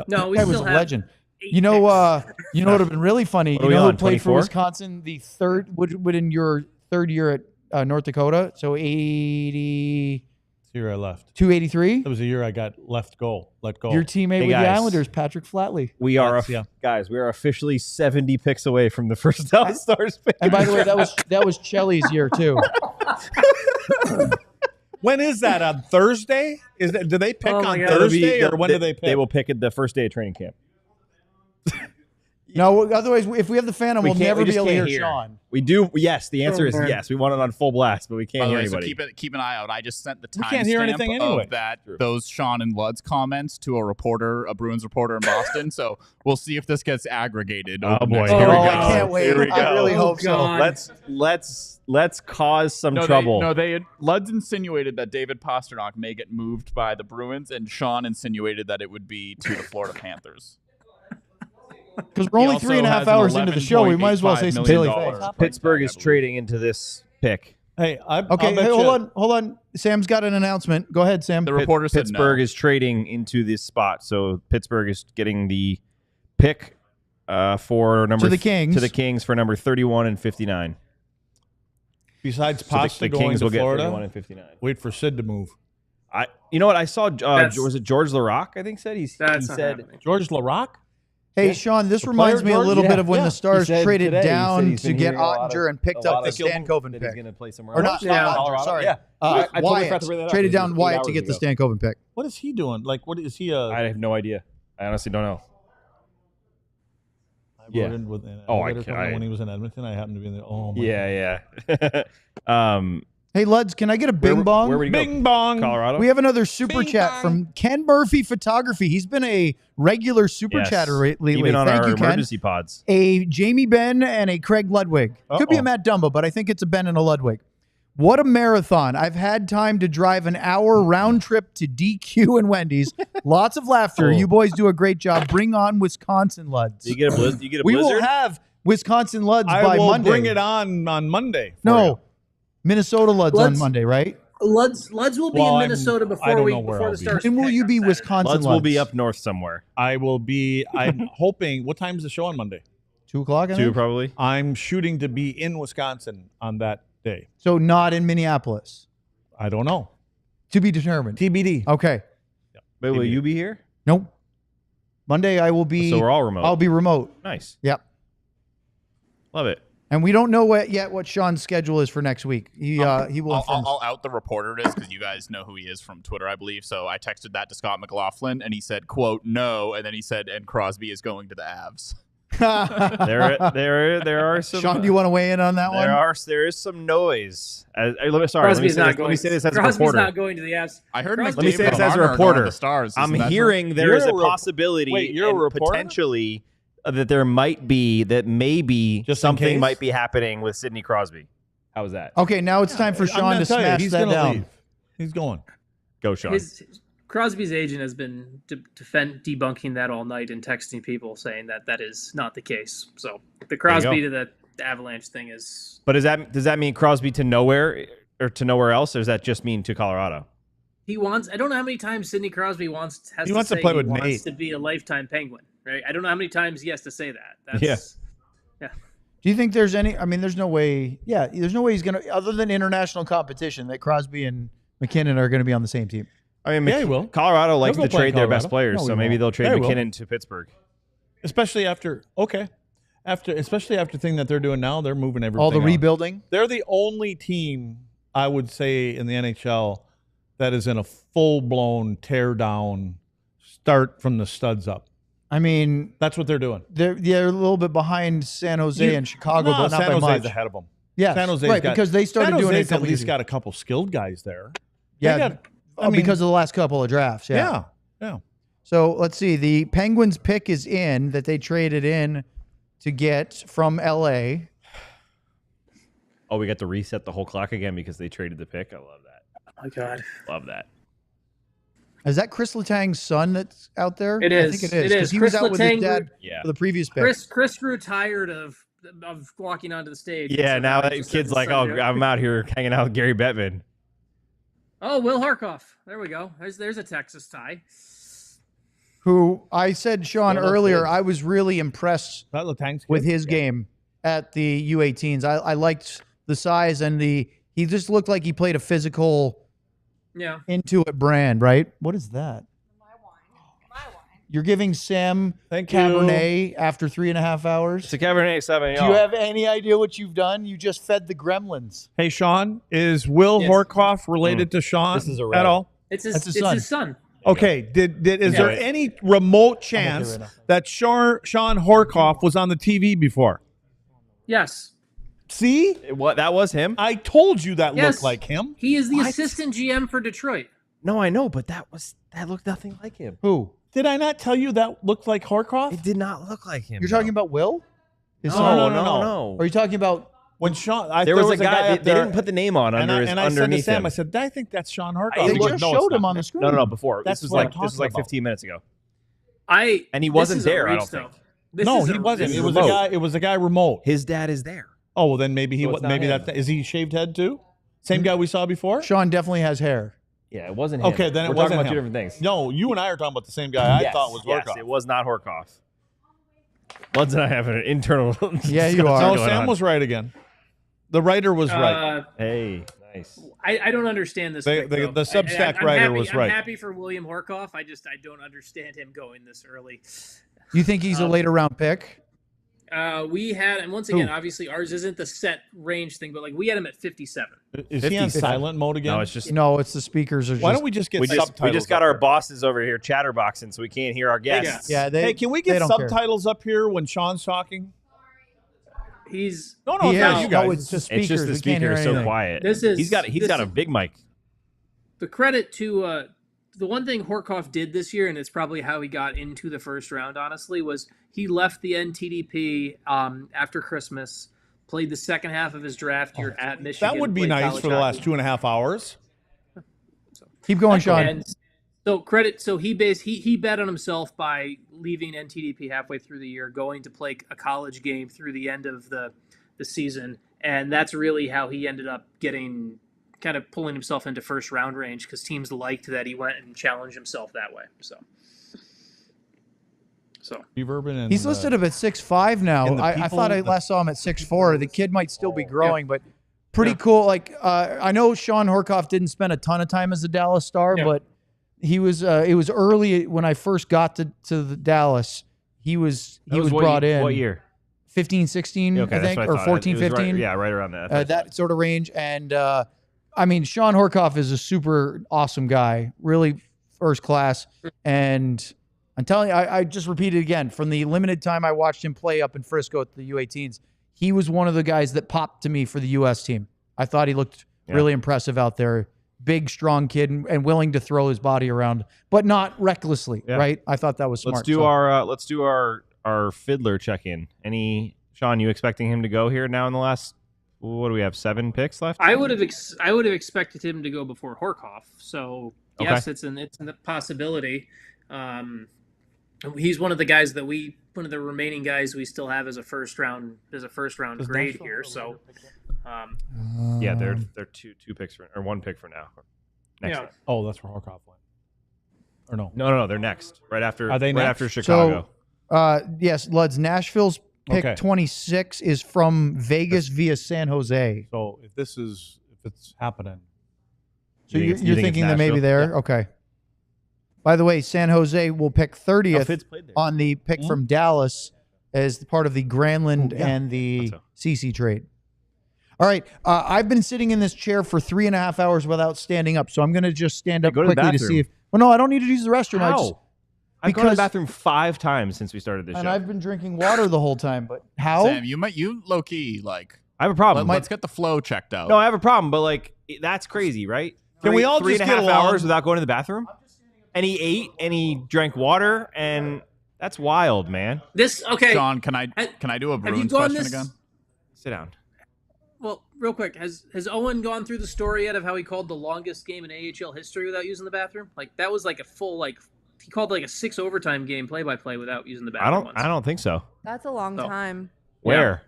No, we That still was a have legend. You know what would have been really funny? What are You we know who on, played for 24? Wisconsin the third would in your third year at North Dakota? So 82, The year I left. 83? That was the year I got let go. Your teammate with the guys. Islanders, Patrick Flatley. We are guys. We are officially 70 picks away from the first Dallas Stars pick. And by the way, that was Chelly's year too. When is that? On Thursday? Do they pick on God. Thursday or when do they pick? They will pick it the first day of training camp. No, otherwise, if we have the Phantom, we'll never be able to hear Sean. We do. Yes, the answer is yes. We want it on full blast, but we can't hear anybody. So keep an eye out. I just sent the can't hear anything anyway. of those Sean and Lud's comments to a Bruins reporter in Boston. So we'll see if this gets aggregated. Oh boy, Here we go. I can't wait. Here we go. I really hope so. Let's cause some trouble. Lud's insinuated that David Pasternak may get moved by the Bruins, and Sean insinuated that it would be to the Florida Panthers. Because we're only 3.5 hours into the show, we might as well say some silly things. Pittsburgh is trading into this pick. Hey, hold on. Sam's got an announcement. Go ahead, Sam. The reporter said Pittsburgh is trading into this spot, so Pittsburgh is getting the pick for number to the Kings for number 31 and 59. Besides Pasta the going Kings to will Florida, get 31 and 59. Wait for Sid to move. You know what I saw? Was it George Larocque? I think he said George Larocque. Hey, Sean, this reminds me a little bit of when the Stars traded today, down to get Ottinger and picked up the Stankoven pick. He's going to play somewhere Or else. not Colorado. Sorry. Yeah. I totally forgot Wyatt. to bring that up. Traded down Wyatt to 8 get the hours ago. Stankoven pick. What is he doing? Like, what is he? I have no idea. I honestly don't know. I rode in with when he was in Edmonton. I happened to be in there. Oh my Yeah. Hey, Luds, can I get a bing bong? Where would he go? Bing bong. Colorado? We have another super chat from Ken Murphy Photography. He's been a regular super chatter lately. Even on Thank our you, Ken. emergency pods. A Jamie Benn and a Craig Ludwig. Could be a Matt Dumba, but I think it's a Ben and a Ludwig. What a marathon. I've had time to drive an hour round trip to DQ and Wendy's. Lots of laughter. You boys do a great job. Bring on Wisconsin Luds. You get a blizzard? We will have Wisconsin Luds by Monday. I will bring it on Monday. No. Minnesota Luds on Monday, right? Luds will be in Minnesota before the Stars. When will you be Wisconsin Luds? Will be up north somewhere. I will be. I'm hoping. What time is the show on Monday? 2:00. 2 probably. I'm shooting to be in Wisconsin on that day. So not in Minneapolis. I don't know. To be determined. TBD. Okay. Wait, will you be here? Nope. Monday I will be. So we're all remote. I'll be remote. Nice. Yep. Love it. And we don't know yet what Sean's schedule is for next week. He will inform. I'll out the reporter it is because you guys know who he is from Twitter, I believe. So I texted that to Scott McLaughlin, and he said, "quote no," and then he said, "and Crosby is going to the Avs." there are some. Sean, do you want to weigh in on that one? There is some noise. Let me say this as a Crosby's reporter. not going to the Avs. I heard. Let me say this as a reporter. The Stars. I'm hearing there is a possibility. Wait, you're a reporter? Potentially that there might be maybe just something might be happening with Sidney Crosby. How was that? Okay, now it's time for Sean to smash that down. Leave. He's going. Go, Sean. Crosby's agent has been debunking that all night and texting people saying that is not the case. So the Crosby to the Avalanche thing is. But does that mean Crosby to nowhere or to nowhere else, or does that just mean to Colorado? He wants. I don't know how many times Sidney Crosby wants to play with Nate. Wants to be a lifetime Penguin, right? I don't know how many times he has to say that. Yeah. Do you think there's any? I mean, there's no way. Yeah, there's no way he's gonna, other than international competition, that Crosby and McKinnon are going to be on the same team. I mean, he will. Colorado likes to trade their best players, No, so maybe they'll trade McKinnon to Pittsburgh. Especially after thing that they're doing now, they're moving everything. All the on. rebuilding. They're the only team I would say in the NHL that is in a full-blown tear down, start from the studs up. I mean, that's what they're doing. They're a little bit behind San Jose and Chicago, but not San by Jose's much. ahead of them. Yeah, San Jose's right, because they started doing it. At least got a couple skilled guys there. Yeah, because of the last couple of drafts. Yeah. So let's see. The Penguins pick is in that they traded in to get from LA. Oh, we got to reset the whole clock again because they traded the pick. I love that. Oh my God, love that. Is that Chris Letang's son that's out there? It is. I think it is. Because he Chris was out with his dad for the previous pick. Chris grew tired of walking onto the stage. Yeah, now that kid's like, oh, I'm out here hanging out with Gary Bettman. Oh, Will Harkoff. There we go. There's a Texas tie. Who I said, Sean, earlier, I was really impressed with his game at the U18s. I liked the size and he just looked like he played a physical into it brand, right? What is that? My wine. You're giving Sam Cabernet after 3.5 hours? It's a Cabernet Sauvignon. Do you have any idea what you've done? You just fed the gremlins. Hey, Sean, is Will Horkoff related to Sean at all? It's his son. Okay. Is there any remote chance that Sean Horkoff was on the TV before? Yes. See? What? That was him? I told you that looked like him. He is the assistant GM for Detroit. No, I know, but that looked nothing like him. Who? Did I not tell you that looked like Horkoff? It did not look like him. You're talking about Will? No. Are you talking about when Sean? There was a guy. They didn't put the name on underneath him. I said to Sam, I said, I think that's Sean Horkoff. They just showed him on the screen. No. Before this was like 15 minutes ago. And he wasn't there. I don't think. No, he wasn't. It was a guy. It was a guy remote. His dad is there. Oh, well, then maybe is he shaved head too? Same guy we saw before? Sean definitely has hair. Yeah, it wasn't him. Okay, then We're talking about two different things. No, you and I are talking about the same guy I thought was Horkoff. Yes, it was not Horkoff. Luds and I have an internal Yeah, you are. No, Sam was right again. The writer was right. Hey, nice. I don't understand this. The Substack writer was right. I'm happy for William Horkoff. I don't understand him going this early. You think he's a later round pick? We had, and once again, obviously ours isn't the set range thing, but like we had him at 57. Is he on silent mode again? No, it's just it's the speakers are. Why don't we just get subtitles? We just got our bosses over here chatterboxing, so we can't hear our guests. Yeah. Hey, can we get subtitles up here when Sean's talking? He's no, you guys. No, it's just speakers. It's just the speaker is so quiet. He's got a big mic. The credit to the one thing Horkoff did this year, and it's probably how he got into the first round, honestly, was he left the NTDP after Christmas, played the second half of his draft year at Michigan. That would be nice for the last 2.5 hours. Keep going, Sean. And so credit. So he bet on himself by leaving NTDP halfway through the year, going to play a college game through the end of the season, and that's really how he ended up getting kind of pulling himself into first round range because teams liked that he went and challenged himself that way. So he's listed up at 6'5" now. I thought I last saw him at 6'4". The kid might still be growing, but pretty cool. Like I know Sean Horkoff didn't spend a ton of time as a Dallas Star, but he was. It was early when I first got to the Dallas. He was brought in. What year? 15, 16, I think, or 14, 15. Right around that. That sort of range. And I mean, Sean Horkoff is a super awesome guy, really first class. And I'm telling you, I just repeat it again. From the limited time I watched him play up in Frisco at the U18s, he was one of the guys that popped to me for the U.S. team. I thought he looked really impressive out there. Big, strong kid and willing to throw his body around, but not recklessly, right? I thought that was smart. Let's do our fiddler check-in. Sean, you expecting him to go here now in the last, what do we have, 7 picks left? I would have expected him to go before Horkoff. So yes, it's a possibility. He's one of the guys one of the remaining guys we still have as a first round grade here. So they're two picks or 1 pick for now. Next. Yeah. Oh, that's where Horkoff went. Or no? No, they're next. Right after. Are they right next? after Chicago? So, yes, Luds. Nashville's pick 26 is from Vegas via San Jose. So if it's happening, so you're thinking that maybe there? Yeah. Okay. By the way, San Jose will pick 30th on the pick from Dallas as part of the Granlund and the CC trade. All right. I've been sitting in this chair for 3.5 hours without standing up, so I'm going to just stand up quickly to see if. Well, no, I don't need to use the restroom. How? I've gone to the bathroom 5 times since we started this show. And I've been drinking water the whole time. But how? Sam, you low key like. I have a problem. Let's get the flow checked out. No, I have a problem, but like that's crazy, right? Can we all just get 3.5 hours without going to the bathroom? And he ate and he drank water, and that's wild, man. Sean, can I do a Bruins question again? Sit down. Well, real quick, has Owen gone through the story yet of how he called the longest game in AHL history without using the bathroom? Like that was like a full he called like a 6 overtime game play-by-play without using the bathroom. I don't think so. That's a long time. Where?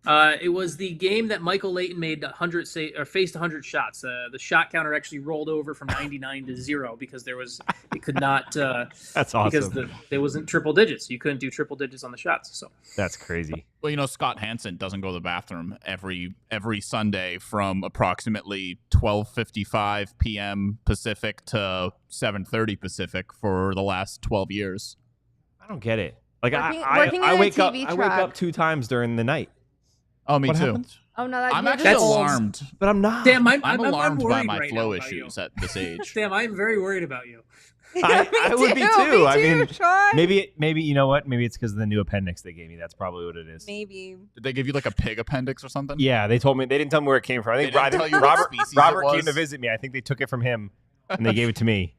It was the game that Michael Layton made 100 faced 100 shots. The shot counter actually rolled over from 99 to 0 because it could not. That's awesome. Because there wasn't triple digits. You couldn't do triple digits on the shots. So that's crazy. Well, Scott Hansen doesn't go to the bathroom every Sunday from approximately 12:55 p.m. Pacific to 7:30 Pacific for the last 12 years. I don't get it. Like I wake up 2 times during the night. Oh, me too. Happens? Oh no, I'm actually alarmed, but I'm not. Sam, I'm alarmed by my flow issues at this age. Sam, I'm very worried about you. I would be too. I mean, Sean. maybe you know what? Maybe it's because of the new appendix they gave me. That's probably what it is. Maybe. Did they give you like a pig appendix or something? Yeah, they told me. They didn't tell me where it came from. I think Robert came to visit me. I think they took it from him and they gave it to me.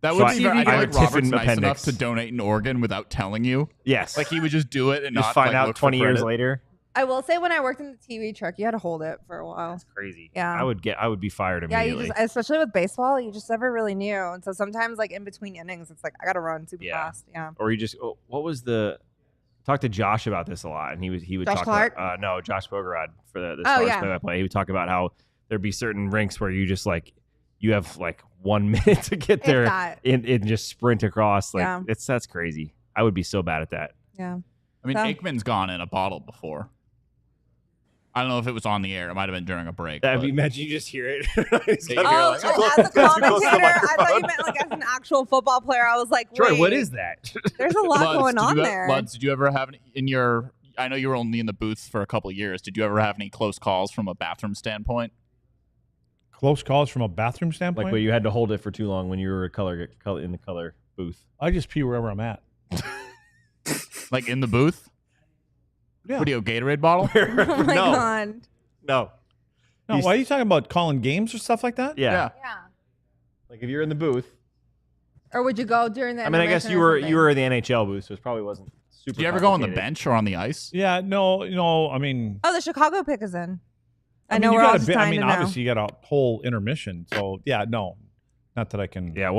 That would be very. I feel like Robert's Tiffin nice appendix. enough to donate an organ without telling you. Yes, like he would just do it and just not find out look 20 years later. I will say when I worked in the TV truck, you had to hold it for a while. That's crazy. Yeah. I would be fired immediately. Yeah, especially with baseball, you just never really knew. And so sometimes like in between innings, it's like I gotta run super fast. Yeah. Or you just what was talk to Josh about this a lot, and he would Josh talk Clark? about Josh Bogorod for the Stars play-by-play. He would talk about how there'd be certain rinks where you just like you have like 1 minute to get there and just sprint across. Like that's crazy. I would be so bad at that. Yeah. I mean, Aikman's gone in a bottle before. I don't know if it was on the air. It might have been during a break. Imagine you just hear it. As a commentator, I thought you meant like as an actual football player. I was like, wait, Troy, what is that? There's a lot going on there. Luds, did you ever have I know you were only in the booth for a couple of years. Did you ever have any close calls from a bathroom standpoint? Close calls from a bathroom standpoint? Like where you had to hold it for too long when you were in the color booth. I just pee wherever I'm at. Like in the booth? Yeah. What are you, a Gatorade bottle? Oh my God. No. No, why are you talking about calling games or stuff like that? Yeah. Like if you're in the booth. Or would you go during the I guess you were in the NHL booth, so it probably wasn't super Did you ever go on the bench or on the ice? Yeah, no, I mean. Oh, the Chicago pick is in. I know we're all just trying to know. Obviously you got a whole intermission, so yeah, no. Not that I can. Yeah,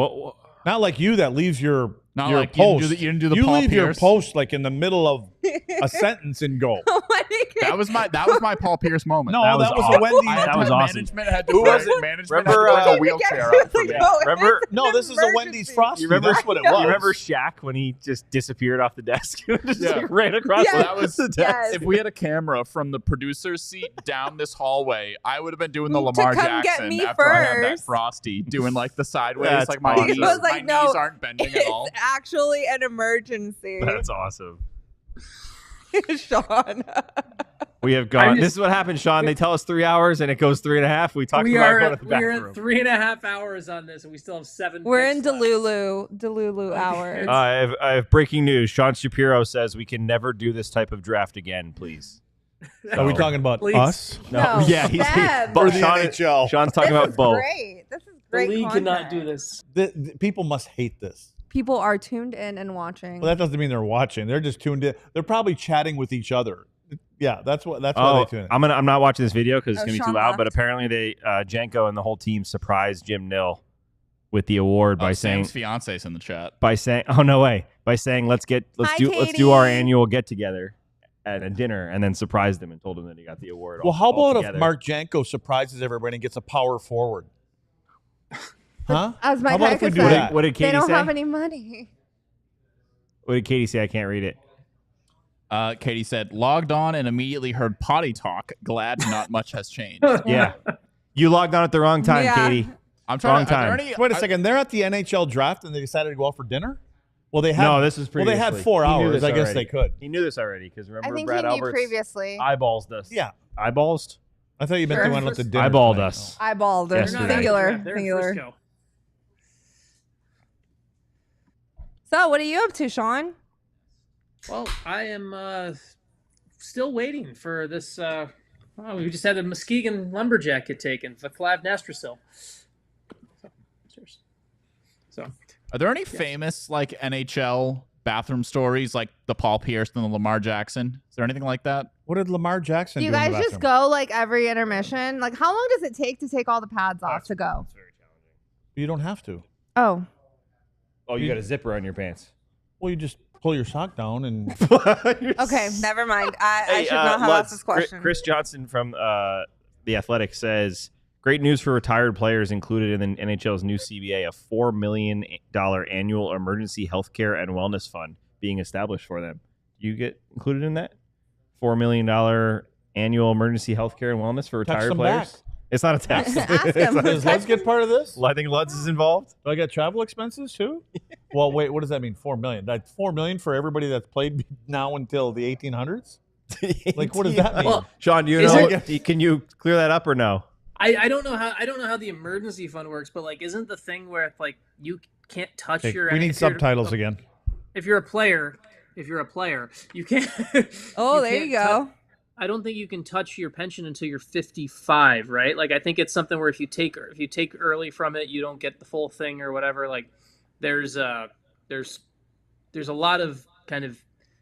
not like you that leaves your like post. You didn't do the you Paul leave Pierce. your post like in the middle of a sentence and go. Oh my God. That was my Paul Pierce moment. No, that was a Wendy's. That was awesome. Management had to bring a wheelchair up for me. Remember? No, this is a Wendy's Frosty. That's what it was. You remember Shaq when he just disappeared off the desk and just like ran across the desk? If we had a camera from the producer's seat down this hallway, I would have been doing the Lamar Jackson after I had that Frosty, doing like the sideways, like my knees aren't bending at all. It's actually an emergency. That's awesome. Sean. We have gone. This is what happens, Sean. They tell us 3 hours and it goes 3.5. We talk about going to the bathroom. We're at 3.5 hours on this, and we still have 7. We're in Delulu hours. I have breaking news. Sean Shapiro says we can never do this type of draft again, please. Are we talking about us? No. Yeah, or the NHL. Sean's talking about both. Great. This is great. The league content. cannot do this. The people must hate this. People are tuned in and watching. Well, that doesn't mean they're watching. They're just tuned in. They're probably chatting with each other. Yeah, that's why they tune in. I'm not watching this video because it's gonna be too loud. left. But apparently, Janko and the whole team surprised Jim Nill with the award by saying Sam's fiance's in the chat. By saying, oh no way, by saying let's do our annual get together at a dinner, and then surprised him and told him that he got the award. Well, how about if Mark Janko surprises everybody and gets a power forward? Huh? As my Heika said, what did Katie say? They don't have any money. What did Katie say? I can't read it. Katie said, logged on and immediately heard potty talk. Glad not much has changed. Yeah. You logged on at the wrong time, Katie. I'm trying Wait a second. They're at the NHL draft and they decided to go out for dinner? Well, they had. No, this is previously. Well, they had 4 hours. I guess they could. He knew this already because remember I think Brad he knew Alberts previously. eyeballs us. Yeah. Eyeballsed? I thought you meant they went out to dinner. Eyeballed tonight. us. Eyeballed. Yesterday. Singular. So, what are you up to, Sean? Well, I am still waiting for this. We just had a Muskegon lumberjack get taken, Vaclav Nastrasil. So, are there any famous like NHL bathroom stories like the Paul Pierce and the Lamar Jackson? Is there anything like that? What did Lamar Jackson Do you do in the guys just bathroom? go like every intermission? Like, how long does it take to take all the pads off to go? It's very challenging. You don't have to. Oh. Oh, you got a zipper on your pants. Well, you just pull your sock down and. Okay, never mind. I should not have asked this question. Chris Johnson from The Athletic says, great news for retired players included in the NHL's new CBA, a $4 million annual emergency healthcare and wellness fund being established for them. You get included in that? $4 million annual emergency healthcare and wellness for retired players? Back. It's not a text. Does Lutz get part of this? I think Lutz is involved. Do I get travel expenses too? Well, wait, what does that mean? $4 million? That's $4 million for everybody that's played now until the 1800s? Like, what does that mean? Well, Sean, do you know? Can you clear that up or no? I don't know how the emergency fund works, but like, isn't the thing where like you can't touch your? We need subtitles again. If you're a player, you can't. Oh, there you go. I don't think you can touch your pension until you're 55, right? Like, I think it's something where if you take early from it, you don't get the full thing or whatever. Like, there's a lot of kind of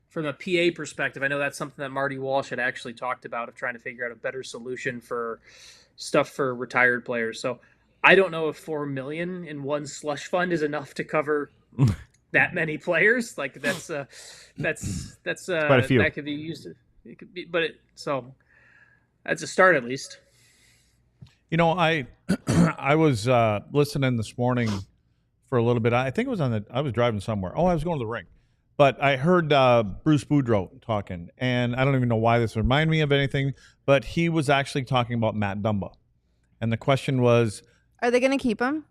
from a PA perspective. I know that's something that Marty Walsh had actually talked about of trying to figure out a better solution for stuff for retired players. So I don't know if $4 million in one slush fund is enough to cover that many players. Like that's quite a few. That could be used. It could be, so that's a start at least. You know, I was listening this morning for a little bit. I think it was I was driving somewhere. Oh, I was going to the rink. But I heard Bruce Boudreau talking, and I don't even know why this reminded me of anything, but he was actually talking about Matt Dumba. And the question was, are they going to keep him?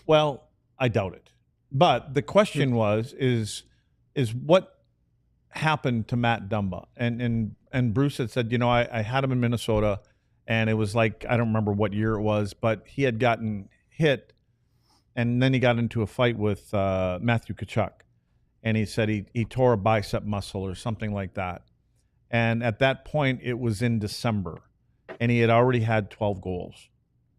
Well, I doubt it. But the question is what happened to Matt Dumba? And Bruce had said, you know, I had him in Minnesota, and it was like, I don't remember what year it was, but he had gotten hit, and then he got into a fight with Matthew Tkachuk. And he said he tore a bicep muscle or something like that. And at that point, it was in December, and he had already had 12 goals.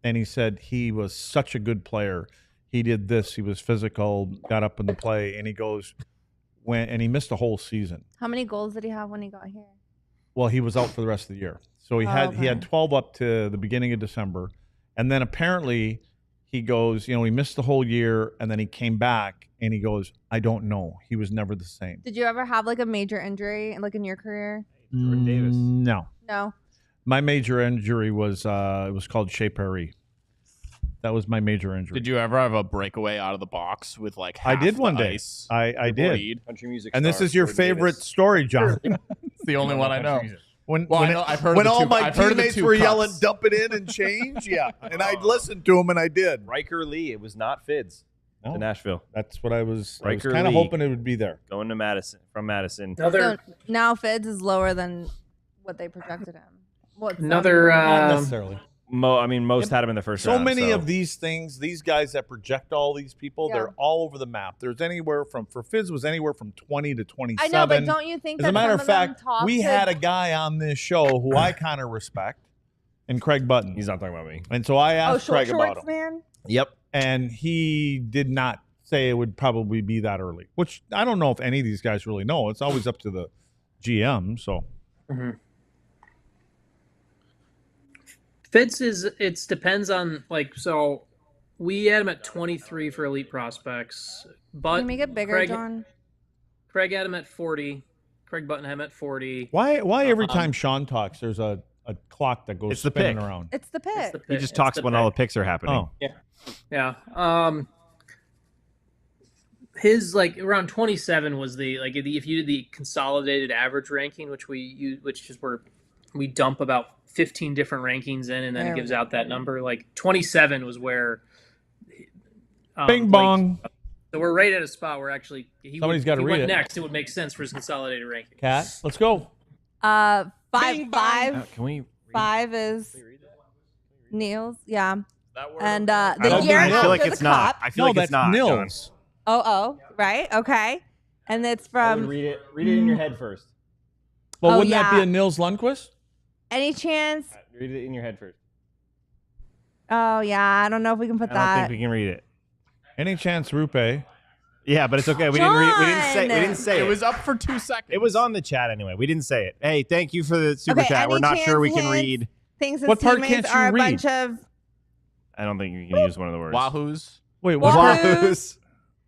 And he said he was such a good player. He did this. He was physical, got up in the play, and he goes, and he missed a whole season. How many goals did he have when he got here? Well, he was out for the rest of the year. So he had 12 up to the beginning of December. And then apparently he goes, you know, he missed the whole year, and then he came back, and he goes, I don't know. He was never the same. Did you ever have like a major injury like in your career? Jordan Davis. No. My major injury was it was called Shapiro. That was my major injury. Did you ever have a breakaway out of the box with like half I did one day. ice? I did. Country music And this star, is your Jordan favorite Davis. story, John. It's the only one I know. I've heard all my teammates were yelling, dump it in and change, yeah. And I listened to them, and I did. Riker Lee, it was not Fids. to Nashville. That's what I was kind Riker of Lee. hoping it would be there. Going to Madison from Madison. So now Fids is lower than what they projected him. Not necessarily. Most had him in the first round. So many of these things, these guys that project all these people, they're all over the map. There's anywhere from, for Fizz was anywhere from 20 to 27. I know, but don't you think As that a matter some of fact, them we had a guy on this show who I kind of respect, and Craig Button. He's not talking about me. And so I asked Craig about him. Man? Yep. And he did not say it would probably be that early, which I don't know if any of these guys really know. It's always up to the GM, so. Mm-hmm. Fitz it depends on, so we had him at 23 for elite prospects. But Can you make it bigger, John? Craig had him at 40. Craig Button had him at 40. Why every time Sean talks, there's a clock that goes spinning around? It's the pick. He just talks when all the picks are happening. Oh. Yeah. His around 27 was if you did the consolidated average ranking, which is where we dump about 15 different rankings in, and then it gives out that number. 27 was where Bing bong. So we're right at a spot where actually Somebody's got to read went it next. It would make sense for his consolidated ranking. Kat, let's go. Five. Can we? Five is Nill's. Yeah. And I the year feel after like the it's not. cup. I feel like it's not. Nill's. Oh, right. Okay. And it's from. Read it in your head first. Well, wouldn't that be a Nils Lundqvist? Any chance? Read it in your head first. Oh yeah, I don't know if we can put I that. don't think we can read it. Any chance, Rupe? Yeah, but it's okay. We didn't say it. It was up for 2 seconds. It was on the chat anyway. We didn't say it. Hey, thank you for the super chat. We're not sure we can read. Things his What part teammates can't you are a read? bunch of I don't think you can use one of the words. Wahoos. Wait, Wahoos.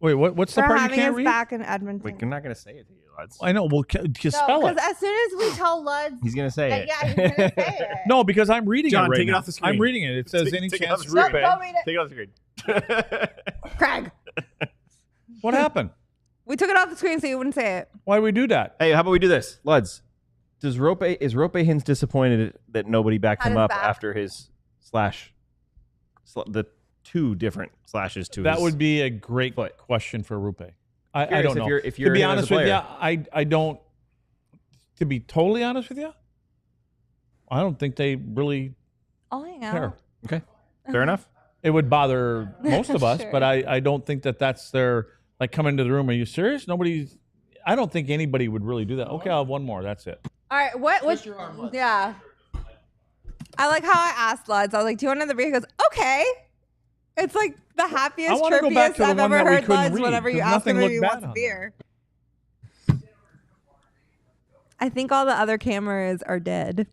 Wait, what's the for part you having can't us read? back in Edmonton. Wait, I'm not gonna say it to you, lads. I know. Well, just spell it. Because as soon as we tell Luds, He's gonna say it. yeah, he's gonna say it. No, because I'm reading John, it right take it now. off the screen. I'm reading it. It says any Take it chance, off the Rupe. screen. Go read it. Take it off the screen. Craig. What happened? We took it off the screen so you wouldn't say it. Why do we do that? Hey, how about we do this, Luds? Is Rope Hintz disappointed that nobody backed him up after his the two different slashes to That his would be a great question for Rupe. I don't know. If you're to be him as a honest with you, player. I don't. To be totally honest with you, I don't think they really I'll hang out. care. Okay, fair enough. It would bother most of us, Sure. but I don't think that's their come into the room. Are you serious? I don't think anybody would really do that. Okay, I'll have one more. That's it. All right, what? Yeah. I like how I asked Luds. I was like, "Do you want another beer?" He goes, "Okay." It's like the happiest, I wanna go back trippiest to the I've one ever that we heard couldn't Luds read, whenever you 'cause ask him nothing if he looked wants bad on beer. I think all the other cameras are dead.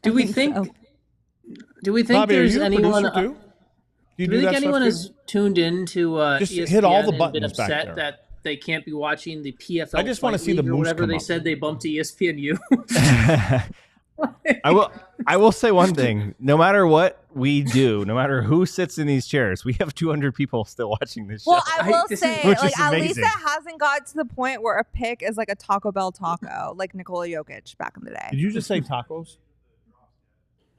Do we think? so. Do we think Bobby, there's are you a anyone? producer too? Do you Do you think that anyone stuff has tuned in to Just ESPN hit all the and been buttons back upset there. that they can't be watching the PFL? I just wanna Fight see the League or moose whatever come they up. said they bumped to ESPNU. I will say one thing. No matter what we do, no matter who sits in these chairs, we have 200 people still watching this show. Well, I will say, which is at least amazing. it hasn't got to the point where a pick is like a Taco Bell taco, like Nikola Jokic back in the day. Did you just say tacos?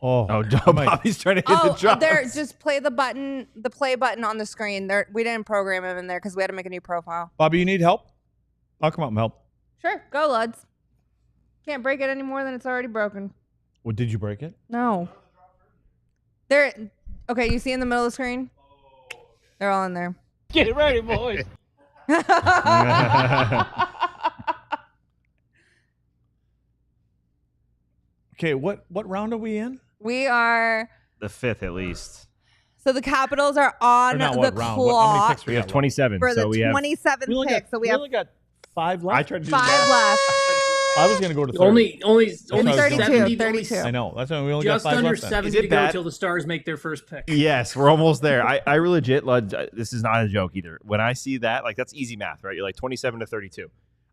Oh, Bobby's trying to hit the drums. There, just play the button, the play button on the screen. There, we didn't program him in there because we had to make a new profile. Bobby, you need help? I'll come up and help. Sure, go Luds. Can't break it any more than it's already broken. Well, did you break it? No. There. Okay, you see in the middle of the screen? They're all in there. Get ready, boys. Okay, what round are we in? We are. The fifth at least. So the Capitals are on Or not the what round? How many clock picks We have 27. for the so we have 27th pick. So we we have only got 5 left. I tried to do 5 that. left. I was going to go to 30. only what I was 32. only 32. I know. That's why we only got just 5 under left. then. 70 Is it to go bad? until the Stars make their first pick. Yes, we're almost there. I legit, this is not a joke either. When I see that, that's easy math, right? You're like 27 to 32.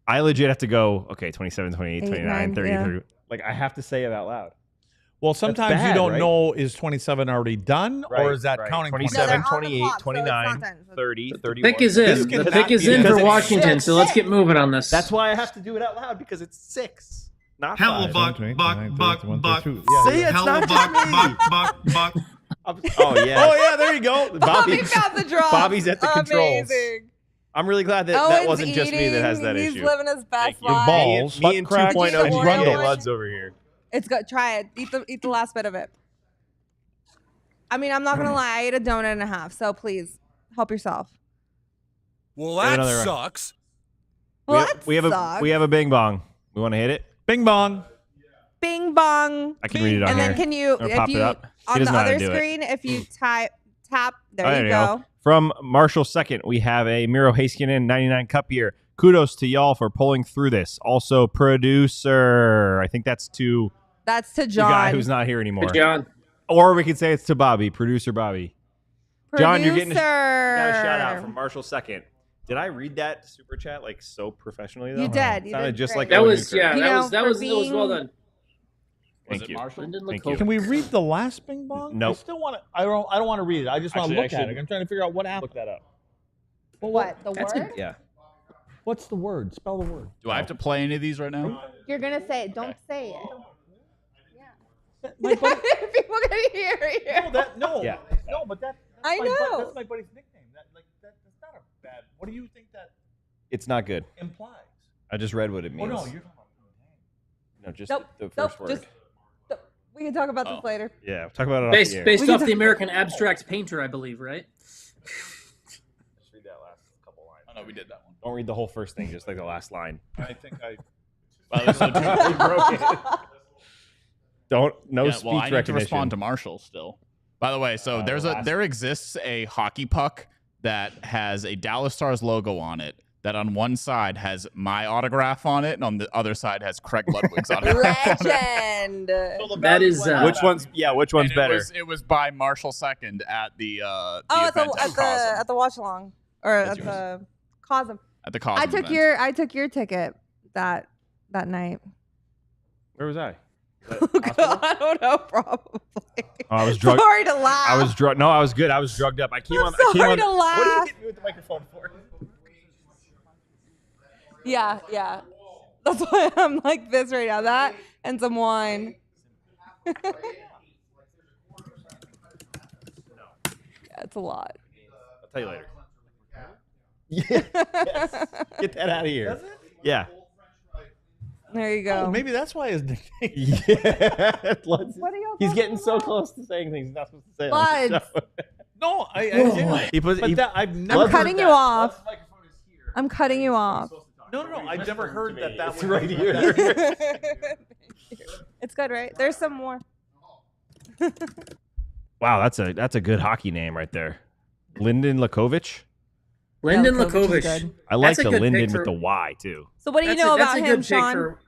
I legit have to go, okay, 27, 28, 29, 30, yeah. 30. I have to say it out loud. Well, sometimes bad, you don't right? know, is 27 already done, or is that counting 27, 27, 28, clock, so it's 29, not done. 30, 31. Pick is in. This The cannot pick is be in because for it's Washington, so let's get moving on this. That's why I have to do it out loud, because it's 6, not 5. Buck. See, it's not just me. Oh yeah, there you go. Bobby found the drop. Bobby's at the controls. Amazing. I'm really glad that Owen's that wasn't just me that has that He's issue. living his best Your life. balls, Me and butt crack, 2.0 and GK grundle. Luds over here. It's good. Try it. Eat the last bit of it. I mean, I'm not gonna lie. I ate a donut and a half. So please help yourself. Well, that sucks. Well, we have a bing bong. We want to hit it. Bing bong. Bing bong. I can read it on and here. then can you, Or if pop it you up. He on the doesn't know how to other do it. screen, if you tap, Oh, there you go. From Marshall Second, we have a Miro Heiskanen 99 Cup here. Kudos to y'all for pulling through this. Also, producer. I think that's to That's to the John. guy who's not here anymore. Good John. Or we could say it's to Bobby, producer Bobby. John, you're getting got a shout out Producer. from Marshall Second. Did I read that super chat like so professionally though? You did. You Sounded did just great. like That Owen was Newkirk. that was being- well done. Thank you. Brendan Thank Lakovic. you. Can we read the last bing bong? Nope. I still want to. I don't want to read it. I just want to Actually, look at it. I'm trying to figure out what happened. Look that up. What the That's word? Yeah. What's the word? Spell the word. Do I have to play any of these right now? You're gonna say it. Don't say it. My buddy, People gonna hear you. Yeah. no, but that's I my know. that's my buddy's nickname. That's not a bad. What do you think that It's not good. implies? I just read what it Oh means. no, you're talking about. No, just Nope. the Nope. first word. Just. We can talk about this later. Yeah, talk about it Based off the air. based off the American abstract painter, I believe, right? Just read that last couple lines. Oh no, we did that one. Don't read the whole first thing, just like the last line. I think I. You broke it. Don't Well, speech I need to recognition. respond to Marshall still. By the way, so there exists a hockey puck that has a Dallas Stars logo on it. That on one side has my autograph on it, and on the other side has Craig Ludwig's autograph. Legend. That is Which one's And better? It was by Marshall Second at the Oh, at event the watch along or That's at the Cosm. at the Cosm I took event. your ticket that night. Where was I? I don't know, probably. Oh, I was drugged. Sorry to laugh. I was drugged. No, I was good. I was drugged up. I came on. Sorry to laugh. What are you hitting me with the microphone for? Yeah. That's why I'm like this right now. That and some wine. Yeah, it's a lot. I'll tell you later. Yes. Get that out of here. Yeah. There you go. Oh, maybe that's why his nickname. Yeah. What are y'all He's talking getting so about? close to saying things he's not supposed to say. on the Buds. show. No, I didn't. He puts. But he, that, I've never I'm heard cutting that. you off. I'm cutting you off. No, I've never heard that. That It's was right here. It's good, right? There's some more. Wow, that's a good hockey name right there. Lyndon Lakovic. Lyndon Lakovic is Lakovic. good. I like That's a the good Lyndon pick for- with the Y too. So what do you That's know that's about a him, good pick Sean? for.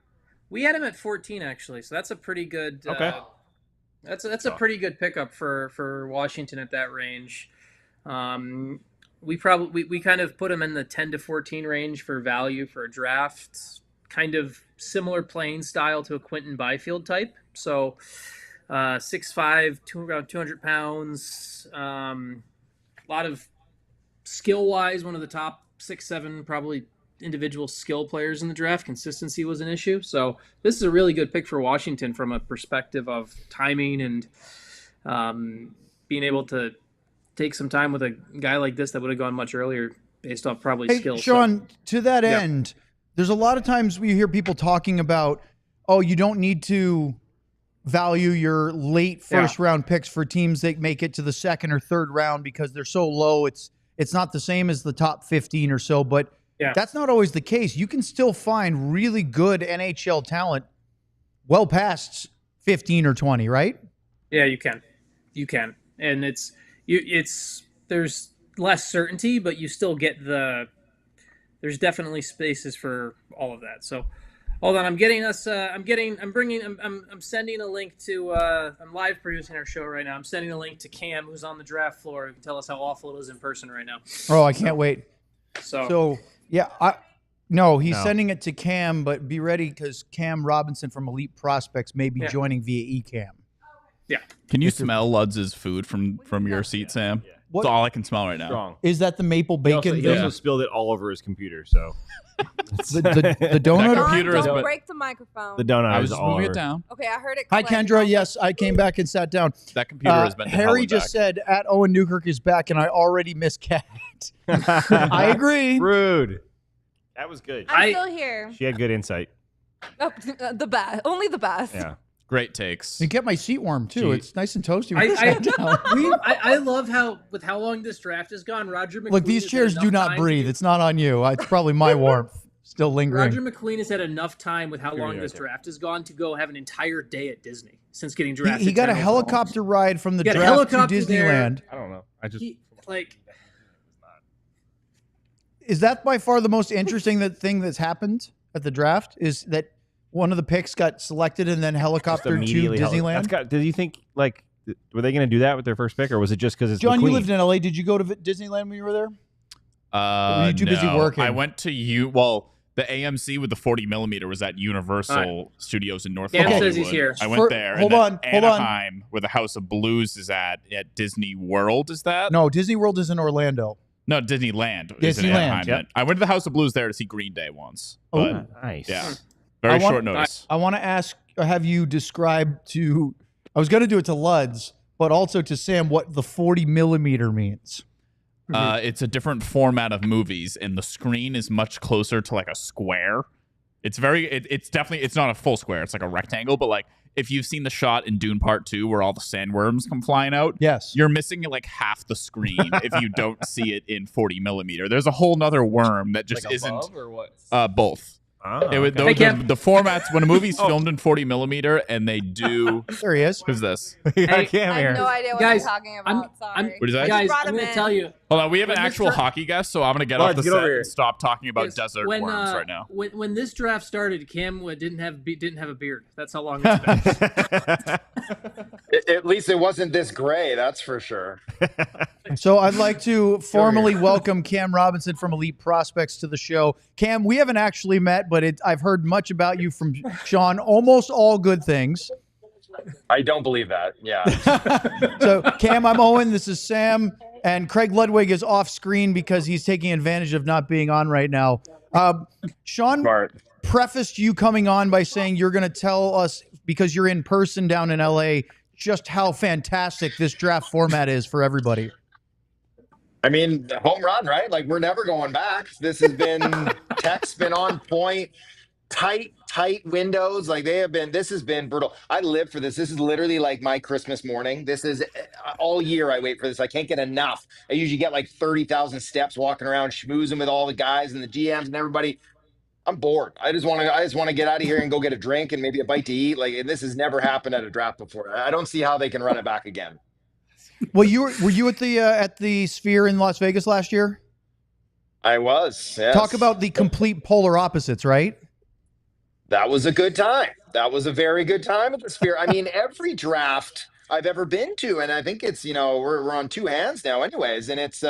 We had him at 14 actually, so that's a pretty good. Okay. That's a pretty good pickup for Washington at that range. We kind of put him in the 10 to 14 range for value for a draft. Kind of similar playing style to a Quentin Byfield type. So 6'5", around 200 pounds. A lot of skill-wise, one of the top 6-7 probably individual skill players in the draft. Consistency was an issue. So this is a really good pick for Washington from a perspective of timing and being able to take some time with a guy like this that would have gone much earlier based off probably Hey, skill. Sean, to that end, there's a lot of times we hear people talking about, oh, you don't need to value your late first round picks for teams that make it to the second or third round because they're so low. It's not the same as the top 15 or so, but that's not always the case. You can still find really good NHL talent well past 15 or 20, right? Yeah, you can. And there's less certainty, but you still get there's definitely spaces for all of that. So hold on, I'm sending a link to, I'm live producing our show right now. I'm sending a link to Cam, who's on the draft floor, who can tell us how awful it is in person right now. Oh, I can't wait. So yeah, he's sending it to Cam, but be ready because Cam Robinson from Elite Prospects may be joining via eCam. Yeah. Can you smell Ludz's food from your seat, Sam? That's all I can smell right now. Strong. Is that the maple bacon? He also spilled it all over his computer. So the donut. John, computer is don't break the microphone. the donut. I was is just all moving over. it down. Okay, I heard it. Hi, click. Kendra. Yes, I came back and sat down. That computer has been to hell Harry and just back. said at Owen Newkirk is back, and I already miss Cat. I agree. Rude. That was good. I'm still here. She had good insight. Oh, the best. Only the best. Yeah. Great takes. And kept my seat warm too. Gee. It's nice and toasty. when I sat down. I love how long this draft has gone. Roger McQueen. Look, these has chairs had do enough not time breathe. It's not on you. It's probably my warmth still lingering. Roger McQueen has had enough time with how long this draft has gone to go have an entire day at Disney since getting drafted. He got a 10 helicopter ride from the He got a draft to helicopter there. Disneyland. I don't know. Is that by far the most interesting thing that's happened at the draft? Is that one of the picks got selected and then helicoptered to Disneyland? Did you think were they going to do that with their first pick, or was it just because it's John? McQueen? You lived in LA. Did you go to Disneyland when you were there? Were you too busy working? I went to the AMC with the 40 millimeter was at Universal Studios in North Dan Hollywood. says he's here. I went there. Hold on. Anaheim, where the House of Blues is at Disney World. Is that? No, Disney World is in Orlando. No, Disneyland. Is in Anaheim. Yep. I went to the House of Blues there to see Green Day once. Oh, nice. Yeah. Very short notice. I want to have you describe to, I was going to do it to Luds, but also to Sam what the 40 millimeter means. It's a different format of movies, and the screen is much closer to like a square. It's definitely, it's not a full square. It's like a rectangle, but like if you've seen the shot in Dune Part 2 where all the sandworms come flying out, yes, you're missing like half the screen if you don't see it in 40 millimeter. There's a whole nother worm that just like isn't. Or what? Both. Oh, The formats when a movie's filmed in 40 millimeter and they do. There he is. Who's this? I have no idea what you're talking about. Sorry. What is that? Guys, I'm going to tell you. Hold on, we have an actual hockey guest, so I'm going to get off the set and stop talking about Yes, desert worms right now. When this draft started, Cam didn't have a beard. That's how long it's been. At least it wasn't this gray, that's for sure. So I'd like to formally welcome Cam Robinson from Elite Prospects to the show. Cam, we haven't actually met, but I've heard much about you from Sean, almost all good things. I don't believe that. Yeah. So, Cam, I'm Owen. This is Sam. And Craig Ludwig is off screen because he's taking advantage of not being on right now. Sean prefaced you coming on by saying you're going to tell us, because you're in person down in LA, just how fantastic this draft format is for everybody. I mean, home run, right? Like, we're never going back. This has been, tech's been on point, tight windows. Like, this has been brutal. I live for this. This is literally like my Christmas morning. This is all year I wait for this. I can't get enough. I usually get like 30,000 steps walking around, schmoozing with all the guys and the GMs and everybody. I'm bored. I just want to get out of here and go get a drink and maybe a bite to eat. Like, this has never happened at a draft before. I don't see how they can run it back again. Well, were you at the Sphere in Las Vegas last year? I was. Yes. Talk about the complete polar opposites, right? That was a good time. That was a very good time at the Sphere. I mean, every draft I've ever been to, and I think it's, we're on two hands now anyways, and it's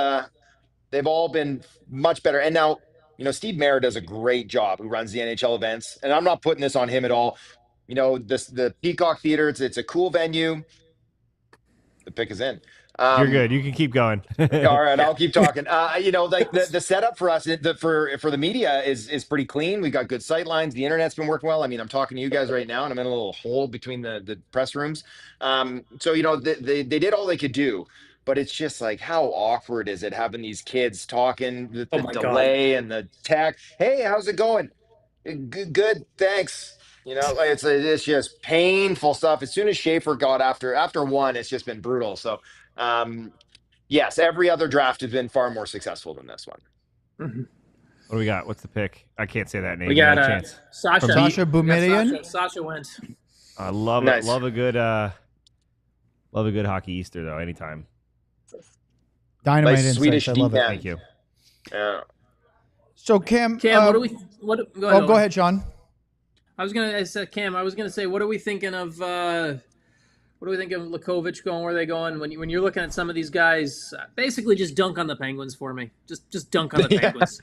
they've all been much better. And now, Steve Mayer does a great job, who runs the NHL events, and I'm not putting this on him at all. The Peacock Theater, it's a cool venue. The pick is in. You're good. You can keep going. All right, I'll keep talking. Like the setup for us for the media is pretty clean. We got good sight lines. The internet's been working well. I mean, I'm talking to you guys right now, and I'm in a little hole between the press rooms. So they did all they could do, but it's just like, how awkward is it having these kids talking, the delay and the tech? Hey, how's it going? Good, thanks. It's just painful stuff. As soon as Schaefer got after one, it's just been brutal. So, yes, every other draft has been far more successful than this one. Mm-hmm. What do we got? What's the pick? I can't say that name. We got Sasha Boumediene. Sasha went. I love Nice. it. Love a good hockey Easter though. Anytime. Dynamite Nice insights. Swedish I love it. DPM. Thank you. Yeah. So Cam, Cam, go ahead, Sean. I was gonna say, what are we thinking of Lakovic going? Where are they going? When you're looking at some of these guys, basically just dunk on the Penguins for me. Just dunk on the Penguins.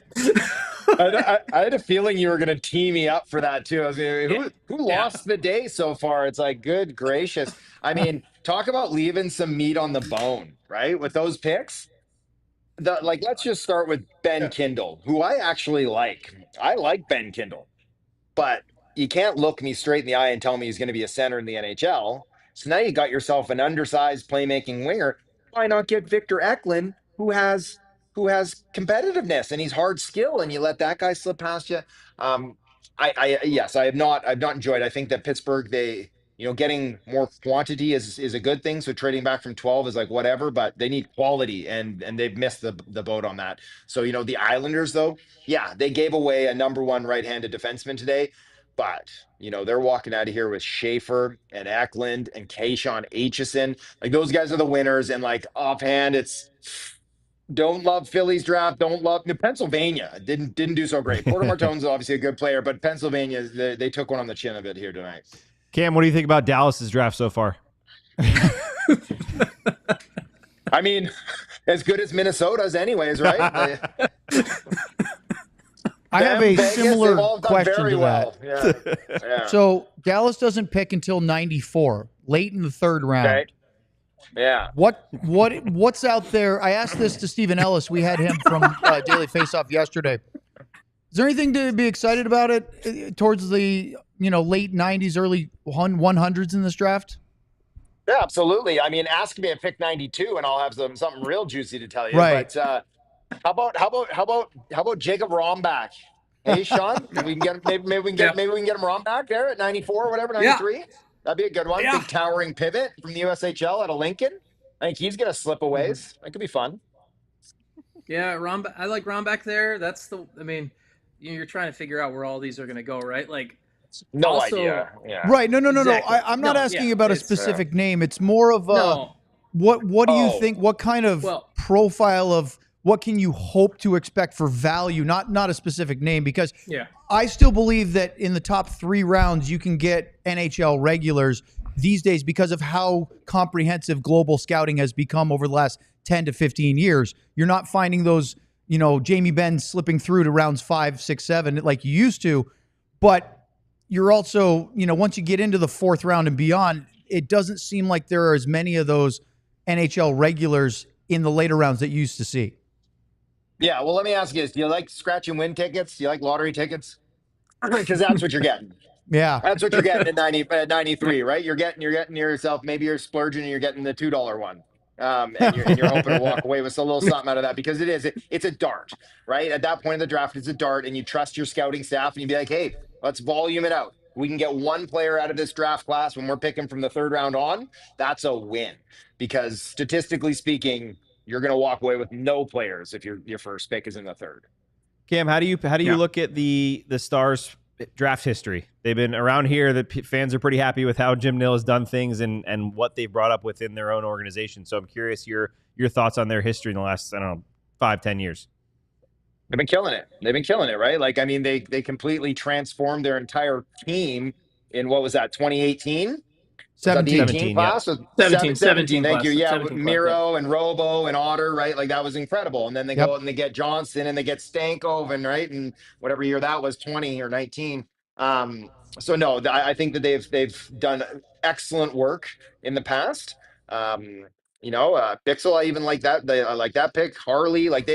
I had a feeling you were going to tee me up for that too. I was gonna, who lost the day so far? It's like, good gracious. I mean, talk about leaving some meat on the bone, right? With those picks. Let's just start with Ben Kindle, who I actually like. I like Ben Kindle, but you can't look me straight in the eye and tell me he's going to be a center in the NHL. So now you got yourself an undersized playmaking winger. Why not get Victor Eklund, who has competitiveness and he's hard skill, and you let that guy slip past you? Yes, I've not enjoyed. I think that Pittsburgh, getting more quantity is a good thing. So trading back from 12 is like whatever, but they need quality, and they've missed the boat on that. So the Islanders, though, yeah, they gave away a number one right-handed defenseman today. But, they're walking out of here with Schaefer and Eklund and Keishon Aitchison. Like, those guys are the winners. And, like, offhand, it's don't love Philly's draft. Don't love Pennsylvania. Didn't do so great. Porter Martone's obviously a good player, but Pennsylvania, they took one on the chin a bit here tonight. Cam, what do you think about Dallas's draft so far? I mean, as good as Minnesota's anyways, right? I have a similar question to that. Yeah. So Dallas doesn't pick until 94, late in the third round. Okay. Yeah. What's out there? I asked this to Stephen Ellis. We had him from Daily Faceoff yesterday. Is there anything to be excited about it towards the late 90s, early 100s in this draft? Yeah, absolutely. I mean, ask me at pick 92, and I'll have something real juicy to tell you. Right. But how about Jacob Rombach? Hey, Sean, we can get maybe we can get him Rombach there at 94 or whatever, 93. Yeah. That'd be a good one. Yeah. Big towering pivot from the USHL out of Lincoln. I think he's gonna slip a ways. That could be fun. Yeah, I like Rombach there. You're trying to figure out where all these are gonna go, right? Like, no idea. Yeah. Right. No. Exactly. I'm not asking about a specific name. It's more of what do you think? What kind of profile of what can you hope to expect for value? Not a specific name, because I still believe that in the top 3 rounds you can get NHL regulars these days because of how comprehensive global scouting has become over the last 10 to 15 years. You're not finding those, Jamie Benn slipping through to rounds 5, 6, 7 like you used to, but you're also, once you get into the 4th round and beyond, it doesn't seem like there are as many of those NHL regulars in the later rounds that you used to see. Yeah, well, let me ask you this. Do you like scratch and win tickets? Do you like lottery tickets? Because that's what you're getting. Yeah. That's what you're getting at 93, right? You're getting yourself, maybe you're splurging and you're getting the $2 one. And you're hoping to walk away with a little something out of that, because it's a dart, right? At that point in the draft, it's a dart, and you trust your scouting staff, and you'd be like, hey, let's volume it out. We can get one player out of this draft class when we're picking from the 3rd round on. That's a win, because statistically speaking, you're going to walk away with no players if your first pick is in the 3rd. Cam, how do you look at the Stars draft history? They've been around here. The fans are pretty happy with how Jim Nill has done things and what they've brought up within their own organization. So I'm curious your thoughts on their history in the last, 5-10 years. They've been killing it, right? Like, I mean, they completely transformed their entire team in, what was that, 2018? 17 class? Yeah. 17. Thank you. Yeah, Miro class, and Robo and Otter, right? Like, that was incredible. And then they go out and they get Johnson and they get Stankoven, right? And whatever year that was, 20 or 19. So no, I think that they've done excellent work in the past. Pixel, I even like that. I like that pick. Harley, like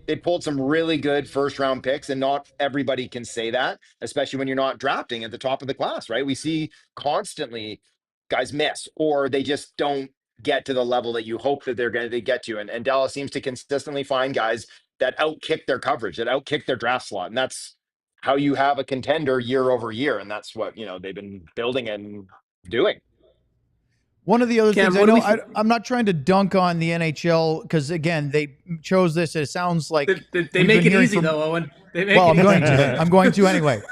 they pulled some really good 1st round picks, and not everybody can say that, especially when you're not drafting at the top of the class, right? We see constantly guys miss, or they just don't get to the level that you hope that they're going to get to. And Dallas seems to consistently find guys that outkick their coverage, that outkick their draft slot. And that's how you have a contender year over year. And that's what, they've been building and doing. One of the other things, I know I'm not trying to dunk on the NHL, because, again, they chose this. It sounds like they make it easy, though, Owen. I'm going to anyway.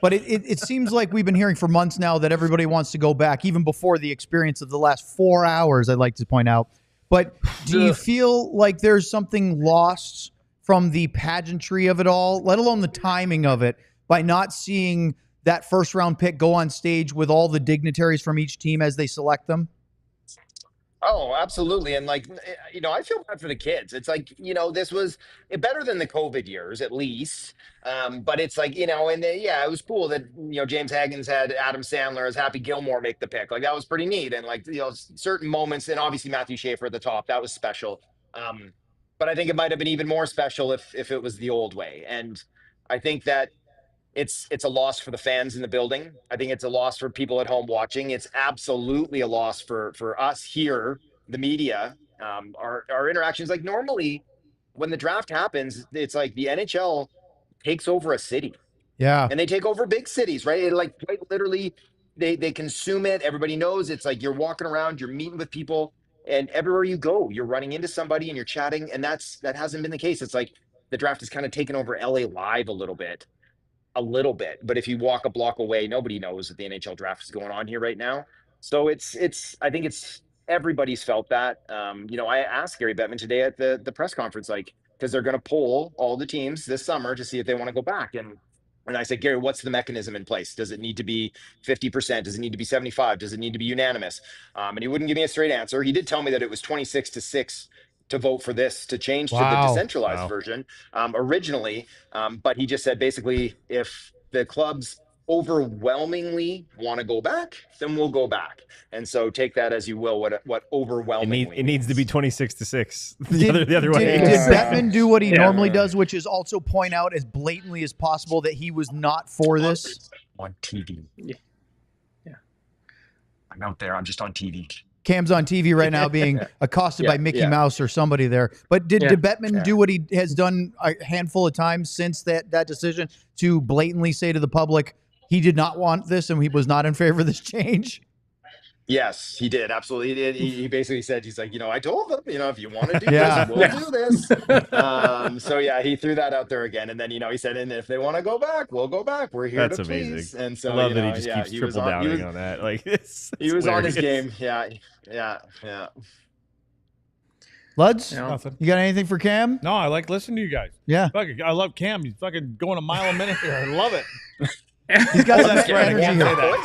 But it seems like we've been hearing for months now that everybody wants to go back, even before the experience of the last 4 hours, I'd like to point out. But do you feel like there's something lost from the pageantry of it all, let alone the timing of it, by not seeing that 1st round pick go on stage with all the dignitaries from each team as they select them? Oh, absolutely. And I feel bad for the kids. It's like, this was better than the COVID years, at least. But it's like, yeah, it was cool that, James Haggins had Adam Sandler as Happy Gilmore make the pick. Like, that was pretty neat. And certain moments, and obviously Matthew Schaefer at the top, that was special. But I think it might have been even more special if it was the old way. And I think that it's a loss for the fans in the building. I think it's a loss for people at home watching. It's absolutely a loss for us here, the media. Our interactions, like normally when the draft happens, it's like the NHL takes over a city. Yeah. And they take over big cities, right? It, like, quite literally, they consume it. Everybody knows. It's like you're walking around, you're meeting with people, and everywhere you go, you're running into somebody and you're chatting. And that hasn't been the case. It's like the draft has kind of taken over LA Live a little bit. But if you walk a block away, nobody knows that the NHL draft is going on here right now. So I think it's everybody's felt that. I asked Gary Bettman today at the press conference, because they're going to poll all the teams this summer to see if they want to go back. And I said, Gary, what's the mechanism in place? Does it need to be 50%? Does it need to be 75? Does it need to be unanimous? And he wouldn't give me a straight answer. He did tell me that it was 26-6 to vote for this to change to the decentralized version originally. But he just said, basically, if the clubs overwhelmingly want to go back, then we'll go back. And so take that as you will, what overwhelmingly it needs to be 26-6. The other way. Did Bettman do what he normally does, which is also point out as blatantly as possible that he was not for this? On TV. Yeah. I'm out there. I'm just on TV. Cam's on TV right now being accosted by Mickey Mouse or somebody there. But did Bettman do what he has done a handful of times since that decision to blatantly say to the public he did not want this and he was not in favor of this change? Yes, he did. Absolutely. He did. He basically said, he's like, I told them, if you want to do this, we'll do this. So yeah, he threw that out there again. And then, he said, and if they want to go back, we'll go back. We're here to please. Amazing. And so I love that he just keeps triple downing on that. Like he was on his game. Yeah. Luds, you got anything for Cam? No, I like listening to you guys. Yeah. I love Cam. He's fucking going a mile a minute here. I love it. He's got some energy here.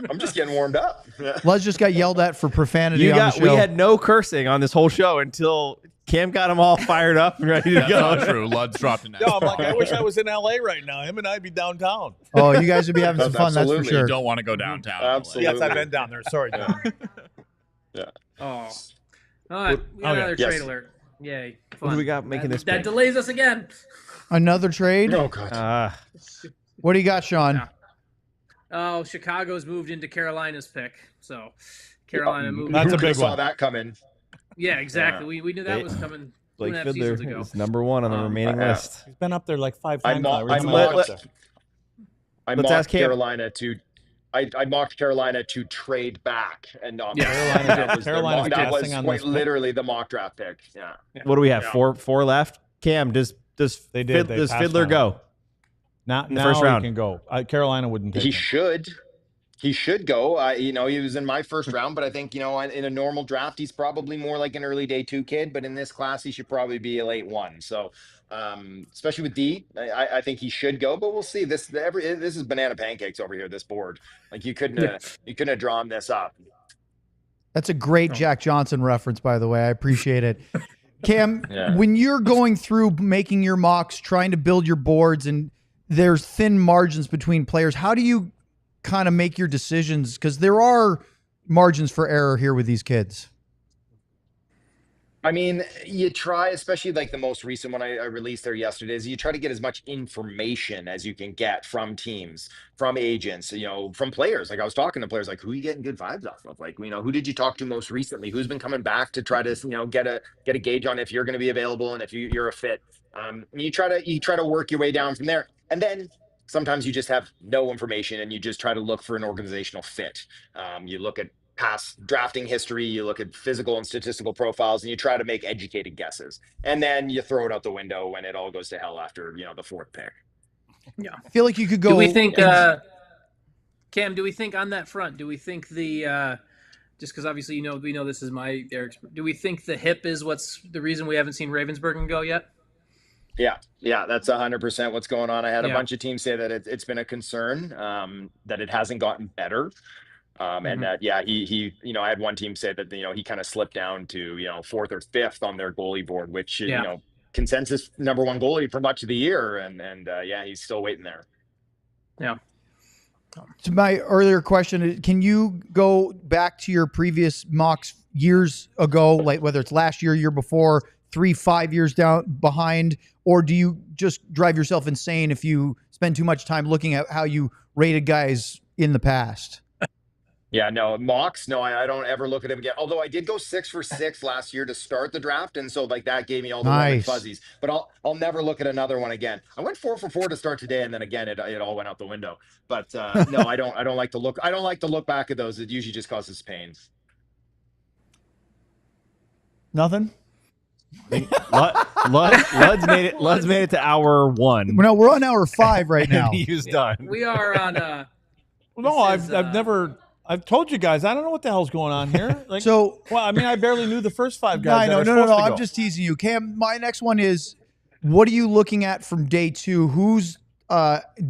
I'm just getting warmed up. Luz just got yelled at for profanity on the show. We had no cursing on this whole show until Cam got them all fired up and ready to go. That's not true. Lud's dropped an No, I'm like, I wish I was in LA right now. Him and I'd be downtown. Oh, you guys would be having some fun, that's for sure. You don't want to go downtown. Absolutely. Yes, I've been down there. Sorry, John. Yeah. Oh. All right. We got another trade alert. Yay. Fun. What do we got making this That delays us again. Another trade? Oh, God. What do you got, Sean? Yeah. Oh, Chicago's moved into Carolina's pick. So Carolina moved. That's a big one. Saw that coming. Yeah, exactly. We knew that was coming. Blake Fiddler is number one on the remaining list. He's been up there like 5 times. I mocked Carolina to. I mocked Carolina to trade back, and that was quite literally the mock draft pick. Yeah. What do we have? Four left. Cam, does Fiddler go? Not in the first round. He can go. Carolina wouldn't take him. He should go. He was in my first round, but I think, in a normal draft, he's probably more like an early day 2 kid. But in this class, he should probably be a late 1. So, especially with D, I think he should go. But we'll see. This is banana pancakes over here. This board, like you couldn't have drawn this up. That's a great Jack Johnson reference, by the way. I appreciate it. Cam, when you're going through making your mocks, trying to build your boards, and there's thin margins between players, how do you kind of make your decisions? Because there are margins for error here with these kids. I mean, you try, especially like the most recent one I released there yesterday, is you try to get as much information as you can get from teams, from agents, from players. Like I was talking to players, like, who are you getting good vibes off of? Like, who did you talk to most recently? Who's been coming back to try to, get a gauge on if you're going to be available and if you're a fit. You try to work your way down from there. And then sometimes you just have no information and you just try to look for an organizational fit. You look at past drafting history, you look at physical and statistical profiles, and you try to make educated guesses. And then you throw it out the window when it all goes to hell after, the 4th pick. Yeah. I feel like you could go. Do we think, Cam, do we think on that front, do we think just because obviously, we know this is Eric's, do we think the hip is what's the reason we haven't seen Ravensburger go yet? Yeah, that's 100% what's going on. I had a bunch of teams say that it's been a concern, that it hasn't gotten better. And that, he, I had one team say that, he kind of slipped down to, 4th or 5th on their goalie board, which, consensus number 1 goalie for much of the year. And he's still waiting there. Yeah. To my earlier question, can you go back to your previous mocks years ago, like whether it's last year before, 3-5 years down behind, or do you just drive yourself insane if you spend too much time looking at how you rated guys in the past? Yeah, no, mocks. No, I don't ever look at him again. Although I did go 6 for 6 last year to start the draft, and so that gave me all the warm and fuzzies. But I'll never look at another one again. I went 4 for 4 to start today, and then again it all went out the window. But no, I don't like to look. I don't like to look back at those. It usually just causes pain. Nothing. Lud's made it to hour 1. No, we're on hour 5 right now. He's done. We are on. No, I've told you guys, I don't know what the hell's going on here. I barely knew the first 5 guys. No. I'm just teasing you, Cam. My next one is, what are you looking at from day 2? Who's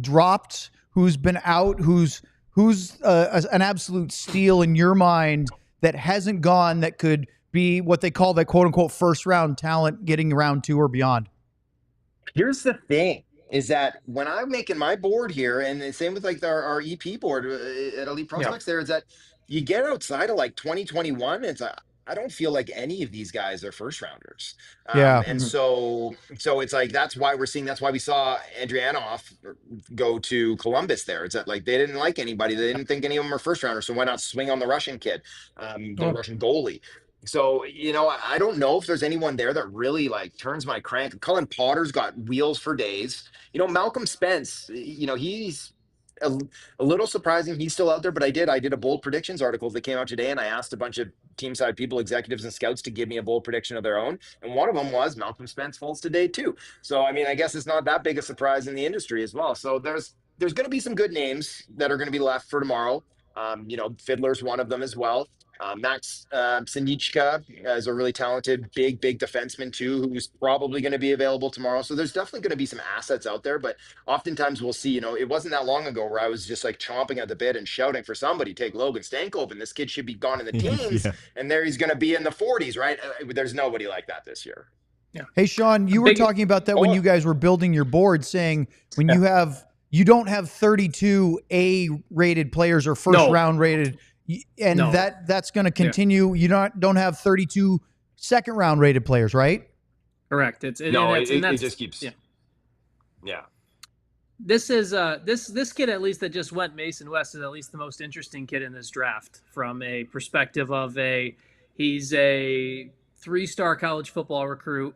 dropped? Who's been out? Who's an absolute steal in your mind that hasn't gone, that could be what they call that quote unquote first round talent getting round 2 or beyond? Here's the thing. Is that when I'm making my board here, and the same with our EP board at Elite Prospects, there is that you get outside of 2021, I don't feel like any of these guys are first rounders. And so it's that's why we saw Andrianov go to Columbus there. It's that they didn't like anybody. They didn't think any of them were first rounders. So why not swing on the Russian kid, the Russian goalie? So, I don't know if there's anyone there that really turns my crank. Cullen Potter's got wheels for days. Malcolm Spence, he's a little surprising he's still out there, but I did a bold predictions article that came out today, and I asked a bunch of team side people, executives and scouts, to give me a bold prediction of their own. And one of them was Malcolm Spence falls today too. So, I guess it's not that big a surprise in the industry as well. So there's going to be some good names that are going to be left for tomorrow. Fiddler's one of them as well. Max Sinichka is a really talented, big defenseman too, who's probably going to be available tomorrow. So there's definitely going to be some assets out there, but oftentimes we'll see, it wasn't that long ago where I was just chomping at the bit and shouting for somebody, take Logan Stankoven. This kid should be gone in the teens, and there he's going to be in the 40s, right? There's nobody like that this year. Yeah. Hey, Sean, you were talking about that when you guys were building your board, saying when you don't have 32 A-rated players or first round rated. And that's going to continue. You don't have 32 second round rated players, right? Correct. It just keeps. Yeah. This is this kid, at least that just went, Mason West, is at least the most interesting kid in this draft from a perspective of he's a 3-star college football recruit,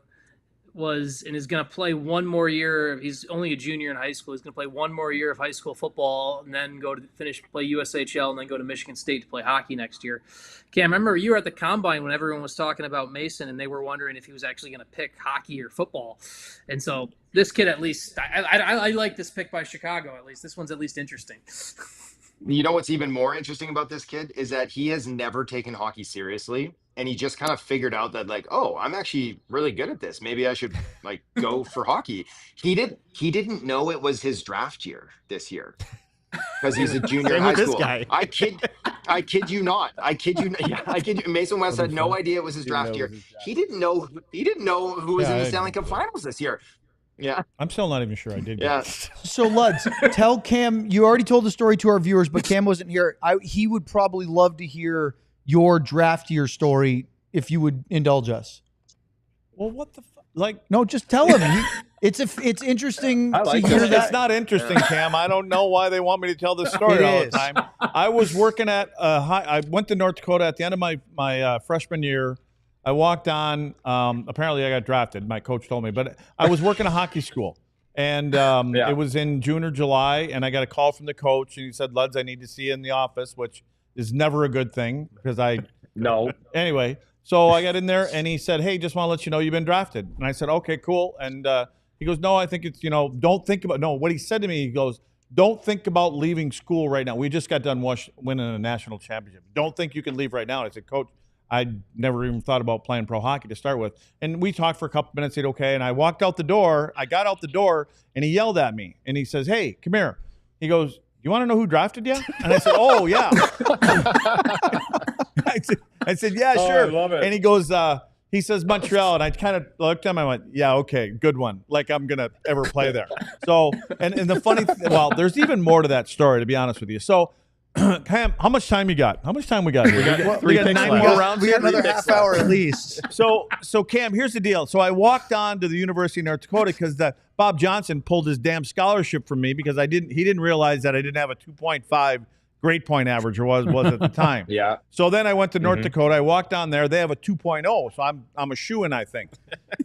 is going to play one more year. He's only a junior in high school. He's going to play one more year of high school football and then play USHL and then go to Michigan State to play hockey next year. Cam, I remember you were at the Combine when everyone was talking about Mason and they were wondering if he was actually going to pick hockey or football. And so this kid, at least, I like this pick by Chicago, at least. This one's at least interesting. You know what's even more interesting about this kid is that he has never taken hockey seriously. And he just kind of figured out that I'm actually really good at this. Maybe I should go for hockey. He didn't know it was his draft year this year because he's a junior in high school. This guy. I kid you not. I kid you. Mason West had no idea it was his draft year. He didn't know who was in the Stanley Cup Finals this year. Yeah. I'm still not even sure I did. Yeah. So Luds, tell Cam, you already told the story to our viewers, but Cam wasn't here. He would probably love to hear your draft year story if you would indulge us. Well, what the no, just tell him. It's interesting to hear that. It's not interesting, Cam. I don't know why they want me to tell this story all the time. I was working at I went to North Dakota at the end of my freshman year. I walked on. Apparently, I got drafted. My coach told me, but I was working a hockey school, and it was in June or July. And I got a call from the coach, and he said, "Luds, I need to see you in the office," which is never a good thing because No. Anyway, so I got in there and he said, "Hey, just want to let you know you've been drafted." And I said, "Okay, cool." And he goes, "No, I think it's, don't think about." No, what he said to me, he goes, "Don't think about leaving school right now. We just got done winning a national championship. Don't think you can leave right now." And I said, "Coach, I never even thought about playing pro hockey to start with." And we talked for a couple minutes. He said, "Okay." And I walked out the door. I got out the door and he yelled at me and he says, "Hey, come here." He goes, you want to know who drafted you? And I said, oh, yeah. I said, yeah, sure. I love it. And he goes, he says Montreal. And I kind of looked at him. I went, yeah, okay, good one. Like I'm going to ever play there. So, and the funny well, there's even more to that story, to be honest with you. So, Cam, how much time you got? How much time we got here? We got 9 more rounds. We got another half hour at least. So Cam, here's the deal. So I walked on to the University of North Dakota because Bob Johnson pulled his damn scholarship from me because he didn't realize that I didn't have a 2.5 grade point average or was at the time. Yeah. So then I went to North Dakota. I walked on there. They have a 2.0. So I'm a shoo-in, I think.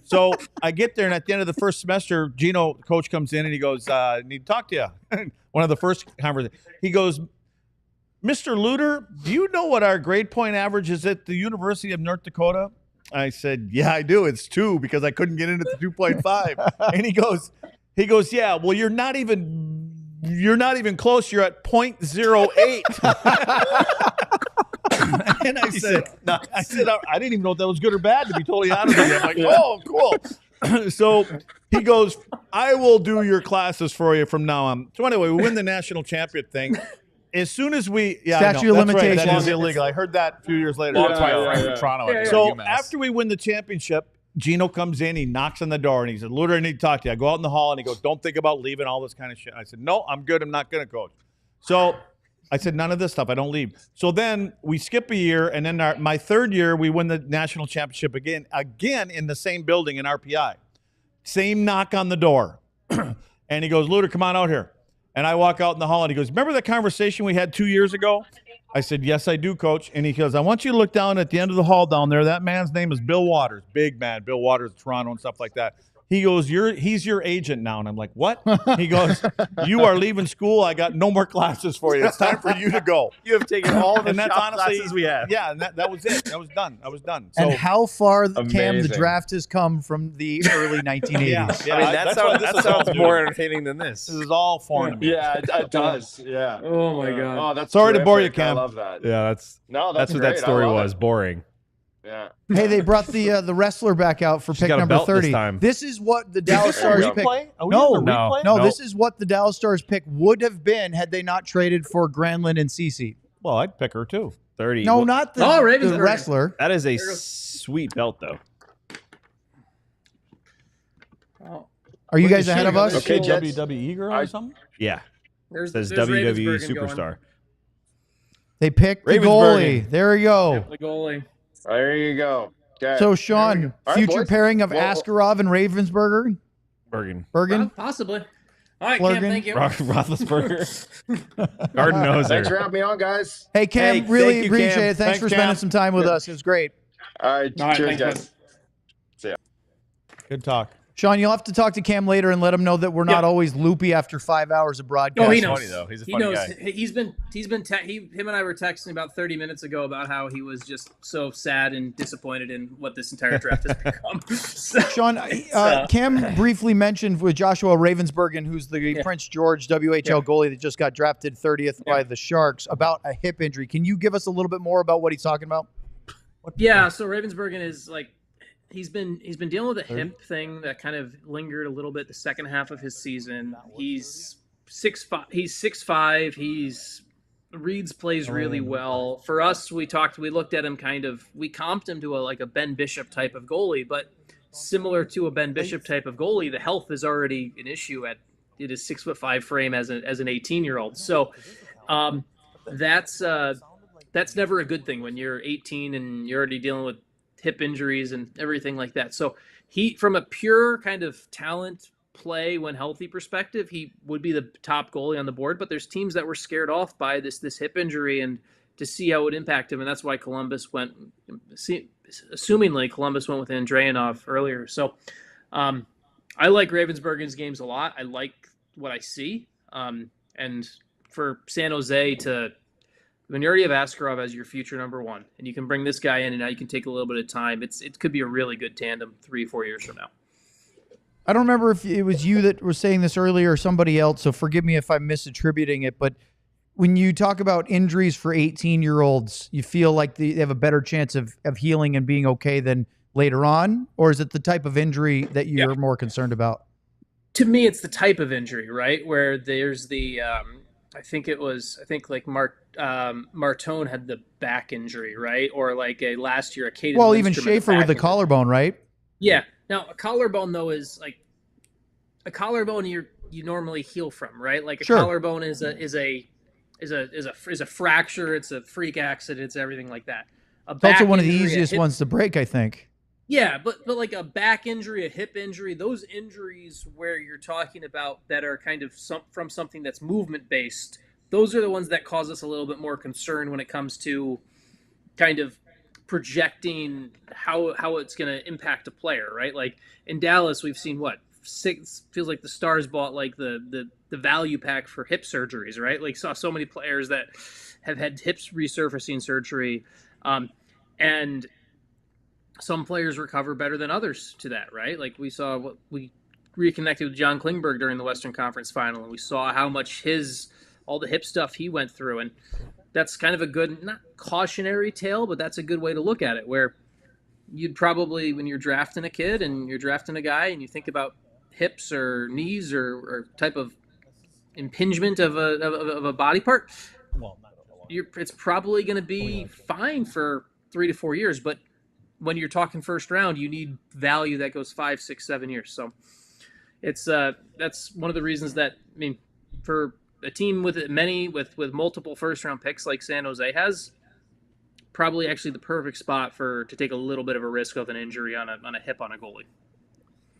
So I get there, and at the end of the first semester, Gino, the coach, comes in and he goes, I need to talk to you. One of the first conversations. He goes, Mr. Luter, do you know what our grade point average is at the University of North Dakota? I said, yeah, I do. It's 2 because I couldn't get in at the 2.5. And he goes, yeah, well, you're not even close. You're at 0.08. And I said, I didn't even know if that was good or bad, to be totally honest with you. I'm like, oh, cool. So he goes, I will do your classes for you from now on. So anyway, we win the national champion thing. As soon as we statute of limitations, right, that is illegal. I heard that a few years later. Well, that's my friend in Toronto. So after we win the championship, Gino comes in, he knocks on the door, and he said, Luter, I need to talk to you. I go out in the hall, and he goes, don't think about leaving, all this kind of shit. I said, no, I'm good. I'm not going to coach. So I said, none of this stuff. I don't leave. So then we skip a year, and then my third year, we win the national championship again in the same building in RPI. Same knock on the door. And he goes, Luter, come on out here. And I walk out in the hall, and he goes, remember the conversation we had 2 years ago? I said, yes, I do, Coach. And he goes, I want you to look down at the end of the hall down there. That man's name is Bill Waters. Big man, Bill Waters, Toronto and stuff like that. He goes, he's your agent now. And I'm like, what? He goes, you are leaving school. I got no more classes for you. It's time for you to go. You have taken all the shop classes we had. Yeah, and that was it. I was done. So, and how far, Cam, the draft has come from the early 1980s. Yeah, I mean, that sounds more entertaining than this. This is all foreign to me. Yeah, it does. Yeah. Oh, my God. Oh, that's sorry terrific. to bore you, Cam. I love that. Yeah, that's what great. that story was. Boring. Yeah. Hey, they brought the wrestler back out for pick number 30. This is what the Dallas Stars pick. No. This is what the Dallas Stars pick would have been had they not traded for Granlund and Cece. Well, I'd pick her too. 30. No, not the wrestler. That is a sweet belt, though. Are you guys ahead of us? Okay, WWE girl or something? Yeah. There's WWE superstar. They picked the goalie. There you go. The goalie. There you go. Okay. So, Sean, future right, pairing of Askarov and Ravensburger? Bergen? Possibly. All right, Cam, thank you. Roethlisberger. Garden Noser. Thanks for having me on, guys. Hey, Cam, really appreciate it. Thanks for spending some time with us. It was great. All right, cheers, guys. See ya. Good talk. Sean, you'll have to talk to Cam later and let him know that we're not always loopy after 5 hours of broadcast. Oh, he knows. Funny, though. He's a funny guy. Him and I were texting about 30 minutes ago about how he was just so sad and disappointed in what this entire draft has become. Sean, Cam briefly mentioned with Joshua Ravensbergen, who's the Prince George WHL goalie that just got drafted 30th by the Sharks, about a hip injury. Can you give us a little bit more about what he's talking about? Yeah, so Ravensbergen is like, He's been dealing with a hip thing that kind of lingered a little bit the second half of his season. He's 6'5". He's 6'5". He's reads plays really well. For us, we looked at him we comped him to a Ben Bishop type of goalie, but similar to a Ben Bishop type of goalie, the health is already an issue at his 6'5" frame as an 18-year-old. So that's never a good thing when you're 18 and you're already dealing with hip injuries and everything like that. So he, from a pure kind of talent play when healthy perspective, he would be the top goalie on the board, but there's teams that were scared off by this hip injury and to see how it would impact him. And that's why assumingly Columbus went with Andreanov earlier. So I like Ravensbergen's games a lot. I like what I see. And for San Jose when you already have Askarov as your future number one, and you can bring this guy in, and now you can take a little bit of time. It could be a really good tandem 3-4 years from now. I don't remember if it was you that was saying this earlier or somebody else, so forgive me if I'm misattributing it, but when you talk about injuries for 18-year-olds, you feel like they have a better chance of healing and being okay than later on? Or is it the type of injury that you're more concerned about? To me, it's the type of injury, right? Where there's the I think like Martone had the back injury, right? Or like last year, Well, even Schaefer with the collarbone, right? Yeah. Now a collarbone though is like a collarbone you normally heal from, right? Like a collarbone is a fracture. It's a freak accident. It's everything like that. It's also one of the easiest ones to break, I think. Yeah, but like a back injury, a hip injury, those injuries where you're talking about that are kind of from something that's movement based, those are the ones that cause us a little bit more concern when it comes to kind of projecting how it's going to impact a player, right? Like in Dallas, we've seen feels like the Stars bought like the value pack for hip surgeries, right? Like saw so many players that have had hips resurfacing surgery, and some players recover better than others to that, right? Like we reconnected with John Klingberg during the Western Conference Final, and we saw how much all the hip stuff he went through, and that's kind of a good, not cautionary tale, but that's a good way to look at it, where you'd probably, when you're drafting a kid and you're drafting a guy and you think about hips or knees or type of impingement of a body part, it's probably going to be fine for 3 to 4 years, but when you're talking first round, you need value that goes 5, 6, 7 years. So it's that's one of the reasons that, I mean, for a team with multiple first round picks like San Jose has, probably actually the perfect spot to take a little bit of a risk of an injury on a hip on a goalie.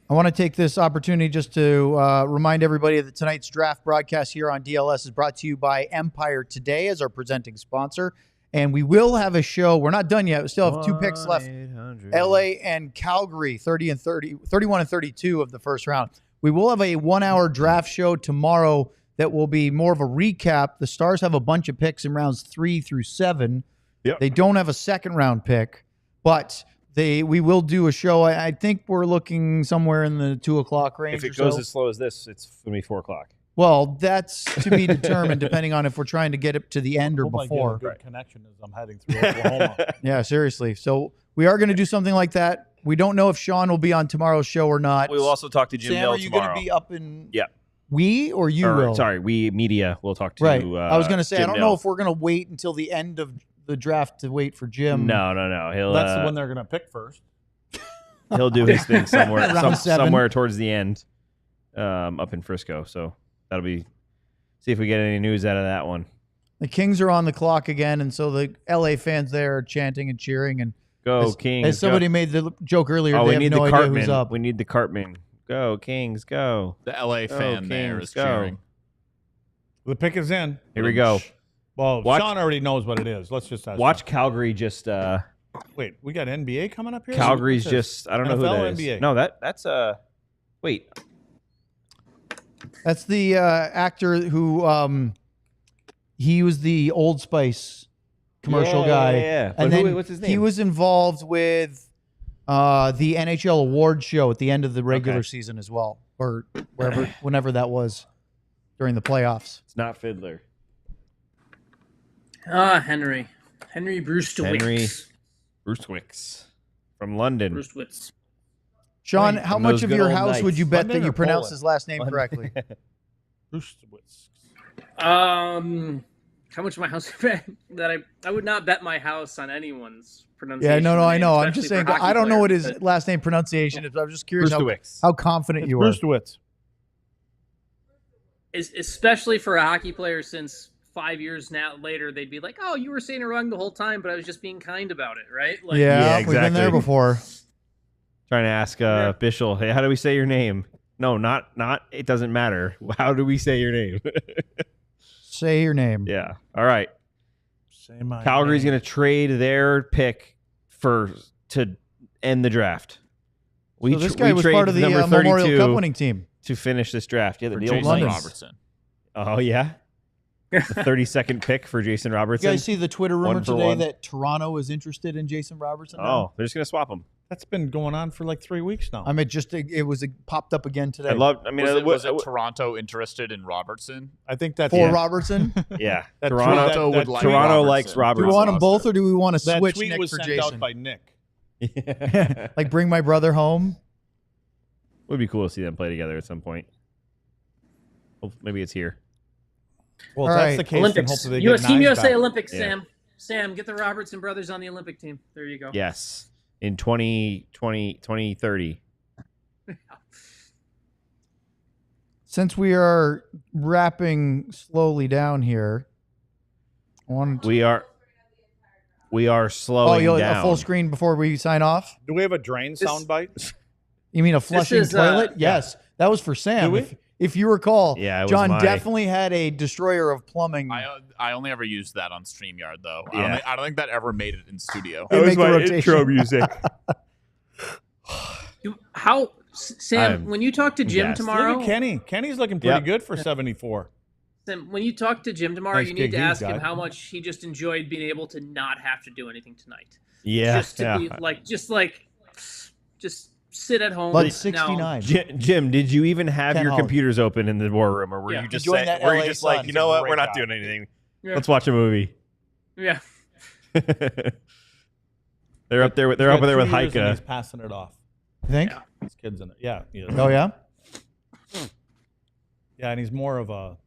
I want to take this opportunity just to remind everybody that tonight's draft broadcast here on DLS is brought to you by Empire Today as our presenting sponsor. And we will have a show. We're not done yet. We still have 2 picks left. LA and Calgary, 31 and 32 of the first round. We will have a 1-hour draft show tomorrow that will be more of a recap. The Stars have a bunch of picks in rounds 3 through 7. Yep. They don't have a second round pick, but we will do a show. I think we're looking somewhere in the 2 o'clock range. If it goes as slow as this, it's going to be 4 o'clock. Well, that's to be determined depending on if we're trying to get it to the end or before. I get a good connection as I'm heading through Oklahoma. Yeah, seriously. So we are going to do something like that. We don't know if Sean will be on tomorrow's show or not. We will also talk to Jim Sam, Nill are you tomorrow. going to be up in? Yeah. We or you will? Sorry, we media will talk to. Right. I was going to say Jim I don't Nill. know if we're going to wait until the end of the draft to wait for Jim. No. That's the one they're going to pick first. He'll do his thing somewhere towards the end, up in Frisco. So that'll be. See if we get any news out of that one. The Kings are on the clock again, and so the LA fans there are chanting and cheering. And go Kings! As somebody made the joke earlier, they have no idea who's up. We need the Cartman. Go Kings! Go! The LA fan there is cheering. The pick is in. Here we go. Well, Sean already knows what it is. Let's just watch Calgary. Just wait. We got NBA coming up here. Calgary's just. I don't know who that is. NBA? No, that's wait. That's the actor who he was the Old Spice commercial guy. Yeah. And then what's his name? He was involved with the NHL award show at the end of the regular season as well, or whenever that was during the playoffs. It's not Fiddler. Henry Brustwicks. Henry Brustwicks from London. Brustwicks. Sean, how much of your house would you bet that you pronounce his last name correctly? How much of my house that I would not bet my house on anyone's pronunciation. Yeah, no, I know. I'm just saying I don't know what his last name pronunciation is. I'm just curious how confident you are. Brustwicks. Especially for a hockey player, since 5 years later, they'd be like, "Oh, you were saying it wrong the whole time, but I was just being kind about it," right? Like, yeah, exactly. We've been there before. Trying to ask Bishel, hey, how do we say your name? No, not. It doesn't matter. How do we say your name? Say your name. Yeah. All right. Say my Calgary's name. going to trade their pick to end the draft. So this guy was part of the Memorial Cup winning team to finish this draft. Yeah, the Jason Robertson. Oh yeah. The 32nd pick for Jason Robertson. You guys see the Twitter rumor today that Toronto is interested in Jason Robertson? Oh, they're just going to swap him. That's been going on for like 3 weeks now. I mean, it popped up again today. Was it Toronto interested in Robertson? I think that's Robertson. Yeah, Toronto would like Toronto likes Robertson. Do we want them both, or do we want to switch tweet Nick was for sent Jason? out by Nick. Like bring my brother home. Would be cool to see them play together at some point. Well, maybe it's here. Well, if All that's right. the case, Olympics. then hopefully they get Team Knies USA back. Olympics, Yeah. Sam. Sam, get the Robertson brothers on the Olympic team. There you go. Yes, in 2030. Since we are wrapping slowly down here, We are slowing down. a full screen before we sign off? Do we have a drain soundbite? You mean a flushing is, toilet? Yes. That was for Sam. Do we? If you recall, Yeah, it was John my- definitely had a destroyer of plumbing. I only ever used that on StreamYard, though. Yeah. I don't think that ever made it in studio. They make the rotation. music. Sam, when you talk to Jim gassed. tomorrow, Look at Kenny. Kenny's looking pretty Yep. good for 74. Sam, when you talk to Jim tomorrow, Nice you need gig to he's ask him got. how much he just enjoyed being able to not have to do anything tonight. Yeah, Just to be just sit at home. But Now, 69. Jim, did you even have Ken your Holland. computers open in the war room, or were Yeah. you just Enjoying that were you LA just sun. like, you know what, we're not Great doing anything. Yeah. Let's watch a movie. Yeah. They're up there. They're up there with Heika. He's passing it off. You think? Yeah. His kid's in it. Yeah. He is. Oh, yeah? Yeah, and he's more of a,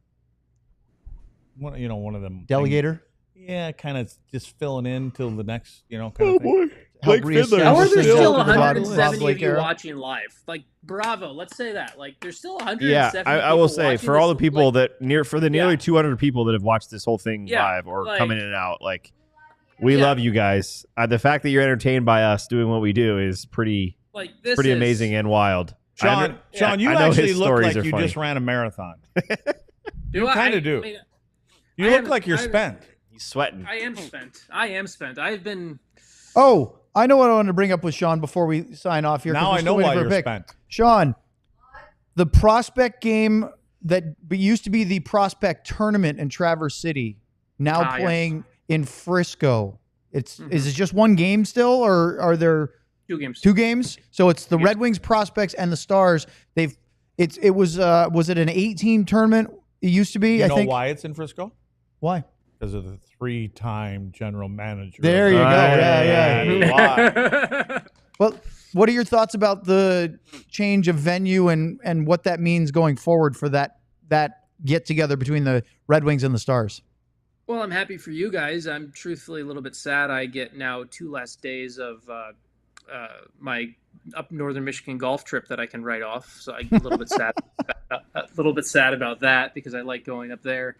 one of them. Delegator? Yeah, kind of just filling in till the next, kind of thing. Help reestablish How are the there still Zelda Bob 170 of Blake you era? watching live? Like, bravo. Let's say that. Like, there's still 170 Yeah, I will people say watching for all the this, people like, that nearly 200 people that have watched this whole thing Yeah, live or like- coming in and out, like we Yeah. love you guys. The fact that you're entertained by us doing what we do is pretty this pretty is- amazing and wild. Sean, you I know actually his look stories like are you funny. just ran a marathon. Do You I- kinda I do. mean, You I look am- like you're I'm- spent. He's sweating. I am spent. I've been. Oh, I know what I wanted to bring up with Sean before we sign off here. 'cause Now we're I still know waiting why for a you're pick. spent. Sean, the prospect game that used to be the prospect tournament in Traverse City, now Ah, yes. playing in Frisco. Is it just one game still, or are there 2 games. 2 games? So it's the Yeah. Red Wings prospects and the Stars. Was it an 8-team tournament? It used to be. You I know think. why it's in Frisco? Why? Because of the 3-time general manager. There you go. Yeah. Why? Well, what are your thoughts about the change of venue and what that means going forward for that get together between the Red Wings and the Stars? Well, I'm happy for you guys. I'm truthfully a little bit sad. I get now 2 less days of my up northern Michigan golf trip that I can write off. So I'm a little bit sad, a little bit sad about that because I like going up there.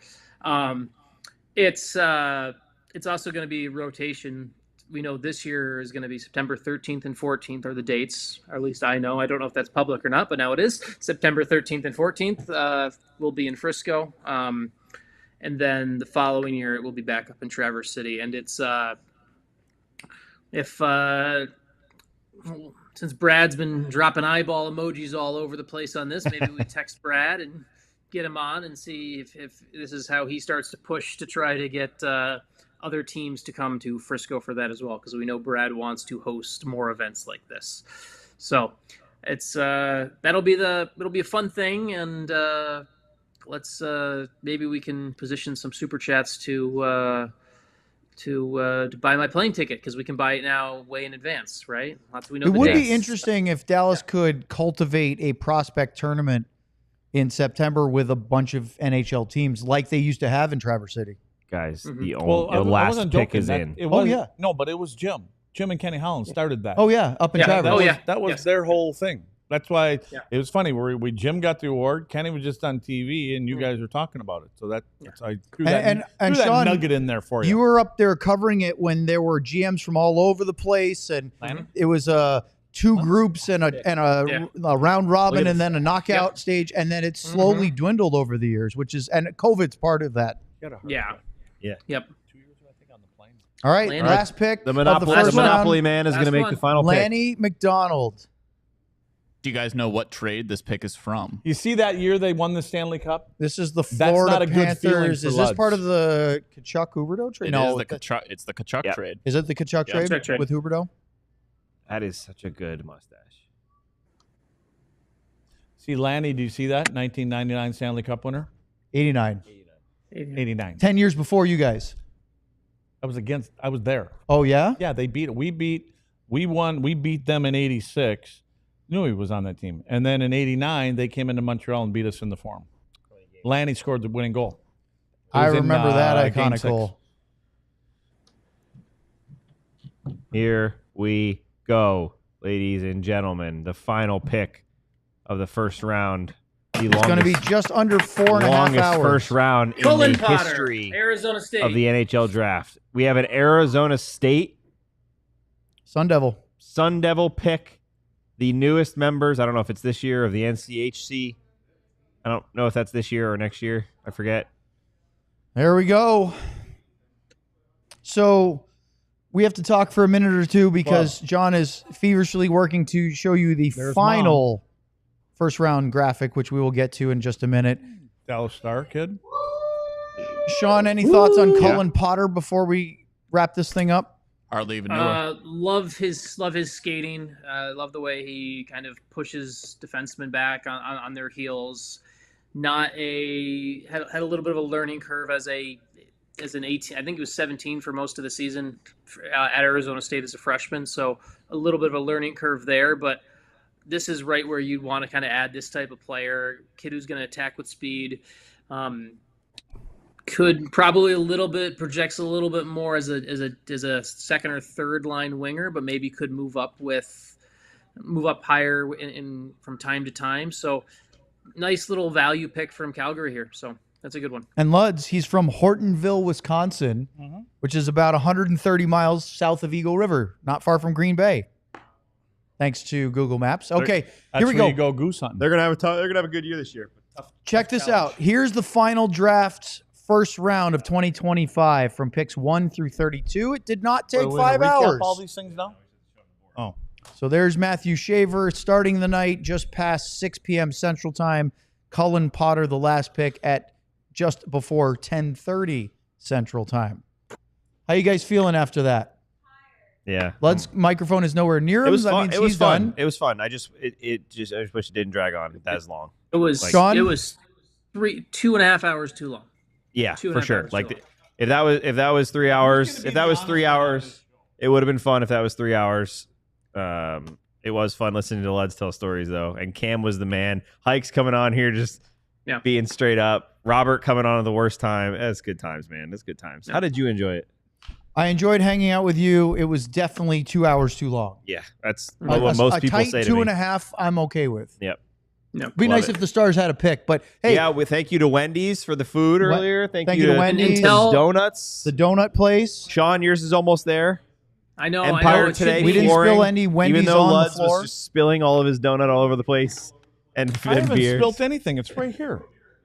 It's also going to be rotation. We know this year is going to be September 13th and 14th are the dates, or at least I know. I don't know if that's public or not, but now it is. September 13th and 14th will be in Frisco. And then the following year, it will be back up in Traverse City. And it's since Brad's been dropping eyeball emojis all over the place on this, maybe we text Brad and get him on and see if this is how he starts to push to try to get other teams to come to Frisco for that as well, because we know Brad wants to host more events like this. So it's it'll be a fun thing, and let's maybe we can position some super chats to buy my plane ticket, because we can buy it now way in advance, right? We know It the would be dates. interesting if Dallas could cultivate a prospect tournament in September with a bunch of NHL teams like they used to have in Traverse City. Guys, the I last wasn't pick joking. is in. It was, yeah. No, but it was Jim. Jim and Kenny Holland started that. Oh yeah, up in Traverse. That was Yes. their whole thing. That's why Yeah. it was funny. We Jim got the award. Kenny was just on TV, and you guys were talking about it. So that's I threw that, And threw that Sean, nugget in there for you. You were up there covering it when there were GMs from all over the place, and it was 2 groups and a round robin and then a knockout stage, and then it slowly dwindled over the years, and COVID's part of that. Yeah. Yep. 2 years, I think, on the plane. All right, Lanny. last pick The of the Monopoly, first Monopoly round, man is Last going to make one. the final pick. Lanny McDonald. Do you guys know what trade this pick is from? You see that year they won the Stanley Cup? This is the That's Florida not a good feeling Panthers. for Is this Luds. part of the Kachuk-Huberdeau trade? It's the Kachuk Yep. trade. Is it the Kachuk trade Kachuk trade. with Huberdeau? That is such a good mustache. See, Lanny, do you see that? 1999 Stanley Cup winner? 89. 89. 10 years before you guys. I was there. Oh, yeah? Yeah, they beat it. We beat them in 86. Knew he was on that team. And then in 89, they came into Montreal and beat us in the Forum. Lanny scored the winning goal. I remember that iconic goal. Here we go, ladies and gentlemen. The final pick of the first round. It's going to be just under 4.5 hours. First round in the history Arizona State. of the NHL draft. We have an Arizona State Sun Devil pick. The newest members. I don't know if it's this year of the NCHC. I don't know if that's this year or next year. I forget. There we go. So we have to talk for a minute or two because John is feverishly working to show you the final first round graphic, which we will get to in just a minute. Dallas Star kid. Sean, any thoughts on Cullen Potter before we wrap this thing up? Hardly even knew love his skating. Love the way he kind of pushes defensemen back on their heels. Had a little bit of a learning curve as an 18. I think he was 17 for most of the season at Arizona State as a freshman. So a little bit of a learning curve there, but this is right where you'd want to kind of add this type of player, kid who's going to attack with speed. Could probably projects a little bit more as a second or third line winger, but maybe could move up higher in from time to time. So nice little value pick from Calgary here. So that's a good one. And Luds, he's from Hortonville, Wisconsin, which is about 130 miles south of Eagle River, not far from Green Bay. Thanks to Google Maps. Okay, here we go. You go goose hunting. They're gonna have a good year this year. Check this out. Here's the final draft first round of 2025 from picks 1 through 32. It did not take 5 hours. All these things now. Oh, so there's Matthew Shaver starting the night just past 6 p.m. Central Time. Cullen Potter, the last pick at just before 10:30 Central Time. How you guys feeling after that? Yeah, Lud's microphone is nowhere near him. It was that fun. means It was he's fun. done. It was fun. I just wish it didn't drag on as long. It was Sean? It was 2.5 hours too long. Yeah, for sure. Like if that was 3 hours, it would have been fun. If that was 3 hours, it was fun listening to Luds tell stories though. And Cam was the man. Hike's coming on here just being straight up. Robert coming on at the worst time. That's good times, man. That's good times. How did you enjoy it? I enjoyed hanging out with you. It was definitely 2 hours too long. Yeah, that's what most people say to me. A tight 2.5, I'm okay with. Yep. No, be nice if the Stars had a pick, but hey. Yeah, thank you to Wendy's for the food earlier. Thank you to Wendy's. Donuts. The donut place. Sean, yours is almost there. I know. Empire today. We didn't spill any Wendy's even though on Luds the floor. was just spilling all of his donut all over the place and I haven't beers. spilled anything. It's right here.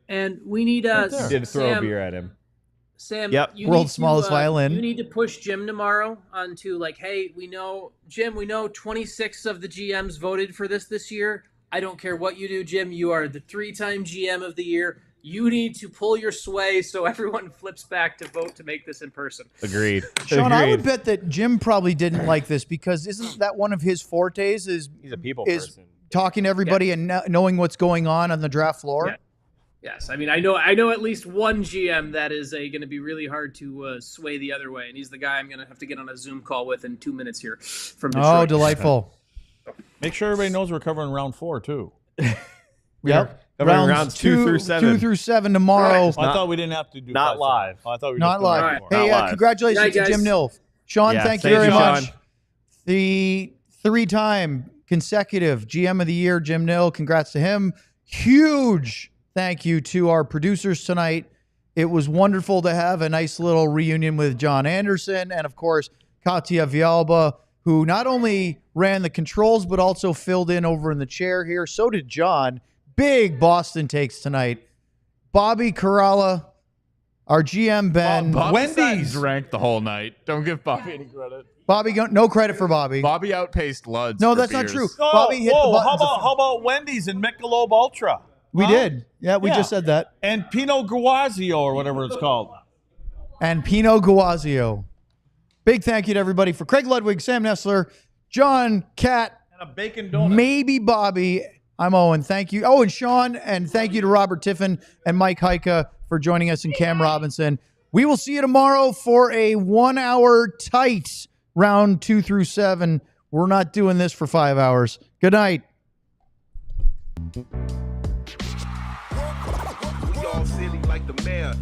And we need did throw a beer at him. Sam, world's smallest violin. You need to push Jim tomorrow onto hey, Jim, we know 26 of the GMs voted for this year. I don't care what you do, Jim. You are the 3-time GM of the year. You need to pull your sway so everyone flips back to vote to make this in person. Agreed. Sean, I would bet that Jim probably didn't like this because isn't that one of his fortes? He's a people person. Talking to everybody and knowing what's going on the draft floor. Yeah. Yes, I mean I know at least one GM that is going to be really hard to sway the other way, and he's the guy I'm going to have to get on a Zoom call with in 2 minutes here from Detroit. Oh, delightful! Make sure everybody knows we're covering round 4 too. Yep, rounds 2 through 7. 2 through 7 tomorrow. Right. I thought we didn't have to do not live. I thought we were not live. Right. Hey, congratulations to Jim Nill. Sean, thank you very much. The 3-time consecutive GM of the year, Jim Nill. Congrats to him. Huge thank you to our producers tonight. It was wonderful to have a nice little reunion with John Anderson and, of course, Katya Vialba, who not only ran the controls but also filled in over in the chair here. So did John. Big Boston takes tonight. Bobby Karala, our GM Ben. Wendy's ranked the whole night. Don't give Bobby any credit. Bobby, no credit for Bobby. Bobby outpaced Luds. No, that's not true. Oh, Bobby hit the buttons. How about Wendy's and Michelob Ultra? We did. Yeah, we just said that. And Pinot Grigio or whatever it's called. And Pinot Grigio. Big thank you to everybody for Craig Ludwig, Sam Nestler, John, Kat, and a bacon donut. Maybe Bobby. I'm Owen. Thank you. Oh, and Sean, and thank you to Robert Tiffin and Mike Heika for joining us and Cam Robinson. We will see you tomorrow for a 1-hour tight round 2 through 7. We're not doing this for 5 hours. Good night. We all silly like the mayor.